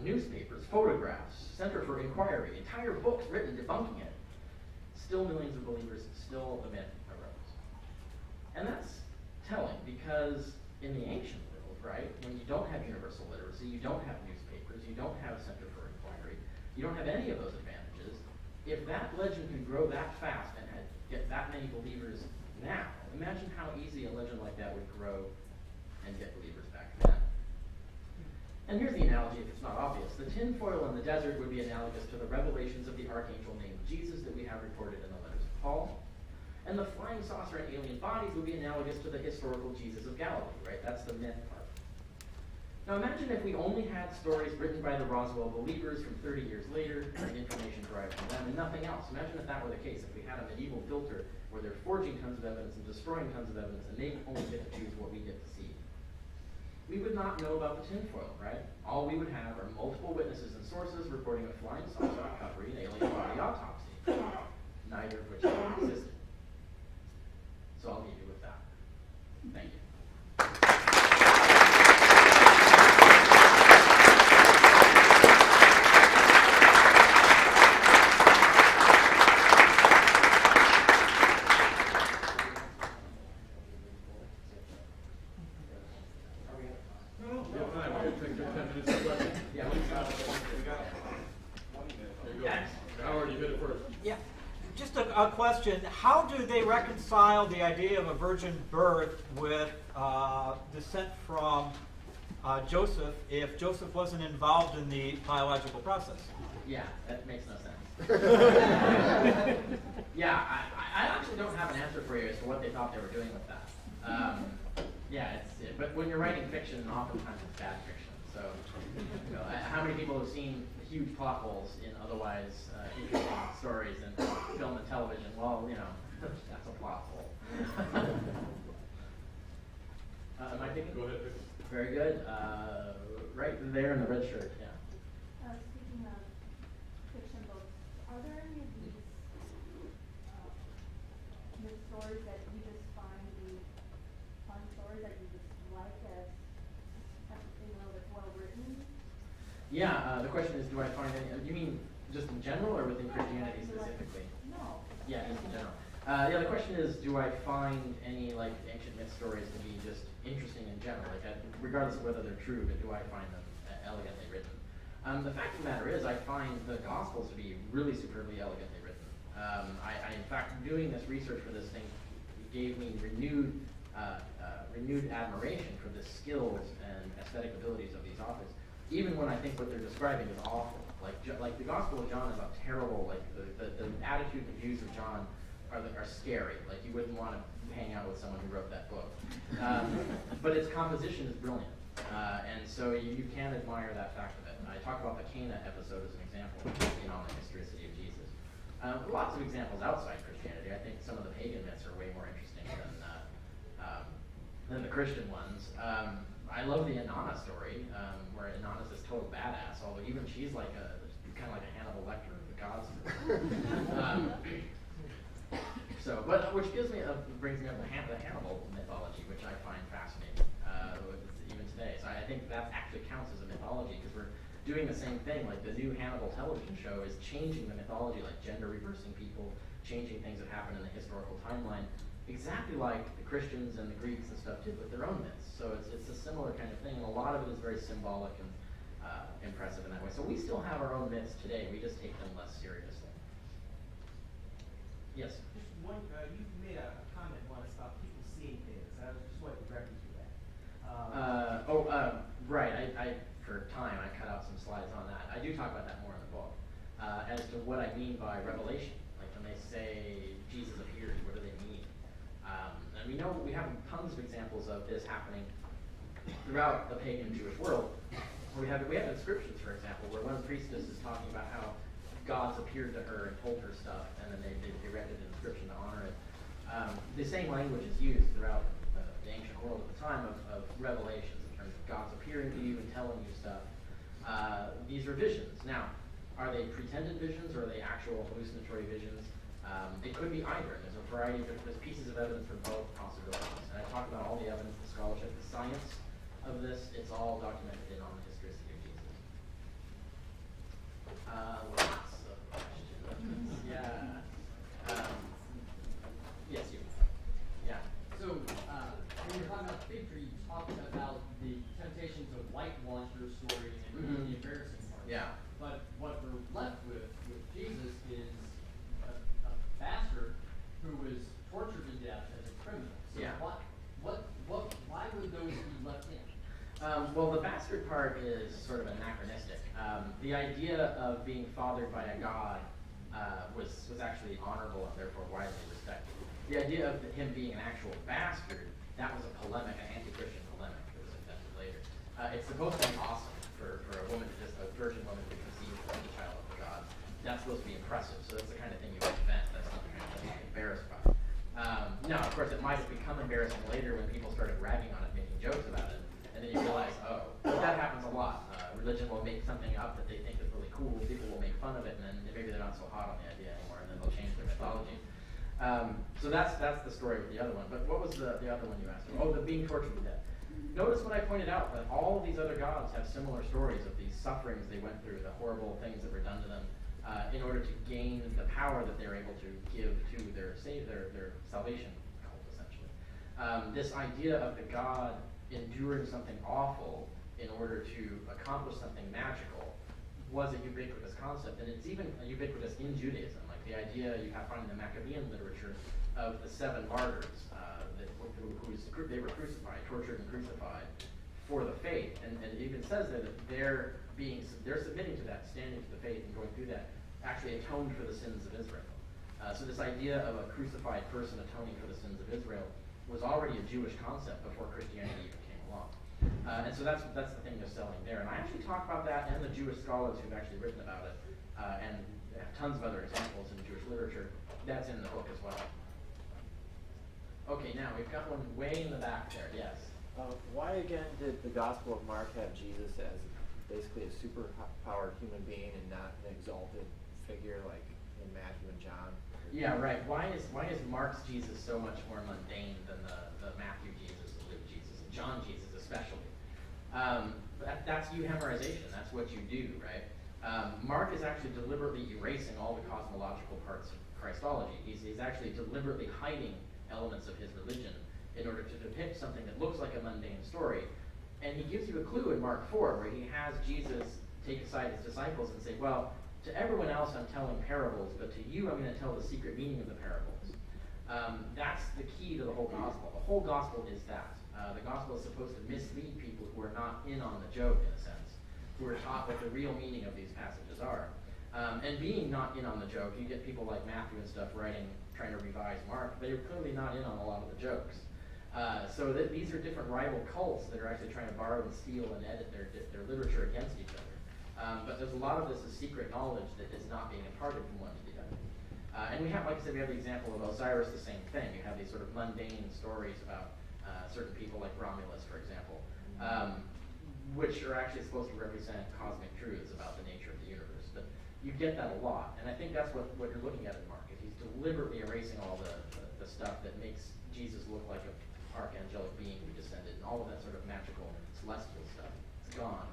newspapers, photographs, Center for Inquiry, entire books written debunking it. Still millions of believers, still the myth arose. And that's telling because in the ancient world, right, when you don't have universal literacy, you don't have newspapers, you don't have Center for Inquiry, you don't have any of those advantages, if that legend can grow that fast and get that many believers now, imagine how easy a legend like that would grow and get believers back then. And here's the analogy, if it's not obvious. The tinfoil in the desert would be analogous to the revelations of the archangel named Jesus that we have recorded in the letters of Paul. And the flying saucer and alien bodies would be analogous to the historical Jesus of Galilee, right? That's the myth part. Now imagine if we only had stories written by the Roswell believers from 30 years later, and information derived from them, and nothing else. Imagine if that were the case, if we had a medieval filter where they're forging tons of evidence and destroying tons of evidence, and they only get to choose what we get to see. We would not know about the tinfoil, right? All we would have are multiple witnesses and sources reporting a flying saucer recovery and alien body autopsy, neither of which existed. So I'll leave you with that. Thank you. A question, how do they reconcile the idea of a virgin birth with descent from Joseph if Joseph wasn't involved in the biological process? Yeah, that makes no sense. Yeah, I actually don't have an answer for you as to what they thought they were doing with that. But when you're writing fiction, oftentimes it's bad fiction. So, how many people have seen huge plot holes in otherwise interesting stories and film and television? Well, that's a plot hole. Am I picking? Go ahead. Very good. Right there in the red shirt, yeah. Speaking of fiction books, are there any of these myth stories that you just find to be fun stories that you just like as that's well written? Yeah, the question is, do I find any? Do you mean just in general or within Christianity specifically? No. Yeah, just in general. The question is, do I find any ancient myth stories to be just interesting in general, regardless of whether they're true, but do I find them elegantly written? The fact of the matter is, I find the Gospels to be really superbly elegantly written. In fact, doing this research for this thing gave me renewed admiration for the skills and aesthetic abilities of these authors, even when I think what they're describing is awful. Like the Gospel of John is a terrible, the attitude and views of John are scary. You wouldn't want to hang out with someone who wrote that book. But its composition is brilliant. And so you can admire that fact of it. I talk about the Cana episode as an example on the historicity of Jesus. Lots of examples outside Christianity. I think some of the pagan myths are way more interesting than the Christian ones. I love the Inanna story, where Inanna's this total badass, although even she's kind of like a Hannibal Lecter of the gods. Which brings me up to the Hannibal mythology, which I find fascinating, even today. So I think that actually counts as a mythology, because we're doing the same thing. The new Hannibal television show is changing the mythology, gender reversing people, changing things that happen in the historical timeline, exactly like the Christians and the Greeks and stuff did with their own myths. So it's a similar kind of thing, and a lot of it is very symbolic and impressive in that way. So we still have our own myths today, we just take them less seriously. Yes? Just one, you made a comment once about people seeing things. I just wanted to direct you to that. Right, for time, I cut out some slides on that. I do talk about that more in the book, as to what I mean by revelation. When they say Jesus appeared, what do they mean? And we have tons of examples of this happening throughout the pagan Jewish world. We have inscriptions, for example, where one priestess is talking about how gods appeared to her and told her stuff, and then they erected an inscription to honor it. The same language is used throughout the ancient world at the time of revelations in terms of God's appearing to you and telling you stuff. These are visions. Now, are they pretended visions or are they actual hallucinatory visions? It could be either. There's a variety of there's pieces of evidence for both possibilities. And I talked about all the evidence, the scholarship, the science of this. It's all documented in On the Historicity of Jesus. Lots of questions. Yeah. Yes, you. Yeah. So, when you're talking about the fig tree, you talked about the temptations of whitewash your story and the embarrassing part. Yeah. But what we're left with Jesus is a bastard who was tortured to death as a criminal. So Yeah. why would those be left in? Well, the bastard part is sort of anachronistic. The idea of being fathered by a god was actually honorable and therefore widely respected. The idea of him being an actual bastard, that was a polemic, an anti-Christian polemic that was invented later. It's supposed to be awesome for a woman, a virgin woman to conceive a child of a god. That's supposed to be impressive, so that's the kind of thing you would invent. That's not the kind of thing you're embarrassed by. Now, of course, it might have become embarrassing later when people started ragging on it, making jokes about it, and then you realize, oh, that happens a lot. Religion will make something up that they think is really cool, people will make fun of it, and then maybe they're not so hot on the idea anymore, and then they'll change their mythology. So that's the story with the other one. But what was the other one you asked? Oh, the being tortured to death. Notice what I pointed out, that all of these other gods have similar stories of these sufferings they went through, the horrible things that were done to them, in order to gain the power that they're able to give to their salvation cult, essentially. This idea of the god enduring something awful in order to accomplish something magical was a ubiquitous concept, and it's even ubiquitous in Judaism. Like the idea you find in the Maccabean literature of the 7 martyrs they were crucified, tortured and crucified for the faith, and it even says there that they're submitting to that, standing to the faith and going through that, actually atoned for the sins of Israel. So this idea of a crucified person atoning for the sins of Israel was already a Jewish concept before Christianity even came along. And so that's the thing they're selling there. And I actually talk about that and the Jewish scholars who've actually written about it, and have tons of other examples in Jewish literature. That's in the book as well. Okay, now we've got one way in the back there. Yes. Why again did the Gospel of Mark have Jesus as basically a super-powered human being and not an exalted figure like in Matthew and John? Yeah, right. Why is Mark's Jesus so much more mundane than the Matthew Jesus, the Luke Jesus, and John Jesus especially? That's euhemerization. That's what you do, right? Mark is actually deliberately erasing all the cosmological parts of Christology. He's actually deliberately hiding elements of his religion in order to depict something that looks like a mundane story. And he gives you a clue in Mark 4 where he has Jesus take aside his disciples and say, well, to everyone else I'm telling parables, but to you I'm going to tell the secret meaning of the parables. That's the key to the whole gospel. The whole gospel is that. The gospel is supposed to mislead people who are not in on the joke, in a sense, who are taught what the real meaning of these passages are. And being not in on the joke, you get people like Matthew and stuff trying to revise Mark. They're clearly not in on a lot of the jokes. So these are different rival cults that are actually trying to borrow and steal and edit their literature against each other. But there's a lot of this is secret knowledge that is not being imparted from one to the other. And we have, like I said, we have the example of Osiris, the same thing. You have these sort of mundane stories about certain people like Romulus, for example, which are actually supposed to represent cosmic truths about the nature of the universe. But you get that a lot. And I think that's what you're looking at in Mark, is he's deliberately erasing all the stuff that makes Jesus look like an archangelic being who descended, and all of that sort of magical celestial stuff. It's gone.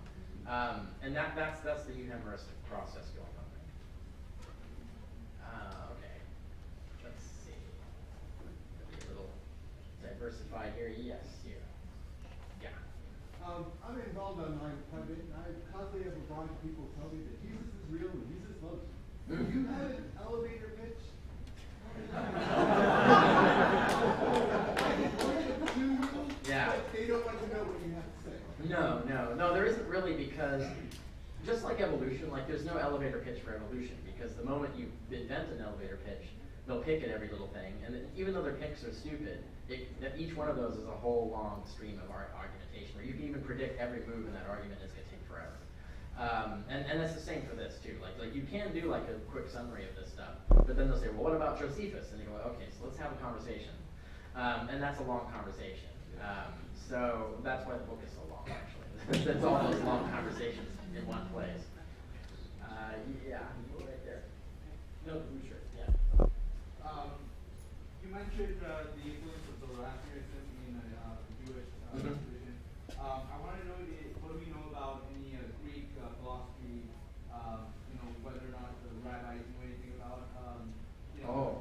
And that's the euhemeristic process going on there. Okay. Let's see. Be a little diversified here. Yes, here. Yeah. I'm involved online quite a bit, and I constantly have a bunch of people tell me that Jesus is real and Jesus loves you. Do you have an elevator pitch? Yeah. They don't want to know what you have to say. No, there isn't really, because just like evolution, like there's no elevator pitch for evolution, because the moment you invent an elevator pitch, they'll pick at every little thing, and even though their picks are stupid, each one of those is a whole long stream of argumentation, where you can even predict every move in that argument is going to take forever. And it's the same for this too. Like you can do like a quick summary of this stuff, but then they'll say, well, what about Josephus? And you go, okay, so let's have a conversation. And that's a long conversation. So that's why the book is so long, actually. That's all those long conversations in one place. Yeah, right there. No, Spreadshirt, yeah. You mentioned the influence of Zoroastrianism in Jewish religion. I want to know, what do we know about any Greek philosophy, whether or not the rabbis knew anything about,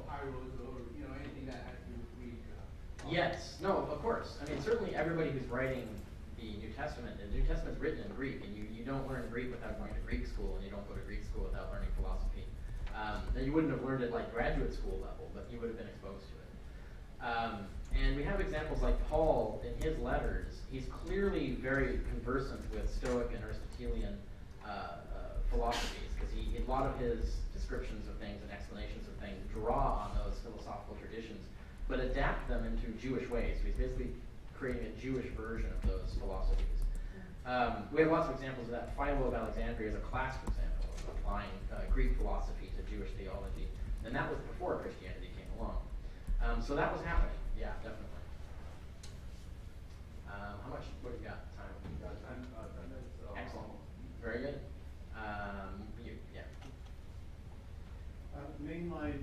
Pyros or, anything that has to do with Greek? Yes, no, of course. I mean, certainly everybody who's writing the New Testament's written in Greek, and you don't learn Greek without going to Greek school, and you don't go to Greek school without learning philosophy. Now you wouldn't have learned it like graduate school level, but you would have been exposed to it. And we have examples like Paul in his letters. He's clearly very conversant with Stoic and Aristotelian philosophies, because a lot of his descriptions of things and explanations of things draw on those philosophical traditions, but adapt them into Jewish ways. So he's basically creating a Jewish version of those philosophies. We have lots of examples of that. Philo of Alexandria is a classic example of applying Greek philosophy to Jewish theology, and that was before Christianity came along. So that was happening, yeah, definitely. What do you got? Time? Excellent. Very good. Mainline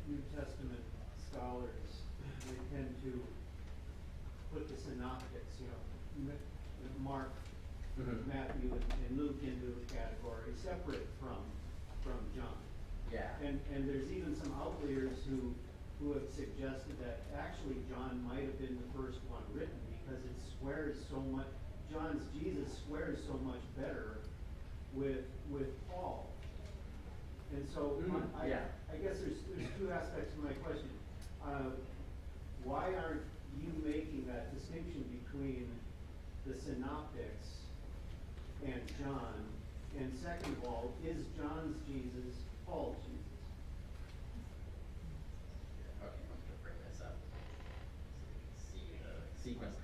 New Testament scholars, they tend to put the synoptics, Mark, Matthew, and Luke into a category separate from John. Yeah. And there's even some outliers who have suggested that actually John might have been the first one written, because it squares so much. John's Jesus squares so much better with Paul. And so I guess there's two aspects to my question. Why aren't you making that distinction between the synoptics and John? And second of all, is John's Jesus Paul's Jesus? Okay, I'm going to bring this up so you can see the sequence.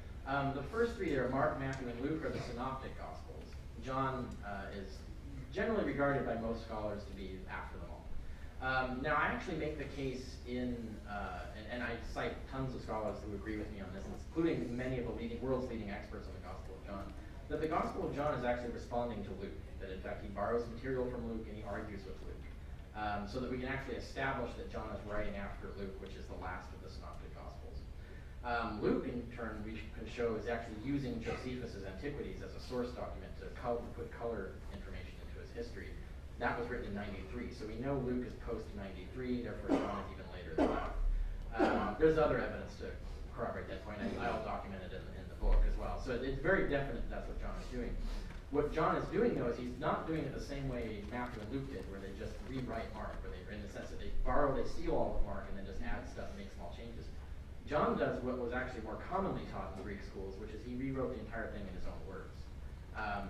The first three there, Mark, Matthew, and Luke, are the synoptic gospels. John is generally regarded by most scholars to be after them all. Now, I actually make the case and I cite tons of scholars who agree with me on this, including many of the world's leading experts on the Gospel of John, that the Gospel of John is actually responding to Luke, that in fact he borrows material from Luke and he argues with Luke, so that we can actually establish that John is writing after Luke, which is the last of the Synoptic Gospels. Luke, in turn, we can show is actually using Josephus' Antiquities as a source document to put color information into his history. That was written in 93, so we know Luke is post-93, therefore John is even later than that. There's other evidence to corroborate that point. I'll document it in the book as well. So it's very definite that's what John is doing. What John is doing, though, is he's not doing it the same way Matthew and Luke did, where they just rewrite Mark, where they, in the sense that they steal all of Mark and then just add stuff and make small changes. John does what was actually more commonly taught in Greek schools, which is he rewrote the entire thing in his own words.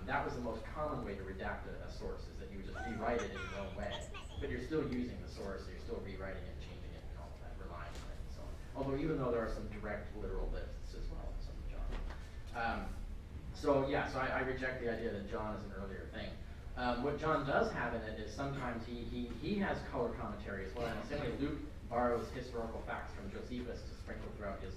That was the most common way to redact a source, is that you would just rewrite it in your own way. But you're still using the source, so you're still rewriting it, changing it, and all of that, relying on it, and so on. Although even though there are some direct literal lists as well in some of John. So I reject the idea that John is an earlier thing. What John does have in it is sometimes he has color commentary as well. In the same way Luke borrows historical facts from Josephus to sprinkle throughout his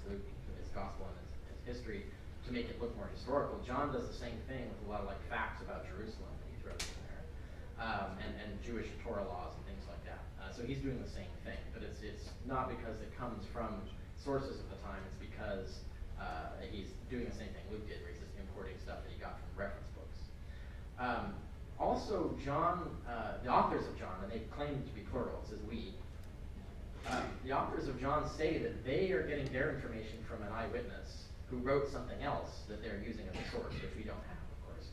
gospel and his history to make it look more historical. John does the same thing with a lot of facts about Jerusalem that he throws in there, and Jewish Torah laws and things like that. So he's doing the same thing, but it's not because it comes from sources of the time. It's because he's doing the same thing Luke did, where he's just importing stuff that he got from reference books. Also, John, the authors of John, and they claim to be plural, it says we. The authors of John say that they are getting their information from an eyewitness who wrote something else that they're using as a source, which we don't have, of course.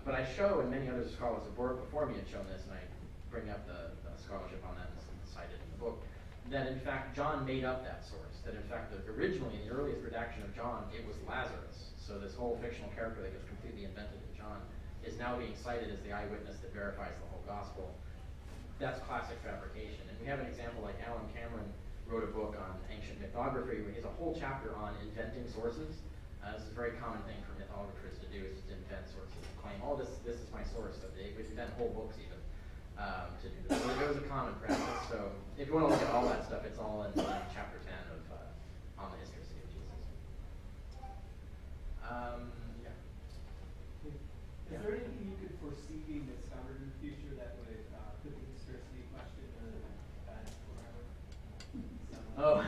But I show, and many other scholars before me had shown this, and I bring up the scholarship on that and cite it in the book, that in fact John made up that source. That in fact originally, in the earliest redaction of John, it was Lazarus. So this whole fictional character that was completely invented in John is now being cited as the eyewitness that verifies the whole gospel. That's classic fabrication. And we have an example like Alan Cameron wrote a book on ancient mythography where he has a whole chapter on inventing sources. This is a very common thing for mythographers to do, is just invent sources and claim, oh, this is my source. So they would invent whole books even to do this. So it was a common practice. So if you want to look at all that stuff, it's all in chapter 10 of On the Historicity of Jesus. Yeah. Is there anything you could foresee being discovered in the future that would put the historicity question to bed forever? Oh,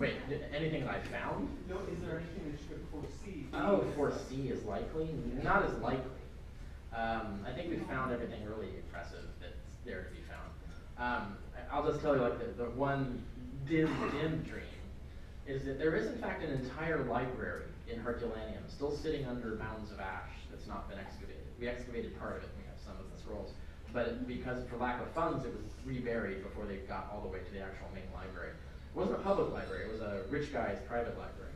wait, anything that I found? No, is there anything that you could foresee? Oh, foresee is likely? Not as likely. I think we've found everything really impressive that's there to be found. I'll just tell you, like, the one dim dream is that there is, in fact, an entire library in Herculaneum still sitting under mounds of ash that's not been excavated. We excavated part of it, and we have some of the scrolls. But because, for lack of funds, it was reburied before they got all the way to the actual main library. It wasn't a public library, it was a rich guy's private library.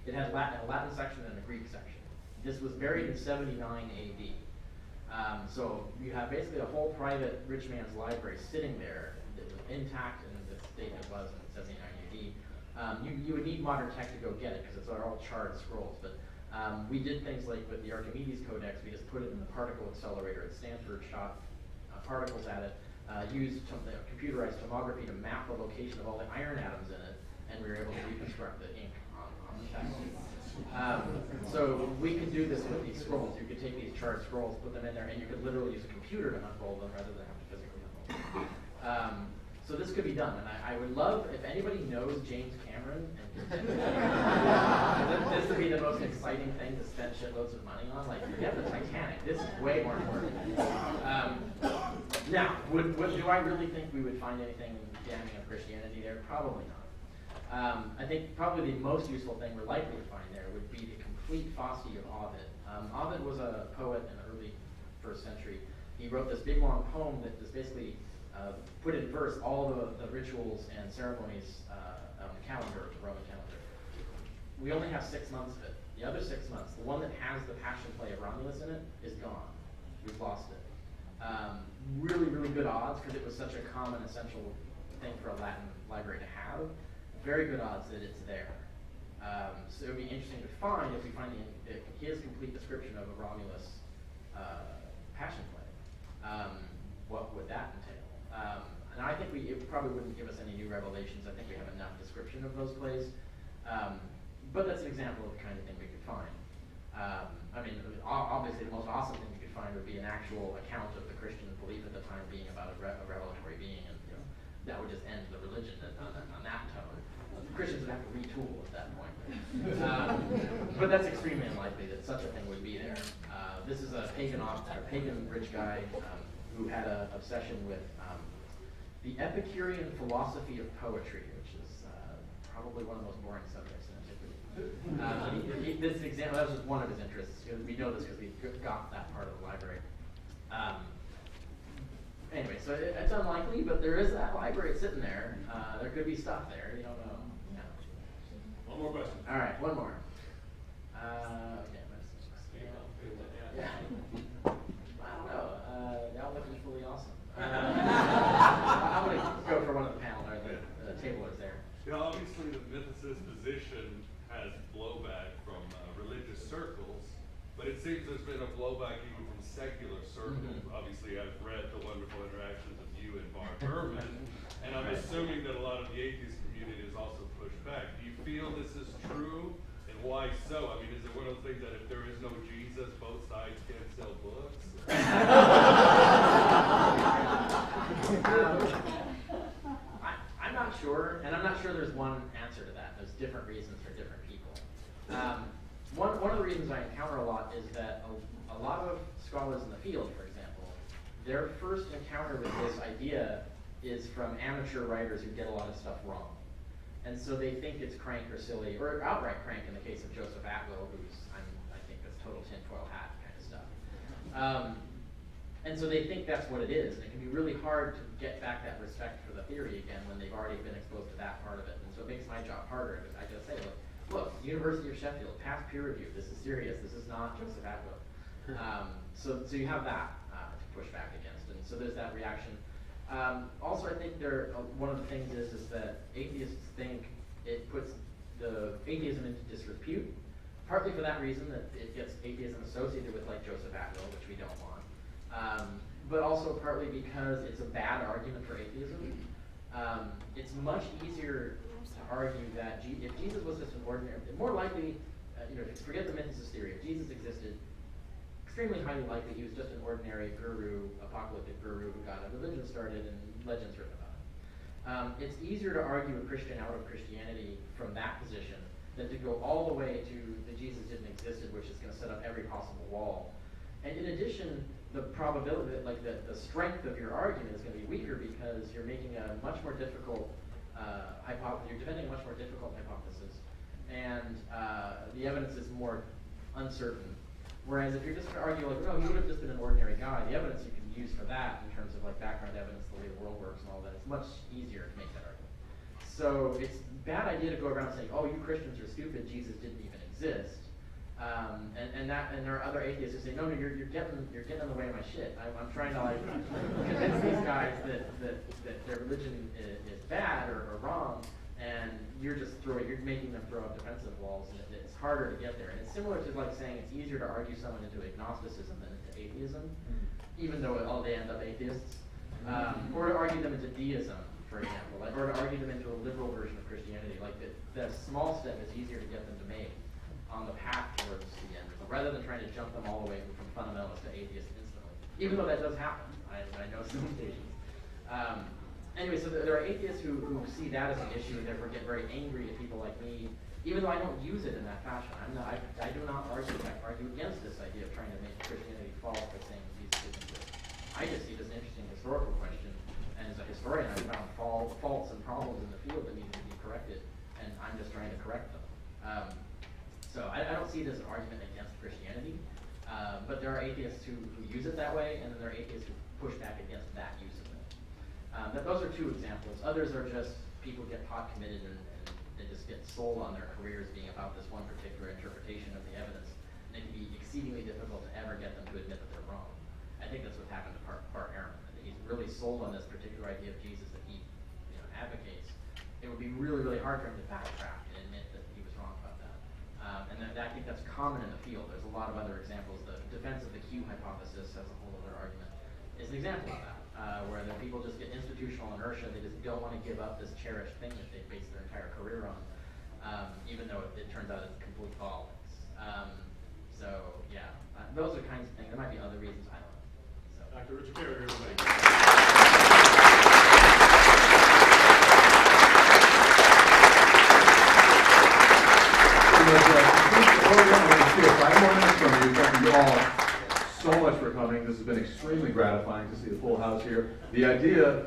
It had a Latin section and a Greek section. This was buried in 79 AD. So you have basically a whole private rich man's library sitting there that was intact in the state it was in 79 AD. You would need modern tech to go get it because it's all charred scrolls. But we did things like with the Archimedes Codex, we just put it in the particle accelerator at Stanford, shot particles at it, used computerized tomography to map the location of all the iron atoms in it, and we were able to reconstruct the ink on the text. So we could do this with these scrolls. You could take these charred scrolls, put them in there, and you could literally use a computer to unfold them rather than have to physically unfold them. So this could be done, and I would love, if anybody knows James Cameron, and this would be the most exciting thing to spend shitloads of money on. Like, forget the Titanic. This is way more important. Now, do I really think we would find anything damning of Christianity there? Probably not. I think probably the most useful thing we're likely to find there would be the complete Fasti of Ovid. Ovid was a poet in the early 1st century. He wrote this big long poem that was basically put in verse all the rituals and ceremonies on the calendar, the Roman calendar. We only have 6 months of it. The other 6 months, the one that has the passion play of Romulus in it, is gone. We've lost it. Really, really good odds, because it was such a common, essential thing for a Latin library to have. Very good odds that it's there. So it would be interesting to find, if we find his complete description of a Romulus passion play. What would that entail? And I think it probably wouldn't give us any new revelations. I think we have enough description of those plays. But that's an example of the kind of thing we could find. I mean, obviously the most awesome thing you could find would be an actual account of the Christian belief at the time being about a revelatory being, and that would just end the religion on that tone. Christians would have to retool at that point. But that's extremely unlikely that such a thing would be there. This is a pagan rich guy who had an obsession with the Epicurean philosophy of poetry, which is probably one of the most boring subjects in antiquity. This example, that was just one of his interests. We know this because we got that part of the library. Anyway, so it's unlikely, but there is that library sitting there. There could be stuff there. You don't know. Yeah. One more question. All right, one more. Okay, yeah. I don't know. Y'all looking fully awesome. I'm going to go for one of the panel or the tablers there. Obviously, the mythicist position has blowback from religious circles, but it seems there's been a blowback even from secular circles. Obviously, I've read the wonderful interactions of you and Bar Berman, and I'm assuming that a lot of the atheist community is also pushed back. Do you feel this is true, and why so? I mean, is it one of those things that if there is no Jesus, both sides can't sell books? I'm not sure, and I'm not sure there's one answer to that. There's different reasons for different people. One of the reasons I encounter a lot is that a lot of scholars in the field, for example, their first encounter with this idea is from amateur writers who get a lot of stuff wrong. And so they think it's crank or silly, or outright crank in the case of Joseph Atwill, who's, I think that's total tinfoil hat kind of stuff. And so they think that's what it is, and it can be really hard to get back that respect for the theory again when they've already been exposed to that part of it. And so it makes my job harder, because I just say, look, University of Sheffield, past peer review, this is serious, this is not Joseph Atwill. So you have that to push back against, and so there's that reaction. Also, I think one of the things is that atheists think it puts the atheism into disrepute, partly for that reason that it gets atheism associated with like Joseph Atwill, which we don't want, but also partly because it's a bad argument for atheism. It's much easier to argue that if Jesus was just an ordinary, more likely, forget the mythicist theory. If Jesus existed, extremely highly likely he was just an ordinary guru, apocalyptic guru who got a religion started and legends written about it. It's easier to argue a Christian out of Christianity from that position than to go all the way to the Jesus didn't exist, which is going to set up every possible wall. And in addition, the probability, like the strength of your argument is going to be weaker because you're making a much more difficult hypothesis. You're defending a much more difficult hypothesis, and the evidence is more uncertain. Whereas if you're just going to argue like, no, he would have just been an ordinary guy, the evidence you can use for that in terms of like background evidence, the way the world works, and all that, it's much easier to make that argument. So it's a bad idea to go around saying, oh, you Christians are stupid, Jesus didn't even exist. And there are other atheists who say, no, you're getting in the way of my shit. I'm trying to like convince these guys that their religion is bad or wrong, and you're making them throw up defensive walls, and it's harder to get there. And it's similar to like saying it's easier to argue someone into agnosticism than into atheism, even though all they end up atheists, or to argue them into deism, for example, or to argue them into a liberal version of Christianity. Like the small step is easier to get them to make on the path towards the end result, rather than trying to jump them all the way from fundamentalist to atheist instantly. Even though that does happen, I know some occasions. Anyway, so there are atheists who see that as an issue and therefore get very angry at people like me, even though I don't use it in that fashion. I do not argue against this idea of trying to make Christianity false by saying Jesus didn't exist. I just see it as an interesting historical question, and as a historian, I found faults and problems in the field that need to be corrected, and I'm just trying to correct them. So I don't see it as an argument against Christianity, but there are atheists who use it that way, and then there are atheists who push back against that use of it. Those are two examples. Others are just people get pot committed and they just get sold on their careers being about this one particular interpretation of the evidence, and it can be exceedingly difficult to ever get them to admit that they're wrong. I think that's what happened to Bart Ehrman. He's really sold on this particular idea of Jesus that he advocates. It would be really, really hard for him to backtrack and admit that he was wrong about that. I think that's common in the field. There's a lot of other examples. The defense of the Q hypothesis as a whole other argument is an example of that, where the people just get institutional inertia. They just don't want to give up this cherished thing that they based their entire career on, even though it turns out it's complete bollocks. Those are kinds of things. There might be other reasons, I don't know. So. Dr. Richard Carey, everybody. Thank you all so much for coming. This has been extremely gratifying to see the full house here. The idea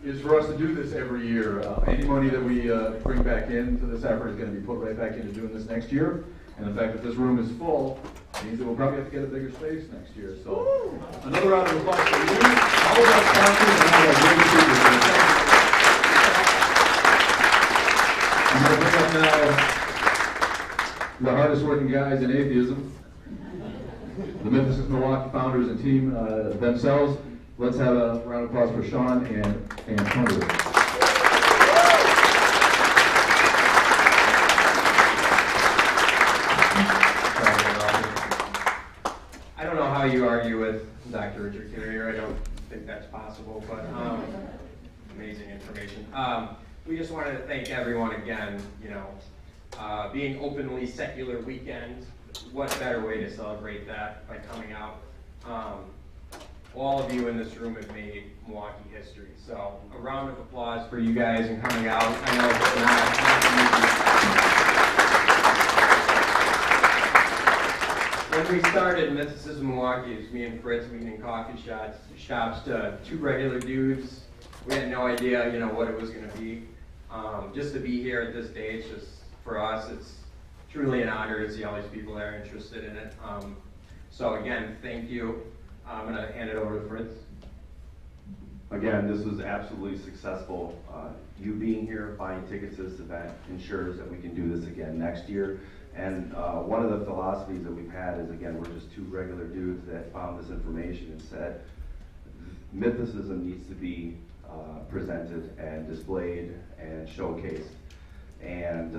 is for us to do this every year. Any money that we bring back into this effort is going to be put right back into doing this next year. And the fact that this room is full means that we'll probably have to get a bigger space next year. So another round of applause for you. All of our sponsors and all of our great speakers. I'm going to bring up now the hardest working guys in atheism, the Mythinformation Milwaukee founders and team themselves. Let's have a round of applause for Sean and Tony. I don't know how you argue with Dr. Richard Carrier. I don't think that's possible, but amazing information. We just wanted to thank everyone again. Being openly secular weekend, what better way to celebrate that by coming out? All of you in this room have made Milwaukee history. So a round of applause for you guys and coming out. I know it's not easy. When we started Mythicism Milwaukee, it was me and Fritz meeting in coffee shops to two regular dudes. We had no idea, what it was going to be. Just to be here at this stage, just for us, it's truly an honor to see all these people that are interested in it. So again, thank you. I'm going to hand it over to Fritz. Again, this was absolutely successful. You being here, buying tickets to this event ensures that we can do this again next year. And one of the philosophies that we've had is, again, we're just two regular dudes that found this information and said, mythicism needs to be presented and displayed and showcased. And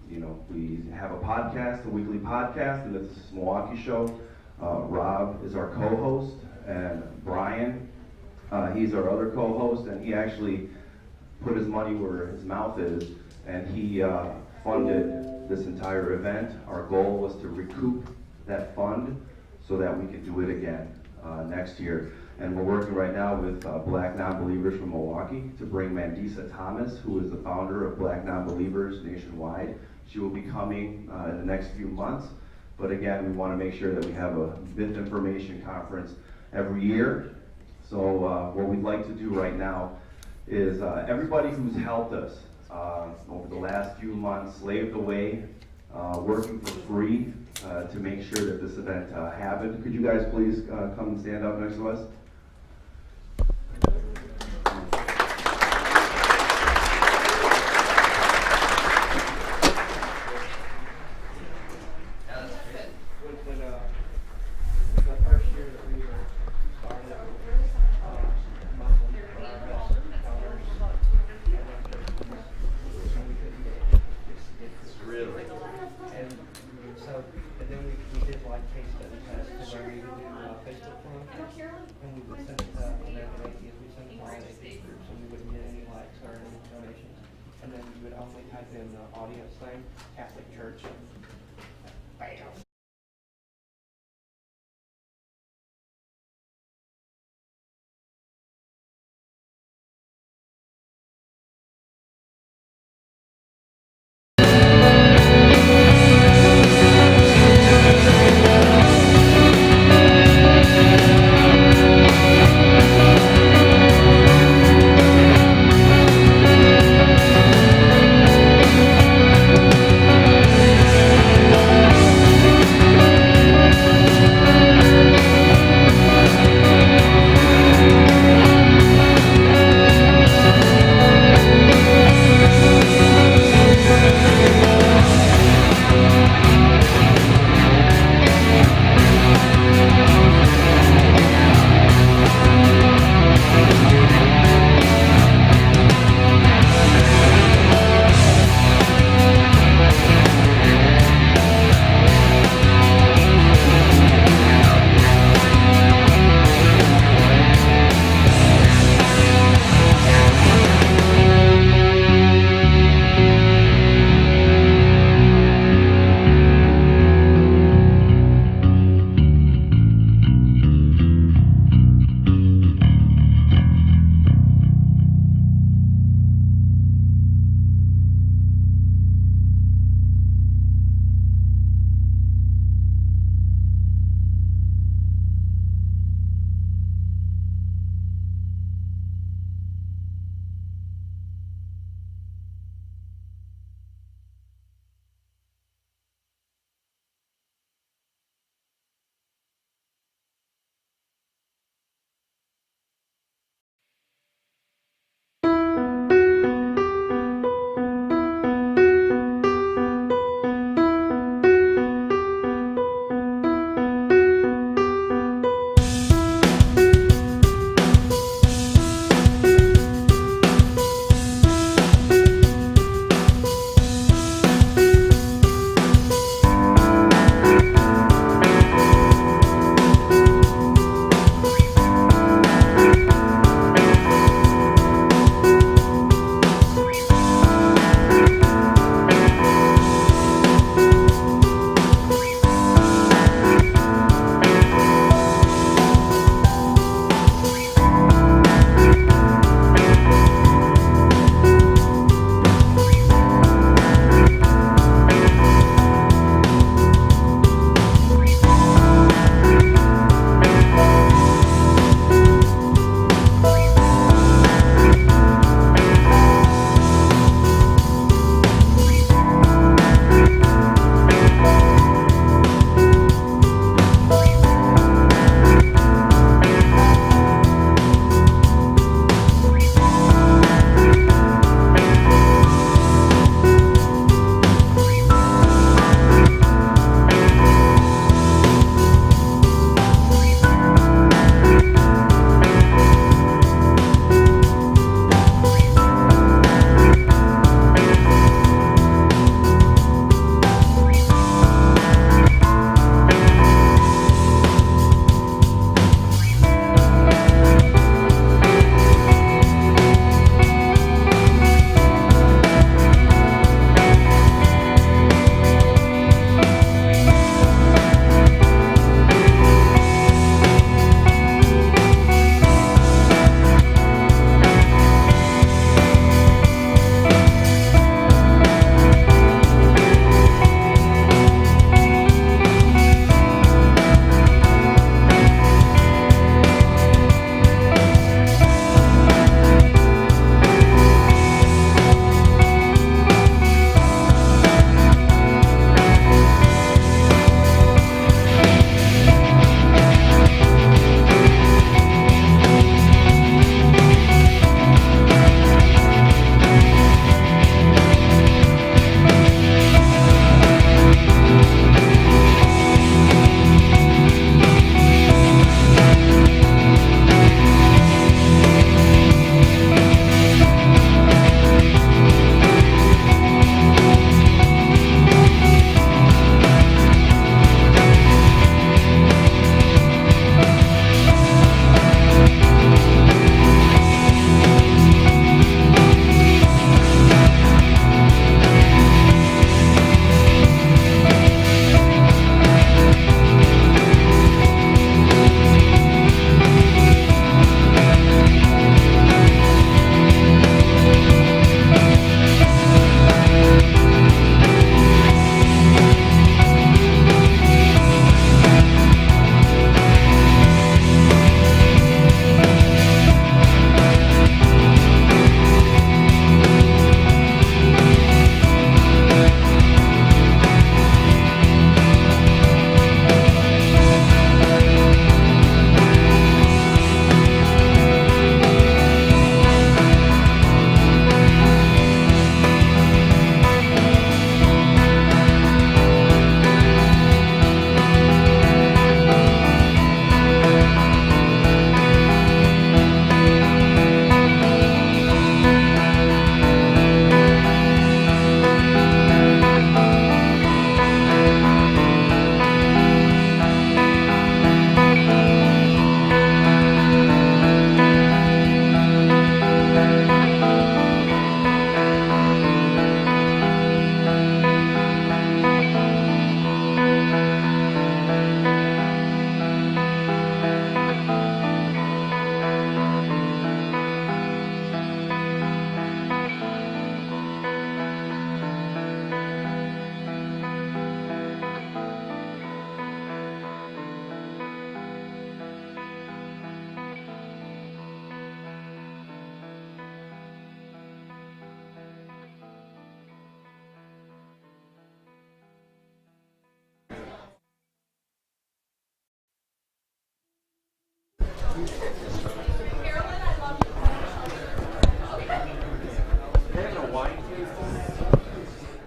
We have a podcast, a weekly podcast, the Mythinformation Milwaukee Show. Rob is our co-host, and Brian, he's our other co-host, and he actually put his money where his mouth is, and he funded this entire event. Our goal was to recoup that fund so that we could do it again next year. And we're working right now with Black Nonbelievers from Milwaukee to bring Mandisa Thomas, who is the founder of Black Nonbelievers nationwide. She will be coming in the next few months. But again, we want to make sure that we have a Mythinformation Conference every year. So what we'd like to do right now is everybody who's helped us over the last few months, slaved away, working for free to make sure that this event happened. Could you guys please come and stand up next to us? Audience thing, Catholic Church. Bam.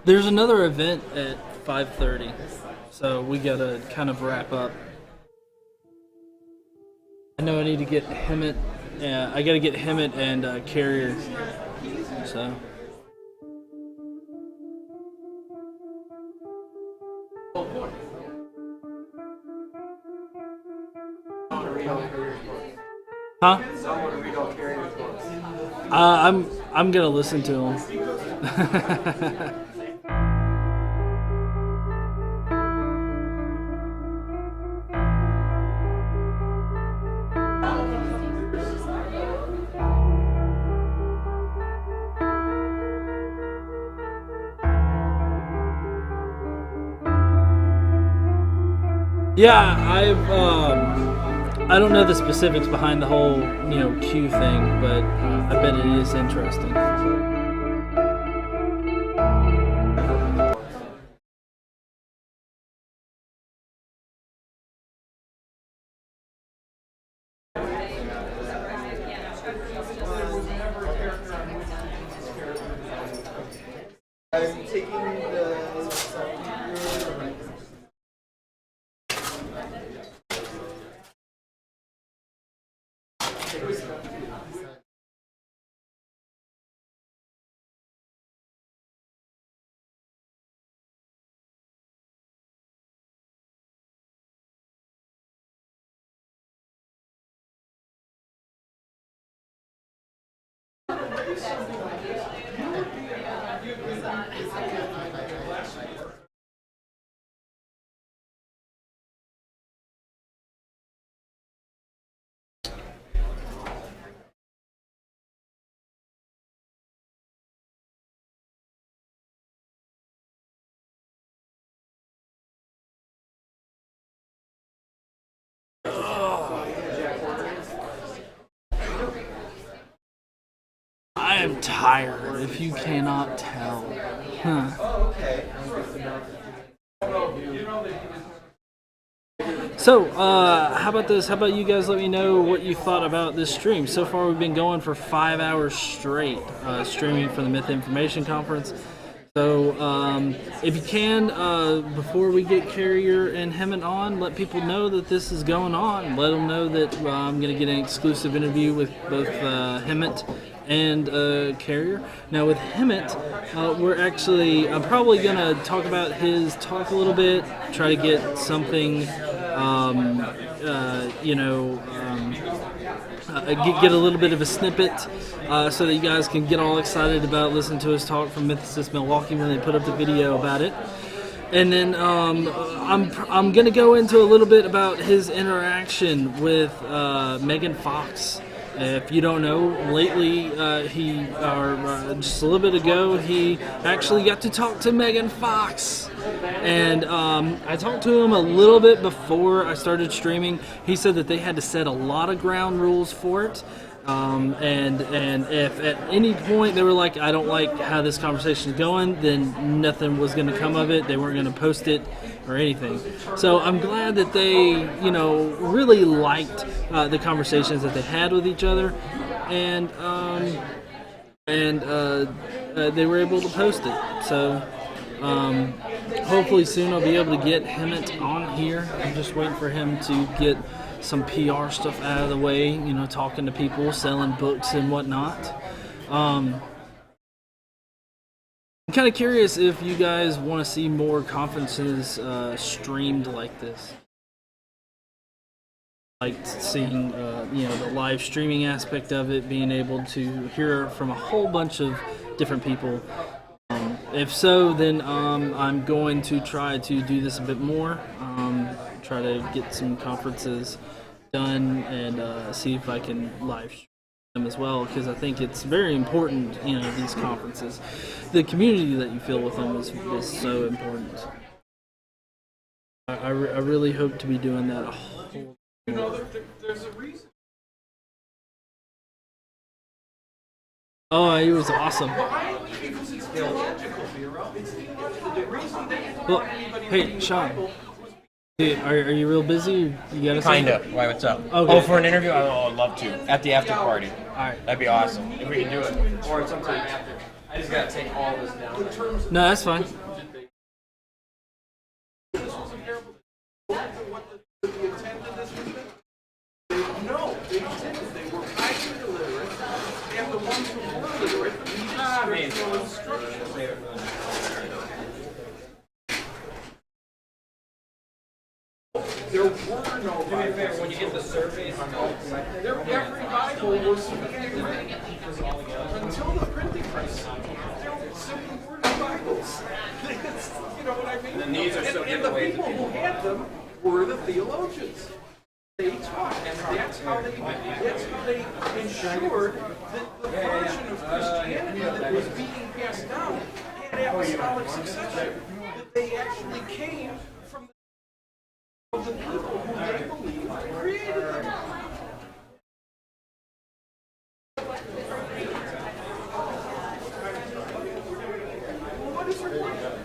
There's another event at 5:30, so we gotta kind of wrap up. I know I need to get Hemet. I gotta get Hemet and Carrier. So. Huh? I'm gonna listen to him. Yeah, I don't know the specifics behind the whole, Q thing, but I bet it is interesting. I'm taking the I am tired, if you cannot tell. Oh, okay. So, how about this? How about you guys let me know what you thought about this stream? So far, we've been going for 5 hours straight, streaming for the Mythinformation Conference. So, if you can, before we get Carrier and Hemet on, let people know that this is going on. Let them know that I'm going to get an exclusive interview with both Hemet and Carrier. Now with Hemet, I'm probably going to talk about his talk a little bit, try to get something, get a little bit of a snippet so that you guys can get all excited about listening to his talk from Mythicist Milwaukee when they put up the video about it. And then I'm going to go into a little bit about his interaction with Megan Fox. If you don't know, lately, just a little bit ago, he actually got to talk to Megan Fox. And I talked to him a little bit before I started streaming. He said that they had to set a lot of ground rules for it. And if at any point they were like, I don't like how this conversation is going, then nothing was going to come of it. They weren't going to post it or anything. So I'm glad that they, really liked the conversations that they had with each other, and they were able to post it. So hopefully soon I'll be able to get Hemet on here. I'm just waiting for him to get some PR stuff out of the way, talking to people, selling books and whatnot. I'm kind of curious if you guys want to see more conferences streamed like this. Like seeing, the live streaming aspect of it, being able to hear from a whole bunch of different people. If so, then I'm going to try to do this a bit more. Try to get some conferences done and see if I can live stream them as well, because I think it's very important, these conferences. The community that you feel with them is so important. I really hope to be doing that a whole there's a reason. Oh, he was awesome. Because it's theological, Miro. It's theological. The reason they Well, hey, Sean. Dude, are you real busy? You gotta say Kinda. Why? What's up? Okay. Oh, for an interview? Oh, I'd love to. At the after party. All right. That'd be awesome if we can do it. Or sometime after. I just gotta take all this down. No, that's fine. No, they didn't. They were highly illiterate, and the ones who were literate needed scriptural instruction. There were no Bibles. When you get the surveys, Every Bible was handwritten. Until the printing press, there simply were no Bibles. You know what I mean? And these are so and the giveaways people who had them were the theologians. They taught, and that's how they ensured that the version of Christianity that was being passed down had apostolic succession. That they actually came from the people who they believed created them. What is required?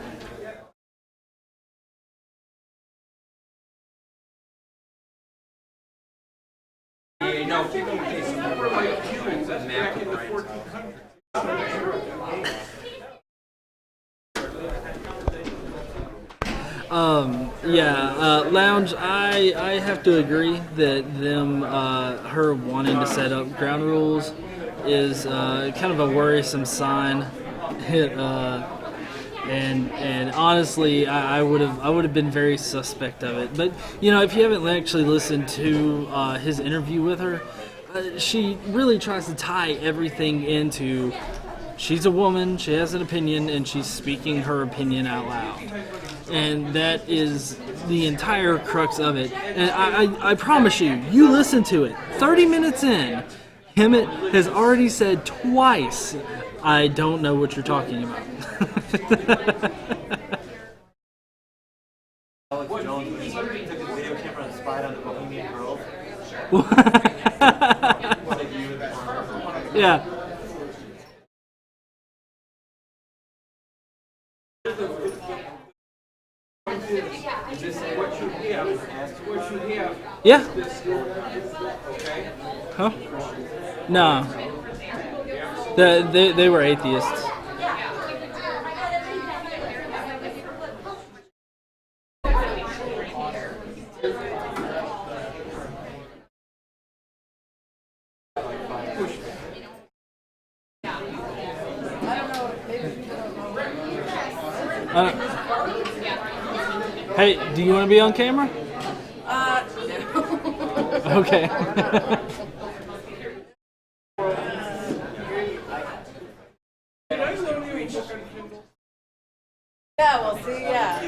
Yeah, no, people in case They were like Cubans back in the 1400s. Lounge, I have to agree that her wanting to set up ground rules is kind of a worrisome sign. And honestly, I would have been very suspect of it. But if you haven't actually listened to his interview with her, she really tries to tie everything into she's a woman, she has an opinion, and she's speaking her opinion out loud. And that is the entire crux of it. And I promise you listen to it. 30 minutes in, Hemet has already said twice, I don't know what you're talking about. Alex Jones, when he took his video camera and spied on the Bohemian Grove. Yeah. What you have. Yeah. Okay. Huh? No. They were atheists. Hey, do you want to be on camera? No. Okay. Yeah, well, see, yeah.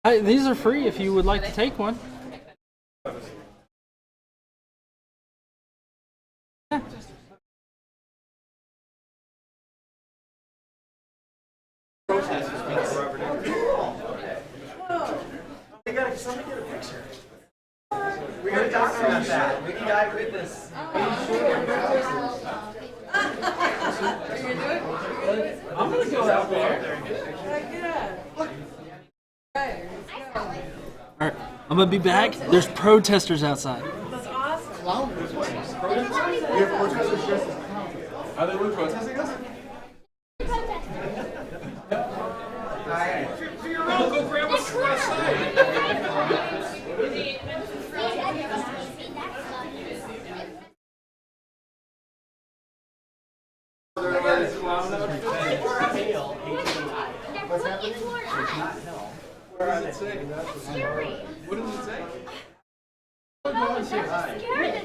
Hey, these are free if you would like to take one. Somebody get a picture. We gotta document that. We need eyewitness. I'm gonna go out there. Alright, I'm gonna be back. There's protesters outside. That's awesome. Are they really protesting us? Go grab us from outside. What's happening? What does it say? What does it say? Go and say hi.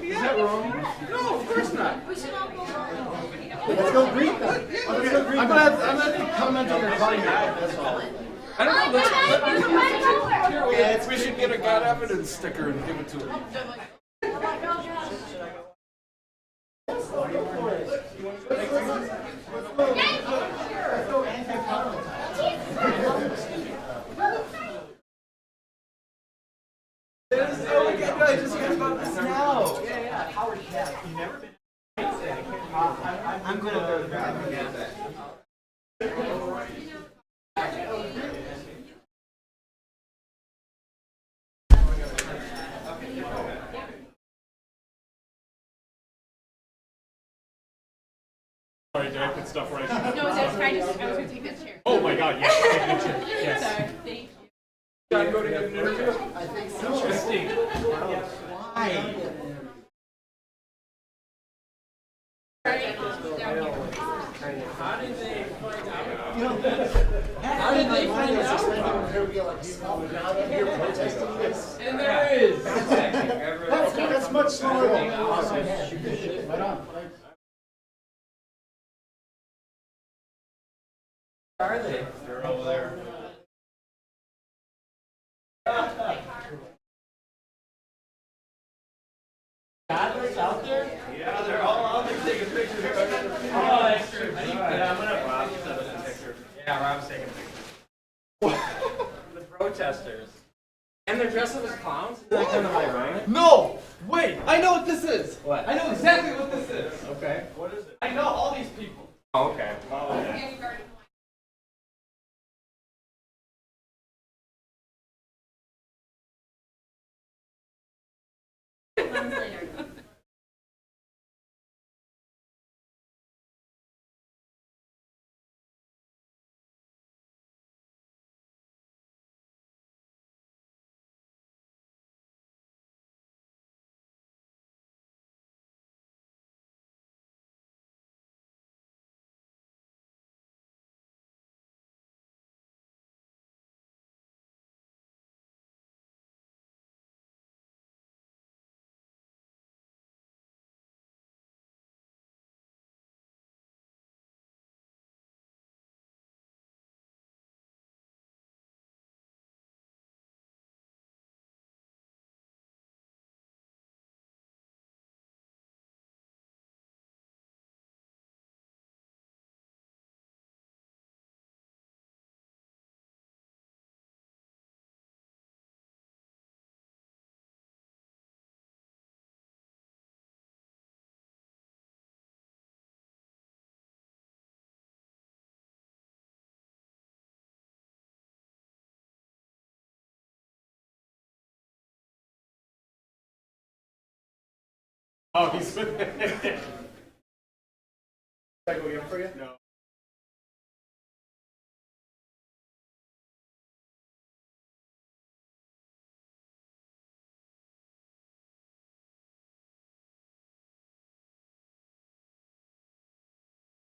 Is that wrong? No, of course not. Let's go greet them. I'm gonna have to comment on your body now, that's all. I don't know. We should get a God evidence sticker and give it to him. I just heard about this now. Yeah. Howard Cat. You've never been. I'm good at those guys. Did I put stuff right? No, that's I was gonna take that chair. Oh my God! Yes, take the chair. Yes. Sorry, thank you. John, go to get an interview. I think so. Interesting. Why? How did they find out? You know, how did they find out? There'd be like small crowd up here protesting this. And there is. That's much smaller than right on. Where are they? They're over there. Godless out there? Yeah, they're all out there taking pictures. Oh, that's true. Yeah, I'm gonna Rob's taking a picture. Yeah, Rob's taking pictures. The protesters. And they're dressed up as clowns? Is that kind of ironic? No! Wait, I know what this is. What? I know exactly what this is. Okay. What is it? I know all these people. Oh, okay. Oh, he's with it. Should I go get him for you? No.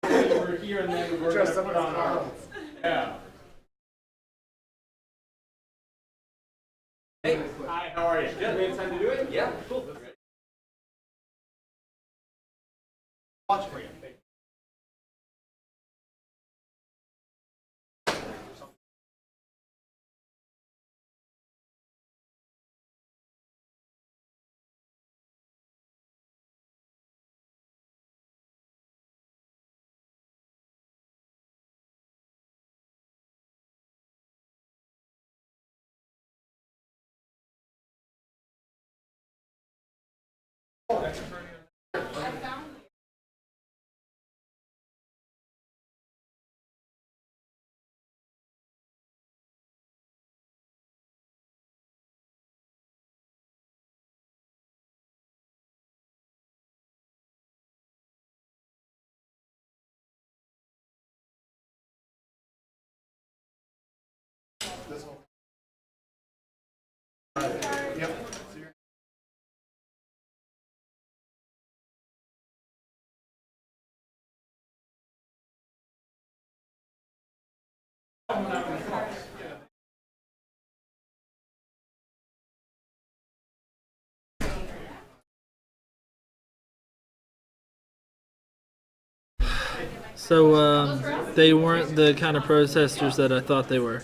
We're here and then we're going to put on our... Yeah. Hey. Hi, how are you? Good. We have time to do it? Yeah. Cool. Watch for you. This one. Yep. So they weren't the kind of protesters that I thought they were.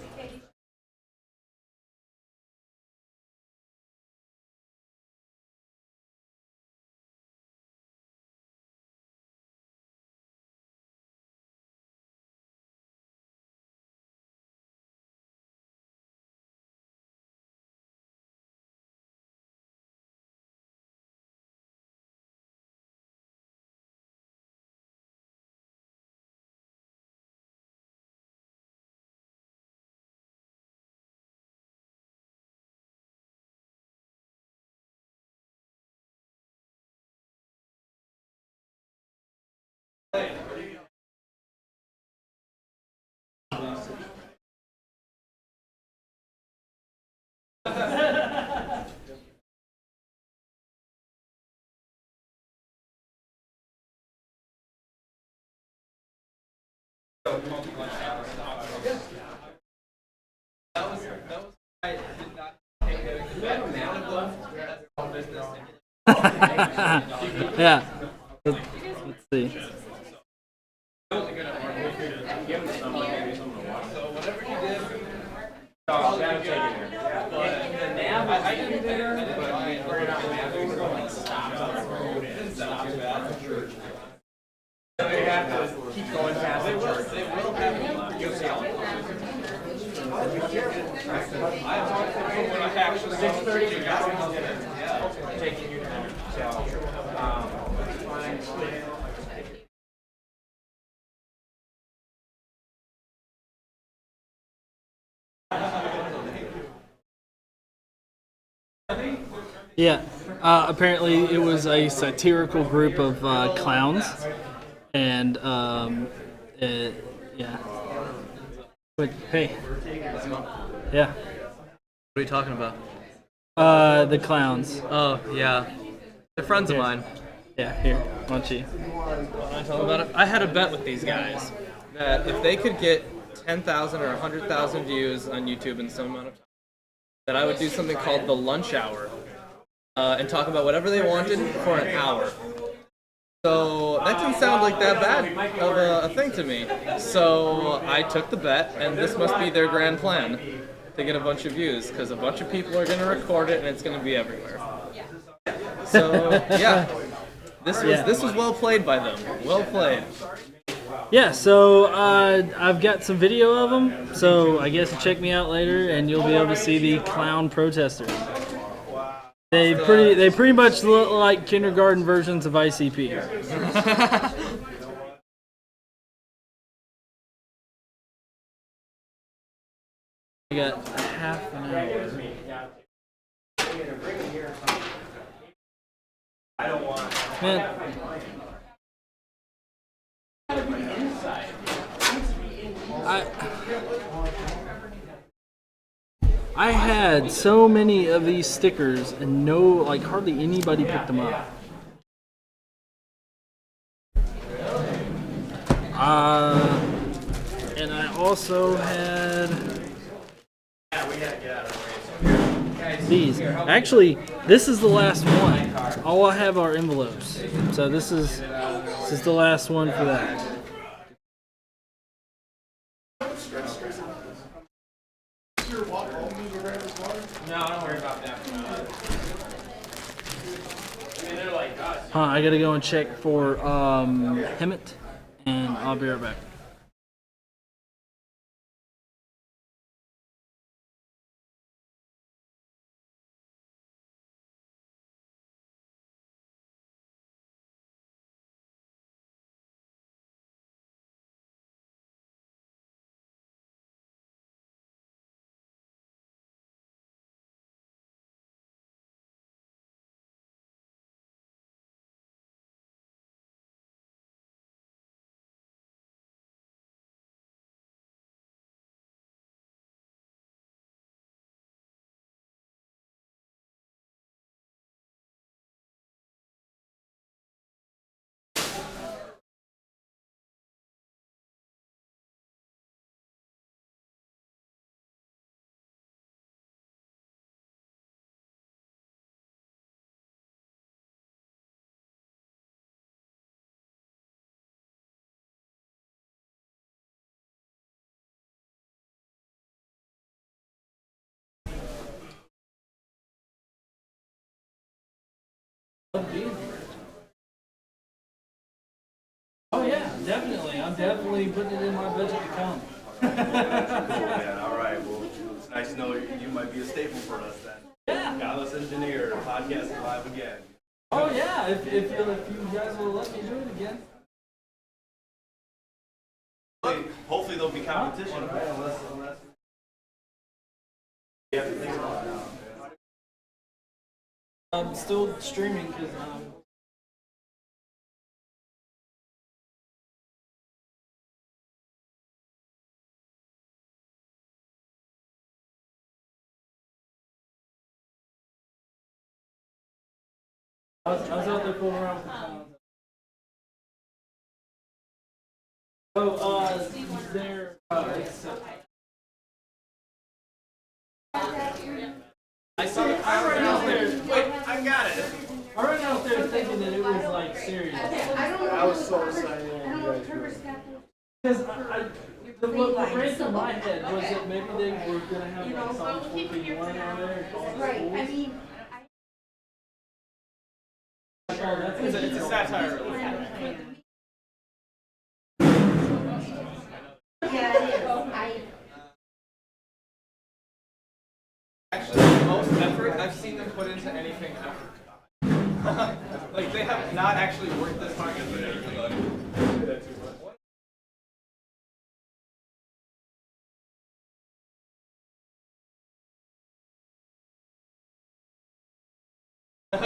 Yeah. Let's see. They have to keep going past the church. They will have you'll see all of actually 6:30. Yeah, taking your time. Yeah, apparently it was a satirical group of clowns, and yeah. But hey, yeah. What are you talking about? The clowns. Oh yeah, they're friends of Here. mine. Yeah, here. Why don't you? Want to tell them about it? I had a bet with these guys that if they could get 10,000 or 100,000 views on YouTube in some amount of time, that I would do something called the lunch hour. And talk about whatever they wanted for an hour. So that didn't sound like that bad of a thing to me. So I took the bet, and this must be their grand plan to get a bunch of views, because a bunch of people are going to record it, and it's going to be everywhere. So yeah, this was well played by them. Well played. Yeah, so I've got some video of them. So I guess check me out later, and you'll be able to see the clown protesters. They pretty much look like kindergarten versions of ICP. We got half an hour. Man. I had so many of these stickers and hardly anybody picked them up. And I also had these. Actually, this is the last one. All I have are envelopes. So this is the last one for that. No, don't worry about that. They're like us. I gotta go and check for Hemet, and I'll be right back. Oh yeah, definitely. I'm definitely putting it in my budget to come. Cool, man. All right. Well, it's nice to know you might be a staple for us then. Yeah. Godless Engineer, podcasting live again. Oh yeah, if you guys will let me do it again. Hopefully there'll be competition. Right? Unless you have to think about it now. I'm still streaming because I was out there fooling around with the clowns. So, they're, I saw the clowns out there. Wait, I got it. I ran out there thinking that it was like serious. I was so excited when you guys were. Because what ran through my head was that maybe they were going to have like Psalms 41 on there. Right, I mean. It's a satire. Yeah, it is. Actually, the most effort I've seen them put into anything ever. Like, they have not actually worked this hard into anything.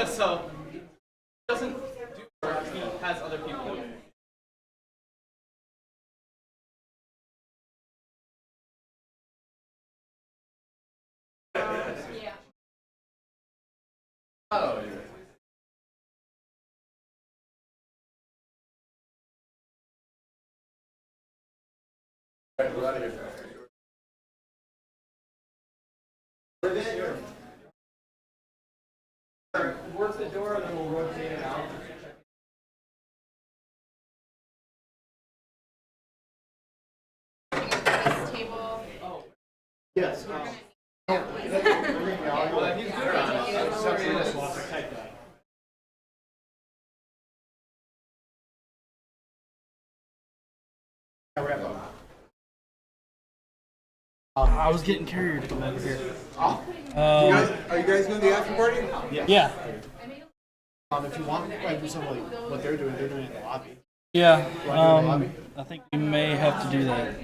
So, he doesn't do work, he has other people do it. Yeah. Oh, work the door and then we'll rotate it out. This table. Oh. Yes. Well, he's good on it. I was getting carried over here. Are you guys doing the after party? Yeah. If you want, like do something like what they're doing it in the lobby. Yeah. I think we may have to do that.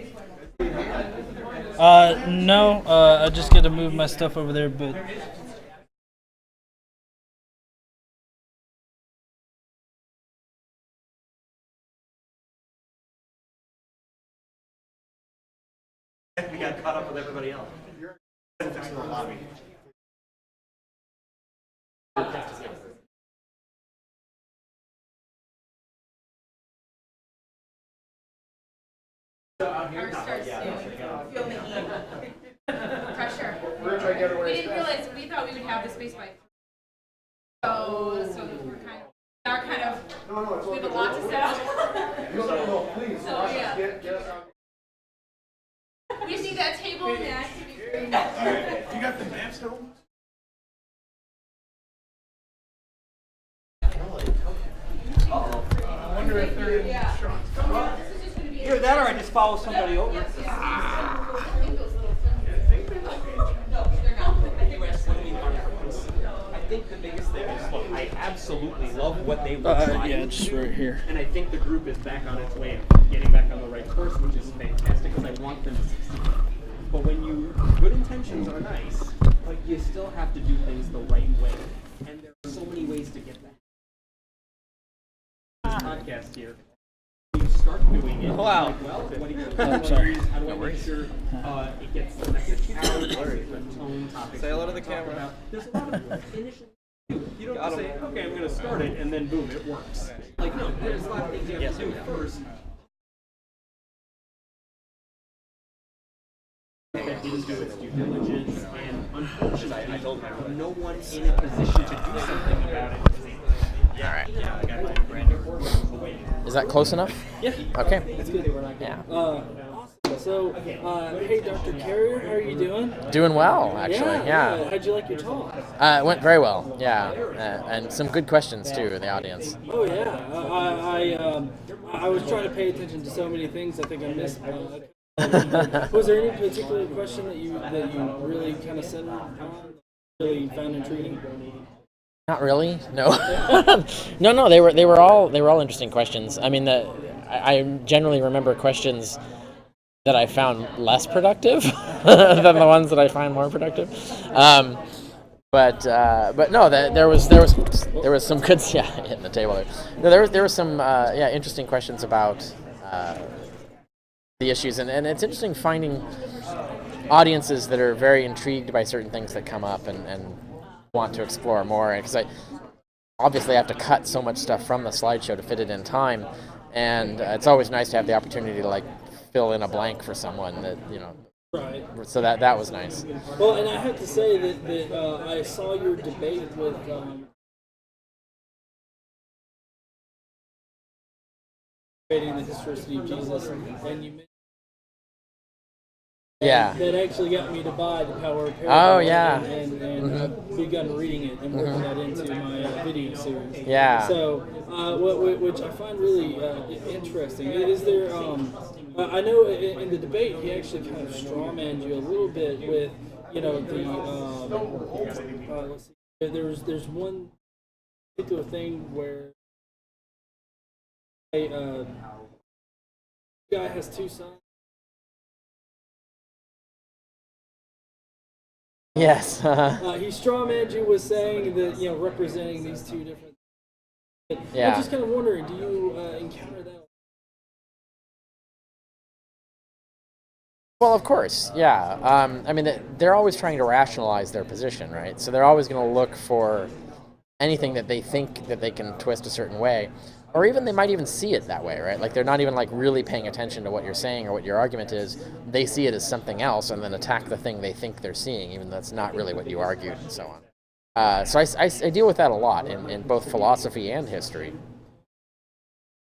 No. I just got to move my stuff over there, but. We got caught up with everybody else. You're fixing the lobby. Ours starts to feel the heat. Pressure. We're gonna try to get away. We didn't realize, we thought we would have the space by. So we're kind of, we have a lot to set up. No, please. So, yeah. Get us out. We just need that table and that to be free. You got the maps home? I wonder if they're in either that or I just follow somebody over. I think the biggest thing is, look, I absolutely love what they look like. Yeah, just right here. And I think the group is back on its way of getting back on the right course, which is fantastic because I want them to succeed. But when good intentions are nice, but you still have to do things the right way. And there are so many ways to get that. Podcast here. You start doing it. Wow. Like, well, what do you I'm sorry. How do I make sure it gets the message out, the tone, topics? Say hello to the talk camera. about? There's a lot of initial. You don't just say, okay, I'm going to start it, and then boom, it works. Like, no, there's a lot of things you have to do first. That didn't do its due diligence, and unfortunately, no one in a position to do something about it. All right. Yeah, I got my brand new Is that close enough? Yeah. Okay. That's good. Yeah. So, hey, Dr. Carrier, how are you doing? Doing well, actually. Yeah. How'd you like your talk? It went very well. Yeah, and some good questions too in the audience. Oh yeah. I was trying to pay attention to so many things. I think I missed one. Was there any particular question that you really kind of centered on? Really found intriguing? Not really. No. No. They were all interesting questions. I mean, I generally remember questions that I found less productive than the ones that I find more productive. But no, there was some good hitting the table there. No, there was some interesting questions about the issues, and it's interesting finding audiences that are very intrigued by certain things that come up and want to explore more. Because obviously I have to cut so much stuff from the slideshow to fit it in time, and it's always nice to have the opportunity to like fill in a blank for someone that, you know. Right. So that was nice. Well, and I have to say that I saw your debate with debating the historicity of Jesus, and you. Yeah. That actually got me to buy The Power of Parable. Oh, yeah. And I've begun reading it and working that into my video series. Yeah. So, which I find really interesting. Is there, I know in the debate he actually kind of strawmanned you a little bit with, you know, the, let's see, there's one particular thing where a guy has two sons. Yes. He strawmanned you was saying that, you know, representing these two different. Yeah. I'm just kind of wondering, do you encounter that? Well, of course, yeah. I mean, they're always trying to rationalize their position, right? So they're always going to look for anything that they think that they can twist a certain way, or even they might even see it that way, right? Like they're not even like really paying attention to what you're saying or what your argument is. They see it as something else and then attack the thing they think they're seeing, even though that's not really what you argued and so on. So I deal with that a lot in both philosophy and history.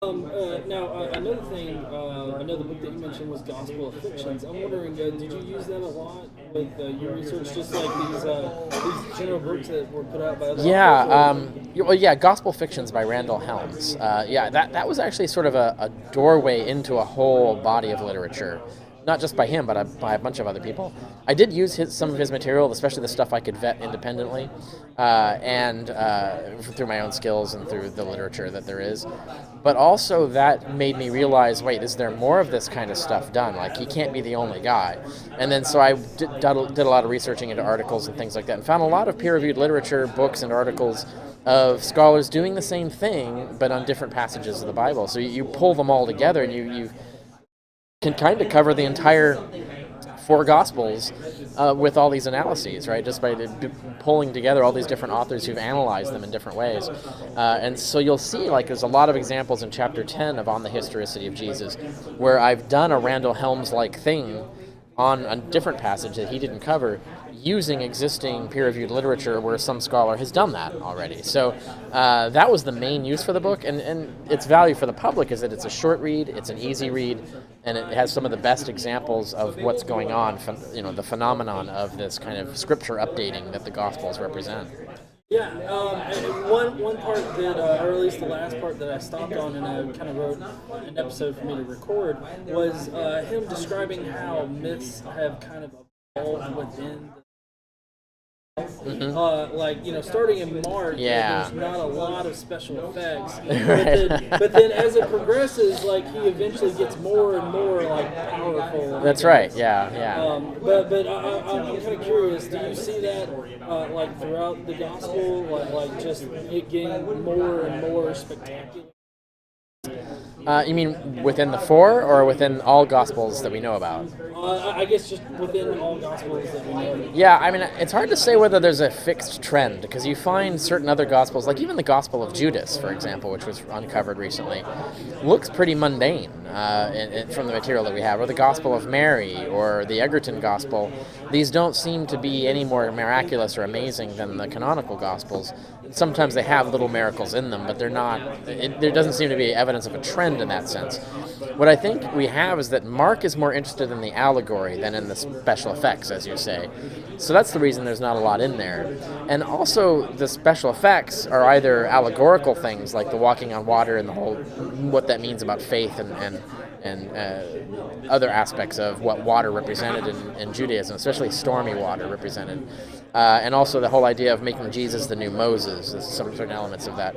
Now, another thing, another book that you mentioned was Gospel of Fictions. I'm wondering, did you use that a lot with your research, just like these general books that were put out by other authors? Well, yeah, Gospel Fictions by Randall Helms. That was actually sort of a doorway into a whole body of literature. Not just by him, but by a bunch of other people. I did use some of his material, especially the stuff I could vet independently, and through my own skills and through the literature that there is. But also that made me realize, wait, is there more of this kind of stuff done? Like, he can't be the only guy. And then so I did a lot of researching into articles and things like that, and found a lot of peer-reviewed literature, books and articles of scholars doing the same thing, but on different passages of the Bible. So you pull them all together, and you can kind of cover the entire 4 Gospels with all these analyses, right? Just by pulling together all these different authors who've analyzed them in different ways. And so you'll see, like, there's a lot of examples in chapter 10 of On the Historicity of Jesus, where I've done a Randall Helms-like thing on a different passage that he didn't cover, using existing peer-reviewed literature where some scholar has done that already. So that was the main use for the book, and its value for the public is that it's a short read, it's an easy read, and it has some of the best examples of what's going on, you know, the phenomenon of this kind of scripture updating that the Gospels represent. Yeah, one part that, or at least the last part that I stopped on and I kind of wrote an episode for me to record, was him describing how myths have kind of evolved within like, you know, starting in Mark, there's not a lot of special effects. But then as it progresses, like, he eventually gets more and more, like, powerful. That's right, yeah. But I'm kind of curious, do you see that, like, throughout the gospel, like just it getting more and more spectacular? You mean within the 4 or within all Gospels that we know about? I guess just within all Gospels that we know about. Yeah, I mean, it's hard to say whether there's a fixed trend, because you find certain other Gospels, like even the Gospel of Judas, for example, which was uncovered recently, looks pretty mundane from the material that we have, or the Gospel of Mary, or the Egerton Gospel. These don't seem to be any more miraculous or amazing than the canonical Gospels. Sometimes they have little miracles in them, but they're not. There doesn't seem to be evidence of a trend in that sense. What I think we have is that Mark is more interested in the allegory than in the special effects, as you say. So that's the reason there's not a lot in there. And also, the special effects are either allegorical things, like the walking on water and the whole, what that means about faith and other aspects of what water represented in Judaism, especially stormy water represented. And also the whole idea of making Jesus the new Moses, some certain elements of that.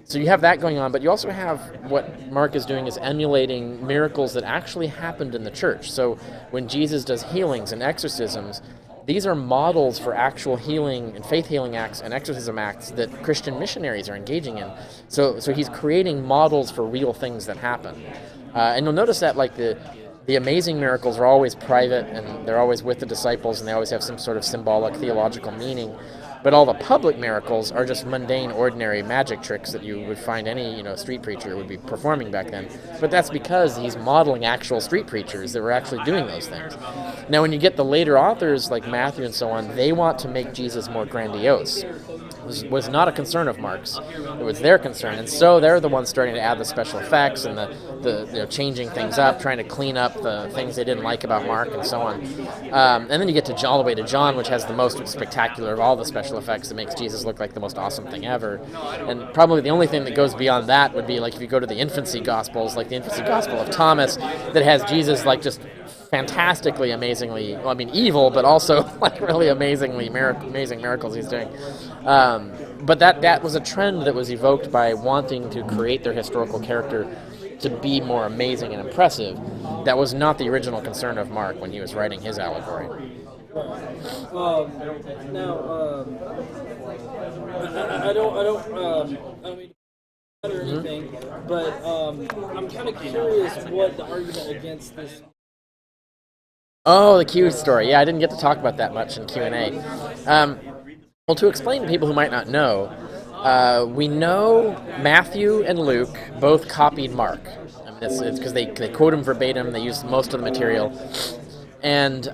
So you have that going on, but you also have what Mark is doing is emulating miracles that actually happened in the church. So when Jesus does healings and exorcisms, these are models for actual healing and faith healing acts and exorcism acts that Christian missionaries are engaging in. So he's creating models for real things that happen. And you'll notice that, like, the the amazing miracles are always private, and they're always with the disciples, and they always have some sort of symbolic, theological meaning. But all the public miracles are just mundane, ordinary magic tricks that you would find any, street preacher would be performing back then. But that's because he's modeling actual street preachers that were actually doing those things. Now, when you get the later authors like Matthew and so on, they want to make Jesus more grandiose. It was not a concern of Mark's. It was their concern. And so they're the ones starting to add the special effects and the changing things up, trying to clean up the things they didn't like about Mark and so on. And then you get to all the way to John, which has the most spectacular of all the special effects that makes Jesus look like the most awesome thing ever. And probably the only thing that goes beyond that would be like if you go to the infancy gospels, like the infancy gospel of Thomas, that has Jesus like just fantastically, amazingly, evil, but also like really amazing miracles he's doing. But that was a trend that was evoked by wanting to create their historical character to be more amazing and impressive. That was not the original concern of Mark when he was writing his allegory. I don't mean or anything, but I'm kind of curious what the argument against this. Oh, the Q story. Yeah, I didn't get to talk about that much in Q&A. Well, to explain to people who might not know, we know Matthew and Luke both copied Mark. It's because they quote him verbatim. They use most of the material, and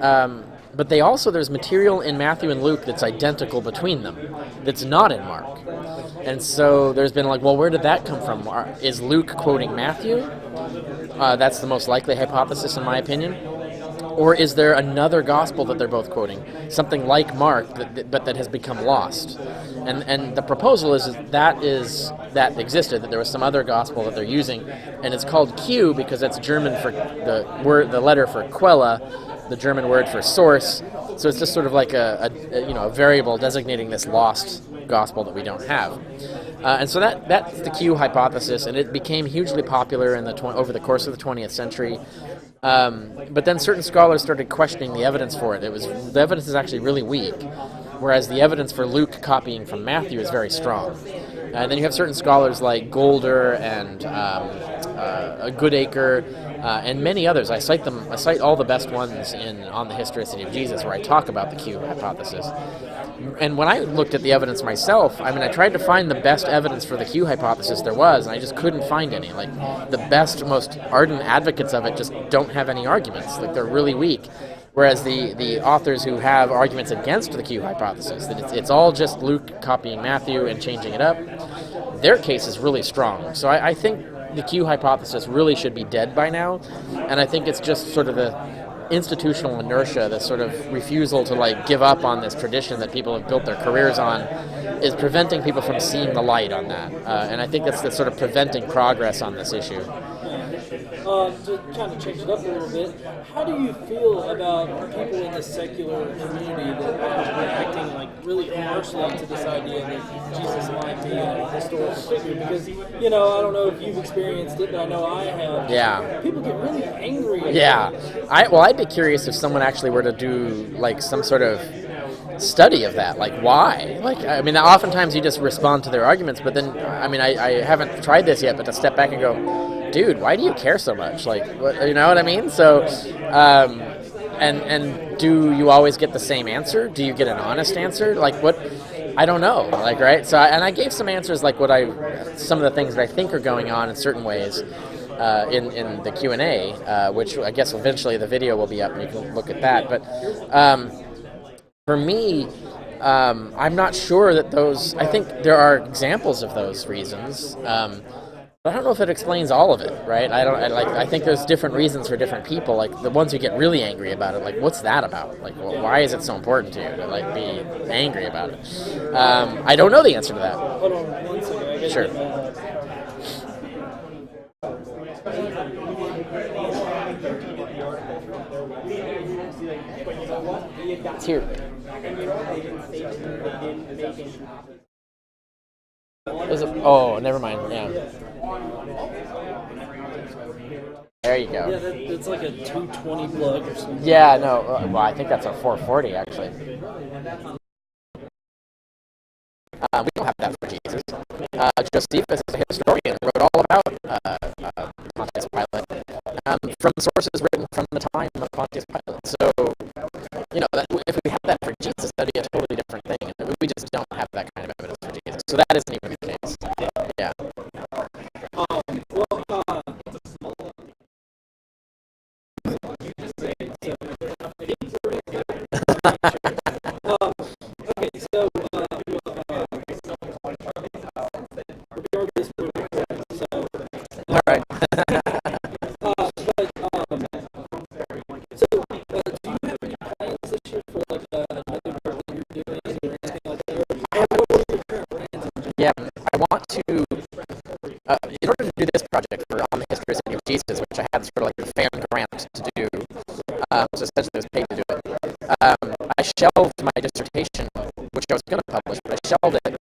but there's material in Matthew and Luke that's identical between them, that's not in Mark. And so there's been like, well, where did that come from? Is Luke quoting Matthew? That's the most likely hypothesis, in my opinion. Or is there another gospel that they're both quoting, something like Mark, but that has become lost? And the proposal is that existed, that there was some other gospel that they're using, and it's called Q because it's German for the letter for Quelle, the German word for source. So it's just sort of like a variable designating this lost gospel that we don't have. And so that's the Q hypothesis, and it became hugely popular over the course of the 20th century. But then certain scholars started questioning the evidence for it. The evidence is actually really weak, whereas the evidence for Luke copying from Matthew is very strong. And then you have certain scholars like Golder and Goodacre and many others. I cite all the best ones on the Historicity of Jesus, where I talk about the Q hypothesis. And when I looked at the evidence myself, I tried to find the best evidence for the Q hypothesis there was, and I just couldn't find any. Like, the best, most ardent advocates of it just don't have any arguments. Like, they're really weak. Whereas the authors who have arguments against the Q hypothesis, that it's all just Luke copying Matthew and changing it up, their case is really strong. So I think the Q hypothesis really should be dead by now, and I think it's just sort of the institutional inertia, this sort of refusal to give up on this tradition that people have built their careers on, is preventing people from seeing the light on that. And I think that's sort of preventing progress on this issue. To kind of change it up a little bit, how do you feel about people in the secular community that are reacting really harshly to this idea that Jesus might be a historical figure? Because, I don't know if you've experienced it, but I know I have. Yeah. People get really angry. Yeah. I'd be curious if someone actually were to do some sort of study of that. Why? Oftentimes you just respond to their arguments, but then, I haven't tried this yet, but to step back and go, dude, why do you care so much? You know what I mean? So, and do you always get the same answer? Do you get an honest answer? What? I don't know. Right? So, and I gave some answers, some of the things that I think are going on in certain ways in the Q&A, which I guess eventually the video will be up and you can look at that. But for me, I'm not sure that those. I think there are examples of those reasons. But I don't know if it explains all of it, right? I think there's different reasons for different people. The ones who get really angry about it, what's that about? Why is it so important to you to be angry about it? I don't know the answer to that. Hold on 1 second. Sure. It's here. Oh, never mind. Yeah. There you go. Yeah, it's like a 220 plug or something. Yeah, no. Well, I think that's a 440 actually. We don't have that for Jesus. Josephus is a historian, wrote all about Pontius Pilate. from sources written from the time of Pontius Pilate. So, that, if we had that for Jesus, that'd be a totally different thing. And we just don't have that kind of evidence for Jesus. So that isn't even the case. Yeah. All right. Yeah, I want to, in order to do this project on the historicity of Jesus, which I had sort of like a fan grant to do, so essentially it was paid to do it, I shelved my dissertation, which I was going to publish, but I shelved it